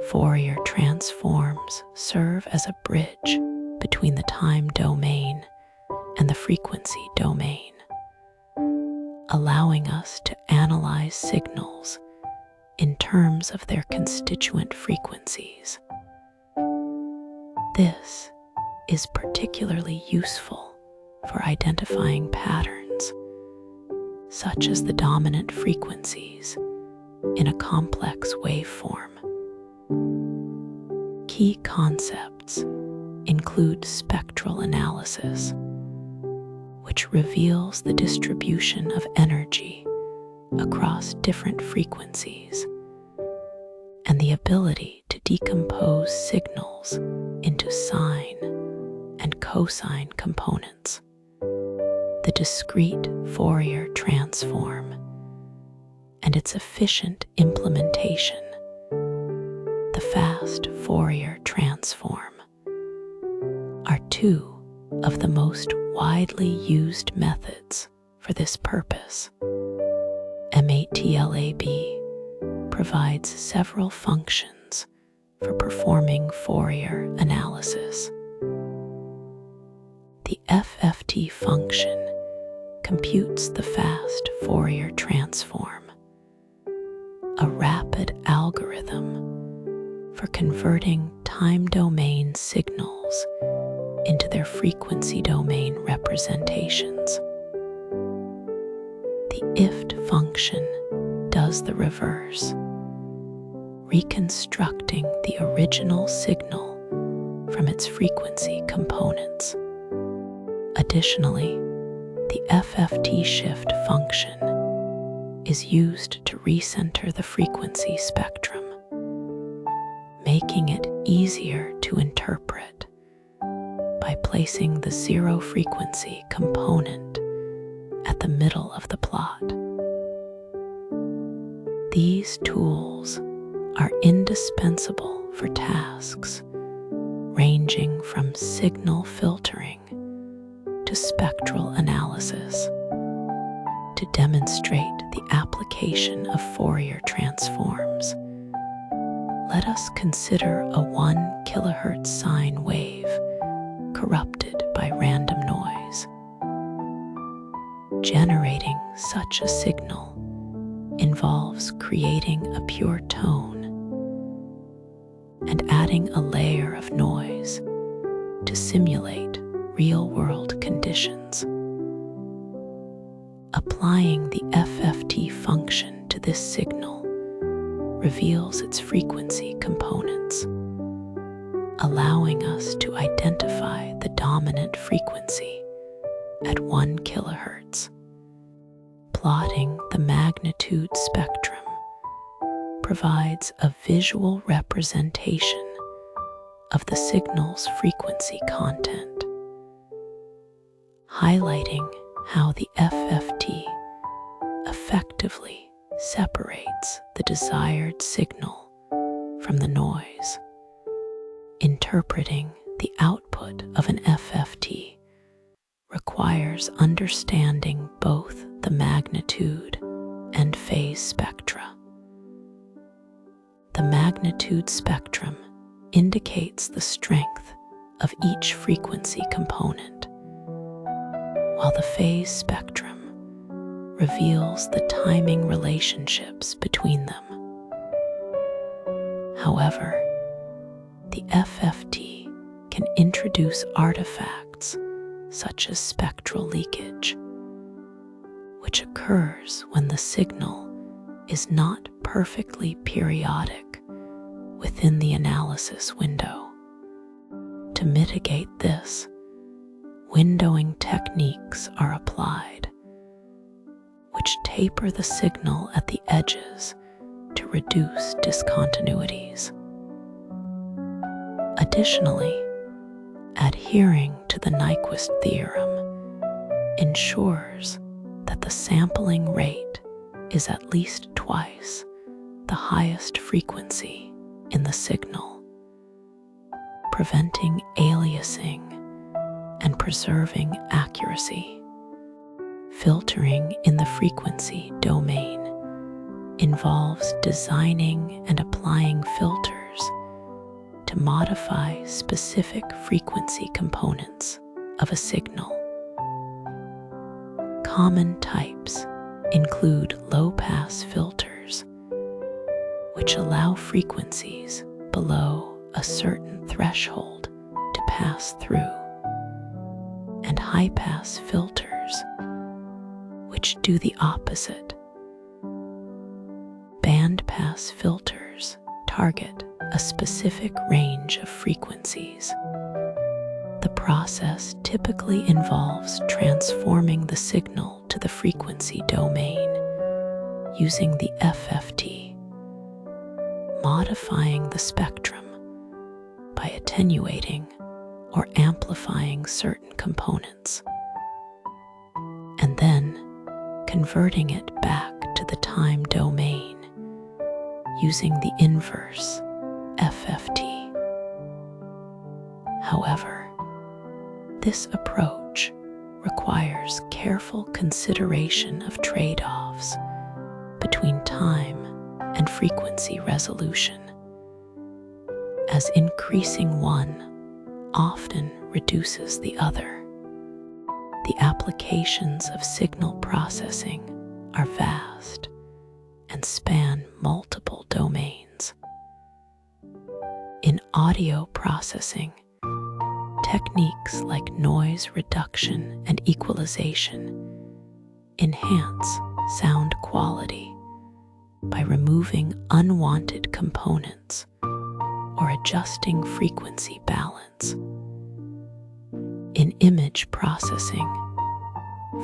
Fourier transforms serve as a bridge between the time domain and the frequency domain, allowing us to analyze signals in terms of their constituent frequencies. This is particularly useful for identifying patterns, such as the dominant frequencies in a complex waveform. Key concepts include spectral analysis, which reveals the distribution of energy across different frequencies, and the ability to decompose signals into sine and cosine components. The discrete Fourier transform and its efficient implementation, the fast Fourier transform, are two of the most widely used methods for this purpose. MATLAB provides several functions for performing Fourier analysis. The FFT function computes the fast Fourier transform, a rapid algorithm for converting time domain signals into their frequency domain representations. The IFT function does the reverse, reconstructing the original signal from its frequency components. Additionally, the FFT shift function is used to recenter the frequency spectrum, making it easier to interpret by placing the zero frequency component at the middle of the plot. These tools are indispensable for tasks ranging from signal filtering to spectral analysis. To demonstrate the application of Fourier transforms, let us consider a 1 kHz sine wave corrupted by random noise. Generating such a signal involves creating a pure tone and adding a layer of noise to simulate real-world conditions. Applying the FFT function to this signal reveals its frequency components, allowing us to identify the dominant frequency at 1 kHz. Plotting the magnitude spectrum provides a visual representation of the signal's frequency content, highlighting how the FFT effectively separates the desired signal from the noise. Interpreting the output of an FFT requires understanding both the magnitude and phase spectra. The magnitude spectrum indicates the strength of each frequency component, while the phase spectrum reveals the timing relationships between them. However, the FFT can introduce artifacts such as spectral leakage, which occurs when the signal is not perfectly periodic within the analysis window. To mitigate this, windowing techniques are applied, which taper the signal at the edges to reduce discontinuities. Additionally, adhering to the Nyquist theorem ensures that the sampling rate is at least twice the highest frequency in the signal, preventing aliasing and preserving accuracy. Filtering in the frequency domain involves designing and applying filters to modify specific frequency components of a signal. Common types include low-pass filters, which allow frequencies below a certain threshold to pass through, and high-pass filters, which do the opposite. Band-pass filters target a specific range of frequencies. The process typically involves transforming the signal to the frequency domain using the FFT, modifying the spectrum by attenuating or amplifying certain components, and then converting it back to the time domain using the inverse FFT. However, This approach requires careful consideration of trade-offs between time and frequency resolution, as increasing one often reduces the other. The applications of signal processing are vast and span multiple domains. In audio processing, techniques like noise reduction and equalization enhance sound quality by removing unwanted components or adjusting frequency balance. In image processing,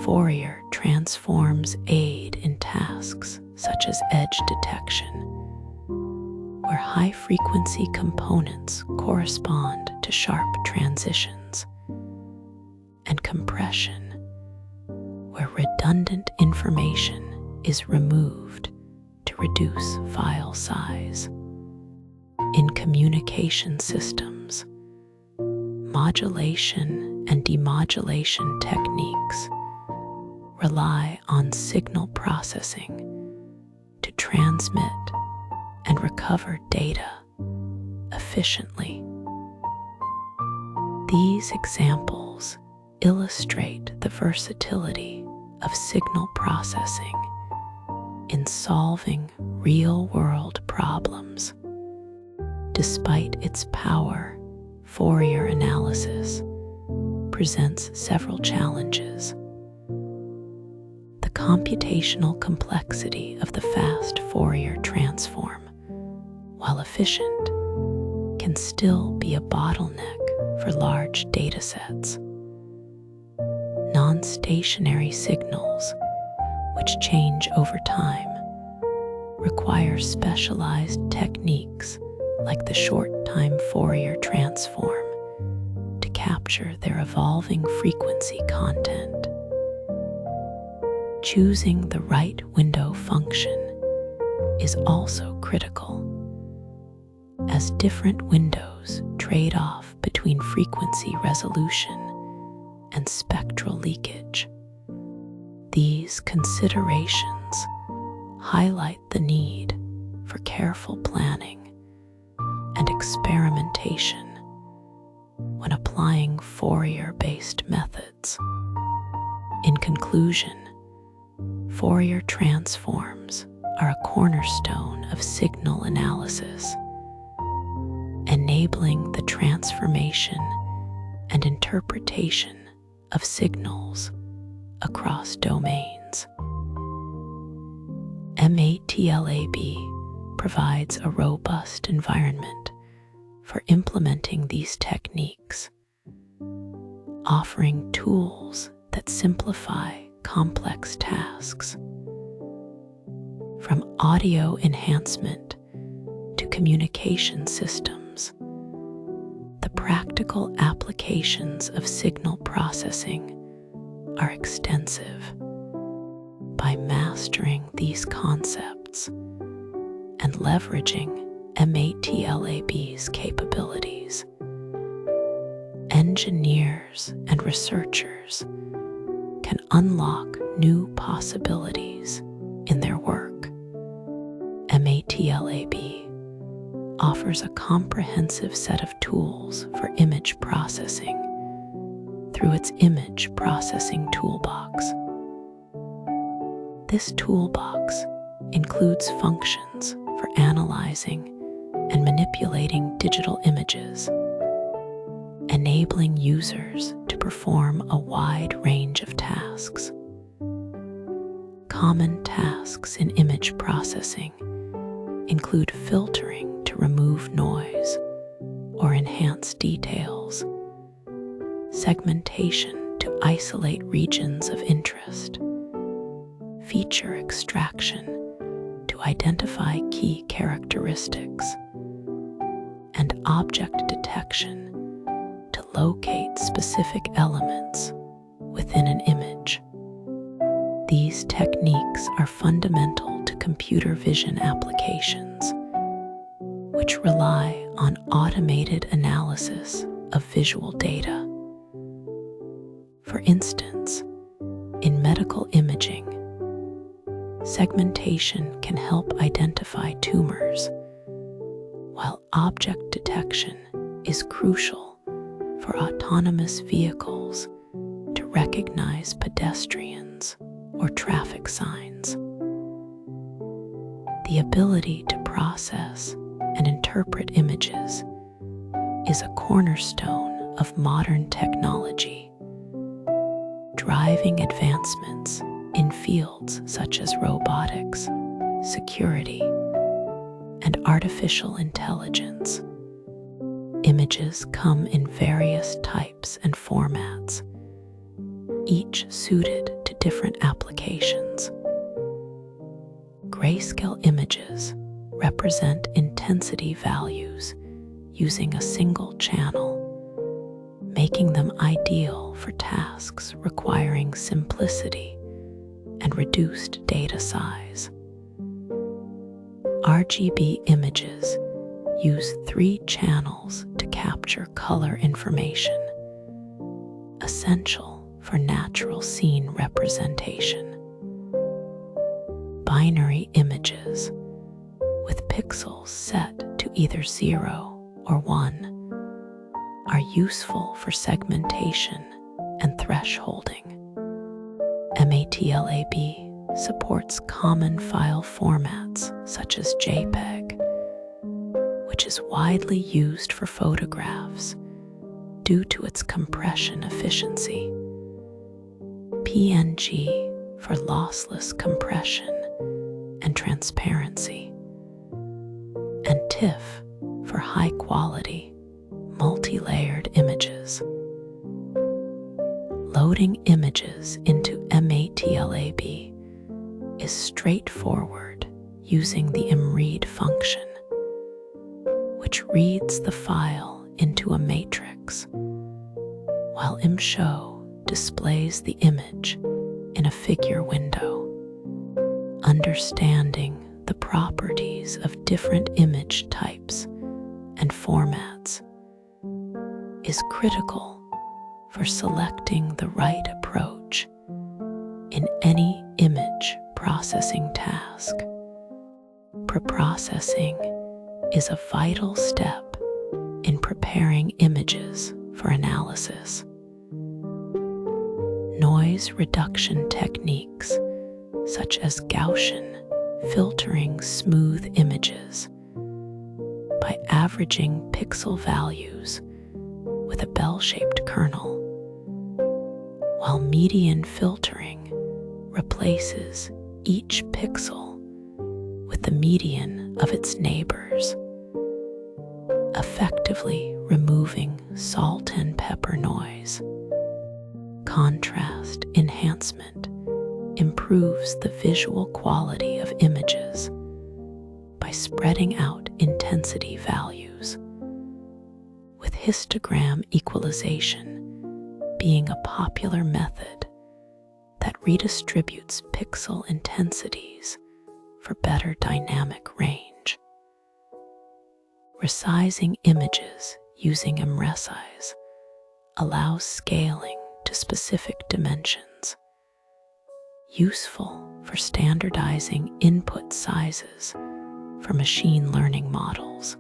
Fourier transforms aid in tasks such as edge detection, where high-frequency components correspond to sharp transitions, and compression, where redundant information is removed to reduce file size. In communication systems, modulation and demodulation techniques rely on signal processing to transmit and recover data efficiently. These examples illustrate the versatility of signal processing in solving real-world problems. Despite its power, Fourier analysis presents several challenges. The computational complexity of the fast Fourier transform, while efficient, can still be a bottleneck for large datasets. Non-stationary signals, which change over time, require specialized techniques like the short-time Fourier transform to capture their evolving frequency content. Choosing the right window function is also critical, as different windows trade off between frequency resolution and spectral leakage. These considerations highlight the need for careful planning and experimentation when applying Fourier-based methods. In conclusion, Fourier transforms are a cornerstone of signal analysis, enabling the transformation and interpretation of signals across domains. MATLAB provides a robust environment for implementing these techniques, offering tools that simplify complex tasks. From audio enhancement to communication systems, the practical applications of signal processing are extensive. By mastering these concepts and leveraging MATLAB's capabilities, engineers and researchers can unlock new possibilities in their work. MATLAB offers a comprehensive set of tools for image processing through its image processing toolbox. This toolbox includes functions for analyzing and manipulating digital images, enabling users to perform a wide range of tasks. Common tasks in image processing include filtering to remove noise or enhance details, segmentation to isolate regions of interest, feature extraction to identify key characteristics, and object detection to locate specific elements within an image. These techniques are fundamental to computer vision applications, which rely on automated analysis of visual data. For instance, in medical imaging, segmentation can help identify tumors, while object detection is crucial for autonomous vehicles to recognize pedestrians or traffic signs. The ability to process and interpret images is a cornerstone of modern technology, driving advancements in fields such as robotics, security, and artificial intelligence. Images come in various types and formats, each suited to different applications. Grayscale images represent intensity values using a single channel, making them ideal for tasks requiring simplicity and reduced data size. RGB images use 3 channels to capture color information, essential for natural scene representation. Binary images, with pixels set to either 0 or 1, are useful for segmentation and thresholding. MATLAB supports common file formats such as JPEG, which is widely used for photographs due to its compression efficiency. PNG for lossless compression and transparency, and TIFF for high-quality, multi-layered images. Loading images into MATLAB is straightforward using the mread function, which reads the file into a matrix, while mshow displays the image in a figure window. Understanding the properties of different image types and formats is critical for selecting the right approach in any image processing task. Preprocessing is a vital step in preparing images for analysis. Noise reduction techniques such as Gaussian filtering smooth images by averaging pixel values with a bell-shaped kernel, while median filtering replaces each pixel with the median of its neighbors, effectively removing salt and pepper noise. Contrast enhancement improves the visual quality of images by spreading out intensity values, with histogram equalization being a popular method that redistributes pixel intensities for better dynamic range. Resizing images using mresize allows scaling to specific dimensions, useful for standardizing input sizes for machine learning models.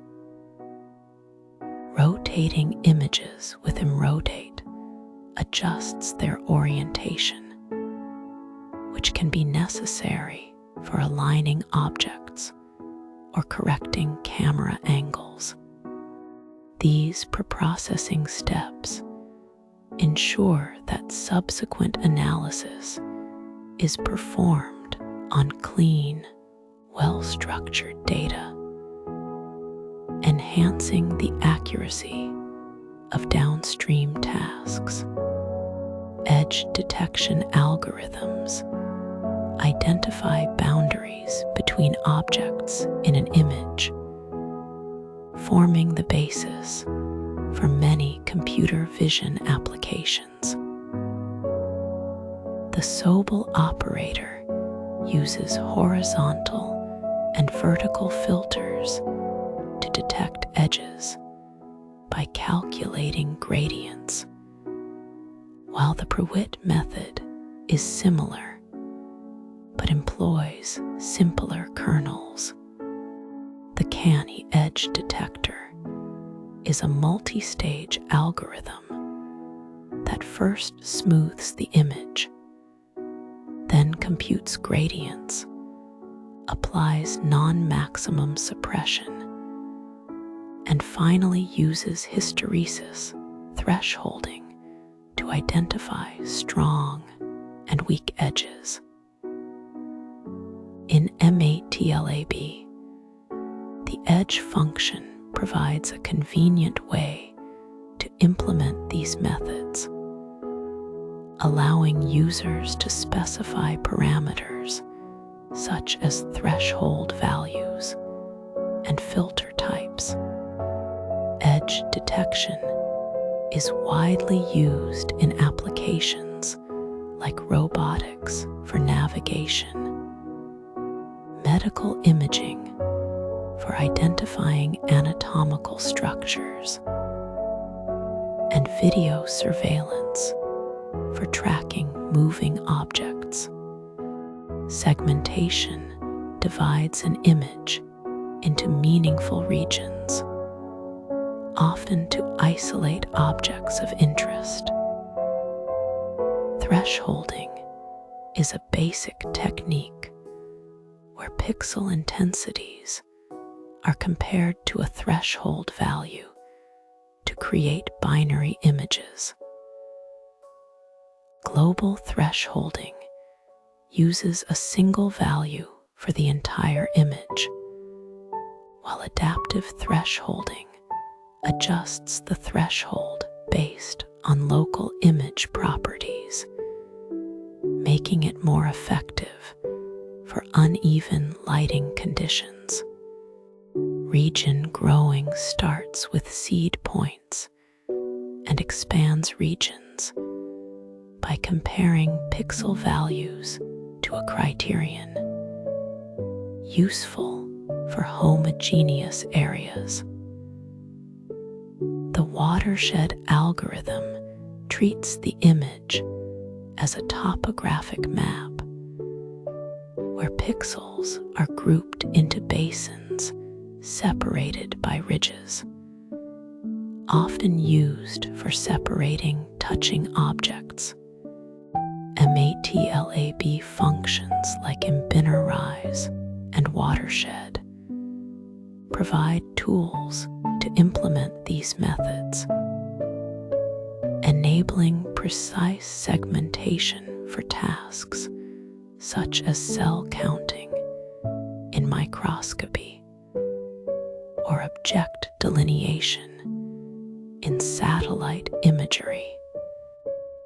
Rotating images with mrotate adjusts their orientation, which can be necessary for aligning objects or correcting camera angles. These preprocessing steps ensure that subsequent analysis is performed on clean, well-structured data, enhancing the accuracy of downstream tasks. Edge detection algorithms identify boundaries between objects in an image, forming the basis for many computer vision applications. The Sobel operator uses horizontal and vertical filters to detect edges by calculating gradients, While the Prewitt method is similar but employs simpler kernels, the canny edge detector is a multi-stage algorithm that first smooths the image, then computes gradients, applies non-maximum suppression, and finally uses hysteresis, thresholding, to identify strong and weak edges. In MATLAB, the edge function provides a convenient way to implement these methods, allowing users to specify parameters such as threshold values and filter types. Edge detection is widely used in applications like robotics for navigation, medical imaging for identifying anatomical structures, and video surveillance for tracking moving objects. Segmentation divides an image into meaningful regions, often to isolate objects of interest. Thresholding is a basic technique where pixel intensities are compared to a threshold value to create binary images. Global thresholding uses a single value for the entire image, while adaptive thresholding adjusts the threshold based on local image properties, making it more effective for uneven lighting conditions. Region growing starts with seed points and expands regions by comparing pixel values to a criterion, useful for homogeneous areas. The watershed algorithm treats the image as a topographic map where pixels are grouped into basins separated by ridges, often used for separating touching objects. MATLAB functions like embinerize and watershed provide tools to implement these methods, enabling precise segmentation for tasks such as cell counting in microscopy or object delineation in satellite imagery.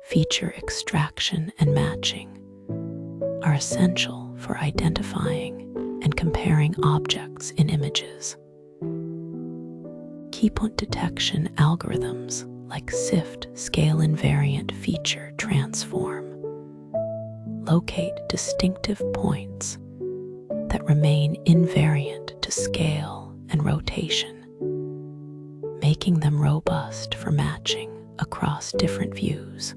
Feature extraction and matching are essential for identifying and comparing objects in images. Keypoint detection algorithms like SIFT scale invariant feature transform locate distinctive points that remain invariant to scale and rotation, making them robust for matching across different views.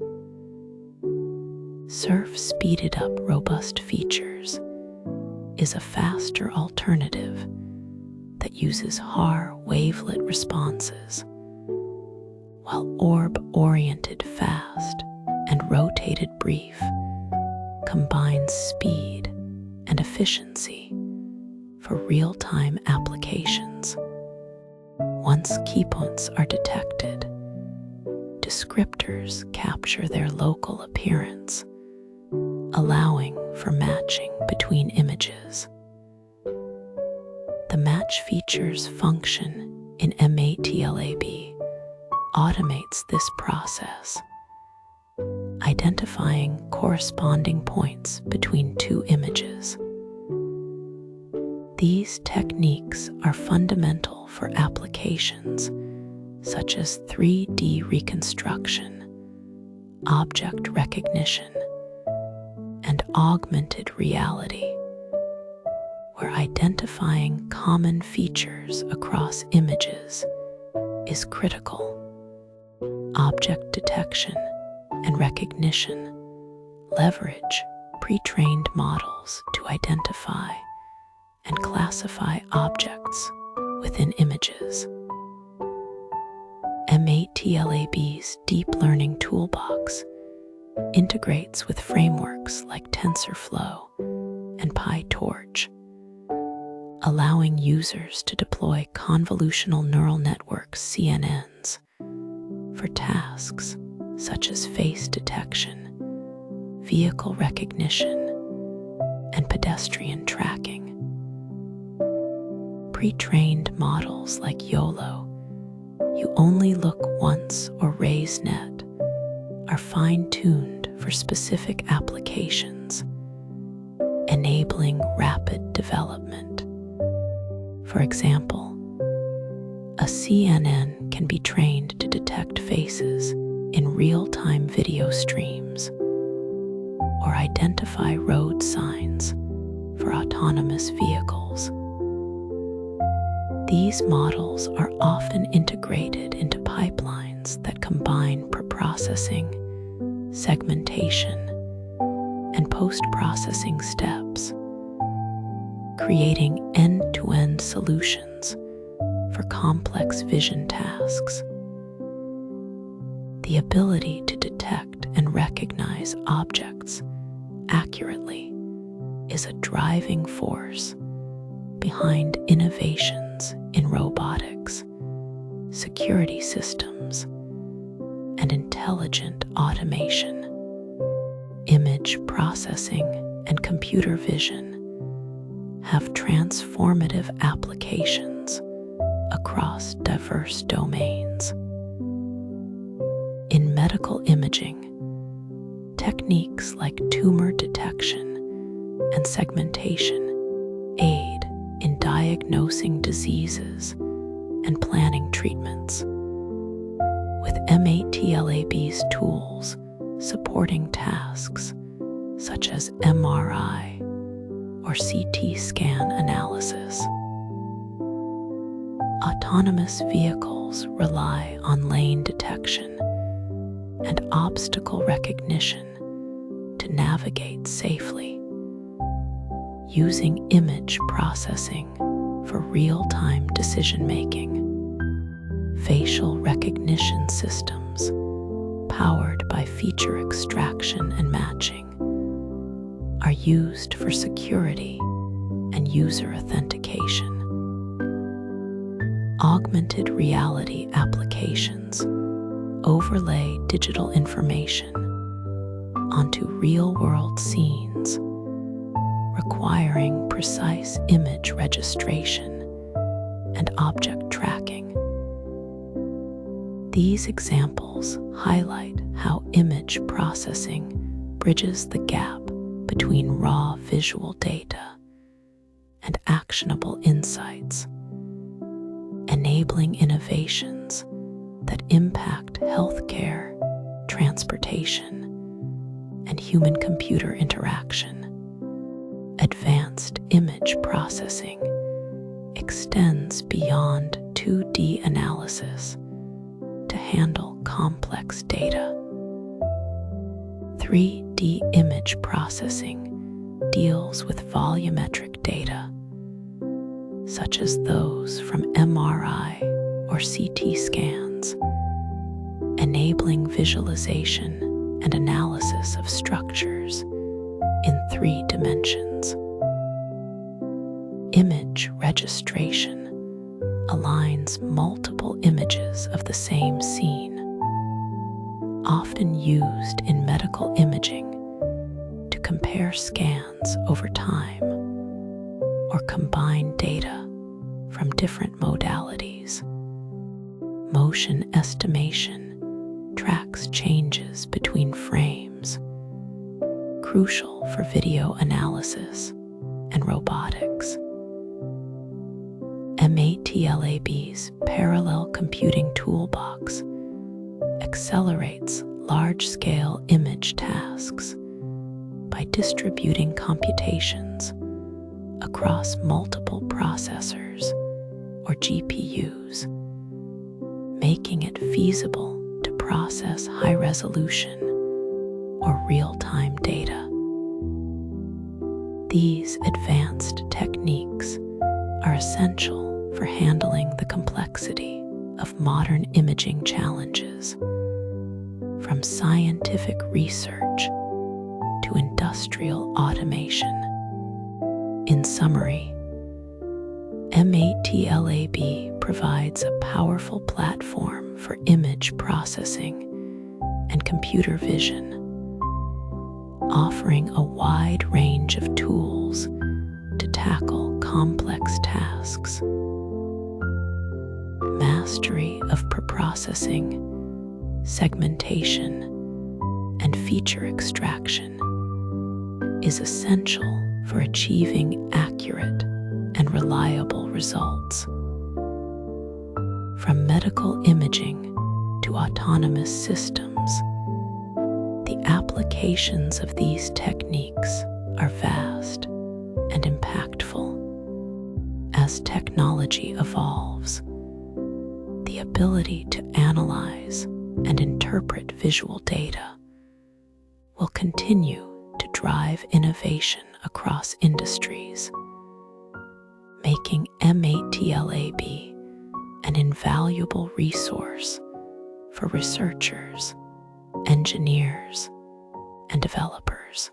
Surf speeded up robust features is a faster alternative that uses HAR wavelet responses, while orb-oriented fast and rotated brief combines speed and efficiency for real-time applications. Once keypoints are detected, descriptors capture their local appearance, allowing for matching between images. The match features function in MATLAB automates this process, identifying corresponding points between two images. These techniques are fundamental for applications such as 3D reconstruction, object recognition, and augmented reality, where identifying common features across images is critical. Object detection and recognition leverage pre-trained models to identify and classify objects within images. MATLAB's deep learning toolbox integrates with frameworks like TensorFlow and PyTorch, allowing users to deploy convolutional neural networks (CNNs) for tasks such as face detection, vehicle recognition, and pedestrian tracking. Pre-trained models like YOLO, You Only Look Once, or RaiseNet, are fine-tuned for specific applications, enabling rapid development. For example, a CNN can be trained to detect faces in real-time video streams or identify road signs for autonomous vehicles. These models are often integrated into pipelines that combine preprocessing, segmentation, and post-processing steps, creating end-to-end solutions for complex vision tasks. The ability to detect and recognize objects accurately is a driving force behind innovations in robotics, security systems, and intelligent automation. Image processing and computer vision have transformative applications across diverse domains. In medical imaging, techniques like tumor detection and segmentation aid in diagnosing diseases and planning treatments, with MATLAB's tools supporting tasks such as MRI or CT scan analysis. Autonomous vehicles rely on lane detection and obstacle recognition to navigate safely, using image processing for real-time decision-making. Facial recognition systems, powered by feature extraction and matching, are used for security and user authentication. Augmented reality applications overlay digital information onto real-world scenes, requiring precise image registration and object tracking. These examples highlight how image processing bridges the gap between raw visual data and actionable insights, enabling innovations that impact healthcare, transportation, and human-computer interaction. Advanced image processing extends beyond 2D analysis to handle complex data. 3D image processing deals with volumetric data, such as those from MRI or CT scans, enabling visualization and analysis of structures in 3 dimensions. Image registration aligns multiple images of the same scene, often used in medical imaging to compare scans over time or combine data from different modalities. Motion estimation tracks changes between frames, crucial for video analysis and robotics. MATLAB's parallel computing toolbox accelerates large-scale image tasks by distributing computations across multiple processors or GPUs, making it feasible to process high-resolution, or real-time data. These advanced techniques are essential for handling the complexity of modern imaging challenges, from scientific research to industrial automation. In summary, MATLAB provides a powerful platform for image processing and computer vision, offering a wide range of tools to tackle complex tasks. Mastery of preprocessing, segmentation, and feature extraction is essential for achieving accurate and reliable results. From medical imaging to autonomous systems, the applications of these techniques are vast and impactful. As technology evolves, the ability to analyze and interpret visual data will continue to drive innovation across industries, making MATLAB an invaluable resource for researchers, engineers, and developers.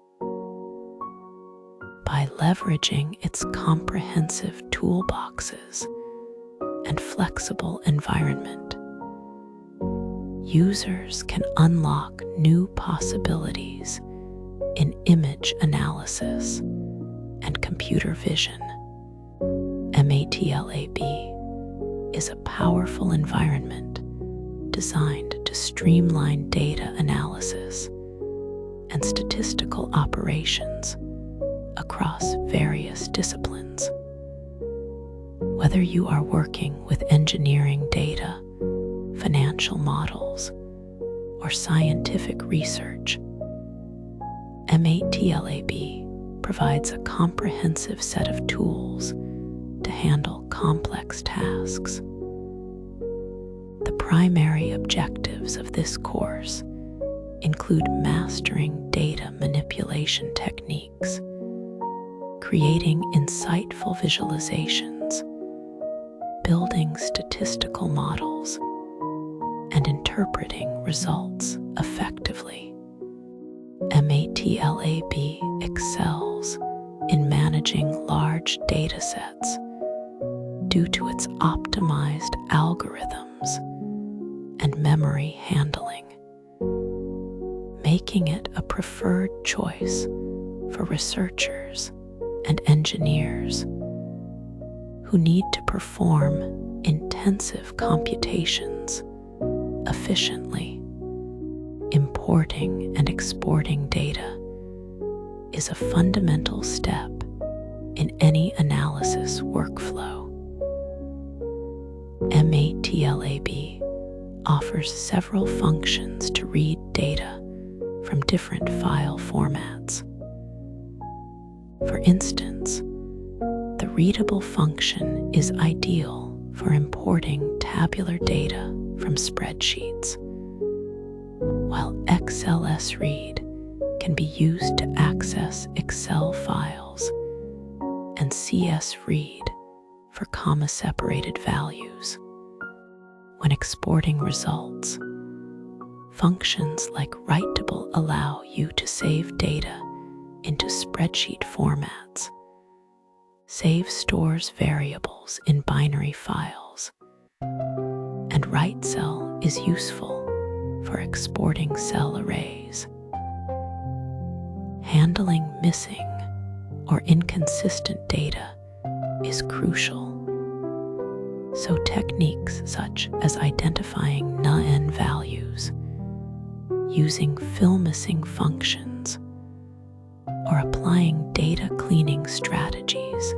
By leveraging its comprehensive toolboxes and flexible environment, users can unlock new possibilities in image analysis and computer vision. MATLAB is a powerful environment designed to streamline data analysis and statistical operations across various disciplines. Whether you are working with engineering data, financial models, or scientific research, MATLAB provides a comprehensive set of tools to handle complex tasks. The primary objectives of this course include mastering data manipulation techniques, creating insightful visualizations, building statistical models, and interpreting results effectively. MATLAB excels in managing large data sets due to its optimized algorithms and memory handling, making it a preferred choice for researchers and engineers who need to perform intensive computations efficiently. Importing and exporting data is a fundamental step in any analysis workflow. MATLAB offers several functions to read data from different file formats. For instance, the readable function is ideal for importing tabular data from spreadsheets, while XLSRead can be used to access Excel files, and CSRead for comma-separated values. When exporting results, functions like writable allow you to save data into spreadsheet formats, save stores variables in binary files, and writecell is useful for exporting cell arrays. Handling missing or inconsistent data is crucial, so techniques such as identifying NaN values, using fill-missing functions, or applying data cleaning strategies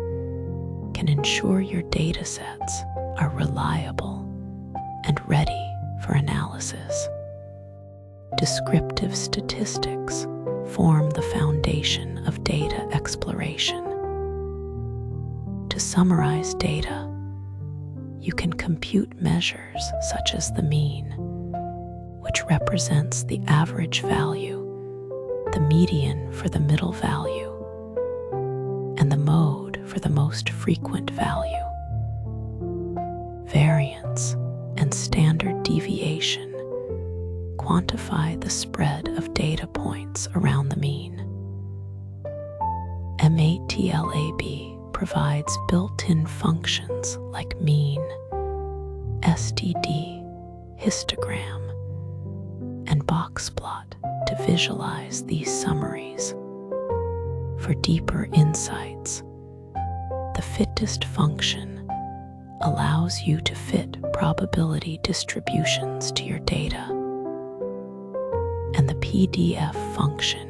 can ensure your data sets are reliable and ready for analysis. Descriptive statistics form the foundation of data exploration. To summarize data, you can compute measures such as the mean, which represents the average value the median for the middle value, and the mode for the most frequent value. Variance and standard deviation quantify the spread of data points around the mean. MATLAB provides built-in functions like mean, STD, histogram, and box plot to visualize these summaries. For deeper insights, the fittest function allows you to fit probability distributions to your data, and the PDF function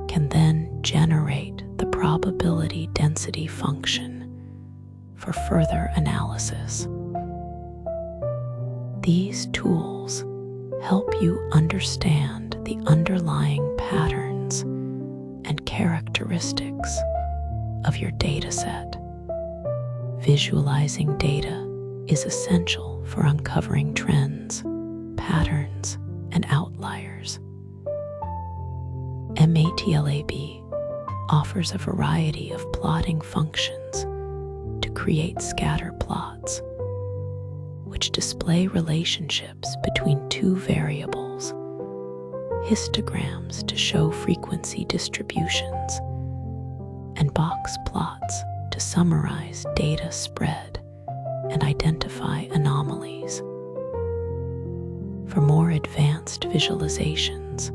can then generate the probability density function for further analysis. These tools help you understand the underlying patterns and characteristics of your dataset. Visualizing data is essential for uncovering trends, patterns, and outliers. MATLAB offers a variety of plotting functions to create scatter plots, which display relationships between two variables, histograms to show frequency distributions, and box plots to summarize data spread and identify anomalies. For more advanced visualizations,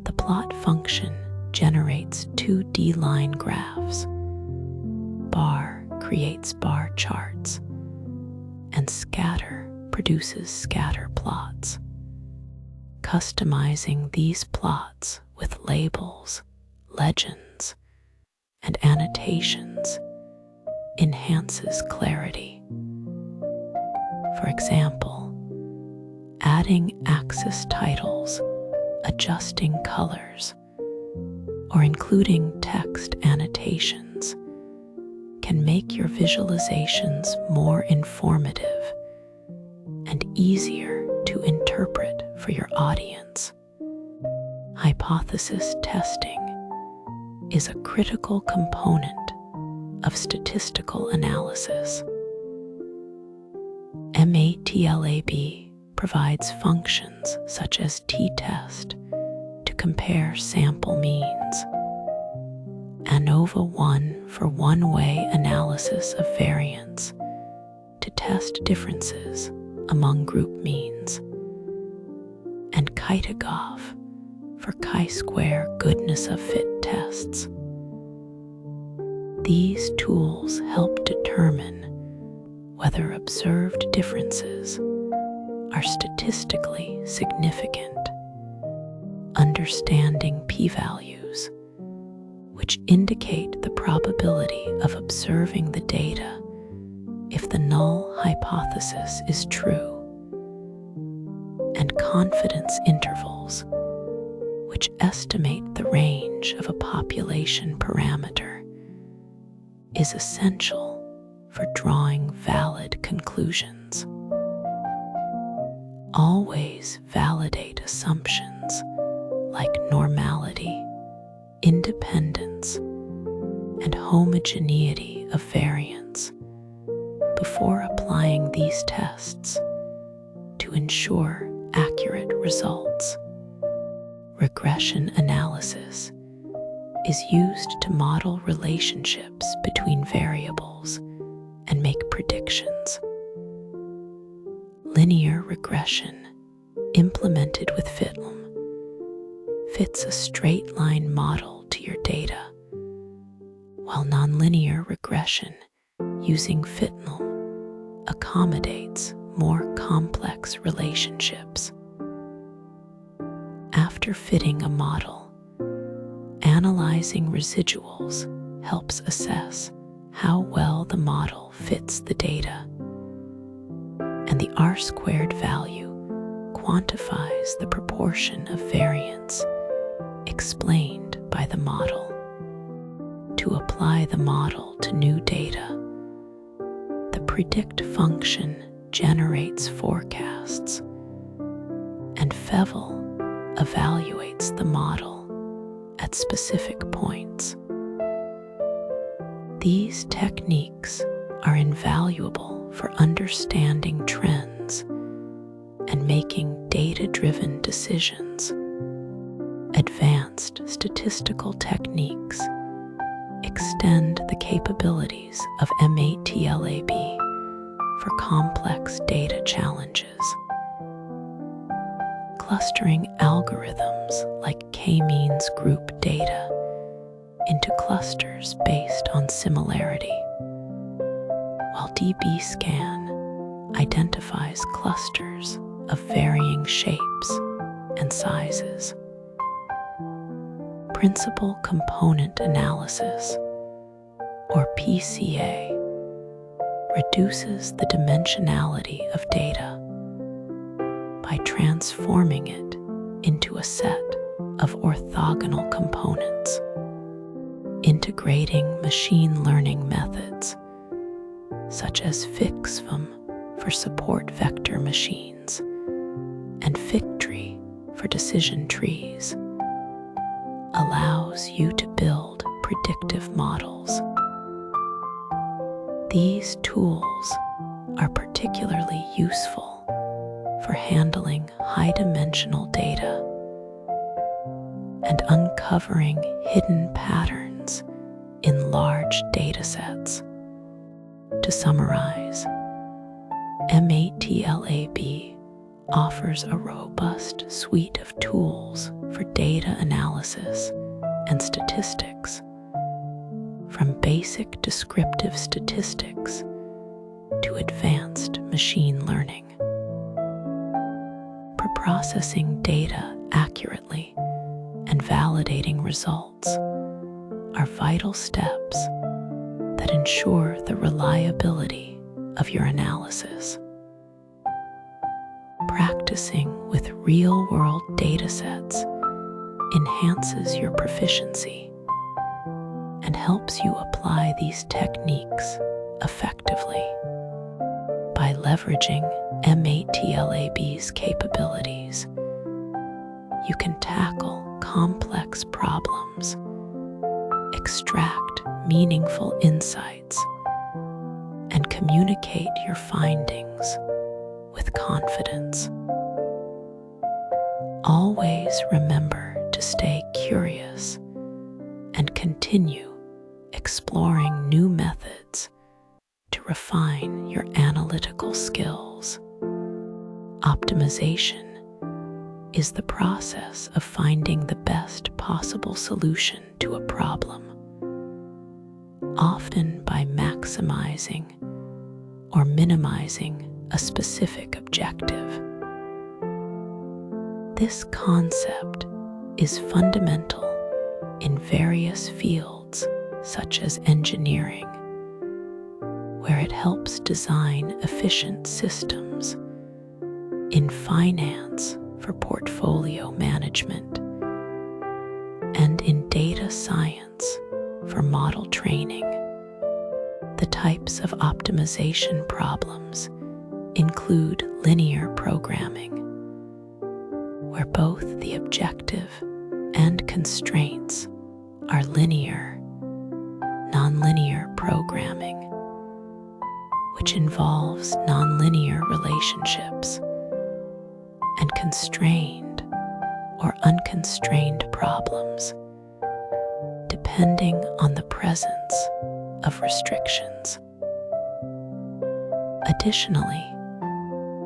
the plot function generates 2D line graphs, bar creates bar charts, and scatter produces scatter plots. Customizing these plots with labels, legends, and annotations enhances clarity. For example, adding axis titles, adjusting colors, or including text annotations can make your visualizations more informative and easier to interpret for your audience. Hypothesis testing is a critical component of statistical analysis. MATLAB provides functions such as t-test to compare sample means, ANOVA1 for one-way analysis of variance to test differences among group means, and Kitagov for chi-square goodness of fit tests. These tools help determine whether observed differences are statistically significant. Understanding p-values, which indicate the probability of observing the data if the null hypothesis is true, and confidence intervals, which estimate the range of a population parameter, is essential for drawing valid conclusions. Always validate assumptions like normality, independence, and homogeneity of variance before applying these tests to ensure accurate results. Regression analysis is used to model relationships between variables and make predictions. Linear regression, implemented with FitLM, fits a straight line model to your data, while nonlinear regression using FitLM accommodates more complex relationships. After fitting a model, analyzing residuals helps assess how well the model fits the data, and the R-squared value quantifies the proportion of variance explained by the model. To apply the model to new data, the predict function generates forecasts, and Fevel evaluates the model at specific points. These techniques are invaluable for understanding trends and making data-driven decisions. Advanced statistical techniques extend the capabilities of MATLAB for complex data challenges. Clustering algorithms like k-means group data into clusters based on similarity, while dbScan identifies clusters of varying shapes and sizes. Principal component analysis, or PCA, reduces the dimensionality of data by transforming it into a set of orthogonal components, integrating machine learning methods such as FixVM for support vector machines and FigTree for decision trees, allows you to build predictive models. These tools are particularly useful for handling high-dimensional data and uncovering hidden patterns in large datasets. To summarize, MATLAB offers a robust suite of tools for data analysis and statistics, from basic descriptive statistics to advanced machine learning. For processing data accurately and validating results are vital steps that ensure the reliability of your analysis. Practicing with real-world datasets enhances your proficiency and helps you apply these techniques effectively. By leveraging MATLAB's capabilities, you can tackle complex problems, extract meaningful insights, and communicate your findings with confidence. Always remember to stay curious and continue exploring new methods to refine your analytical skills. Optimization is the process of finding the best possible solution to a problem, often by maximizing or minimizing a specific objective. This concept is fundamental in various fields such as engineering, where it helps design efficient systems, in finance for portfolio management, and in data science for model training. The types of optimization problems include linear programming, where both the objective and constraints are linear, nonlinear programming, which involves nonlinear relationships, and constrained or unconstrained problems, depending on the presence of restrictions. Additionally,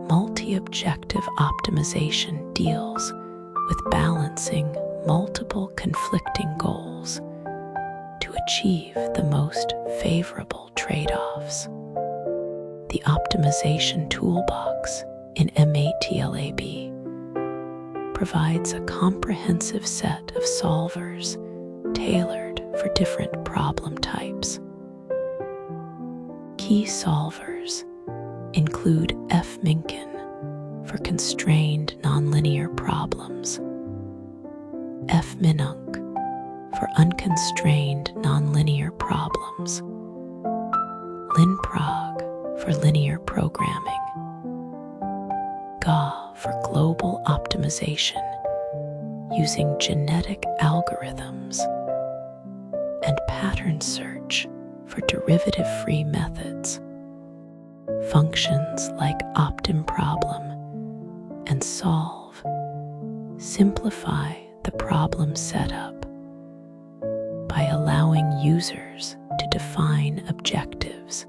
multi-objective optimization deals with balancing multiple conflicting goals to achieve the most favorable trade-offs. The optimization toolbox in MATLAB provides a comprehensive set of solvers tailored for different problem types. Key solvers include fminkin for constrained nonlinear problems, fminunc for unconstrained nonlinear problems, linprog for linear programming, GA for global optimization, using genetic algorithms and pattern search for derivative-free methods. Functions like opt-in-problem and solve simplify the problem setup by allowing users to define objectives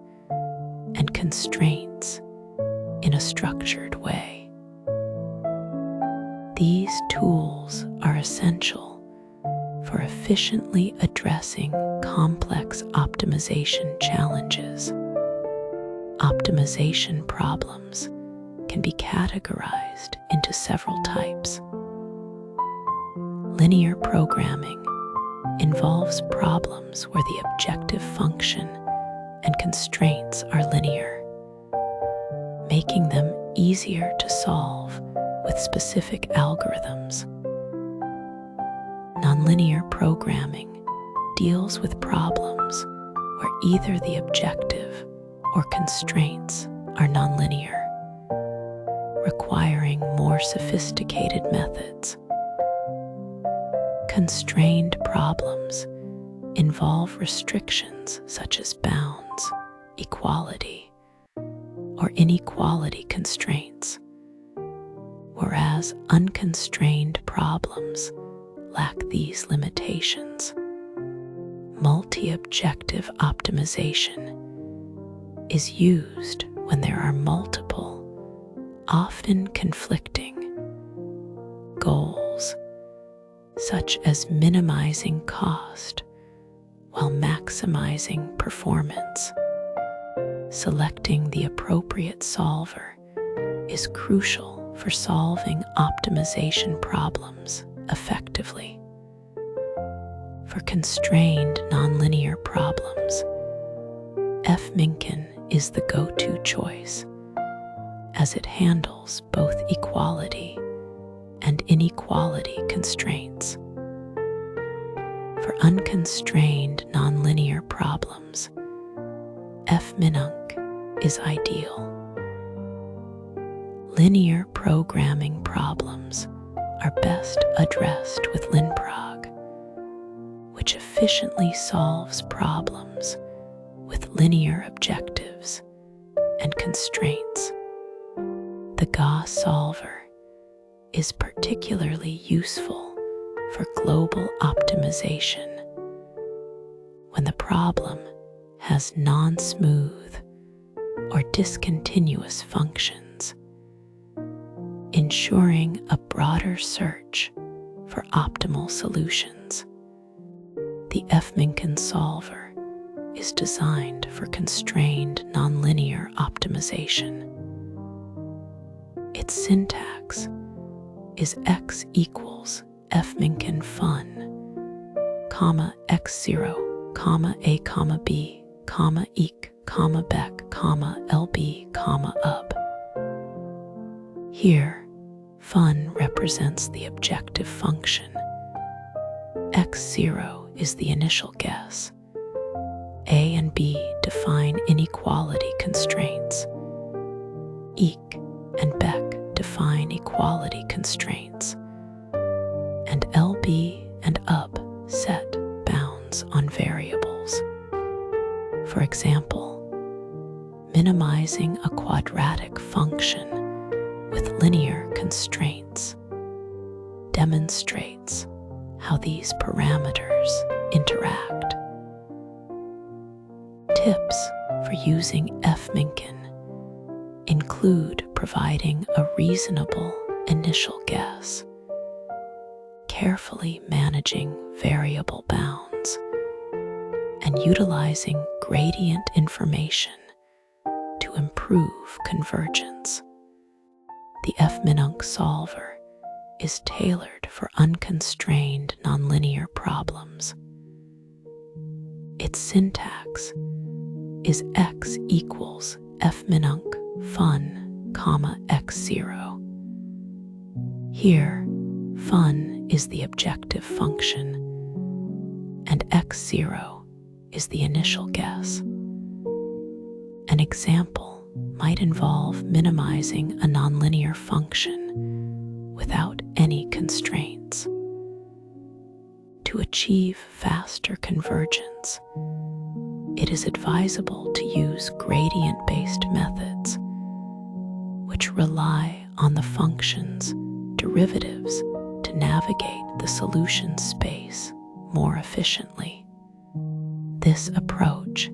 and constraints in a structured way. These tools are essential for efficiently addressing complex optimization challenges. Optimization problems can be categorized into several types. Linear programming involves problems where the objective function and constraints are linear, making them easier to solve with specific algorithms. Nonlinear programming deals with problems where either the objective or constraints are nonlinear, requiring more sophisticated methods. Constrained problems involve restrictions such as bounds, equality, or inequality constraints, whereas unconstrained problems lack these limitations. Multi-objective optimization is used when there are multiple, often conflicting, goals, such as minimizing cost while maximizing performance. Selecting the appropriate solver is crucial for solving optimization problems effectively. For constrained nonlinear problems, F-Minkin is the go-to choice, as it handles both equality and inequality constraints. For unconstrained nonlinear problems, F-Minunc is ideal. Linear programming problems are best addressed with LinProg, which efficiently solves problems with linear objectives and constraints. The Gauss solver is particularly useful for global optimization when the problem has non-smooth or discontinuous functions, ensuring a broader search for optimal solutions. The F-Minkin solver is designed for constrained nonlinear optimization. Its syntax is x equals F-Minkin fun, comma x0, comma a, comma b, comma eq, comma bec, comma lb, comma up. Here, fun represents the objective function. x0 is the initial guess. A and B define inequality constraints. Eq and bec define equality constraints. And LB and up set bounds on variables. For example, minimizing a quadratic function with linear constraints demonstrates how these parameters interact. Tips for using F-Minkin include providing a reasonable initial guess, carefully managing variable bounds, and utilizing gradient information to improve convergence. The F-Minunc solver is tailored for unconstrained nonlinear problems. Its syntax is x equals F-Minunc fun, comma x0. Here, fun is the objective function, and x0 is the initial guess. An example might involve minimizing a nonlinear function without any constraints. To achieve faster convergence, it is advisable to use gradient-based methods, which rely on the function's derivatives to navigate the solution space more efficiently. This approach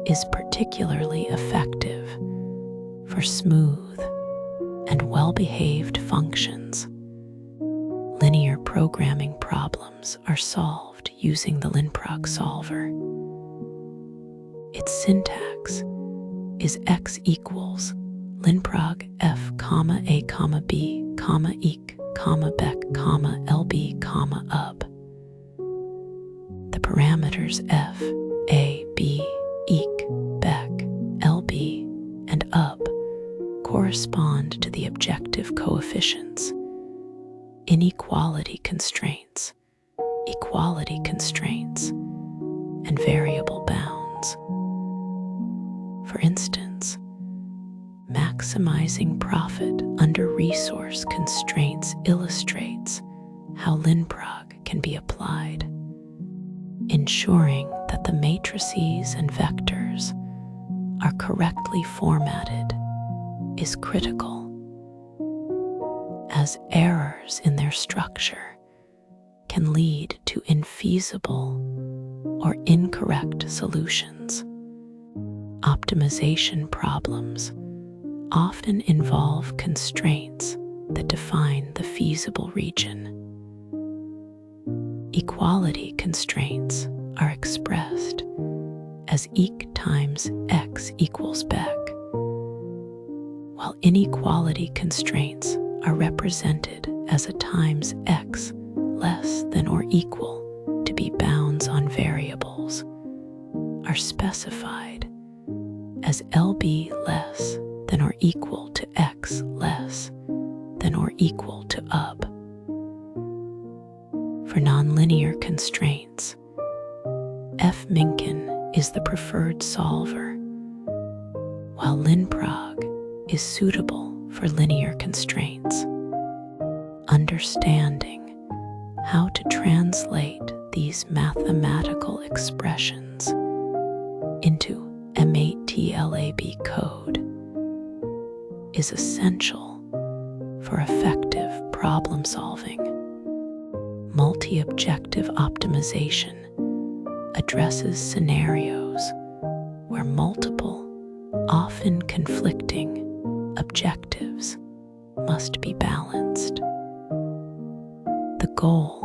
is particularly effective for smooth and well-behaved functions. Linear programming problems are solved using the linprog solver. Its syntax is x equals linprog f, a, b, ec, bec, lb, ub. The parameters f, a, b, ec, bec, lb, and ub correspond to the objective coefficients, inequality constraints, equality constraints, and variable bounds. For instance, maximizing profit under resource constraints illustrates how linprog can be applied. Ensuring that the matrices and vectors are correctly formatted is critical, as errors in their structure can lead to infeasible or incorrect solutions. Optimization problems often involve constraints that define the feasible region. Equality constraints are expressed as ec times x equals bec, while inequality constraints are represented as a times x less than or equal to be bounds on variables, are specified as lb less than or equal to x less than or equal to ub. For nonlinear constraints, fminkin is the preferred solver, while linprog is suitable for linear constraints. Understanding how to translate these mathematical expressions into MATLAB code is essential for effective problem solving. Multi-objective optimization addresses scenarios where multiple, often conflicting, objectives must be balanced. The goal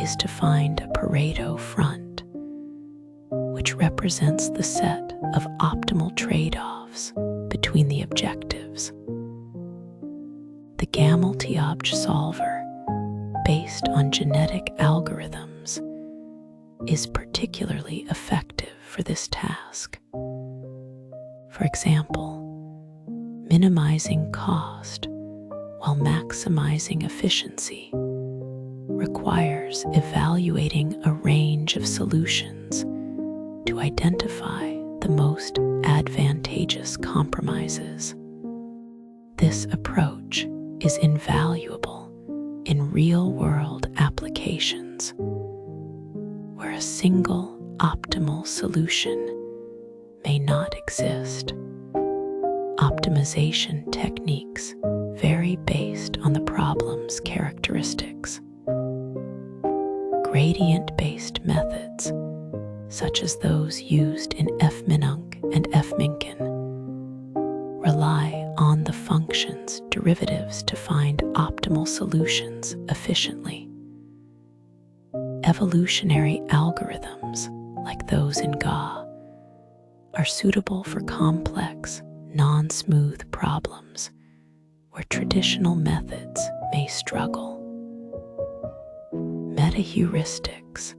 is to find a Pareto front, which represents the set of optimal trade-offs between the objectives. The Gamma-Tiobge solver, based on genetic algorithms, is particularly effective for this task. For example, minimizing cost while maximizing efficiency requires evaluating a range of solutions to identify the most advantageous compromises. This approach is invaluable in real-world applications where a single optimal solution may not exist. Optimization techniques vary based on the problem's characteristics. Gradient-based methods, such as those used in fminunc and fminkin, rely on the function's derivatives to find optimal solutions efficiently. Evolutionary algorithms, like those in Ga, are suitable for complex, non-smooth problems where traditional methods may struggle. Meta-heuristics,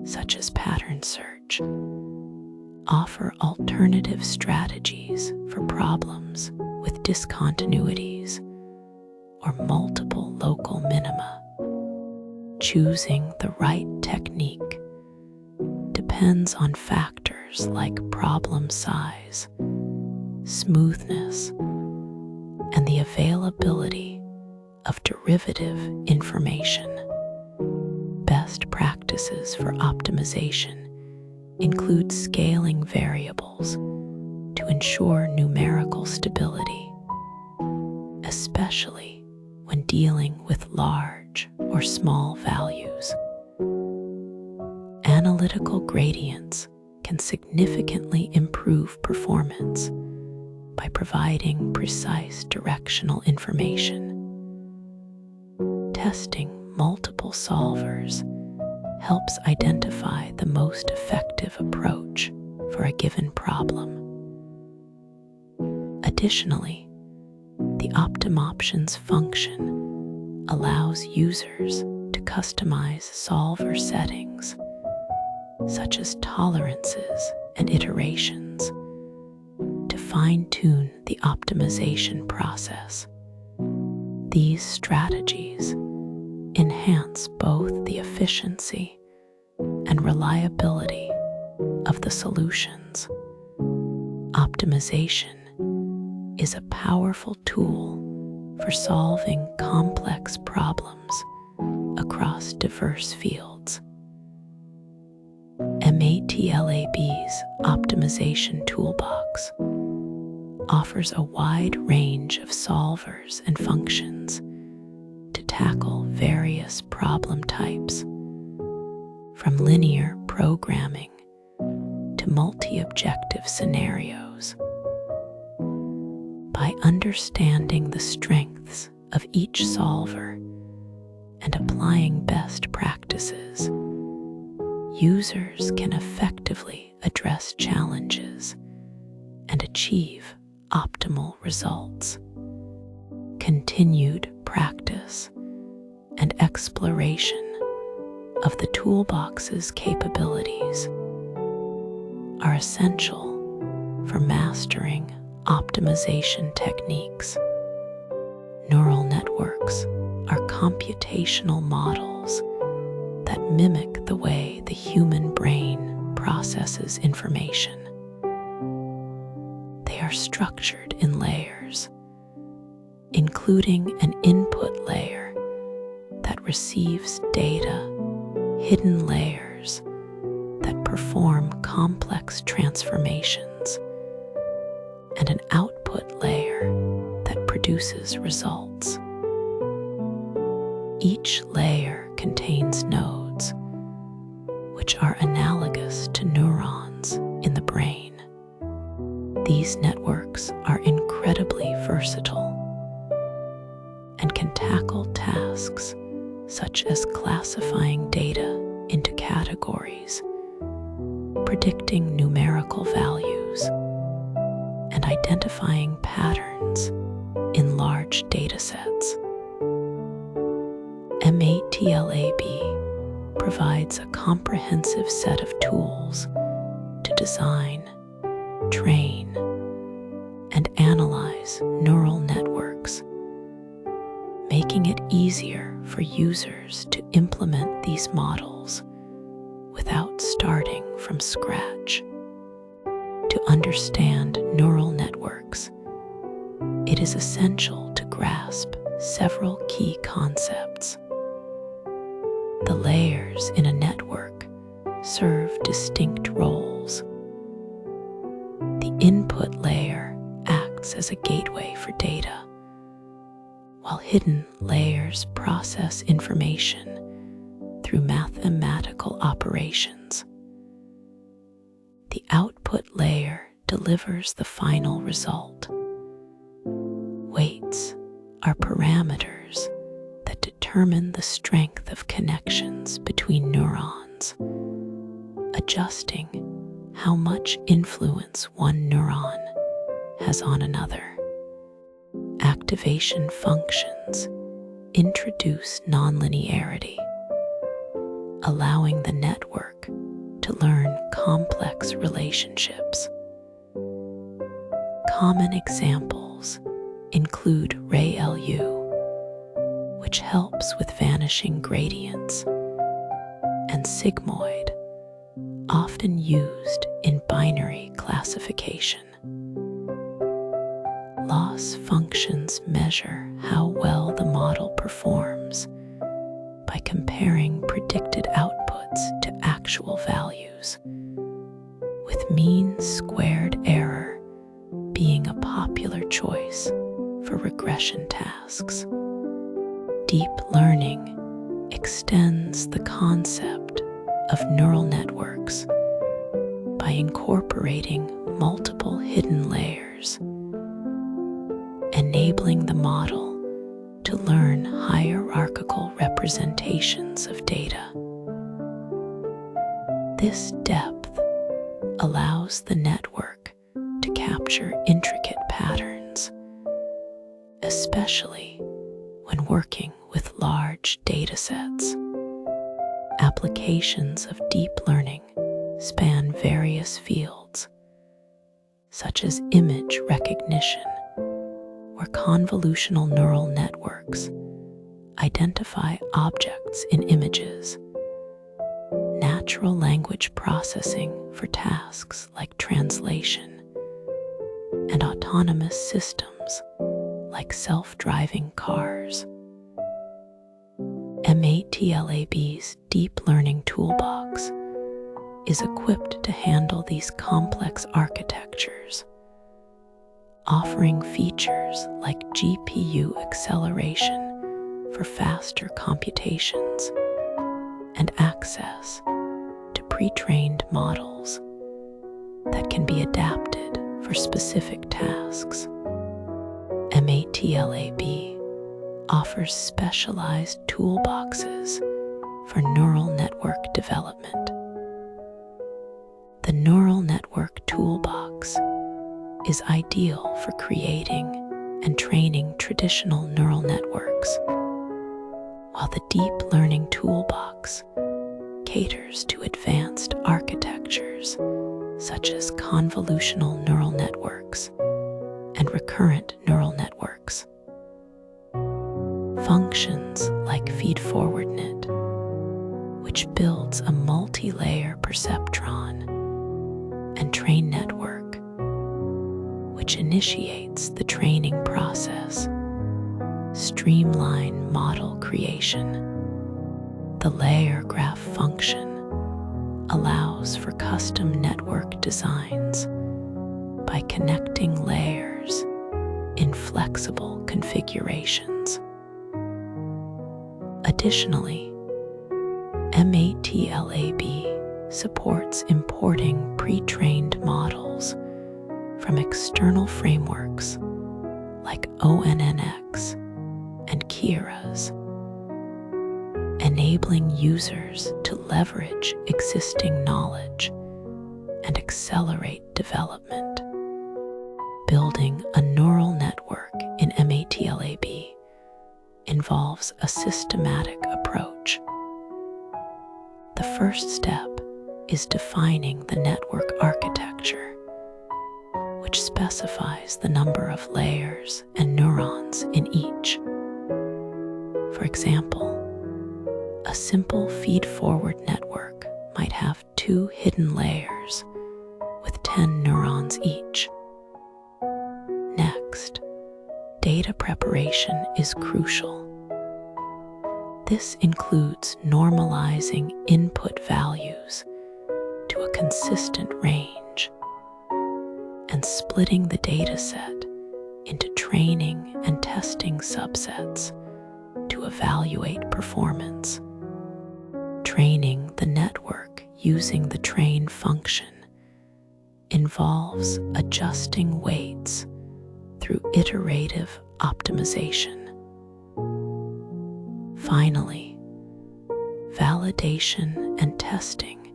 such as pattern search, offer alternative strategies for problems with discontinuities or multiple local minima. Choosing the right technique depends on factors like problem size, smoothness, and the availability of derivative information. Best practices for optimization include scaling variables to ensure numerical stability, especially when dealing with large or small values. Analytical gradients can significantly improve performance by providing precise directional information. Testing multiple solvers helps identify the most effective approach for a given problem. Additionally, the OptimOptions function allows users to customize solver settings, such as tolerances and iterations, to fine-tune the optimization process. These strategies enhance both the efficiency and reliability of the solutions. Optimization is a powerful tool for solving complex problems across diverse fields. MATLAB's optimization toolbox offers a wide range of solvers and functions to tackle various problem types, from linear programming to multi-objective scenarios. By understanding the strengths of each solver and applying best practices, users can effectively address challenges and achieve optimal results. Continued practice and exploration of the toolbox's capabilities are essential for mastering optimization techniques. Neural networks are computational models that mimic the way the human brain processes information. They are structured in layers, including an input layer that receives data, hidden layers that perform complex transformations, and an output layer that produces results. Each layer contains nodes, which are analogous to neurons in the brain. These networks are incredibly versatile and can tackle tasks such as classifying data into categories, predicting numerical values, and identifying patterns in large datasets. MATLAB provides a comprehensive set of tools to design, train, and analyze neural networks, making it easier for users to implement these models without starting from scratch. To understand neural networks, it is essential to grasp several key concepts. The layers in a network serve distinct roles. The input layer acts as a gateway for data, while hidden layers process information through mathematical operations. The output layer delivers the final result. Weights are parameters that determine the strength of connections between neurons, adjusting how much influence one neuron has on another. Activation functions introduce nonlinearity, allowing the network to learn complex relationships. Common examples include ReLU, which helps with vanishing gradients, and sigmoid, often used in binary classification. Loss functions measure how well the model performs, by comparing predicted outputs to actual values, with mean squared error being a popular choice for regression tasks. Deep learning extends the concept of neural networks by incorporating multiple hidden layers, enabling the model to learn hierarchical representations of data. This depth allows the network to capture intricate patterns, especially when working with large data sets. Applications of deep learning span various fields, such as image recognition, where convolutional neural networks identify objects in images, natural language processing for tasks like translation, and autonomous systems like self-driving cars. MATLAB's deep learning toolbox is equipped to handle these complex architectures, offering features like GPU acceleration for faster computations and access to pre-trained models that can be adapted for specific tasks. MATLAB offers specialized toolboxes for neural network development. The Neural Network Toolbox is ideal for creating and training traditional neural networks, while the Deep Learning Toolbox caters to advanced architectures such as convolutional neural networks and recurrent neural networks. Functions like feed-forwardnet, which builds a multi-layer perceptron, and train network, which initiates the training process, streamline model creation. The layer graph function allows for custom network designs by connecting layers in flexible configurations. Additionally, MATLAB supports importing pre-trained models from external frameworks like ONNX and Keras, enabling users to leverage existing knowledge and accelerate development. Building a neural network in MATLAB involves a systematic approach. The first step is defining the network architecture, which specifies the number of layers and neurons in each. For example, a simple feed-forward network might have 2 hidden layers with 10 neurons each. Next, data preparation is crucial. This includes normalizing input values to a consistent range and splitting the dataset into training and testing subsets to evaluate performance. Training the network using the train function involves adjusting weights through iterative optimization. Finally, validation and testing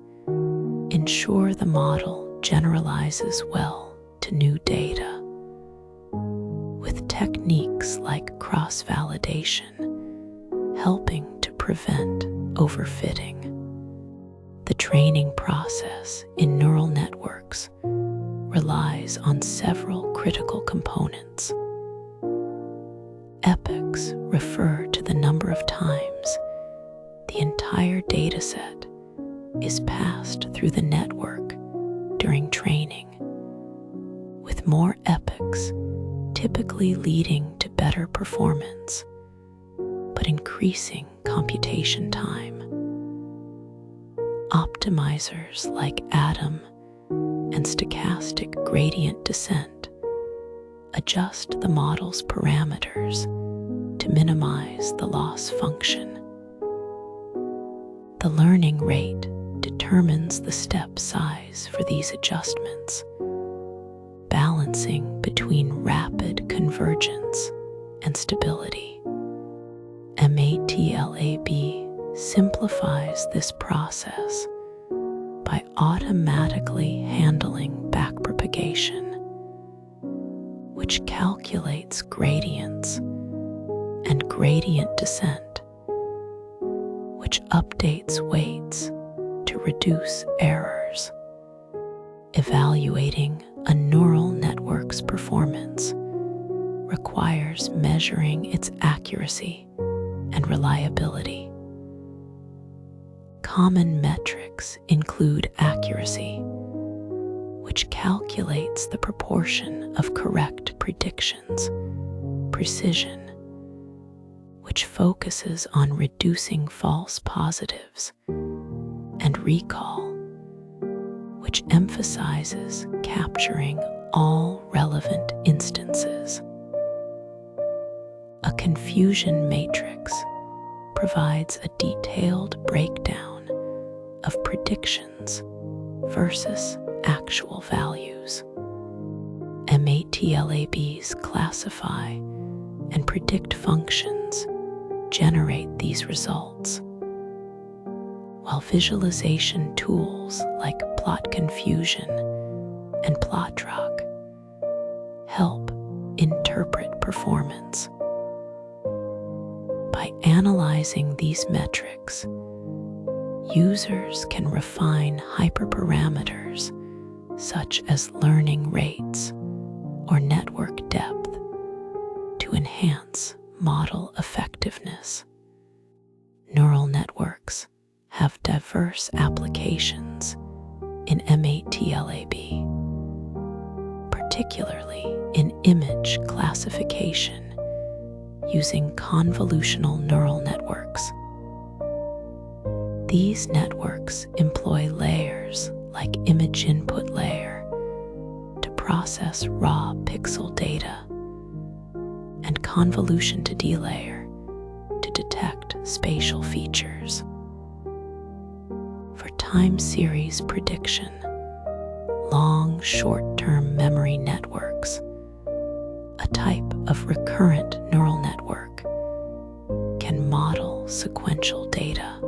ensure the model generalizes well to new data. With techniques like cross-validation helping to prevent overfitting. The training process in neural networks relies on several critical components. Epochs refer to the number of times the entire dataset is passed through the network during training, with more epochs typically leading to better performance, but increasing computation time. Optimizers like atom and stochastic gradient descent adjust the model's parameters to minimize the loss function. The learning rate determines the step size for these adjustments, balancing between rapid convergence and stability. MATLAB simplifies this process by automatically handling backpropagation, which calculates gradients, and gradient descent, which updates weights to reduce errors. Evaluating a neural network's performance requires measuring its accuracy and reliability. Common metrics include accuracy, which calculates the proportion of correct predictions, precision, which focuses on reducing false positives, and recall, which emphasizes capturing all relevant instances. A confusion matrix provides a detailed breakdown of predictions versus actual values. MATLAB's classify and predict functions generate these results, while visualization tools like plot confusion and plotdruk help interpret performance. By analyzing these metrics, users can refine hyperparameters such as learning rates or network depth to enhance model effectiveness. Neural networks have diverse applications in MATLAB, particularly in image classification using convolutional neural networks. These networks employ layers like image input layer to process raw pixel data and convolution to delayer to detect spatial features. For time series prediction, long short-term memory networks, a type of recurrent neural network, can model sequential data.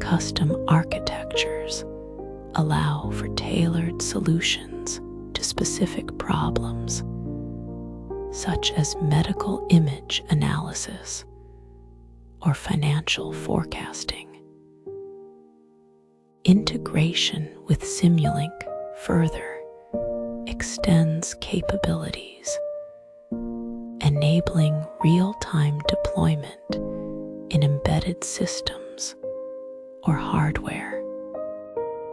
Custom architectures allow for tailored solutions to specific problems, such as medical image analysis or financial forecasting. Integration with Simulink further extends capabilities, enabling real-time deployment in embedded systems or hardware.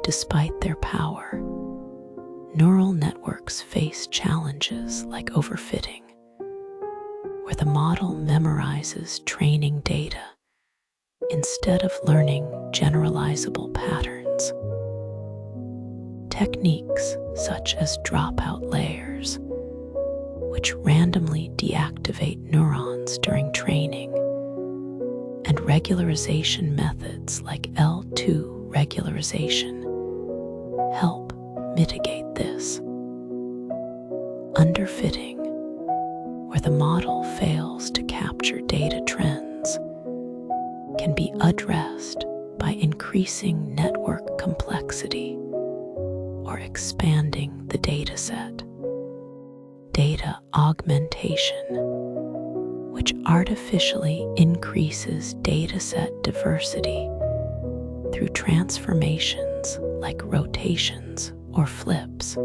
Despite their power, neural networks face challenges like overfitting, where the model memorizes training data instead of learning generalizable patterns. Techniques such as dropout layers, which randomly deactivate neurons during training, and regularization methods like L2 regularization help mitigate this. Underfitting, where the model fails to capture data trends, can be addressed by increasing network complexity or expanding the dataset. Data augmentation, which artificially increases dataset diversity through transformations like rotations or flips,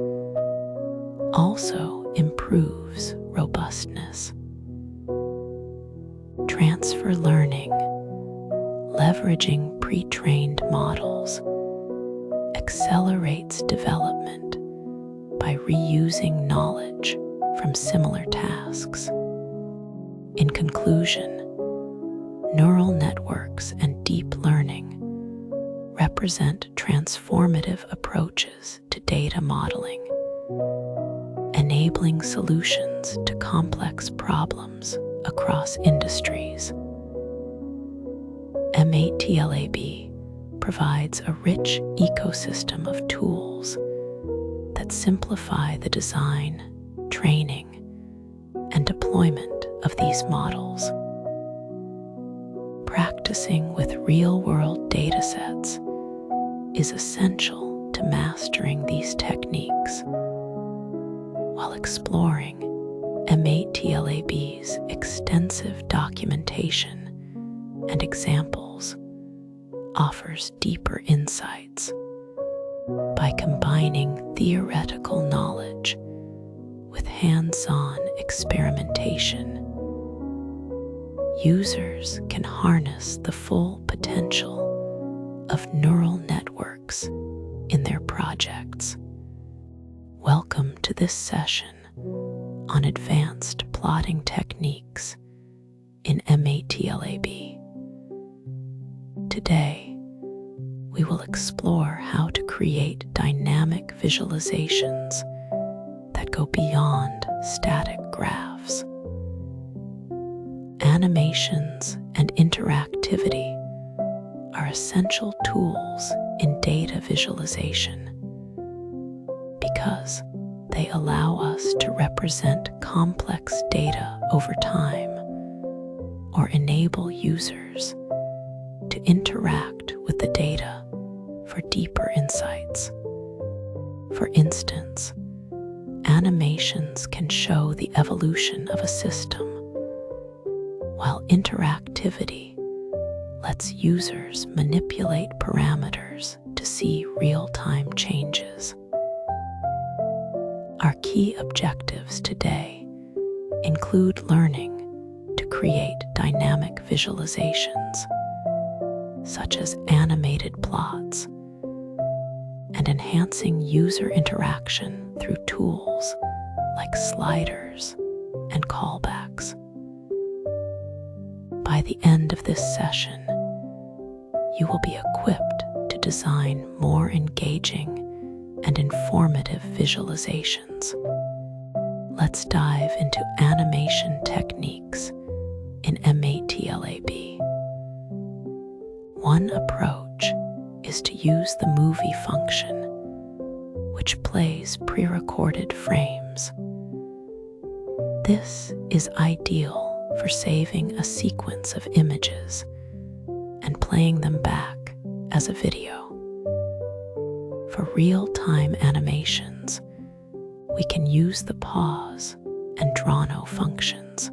also improves robustness. Transfer learning, leveraging pre-trained models, accelerates development by reusing knowledge from similar tasks. In conclusion, Neural networks and deep learning represent transformative approaches to data modeling, enabling solutions to complex problems across industries. MATLAB provides a rich ecosystem of tools that simplify the design, training, and deployment of these models. Practicing with real-world datasets is essential to mastering these techniques, while exploring MATLAB's extensive documentation and examples offers deeper insights. By combining theoretical knowledge with hands-on experimentation, users can harness the full potential of neural networks in their projects. Welcome to this session on advanced plotting techniques in MATLAB. Today, we will explore how to create dynamic visualizations that go beyond static graphs. Animations and interactivity are essential tools in data visualization because they allow us to represent complex data over time or enable users to interact with the data for deeper insights. For instance, animations can show the evolution of a system, while interactivity lets users manipulate parameters to see real-time changes. Our key objectives today include learning to create dynamic visualizations, such as animated plots, and enhancing user interaction through tools like sliders and callbacks. By the end of this session, you will be equipped to design more engaging and informative visualizations. Let's dive into animation techniques in MATLAB. One approach is to use the movie function, which plays pre-recorded frames. This is ideal for saving a sequence of images and playing them back as a video. For real-time animations, we can use the pause and draw-no functions.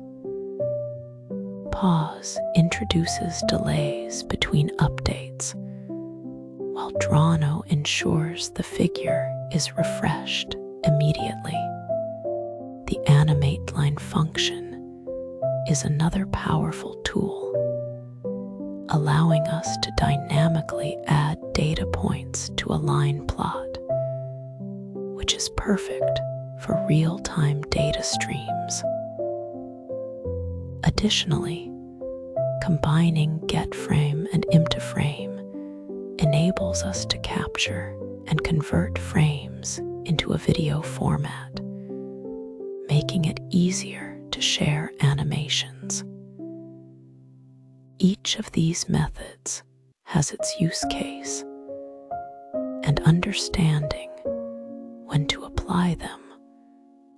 Pause introduces delays between updates, while draw-no ensures the figure is refreshed immediately. The animate line function is another powerful tool, allowing us to dynamically add data points to a line plot, which is perfect for real-time data streams. Additionally, combining getFrame and ImtoFrame enables us to capture and convert frames into a video format, making it easier to share animations. Each of these methods has its use case, and understanding when to apply them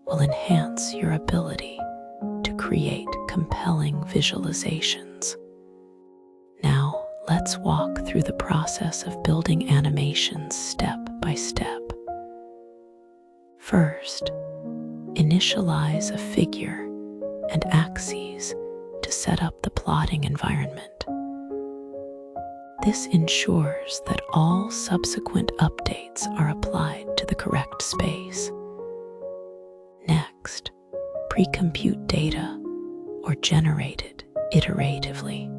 will enhance your ability to create compelling visualizations. Now, let's walk through the process of building animations step by step. First, initialize a figure and axes to set up the plotting environment. This ensures that all subsequent updates are applied to the correct space. Next, pre-compute data or generate it iteratively.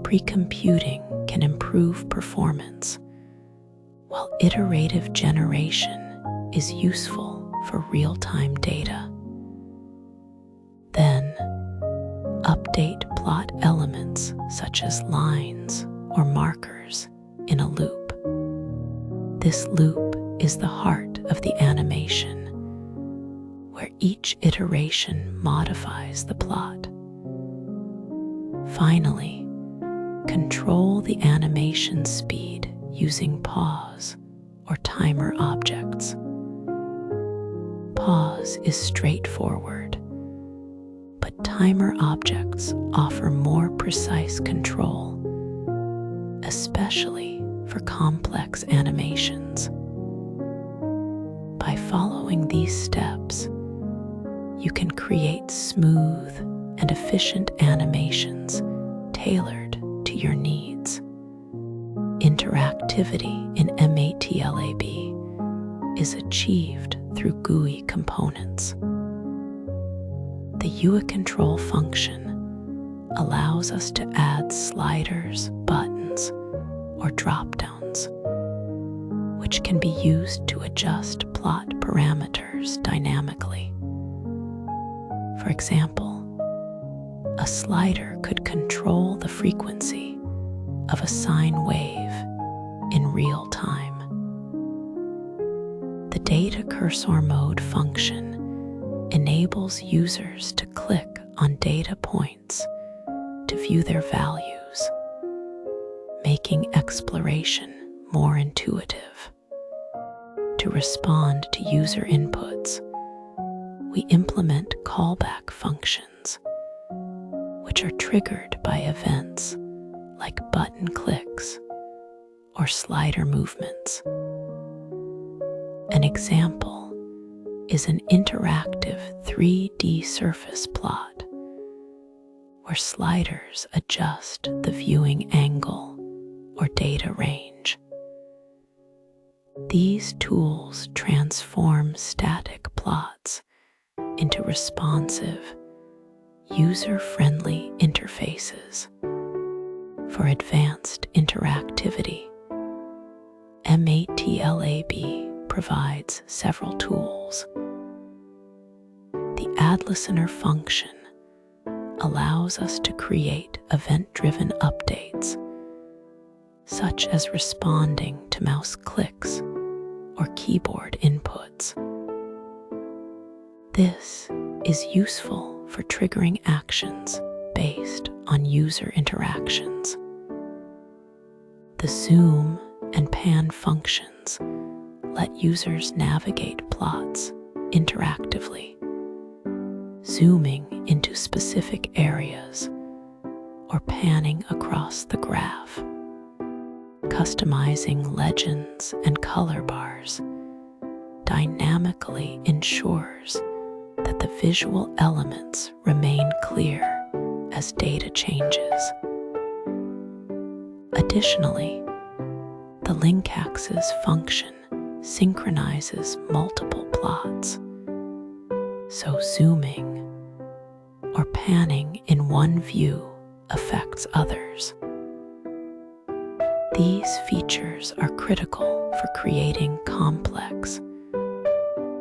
Pre-computing can improve performance, while iterative generation is useful for real-time data. Then, update plot elements such as lines or markers in a loop. This loop is the heart of the animation, where each iteration modifies the plot. Finally, control the animation speed using pause or timer objects. Pause is straightforward, but timer objects offer more precise control, especially for complex animations. By following these steps, you can create smooth and efficient animations tailored to your needs. Interactivity in MATLAB is achieved through GUI components. The UI control function allows us to add sliders, buttons, or drop-downs, which can be used to adjust plot parameters dynamically. For example, a slider could control the frequency of a sine wave in real time. The data cursor mode function enables users to click on data points to view their values, making exploration more intuitive. To respond to user inputs, we implement callback functions, which are triggered by events like button clicks or slider movements. An example is an interactive 3D surface plot where sliders adjust the viewing angle or data range. These tools transform static plots into responsive, user-friendly interfaces. For advanced interactivity, MATLAB provides several tools. The add listener function allows us to create event-driven updates, such as responding to mouse clicks or keyboard inputs. This is useful for triggering actions based on user interactions. The zoom and pan functions let users navigate plots interactively, zooming into specific areas or panning across the graph. Customizing legends and color bars dynamically ensures that the visual elements remain clear as data changes. Additionally, the link axis function synchronizes multiple plots, so zooming or panning in one view affects others. These features are critical for creating complex,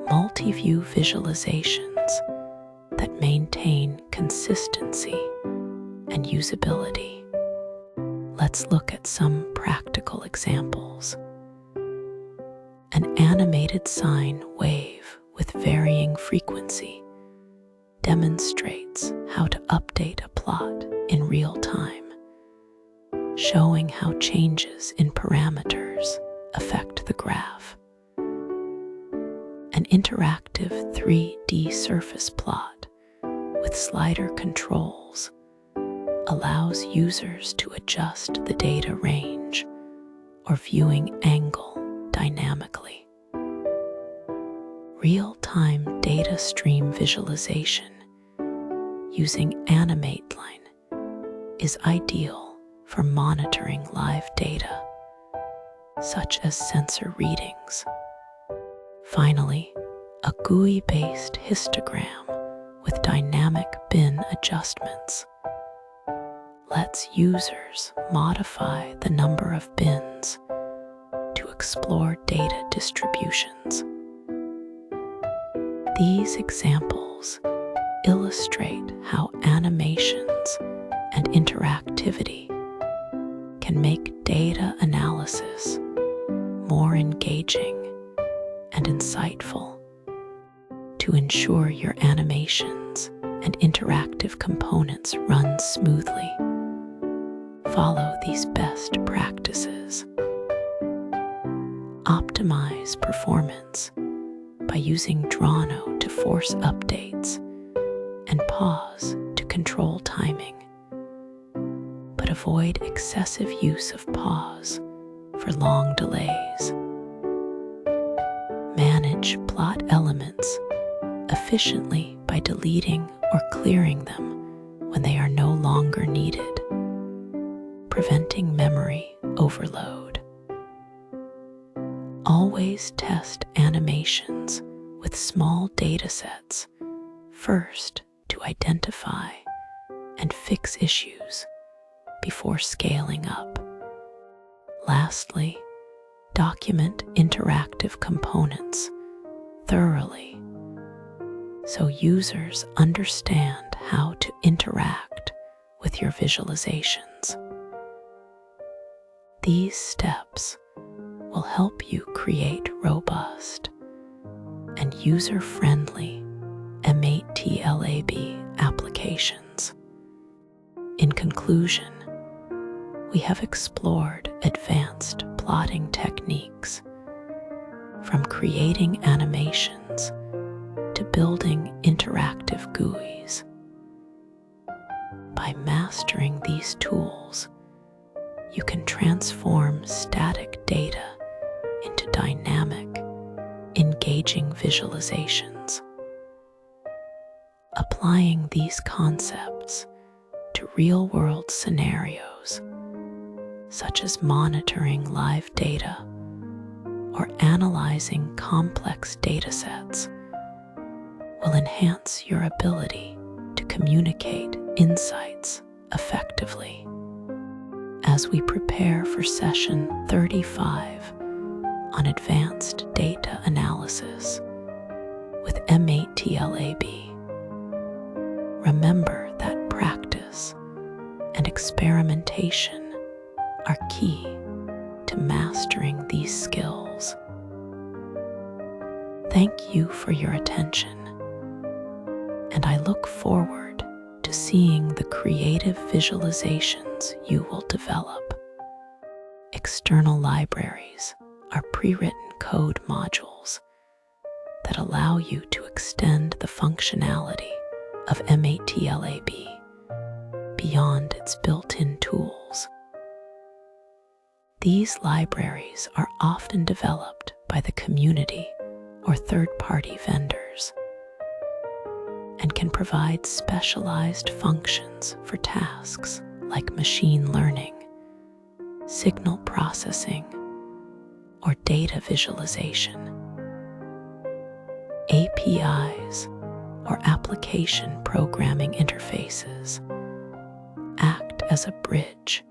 multi-view visualizations that maintain consistency and usability. Let's look at some practical examples. An animated sine wave with varying frequency demonstrates how to update a plot in real time, showing how changes in parameters affect the graph. An interactive 3D surface plot with slider controls allows users to adjust the data range or viewing angle dynamically. Real-time data stream visualization using MATLAB is ideal for monitoring live data, such as sensor readings. Finally, a GUI-based histogram with dynamic bin adjustments lets users modify the number of bins to explore data distributions. These examples illustrate how animations and interactivity can make data analysis more engaging and insightful. To ensure your animations and interactive components run smoothly, follow these best practices. Optimize performance by using Drano to force updates and pause to control timing, but avoid excessive use of pause for long delays. Manage plot elements efficiently by deleting or clearing them when they are no longer needed, preventing memory overload. Always test animations with small datasets first to identify and fix issues before scaling up. Lastly, document interactive components thoroughly so users understand how to interact with your visualizations. These steps will help you create robust and user-friendly MATLAB applications. In conclusion, we have explored advanced plotting techniques, from creating animations to building interactive GUIs. By mastering these tools, you can transform static data into dynamic, engaging visualizations. Applying these concepts to real-world scenarios, such as monitoring live data or analyzing complex datasets, will enhance your ability to communicate insights effectively. As we prepare for session 35 on advanced data analysis with MATLAB, remember that practice and experimentation are key to mastering these skills. Thank you for your attention, and I look forward to seeing the creative visualizations you will develop. External libraries are pre-written code modules that allow you to extend the functionality of MATLAB beyond its built-in tools. These libraries are often developed by the community or third-party vendors and can provide specialized functions for tasks like machine learning, signal processing, or data visualization. APIs, or application programming interfaces, act as a bridge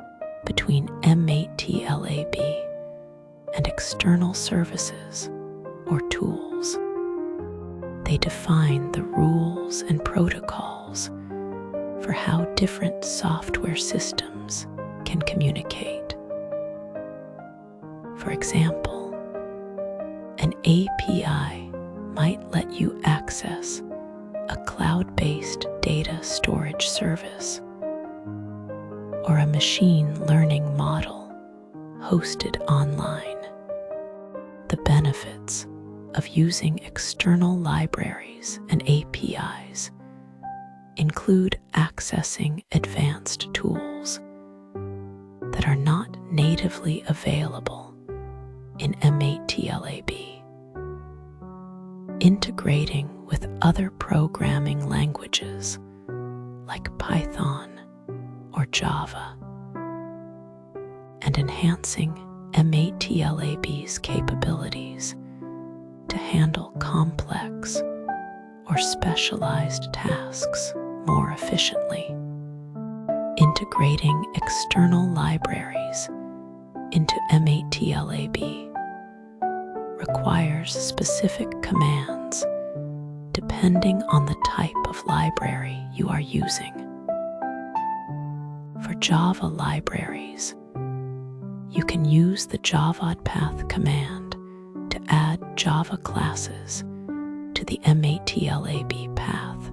between MATLAB and external services or tools. They define the rules and protocols for how different software systems can communicate. For example, an API might let you access a cloud-based data storage service or a machine learning model hosted online. The benefits of using external libraries and APIs include accessing advanced tools that are not natively available in MATLAB, integrating with other programming languages like Python or Java, and enhancing MATLAB's capabilities to handle complex or specialized tasks more efficiently. Integrating external libraries into MATLAB requires specific commands depending on the type of library you are using. For Java libraries, you can use the javadpath command to add Java classes to the MATLAB path,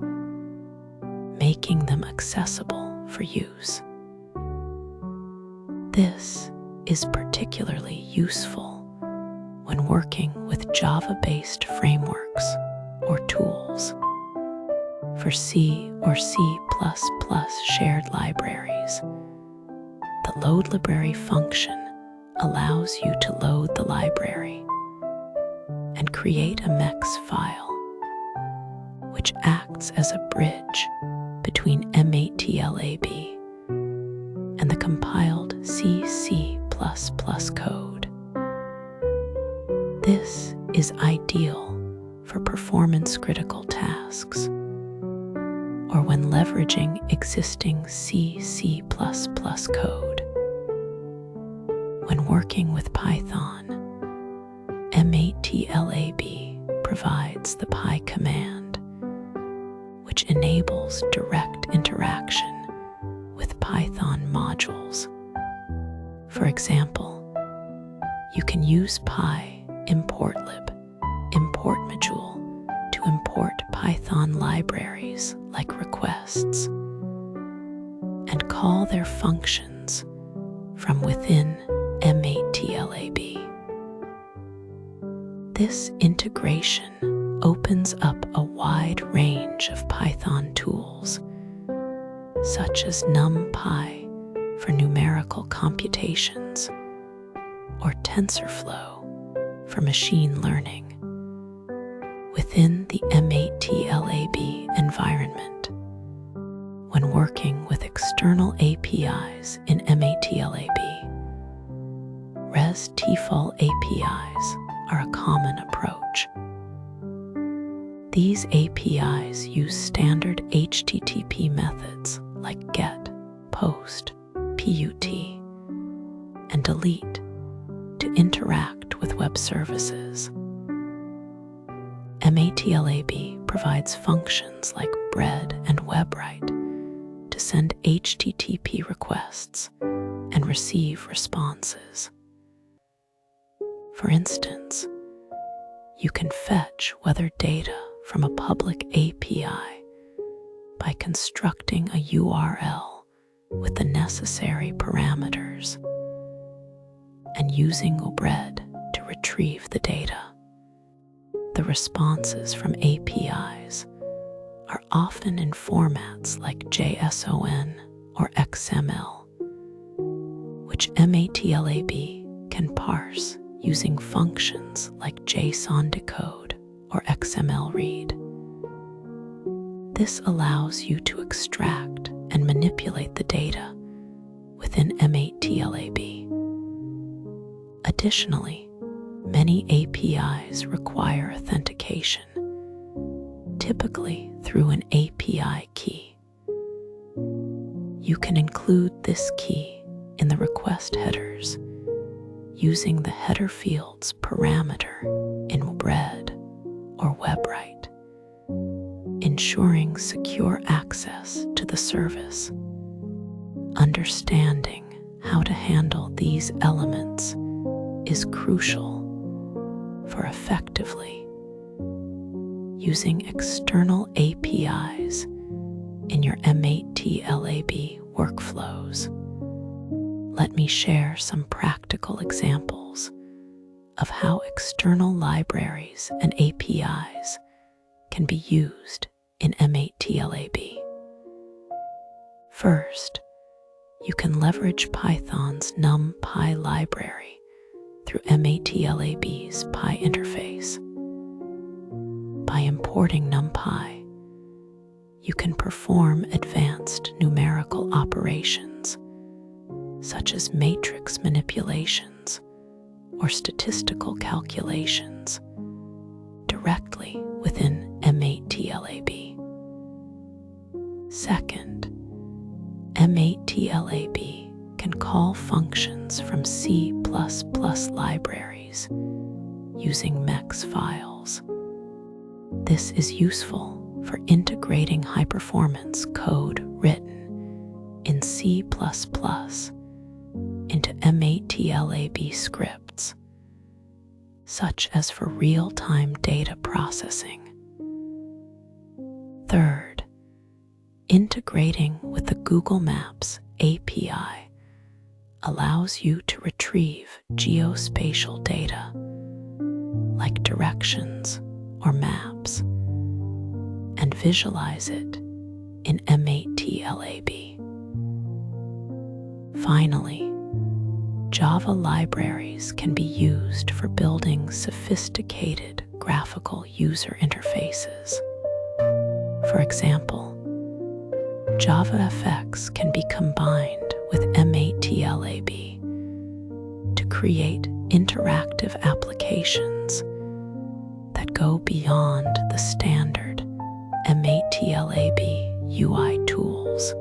making them accessible for use. This is particularly useful when working with Java-based frameworks or tools. For C or C++ shared libraries, the load library function allows you to load the library and create a MEX file, which acts as a bridge between MATLAB and the compiled C++ code. This is ideal for performance-critical tasks or when leveraging existing C++ code. When working with Python, MATLAB provides the py command, which enables direct interaction with Python modules. For example, you can use py importlib import module to import Python libraries like requests and call their functions from within MATLAB. This integration opens up a wide range of Python tools, such as NumPy for numerical computations or TensorFlow for machine learning within the MATLAB environment. When working with external APIs in MATLAB, REST-TFL APIs are a common approach. These APIs use standard HTTP methods like GET, POST, PUT, and DELETE to interact with web services. MATLAB provides functions like bread and WebWrite to send HTTP requests and receive responses. For instance, you can fetch weather data from a public API by constructing a URL with the necessary parameters and using bread to retrieve the data. The responses from APIs are often in formats like JSON or XML, which MATLAB can parse using functions like JSON decode or XML read. This allows you to extract and manipulate the data within MATLAB. Additionally, many APIs require authentication, typically through an API key. You can include this key in the request headers using the header field's parameter in bread or WebWrite, ensuring secure access to the service. Understanding how to handle these elements is crucial for effectively using external APIs in your MATLAB workflows. Let me share some practical examples of how external libraries and APIs can be used in MATLAB. First, you can leverage Python's NumPy library through MATLAB's Py interface. By importing NumPy, you can perform advanced numerical operations, such as matrix manipulations or statistical calculations, directly within MATLAB. Second, MATLAB can call functions from C++ libraries using MEX files. This is useful for integrating high-performance code written in C++ into MATLAB scripts, such as for real-time data processing. Third, integrating with the Google Maps API allows you to retrieve geospatial data like directions or maps and visualize it in MATLAB. Finally, Java libraries can be used for building sophisticated graphical user interfaces. For example, JavaFX can be combined with MATLAB to create interactive applications that go beyond the standard MATLAB UI tools.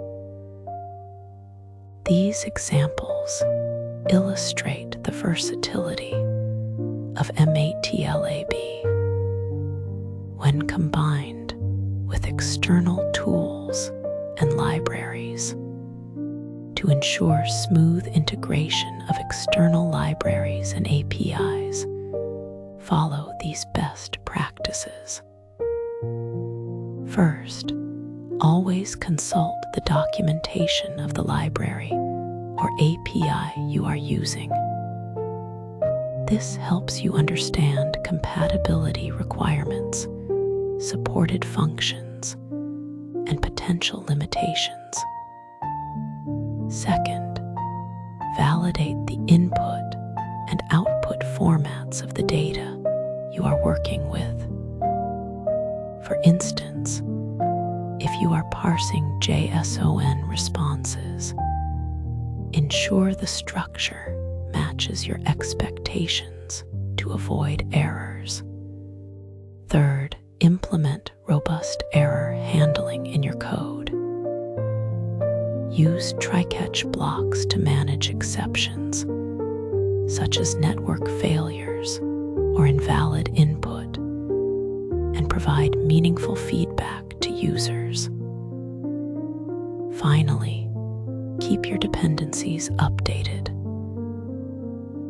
These examples illustrate the versatility of MATLAB when combined with external tools and libraries. To ensure smooth integration of external libraries and APIs, follow these best practices. First, always consult the documentation of the library or API you are using. This helps you understand compatibility requirements, supported functions, and potential limitations. Second, validate the input and output formats of the data you are working with. For instance, if you are parsing JSON responses, ensure the structure matches your expectations to avoid errors. Third, implement robust error handling in your code. Use try-catch blocks to manage exceptions, such as network failures or invalid input, and provide meaningful feedback to users. Finally, keep your dependencies updated.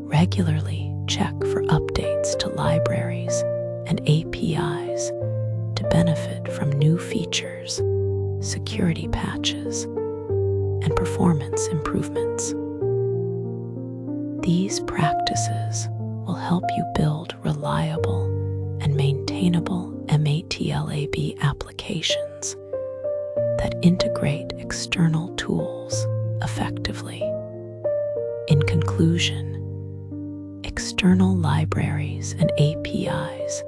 Regularly check for updates to libraries and APIs to benefit from new features, security patches, and performance improvements. These practices will help you build reliable and maintainable MATLAB applications that integrate external tools effectively. In conclusion, external libraries and APIs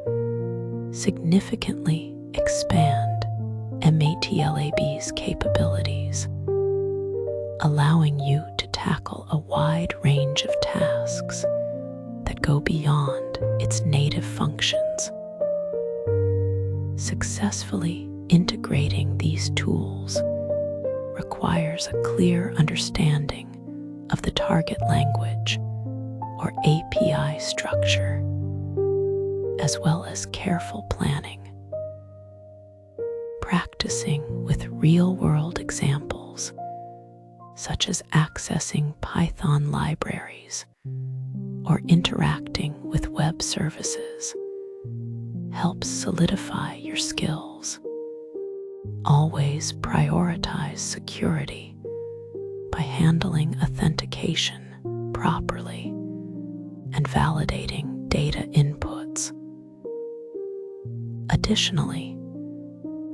significantly expand MATLAB's capabilities, allowing you to tackle a wide range of tasks that go beyond its native functions. Successfully integrating these tools requires a clear understanding of the target language or API structure, as well as careful planning. Practicing with real-world examples, such as accessing Python libraries or interacting with web services, helps solidify your skills. Always prioritize security by handling authentication properly and validating data inputs. Additionally,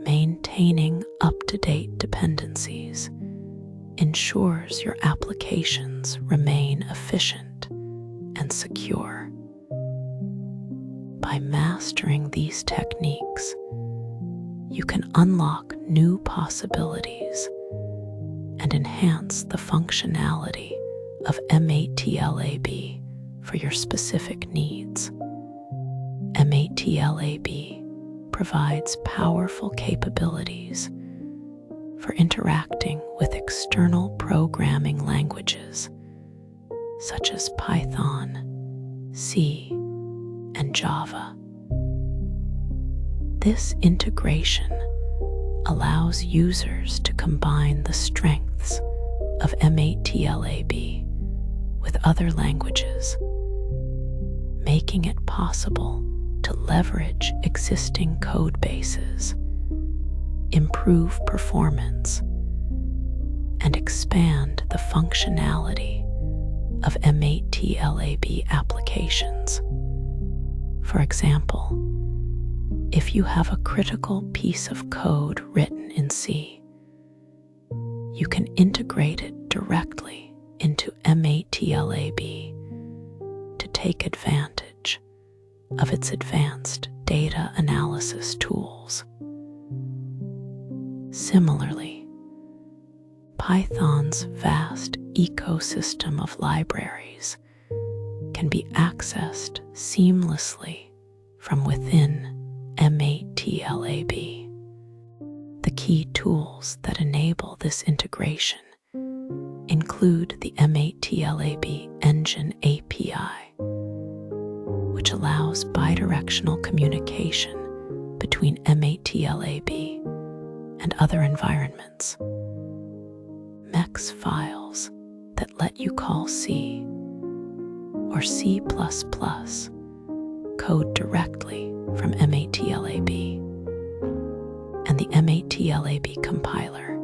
maintaining up-to-date dependencies ensures your applications remain efficient and secure. By mastering these techniques, you can unlock new possibilities and enhance the functionality of MATLAB for your specific needs. MATLAB provides powerful capabilities for interacting with external programming languages such as Python, C, and Java. This integration allows users to combine the strengths of MATLAB with other languages, making it possible to leverage existing code bases, improve performance, and expand the functionality of MATLAB applications. For example, if you have a critical piece of code written in C, you can integrate it directly into MATLAB to take advantage of its advanced data analysis tools. Similarly, Python's vast ecosystem of libraries can be accessed seamlessly from within MATLAB. The key tools that enable this integration include the MATLAB Engine API, which allows bidirectional communication between MATLAB and other environments, MEX files that let you call C or C++ code directly from MATLAB, and the MATLAB compiler,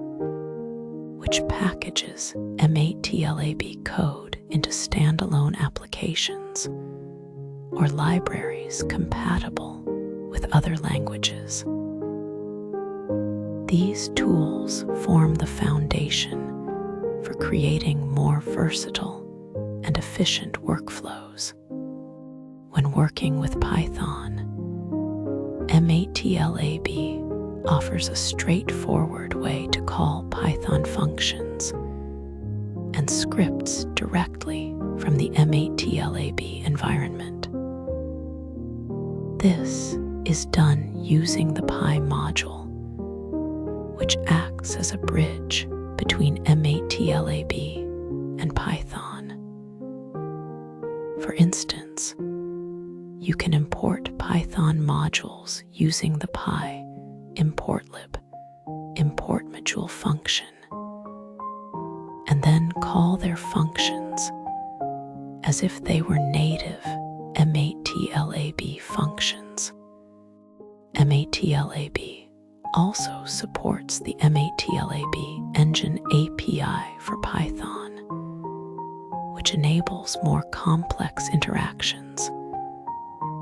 which packages MATLAB code into standalone applications or libraries compatible with other languages. These tools form the foundation for creating more versatile and efficient workflows. When working with Python, MATLAB offers a straightforward way to call Python functions and scripts directly from the MATLAB environment. This is done using the Py module, which acts as a bridge between MATLAB and Python. For instance, you can import Python modules using the Py importlib import module function, and then call their functions as if they were native MATLAB functions. MATLAB also supports the MATLAB Engine API for Python, which enables more complex interactions,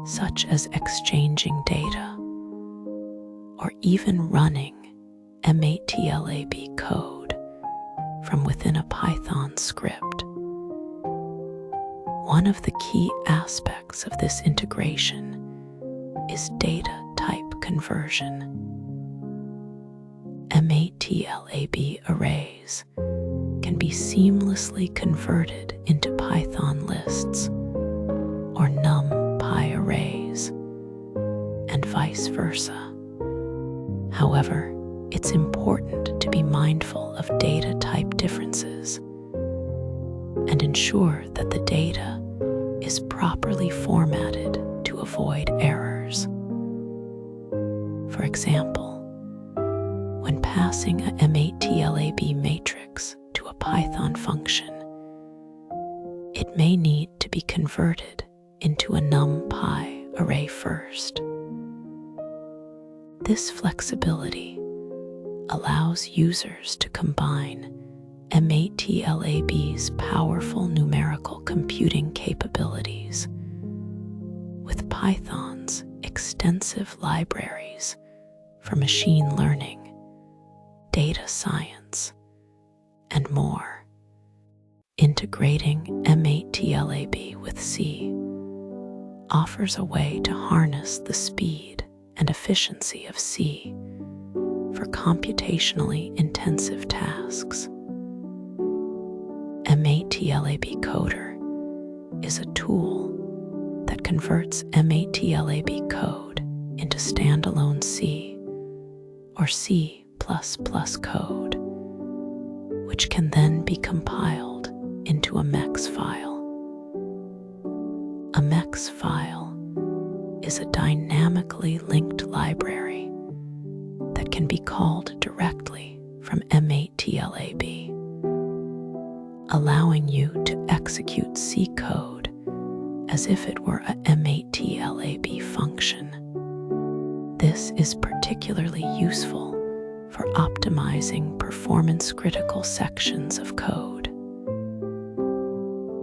such as exchanging data or even running MATLAB code from within a Python script. One of the key aspects of this integration is data type conversion. MATLAB arrays can be seamlessly converted into Python lists or NumPy arrays, and vice versa. However, it's important to be mindful of data type differences and ensure that the data is properly formatted to avoid errors. For example, when passing a MATLAB matrix to a Python function, it may need to be converted into a NumPy array first. This flexibility allows users to combine MATLAB's powerful numerical computing capabilities with Python's extensive libraries for machine learning, data science, and more. Integrating MATLAB with C offers a way to harness the speed and efficiency of C for computationally intensive tasks. MATLAB Coder is a tool that converts MATLAB code into standalone C or C++ code, which can then be compiled into a MEX file. A MEX file is a dynamically linked library that can be called directly from MATLAB, allowing you to execute C code as if it were a MATLAB function. This is particularly useful for optimizing performance-critical sections of code.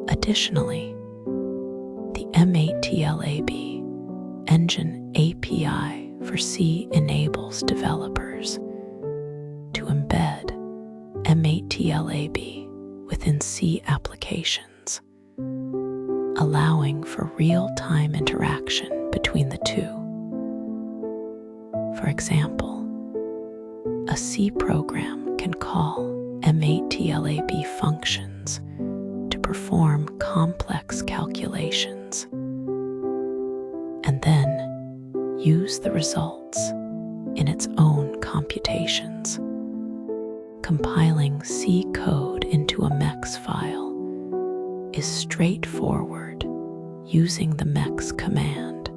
Additionally, the MATLAB Engine API for C enables developers to embed MATLAB within C applications, allowing for real-time interaction between the two. For example, a C program can call MATLAB functions to perform complex calculations, and then use the results in its own computations. Compiling C code into a MEX file is straightforward using the MEX command,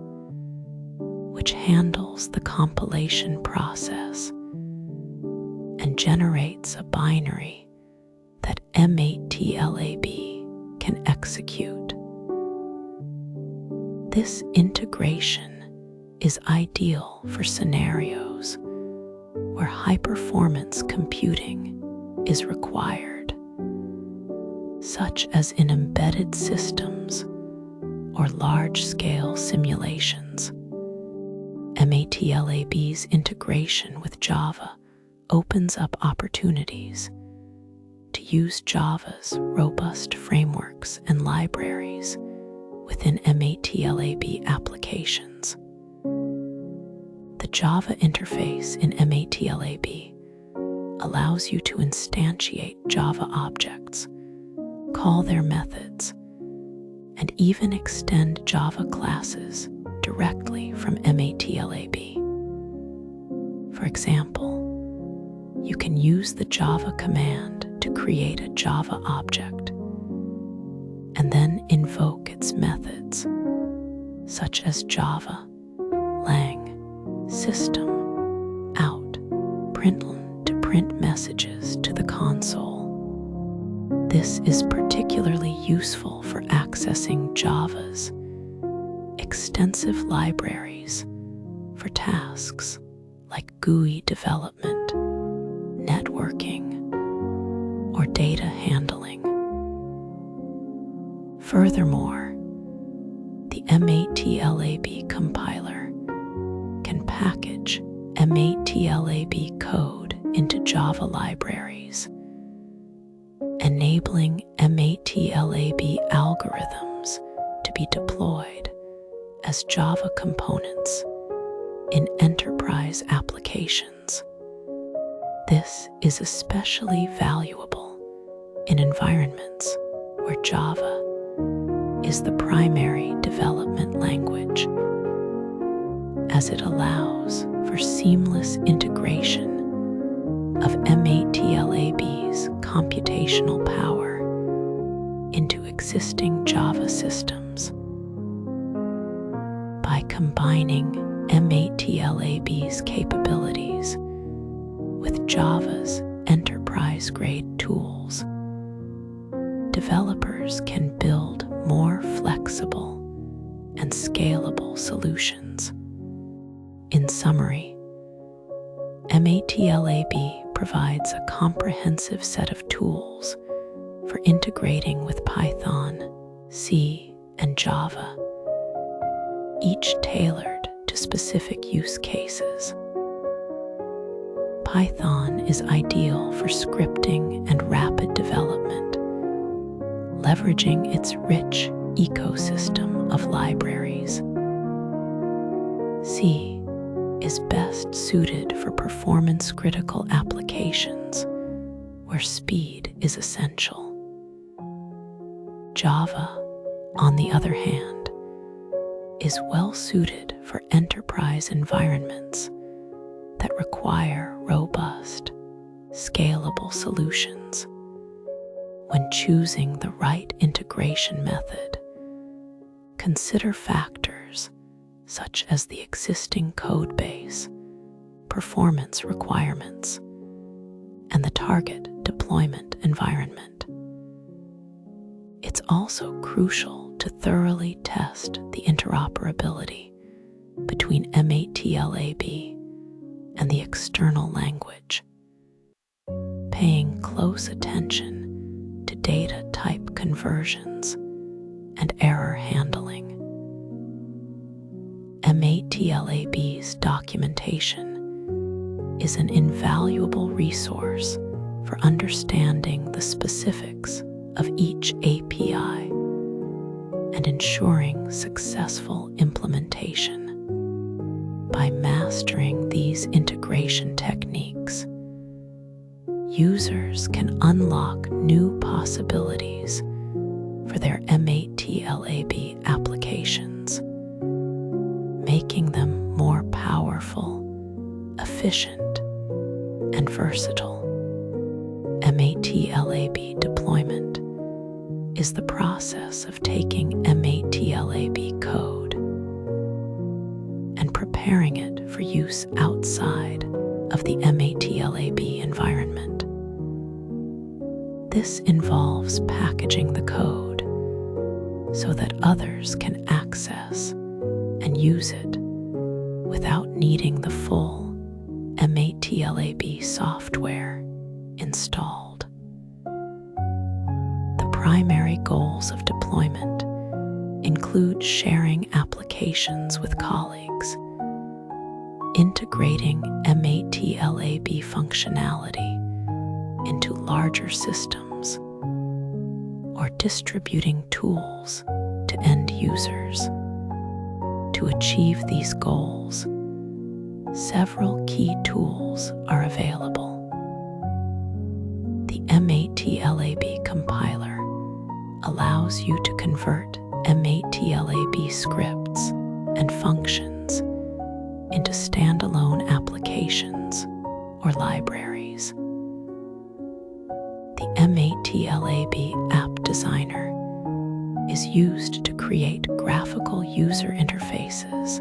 which handles the compilation process and generates a binary that MATLAB can execute. This integration is ideal for scenarios where high-performance computing is required, such as in embedded systems or large-scale simulations. MATLAB's integration with Java opens up opportunities to use Java's robust frameworks and libraries within MATLAB applications. The Java interface in MATLAB allows you to instantiate Java objects, call their methods, and even extend Java classes directly from MATLAB. For example, you can use the Java command to create a Java object and then invoke its methods, such as Java, lang, system, out, println to print messages to the console. This is particularly useful for accessing Java's extensive libraries for tasks like GUI development, networking, or data handling. Furthermore, the MATLAB compiler can package MATLAB code into Java libraries, enabling MATLAB algorithms to be deployed as Java components in enterprise applications. This is especially valuable in environments where Java is the primary development language, as it allows for seamless integration of MATLAB's computational power into existing Java systems. By combining MATLAB's capabilities with Java's enterprise-grade tools, developers can build more flexible and scalable solutions. In summary, MATLAB provides a comprehensive set of tools for integrating with Python, C, and Java, each tailored to specific use cases. Python is ideal for scripting and rapid development, leveraging its rich ecosystem of libraries. C is best suited for performance-critical applications where speed is essential. Java, on the other hand, is well suited for enterprise environments that require robust, scalable solutions. When choosing the right integration method, consider factors such as the existing code base, performance requirements, and the target deployment environment. It's also crucial to thoroughly test the interoperability between MATLAB and the external language, paying close attention to data type conversions and error handling. MATLAB's documentation is an invaluable resource for understanding the specifics of each API and ensuring successful implementation. By mastering these integration techniques, users can unlock new possibilities for their MATLAB applications, making them more powerful, efficient, and versatile. MATLAB deployment is the process of taking MATLAB code and preparing it for use outside of the MATLAB environment. This involves packaging the code so that others can access and use it without needing the full MATLAB software installed. The primary goals of deployment include sharing applications with colleagues, integrating MATLAB functionality into larger systems, or distributing tools to end users. To achieve these goals, several key tools are available. The MATLAB compiler allows you to convert MATLAB scripts and functions into standalone applications or libraries. The MATLAB App Designer is used to create graphical user interfaces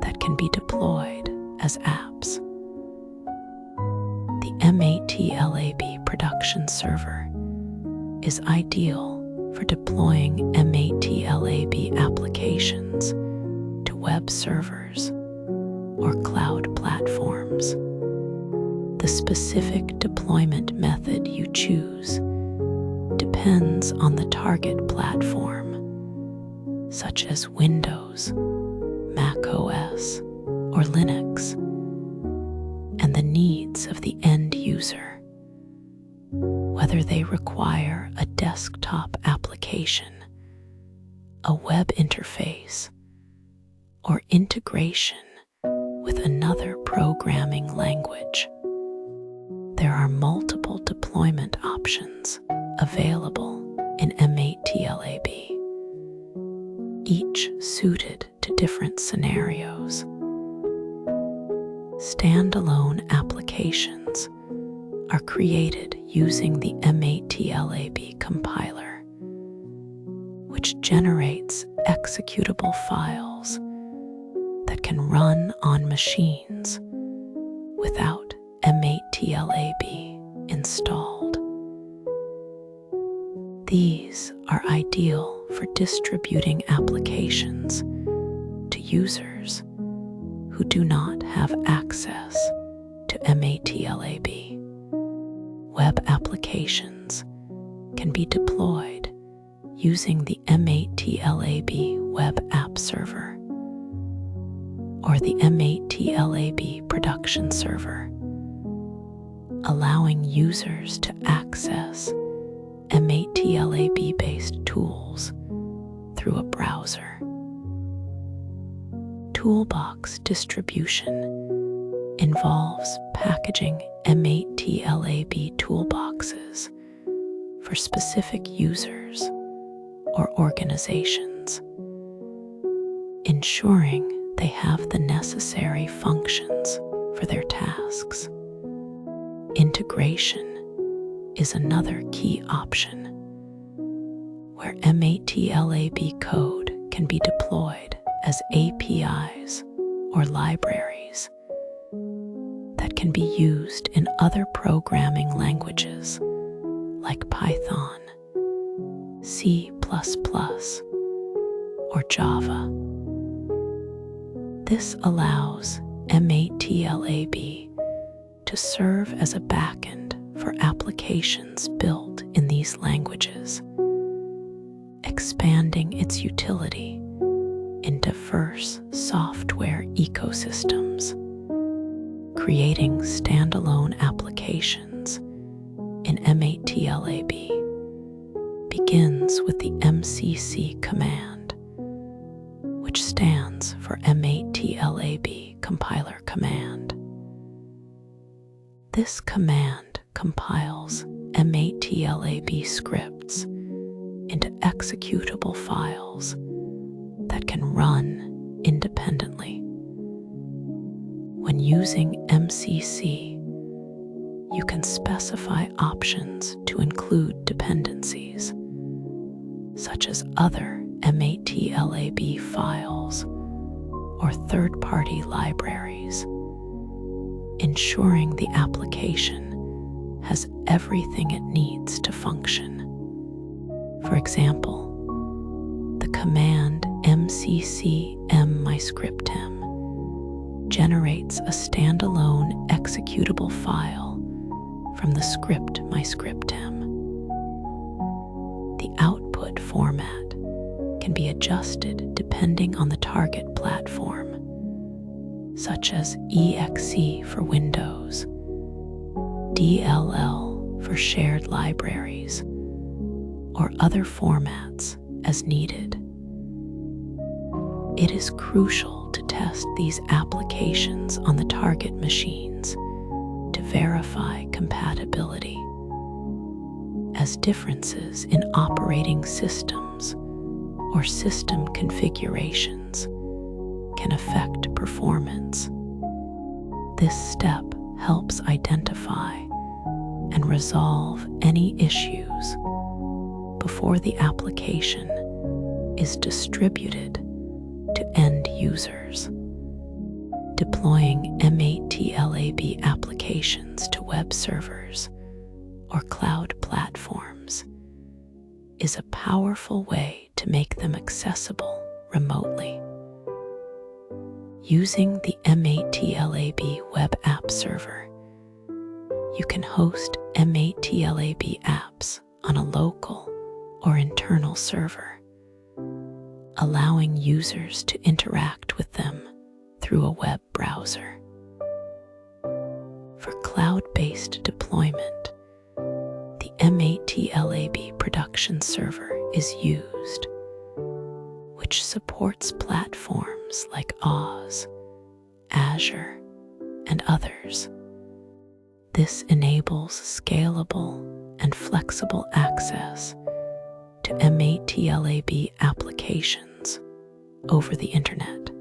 that can be deployed as apps. The MATLAB production server is ideal for deploying MATLAB applications to web servers or cloud platforms. The specific deployment method you choose depends on the target platform, such as Windows, Mac OS, or Linux, and the needs of the end user. Whether they require a desktop application, a web interface, or integration with another programming language, there are multiple deployment options available in MATLAB, each suited to different scenarios. Standalone applications are created using the MATLAB compiler, which generates executable files that can run on machines without MATLAB installed. These are ideal for distributing applications to users who do not have access to MATLAB. Web applications can be deployed using the MATLAB Web App Server or the MATLAB Production Server, allowing users to access MATLAB-based tools through a browser. Toolbox distribution involves packaging MATLAB toolboxes for specific users or organizations, ensuring they have the necessary functions for their tasks. Integration is another key option, where MATLAB code can be deployed as APIs or libraries that can be used in other programming languages like Python, C++, or Java. This allows MATLAB to serve as a backend for applications built in these languages, expanding its utility in diverse software ecosystems. Creating standalone applications in MATLAB begins with the MCC command, which stands for MATLAB compiler command. This command compiles MATLAB scripts into executable files that can run independently. When using MCC, you can specify options to include dependencies, such as other MATLAB files or third-party libraries, ensuring the application has everything it needs to function. For example, the command mccm_myscriptem generates a standalone executable file from the script myscriptem. The output format can be adjusted depending on the target platform, such as EXE for Windows, DLL for shared libraries, or other formats as needed. It is crucial to test these applications on the target machines to verify compatibility, as differences in operating systems or system configurations can affect performance. This step helps identify and resolve any issues before the application is distributed to end users. Deploying MATLAB applications to web servers or cloud platforms is a powerful way to make them accessible remotely. Using the MATLAB web app server, you can host MATLAB apps on a local or internal server, allowing users to interact with them through a web browser. For cloud-based deployment, the MATLAB production server is used, which supports platforms like Oz, Azure, and others. This enables scalable and flexible access to MATLAB applications over the internet.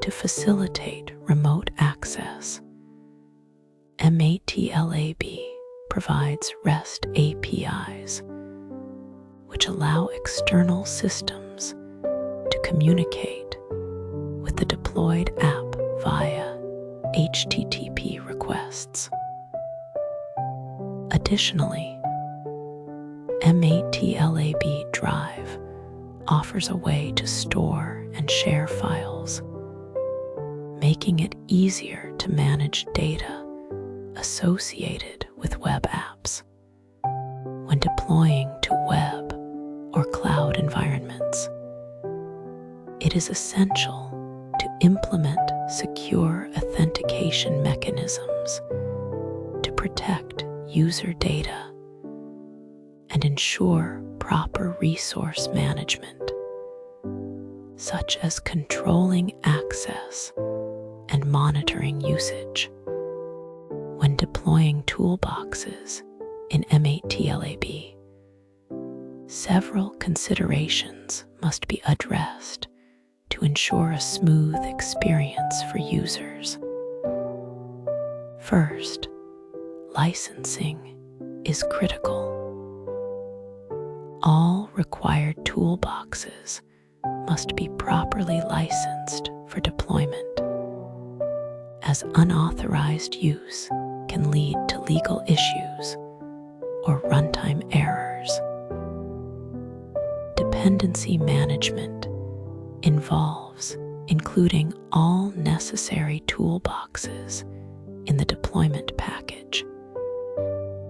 To facilitate remote access, MATLAB provides REST APIs, which allow external systems to communicate with the deployed app via HTTP requests. Additionally, MATLAB Drive offers a way to store and share files, making it easier to manage data associated with web apps. When deploying to web or cloud environments, it is essential to implement secure authentication mechanisms to protect user data and ensure proper resource management, such as controlling access and monitoring usage. When deploying toolboxes in MATLAB, several considerations must be addressed to ensure a smooth experience for users. First, licensing is critical. All required toolboxes must be properly licensed for deployment, as unauthorized use can lead to legal issues or runtime errors. Dependency management involves including all necessary toolboxes in the deployment package,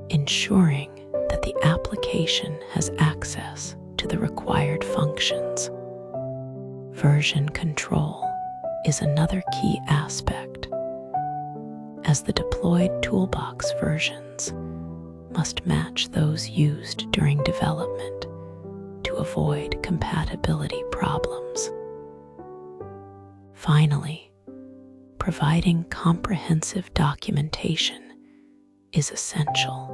ensuring that the application has access to the required functions. Version control is another key aspect, as the deployed toolbox versions must match those used during development to avoid compatibility problems. Finally, providing comprehensive documentation is essential.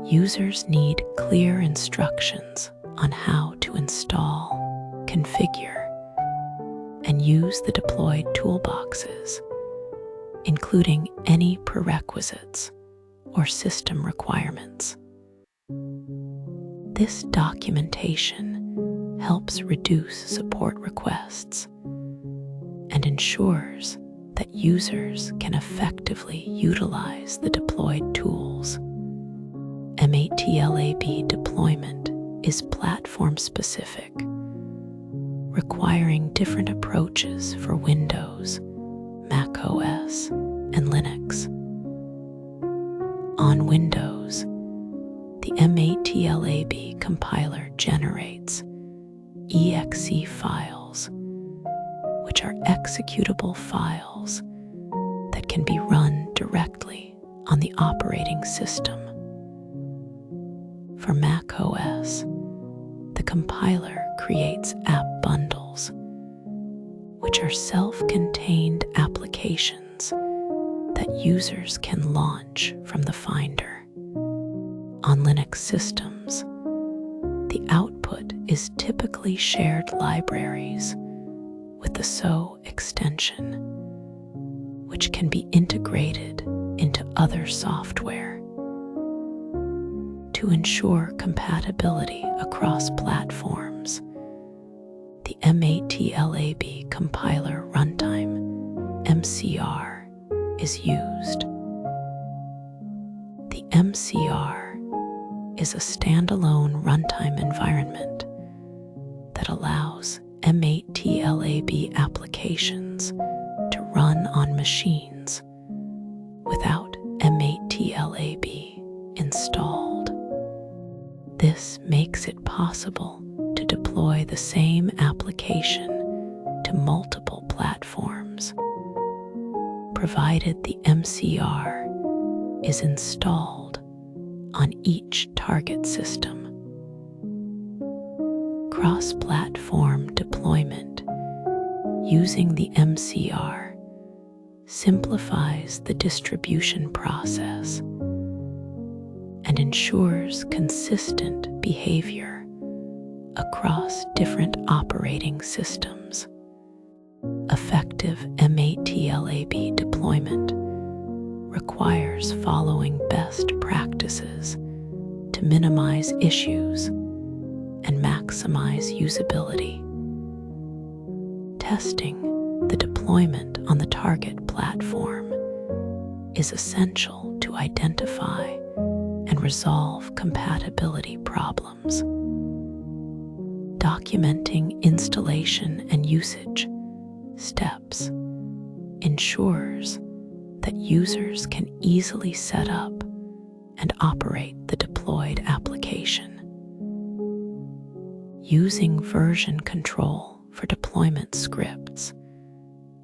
Users need clear instructions on how to install, configure, and use the deployed toolboxes, including any prerequisites or system requirements. This documentation helps reduce support requests and ensures that users can effectively utilize the deployed tools. MATLAB deployment is platform-specific, requiring different approaches for Windows, macOS, and Linux. On Windows, the MATLAB compiler generates exe files, which are executable files that can be run directly on the operating system. For macOS, the compiler creates app bundles, which are self-contained applications that users can launch from the Finder. On Linux systems, the output is typically shared libraries with the SO extension, which can be integrated into other software. To ensure compatibility across platforms, the MATLAB compiler runtime, MCR, is used. The MCR is a standalone runtime environment that allows MATLAB applications to run on machines without MATLAB installed. This makes it possible to deploy the same application to multiple platforms, provided the MCR is installed on each target system. Cross-platform deployment using the MCR simplifies the distribution process and ensures consistent behavior across different operating systems. Effective MATLAB deployment requires following best practices to minimize issues and maximize usability. Testing the deployment on the target platform is essential to identify and resolve compatibility problems. Documenting installation and usage steps ensures that users can easily set up and operate the deployed application. Using version control for deployment scripts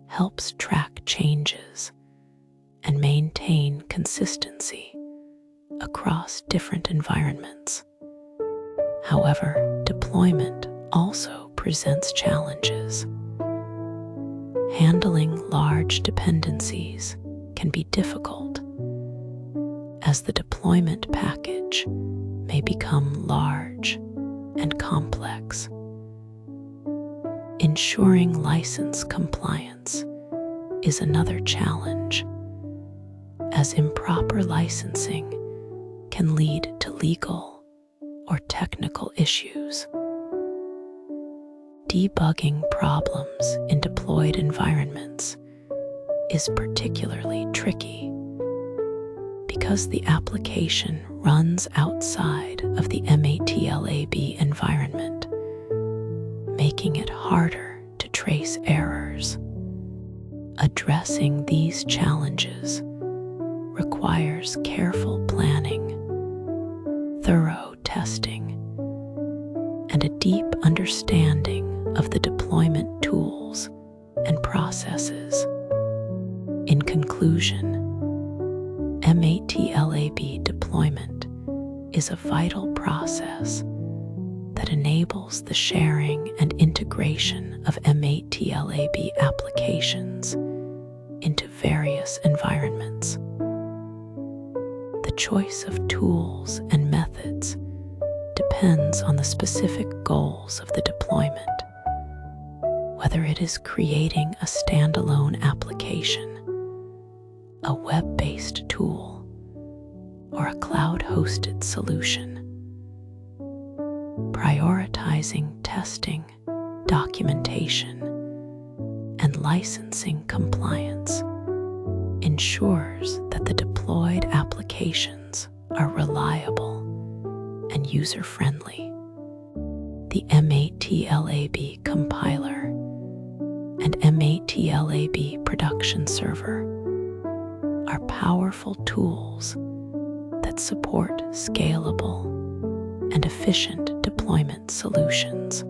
helps track changes and maintain consistency across different environments. However, deployment also presents challenges. Handling large dependencies can be difficult, as the deployment package may become large and complex. Ensuring license compliance is another challenge, as improper licensing can lead to legal or technical issues. debugging problems in deployed environments is particularly tricky because the application runs outside of the MATLAB environment, making it harder to trace errors. Addressing these challenges requires careful planning, thorough testing, and a deep understanding of the deployment tools and processes. In conclusion, MATLAB deployment is a vital process that enables the sharing and integration of MATLAB applications into various environments. The choice of tools and methods depends on the specific goals of the deployment, whether it is creating a standalone application, a web-based tool, or a cloud-hosted solution. Prioritizing testing, documentation, and licensing compliance ensures that the deployed applications are reliable and user-friendly. The MATLAB compiler and MATLAB production server are powerful tools that support scalable and efficient deployment solutions.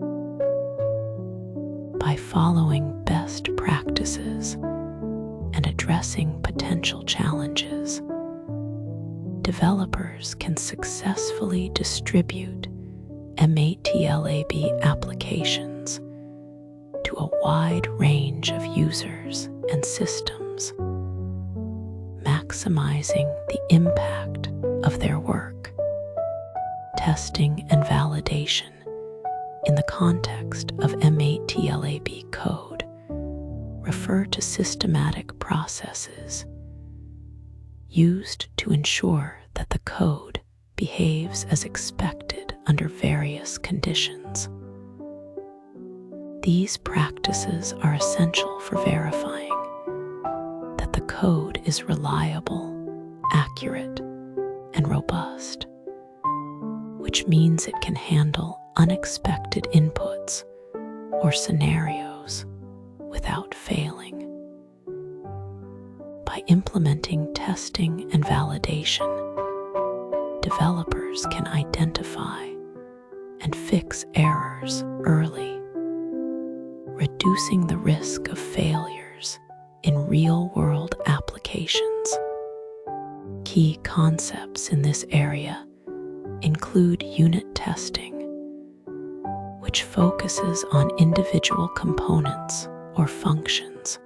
By following best practices and addressing potential challenges, developers can successfully distribute MATLAB applications to a wide range of users and systems, maximizing the impact of their work. Testing and validation in the context of MATLAB code refer to systematic processes used to ensure that the code behaves as expected under various conditions. These practices are essential for verifying that the code is reliable, accurate, and robust, which means it can handle unexpected inputs or scenarios without failing. By implementing testing and validation, developers can identify and fix errors early, reducing the risk of failures in real-world applications. Key concepts in this area include unit testing, which focuses on individual components or functions,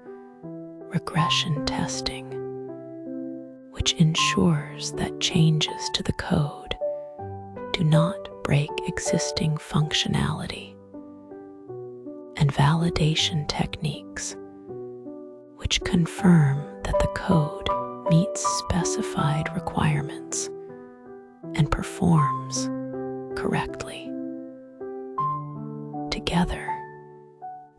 regression testing, which ensures that changes to the code do not break existing functionality, and validation techniques, which confirm that the code meets specified requirements and performs correctly. Together,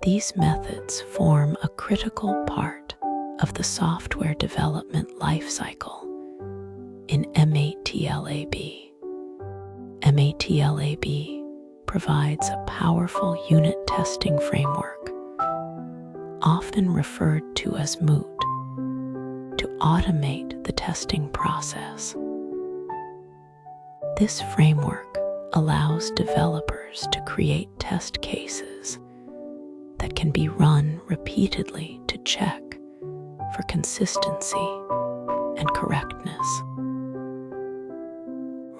these methods form a critical part of the software development lifecycle in MATLAB. MATLAB provides a powerful unit testing framework, often referred to as MOOT, to automate the testing process. This framework allows developers to create test cases that can be run repeatedly to check for consistency and correctness.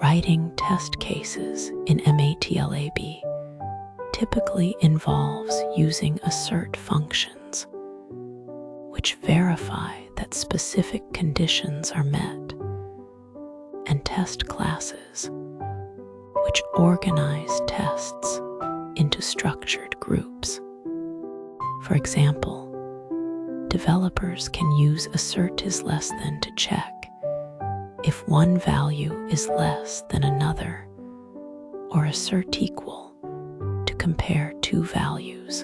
Writing test cases in MATLAB typically involves using assert functions, which verify that specific conditions are met, and test classes, which organize tests into structured groups. For example, developers can use assert is less than to check if one value is less than another, or assert equal to compare two values.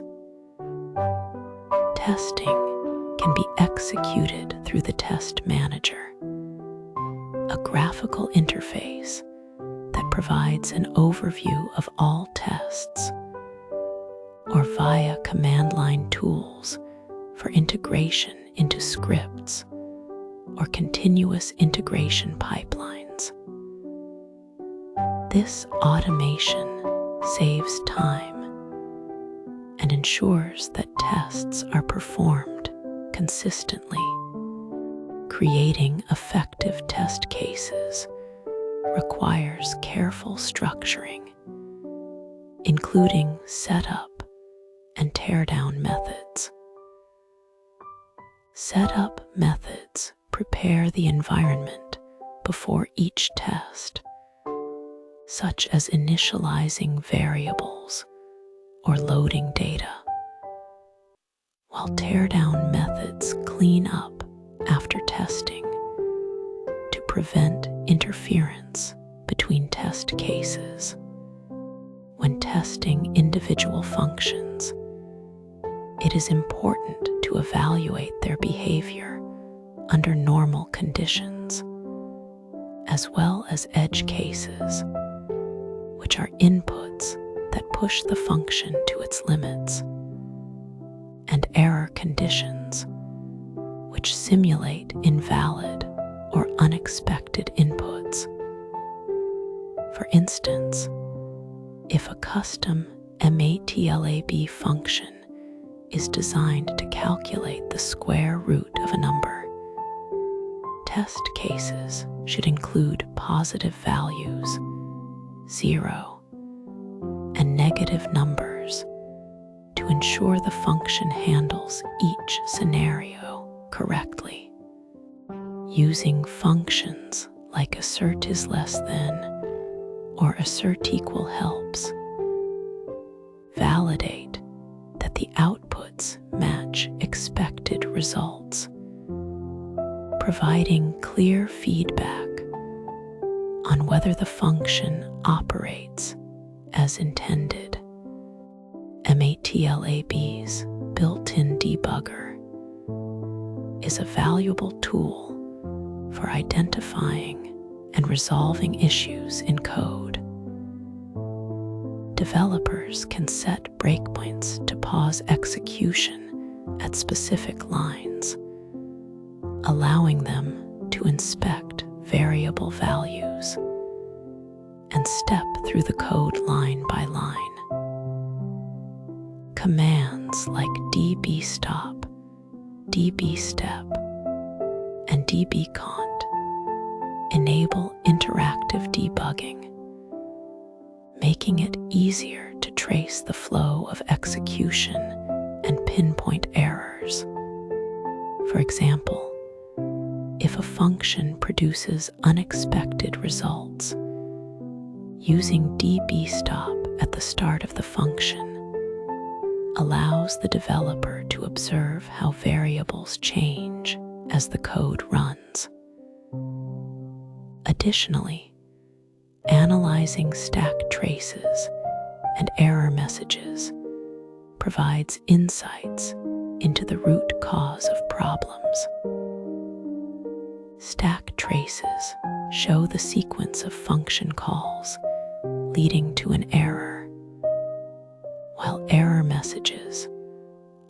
Testing can be executed through the test manager, a graphical interface that provides an overview of all tests, or via command line tools for integration into scripts or continuous integration pipelines. This automation saves time and ensures that tests are performed consistently. Creating effective test cases requires careful structuring, including setup and teardown methods. Setup methods prepare the environment before each test, such as initializing variables or loading data, while teardown methods clean up after testing to prevent interference between test cases. When testing individual functions, it is important to evaluate their behavior under normal conditions, as well as edge cases, which are inputs that push the function to its limits, and error conditions, which simulate invalid or unexpected inputs. For instance, if a custom MATLAB function is designed to calculate the square root of a number, test cases should include positive values, 0, and negative numbers to ensure the function handles each scenario correctly. Using functions like assert is less than or assert equal helps validate that the outputs match expected results, providing clear feedback on whether the function operates as intended. MATLAB's built-in debugger is a valuable tool for identifying and resolving issues in code. Developers can set breakpoints to pause execution at specific lines, allowing them to inspect variable values and step through the code line by line. Commands like dbstop, dbstep, and dbcont enable interactive debugging, making it easier to trace the flow of execution and pinpoint errors. For example, if a function produces unexpected results, using dbstop at the start of the function allows the developer to observe how variables change as the code runs. Additionally, analyzing stack traces and error messages provides insights into the root cause of problems. Stack traces show the sequence of function calls leading to an error, while error messages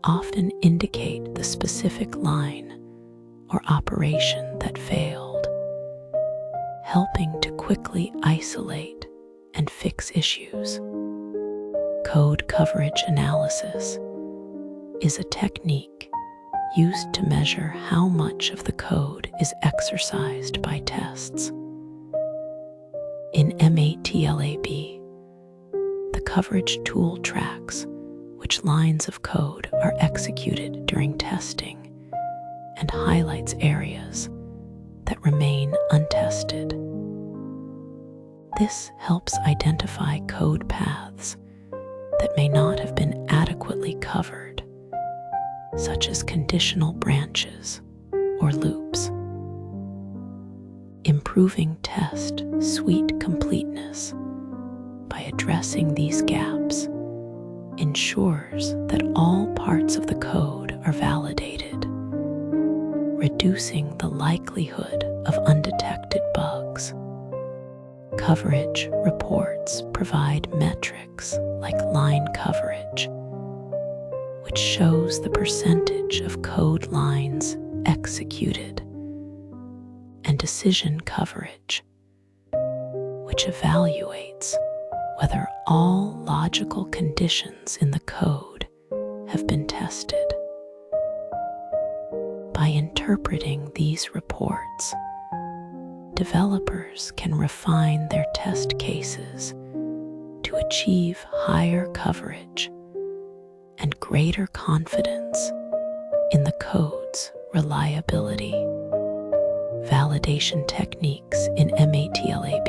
often indicate the specific line or operation that failed, helping to quickly isolate and fix issues. Code coverage analysis is a technique used to measure how much of the code is exercised by tests. In MATLAB, the coverage tool tracks which lines of code are executed during testing and highlights areas that remain untested. This helps identify code paths that may not have been adequately covered, such as conditional branches or loops. Improving test suite completeness by addressing these gaps ensures that all parts of the code are validated, reducing the likelihood of undetected bugs. Coverage reports provide metrics like line coverage, which shows the percentage of code lines executed, and decision coverage, which evaluates whether all logical conditions in the code have been tested. By interpreting these reports, developers can refine their test cases to achieve higher coverage and greater confidence in the code's reliability. Validation techniques in MATLAB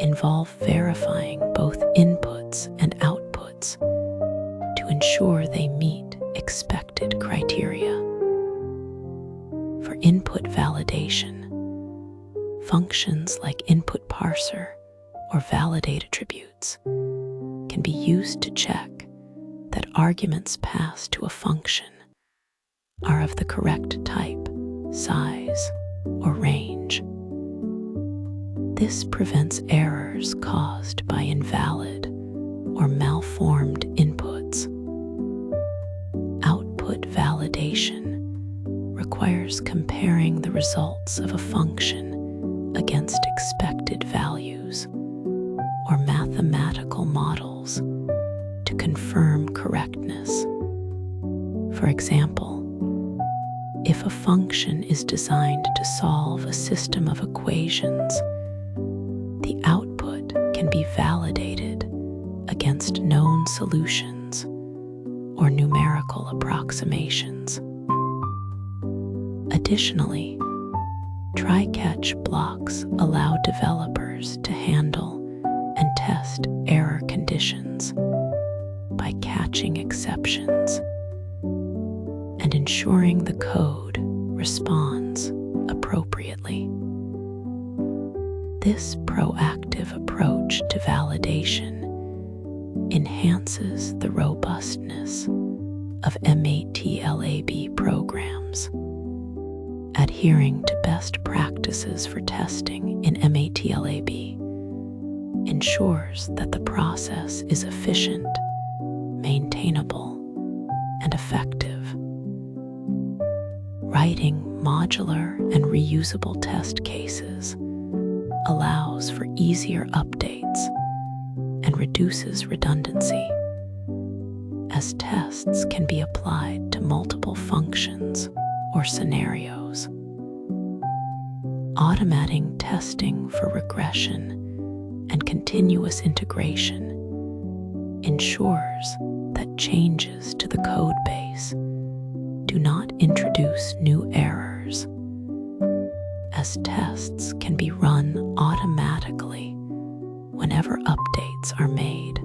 involve verifying both inputs and outputs to ensure they meet expected criteria. For input validation, functions like input parser or validate attributes can be used to check that arguments passed to a function are of the correct type, size, or range. This prevents errors caused by invalid or malformed inputs. Output validation requires comparing the results of a function against expected values or mathematical models to confirm correctness. For example, if a function is designed to solve a system of equations, the output can be validated against known solutions or numerical approximations. Additionally, try-catch blocks allow developers to handle and test error conditions by catching exceptions and ensuring the code responds appropriately. This proactive approach to validation enhances the robustness of MATLAB programs. Adhering to best practices for testing in MATLAB ensures that the process is efficient, maintainable, and effective. Writing modular and reusable test cases allows for easier updates and reduces redundancy, as tests can be applied to multiple functions or scenarios. Automating testing for regression and continuous integration ensures that changes to the code base do not introduce new errors, as tests can be run automatically whenever updates are made.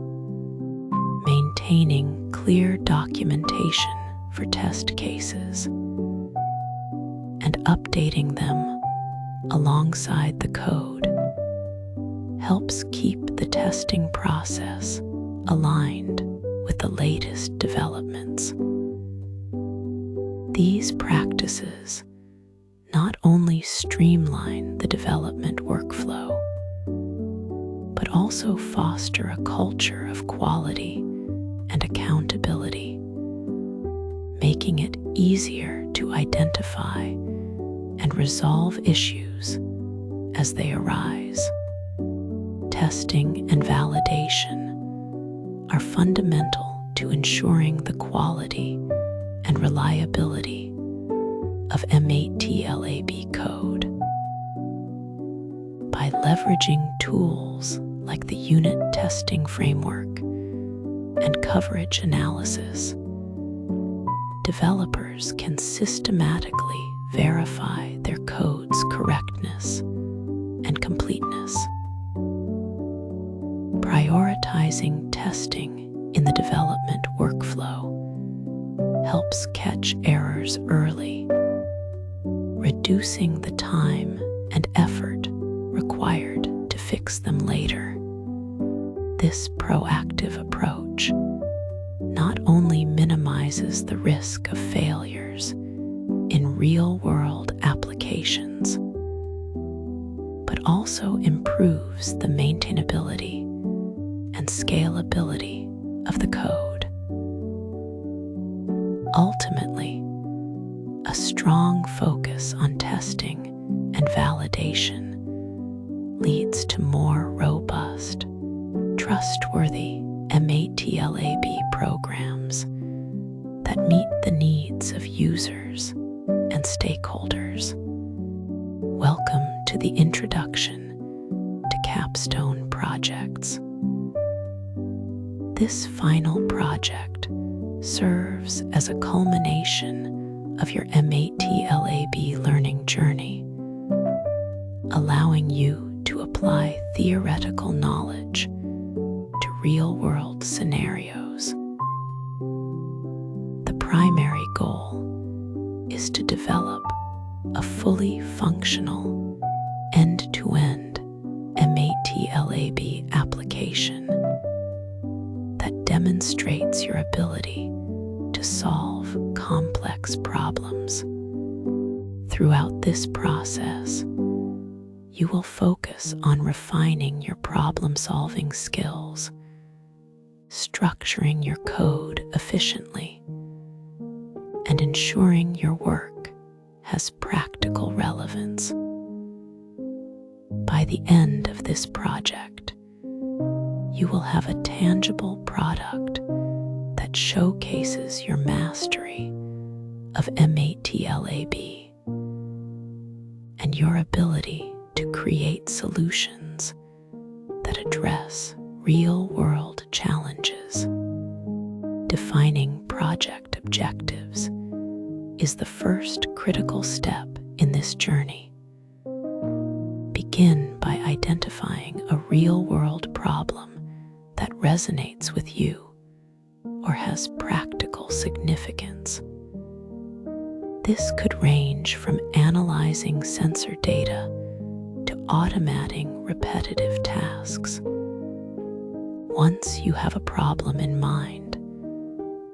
Maintaining clear documentation for test cases and updating them alongside the code helps keep the testing process aligned with the latest developments. These practices not only streamline the development workflow, but also foster a culture of quality and accountability, making it easier to identify and resolve issues as they arise. Testing and validation are fundamental to ensuring the quality and reliability of MATLAB code. By leveraging tools like the unit testing framework and coverage analysis, developers can systematically verify their code's correctness and completeness. Prioritizing testing in the development workflow helps catch errors early, reducing the time and effort required to fix them later. This proactive approach not only minimizes the risk of failures in real-world applications, but also improves the maintainability and scalability of the code. Ultimately, a strong focus on testing and validation leads to more robust, trustworthy MATLAB programs that meet the needs of users and stakeholders. Welcome to the introduction to capstone projects. This final project serves as a culmination of your MATLAB learning journey, allowing you to apply theoretical knowledge to real-world scenarios. The primary goal is to develop a fully functional, end-to-end MATLAB application that demonstrates your ability to solve complex problems. Throughout this process, you will focus on refining your problem-solving skills, structuring your code efficiently, and ensuring your work has practical relevance. By the end of this project, you will have a tangible product that showcases your mastery of MATLAB and your ability to create solutions that address real-world challenges. Defining project objectives is the first critical step in this journey. Begin by identifying a real-world problem that resonates with you or has practical significance. This could range from analyzing sensor data to automating repetitive tasks. Once you have a problem in mind,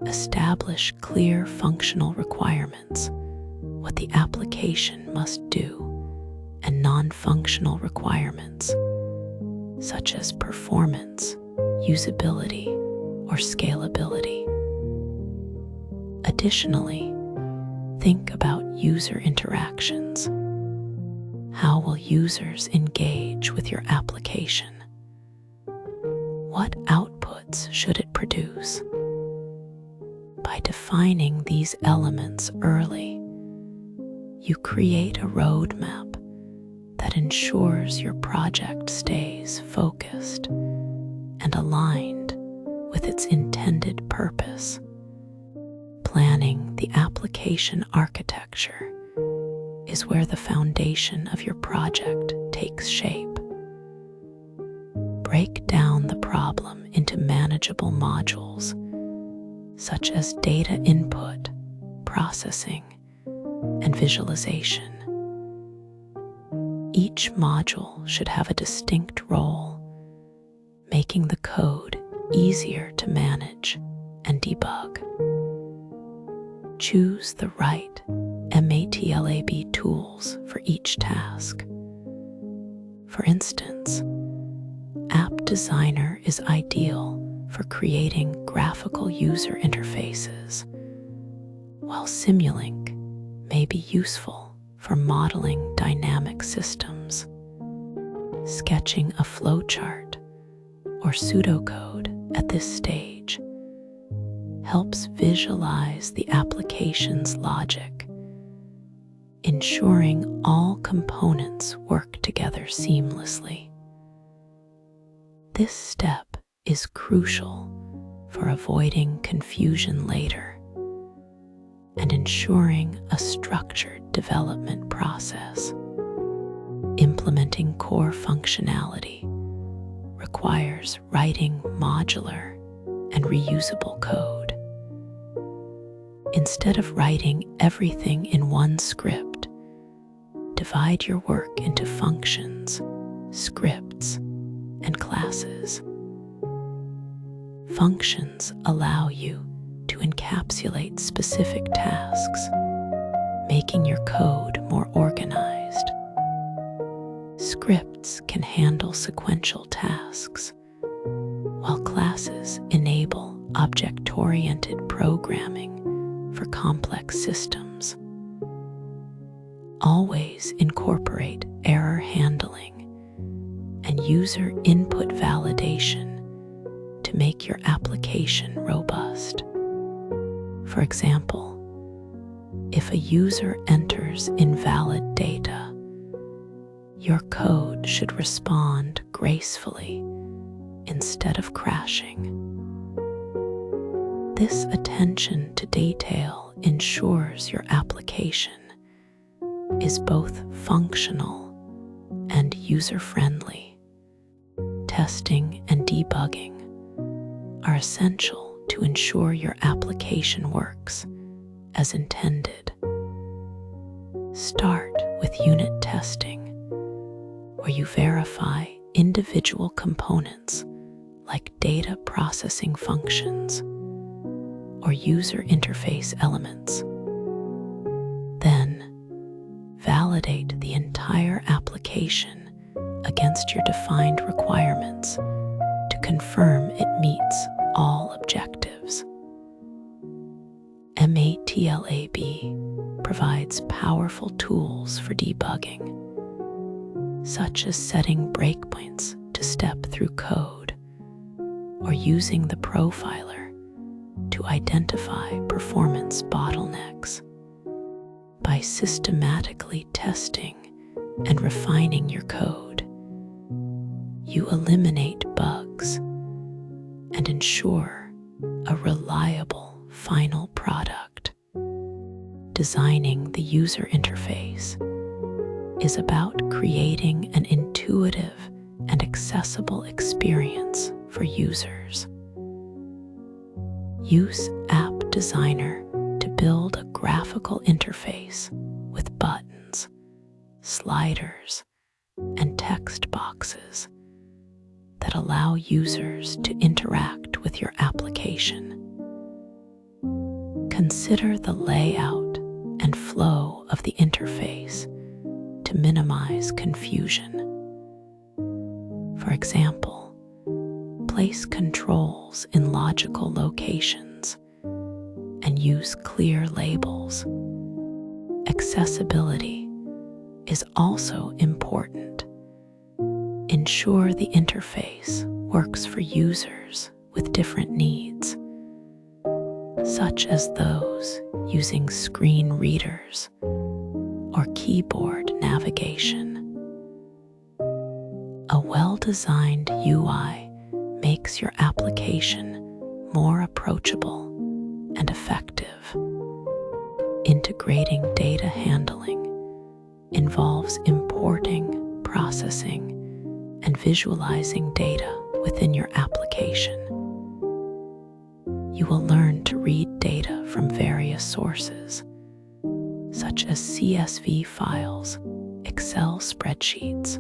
establish clear functional requirements, what the application must do, and non-functional requirements, such as performance, usability, or scalability. Additionally, think about user interactions. How will users engage with your application? What outputs should it produce? By defining these elements early, you create a roadmap that ensures your project stays focused and aligned with its intended purpose. Planning the application architecture is where the foundation of your project takes shape. Break down the problem into manageable modules, such as data input, processing, and visualization. Each module should have a distinct role, making the code easier to manage and debug. Choose the right MATLAB tools for each task. For instance, App Designer is ideal for creating graphical user interfaces, while Simulink may be useful for modeling dynamic systems. Sketching a flowchart or pseudocode at this stage helps visualize the application's logic, ensuring all components work together seamlessly. This step is crucial for avoiding confusion later and ensuring a structured development process. Implementing core functionality requires writing modular and reusable code. Instead of writing everything in one script, divide your work into functions, scripts, and classes. Functions allow you to encapsulate specific tasks, making your code more organized. Scripts can handle sequential tasks, while classes enable object-oriented programming for complex systems. Always incorporate error handling and user input validation to make your application robust. For example, if a user enters invalid data, your code should respond gracefully instead of crashing. This attention to detail ensures your application is both functional and user-friendly. Testing and debugging are essential to ensure your application works as intended. Start with unit testing, where you verify individual components like data processing functions or user interface elements. Then, validate the entire application against your defined requirements to confirm it meets all objectives. MATLAB provides powerful tools for debugging, such as setting breakpoints to step through code or using the profiler to identify performance bottlenecks. By systematically testing and refining your code, you eliminate bugs and ensure a reliable final product. Designing the user interface is about creating an intuitive and accessible experience for users. Use App Designer to build a graphical interface with buttons, sliders, and text boxes that allow users to interact with your application. Consider the layout and flow of the interface to minimize confusion. For example, place controls in logical locations and use clear labels. Accessibility is also important. Ensure the interface works for users with different needs, such as those using screen readers or keyboard navigation. A well-designed UI makes your application more approachable and effective. Integrating data handling involves importing, processing, and visualizing data within your application. You will learn to read data from various sources, such as CSV files, Excel spreadsheets,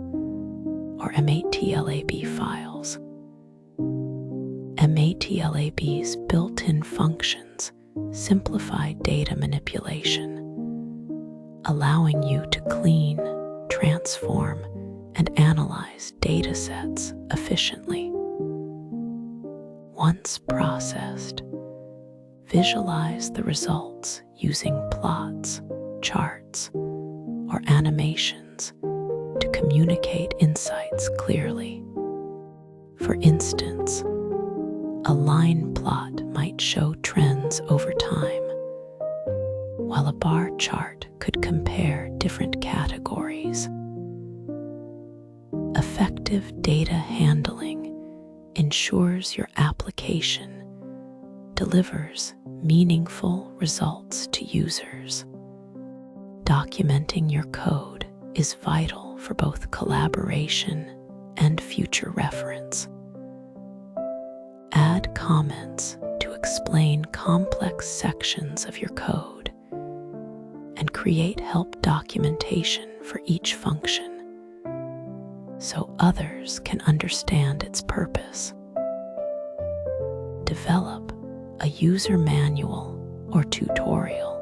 or MATLAB files. MATLAB's built-in functions simplify data manipulation, allowing you to clean, transform, and analyze data sets efficiently. Once processed, visualize the results using plots, charts, or animations to communicate insights clearly. For instance, a line plot might show trends over time, while a bar chart could compare different categories. Effective data handling ensures your application delivers meaningful results to users. Documenting your code is vital for both collaboration and future reference. Add comments to explain complex sections of your code and create help documentation for each function so others can understand its purpose. develop a user manual or tutorial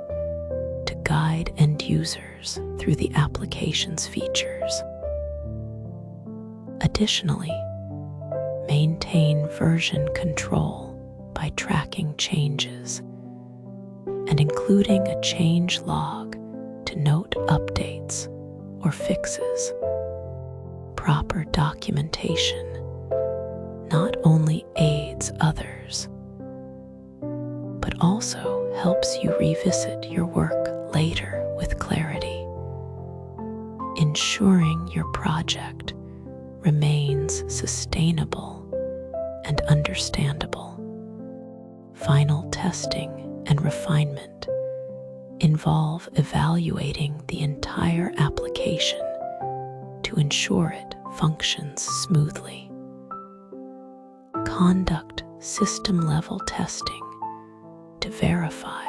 to guide end users through the application's features. Additionally, maintain version control by tracking changes and including a change log to note updates or fixes. Proper documentation not only aids others, but also helps you revisit your work later with clarity, ensuring your project remains sustainable and understandable. Final testing and refinement involve evaluating the entire application to ensure it functions smoothly. Conduct system-level testing to verify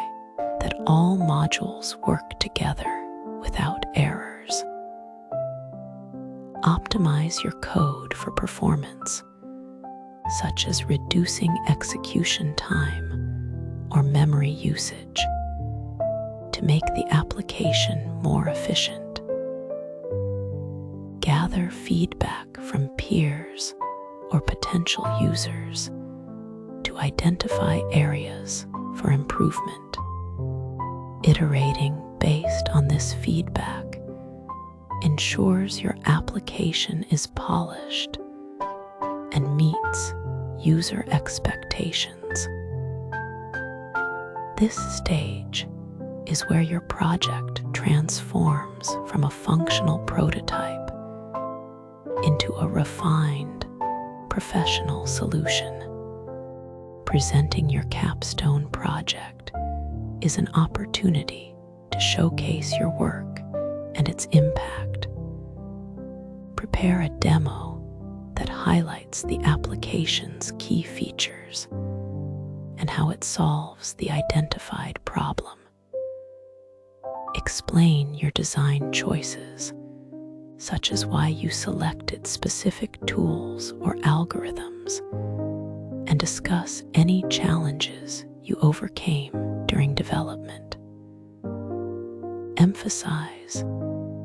that all modules work together without errors. Optimize your code for performance, such as reducing execution time or memory usage, to make the application more efficient. Gather feedback from peers or potential users to identify areas for improvement. Iterating based on this feedback ensures your application is polished and meets user expectations. This stage is where your project transforms from a functional prototype into a refined, professional solution. Presenting your capstone project is an opportunity to showcase your work and its impact. Prepare a demo that highlights the application's key features and how it solves the identified problem. Explain your design choices, such as why you selected specific tools or algorithms, and discuss any challenges you overcame during development. Emphasize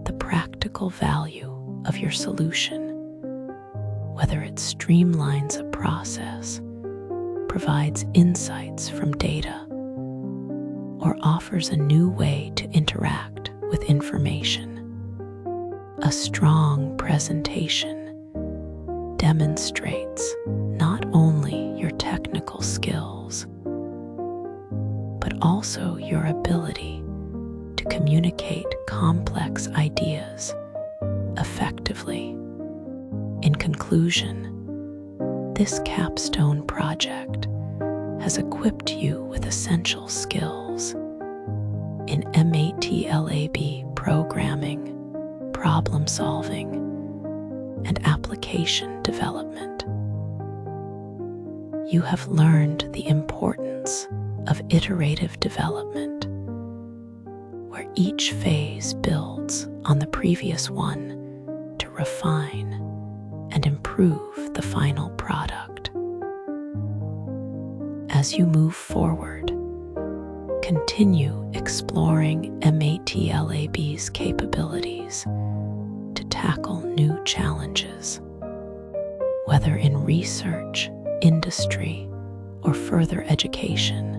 the practical value of your solution, whether it streamlines a process, provides insights from data, or offers a new way to interact with information. A strong presentation demonstrates not only your technical skills, but also your ability to communicate complex ideas effectively. In conclusion, this capstone project has equipped you with essential skills in MATLAB programming, problem solving, and application development. You have learned the importance of iterative development, where each phase builds on the previous one to refine and improve the final product. As you move forward, continue exploring MATLAB's capabilities to tackle new challenges. Whether in research, industry, or further education,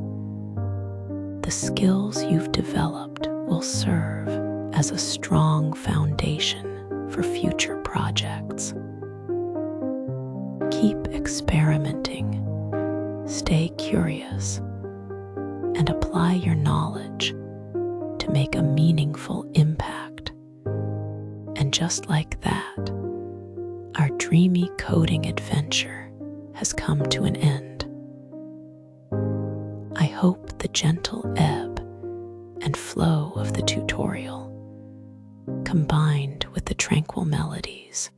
the skills you've developed will serve as a strong foundation for future projects. Keep experimenting, stay curious, and apply your knowledge to make a meaningful impact. And just like that, our dreamy coding adventure has come to an end. I hope the gentle ebb and flow of the tutorial, combined with the tranquil melodies,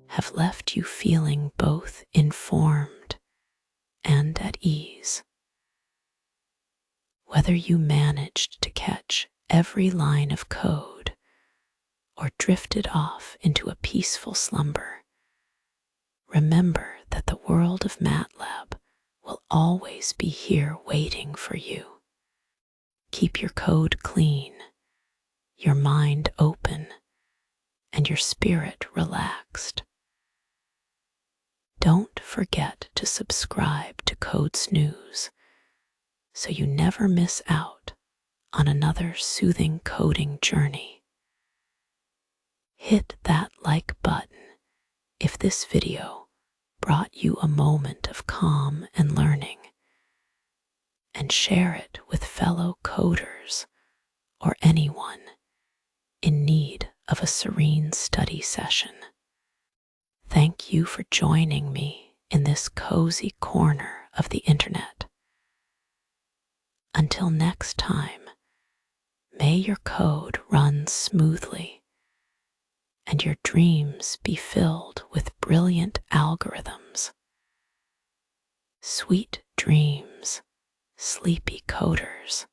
have left you feeling both informed and at ease. Whether you managed to catch every line of code or drifted off into a peaceful slumber, remember that the world of MATLAB will always be here waiting for you. Keep your code clean, your mind open, and your spirit relaxed. Don't forget to subscribe to Code Snooze so you never miss out on another soothing coding journey. Hit that like button if this video brought you a moment of calm and learning, and share it with fellow coders or anyone in need of a serene study session. Thank you for joining me in this cozy corner of the internet. Until next time, may your code run smoothly and your dreams be filled with brilliant algorithms. Sweet dreams, sleepy coders.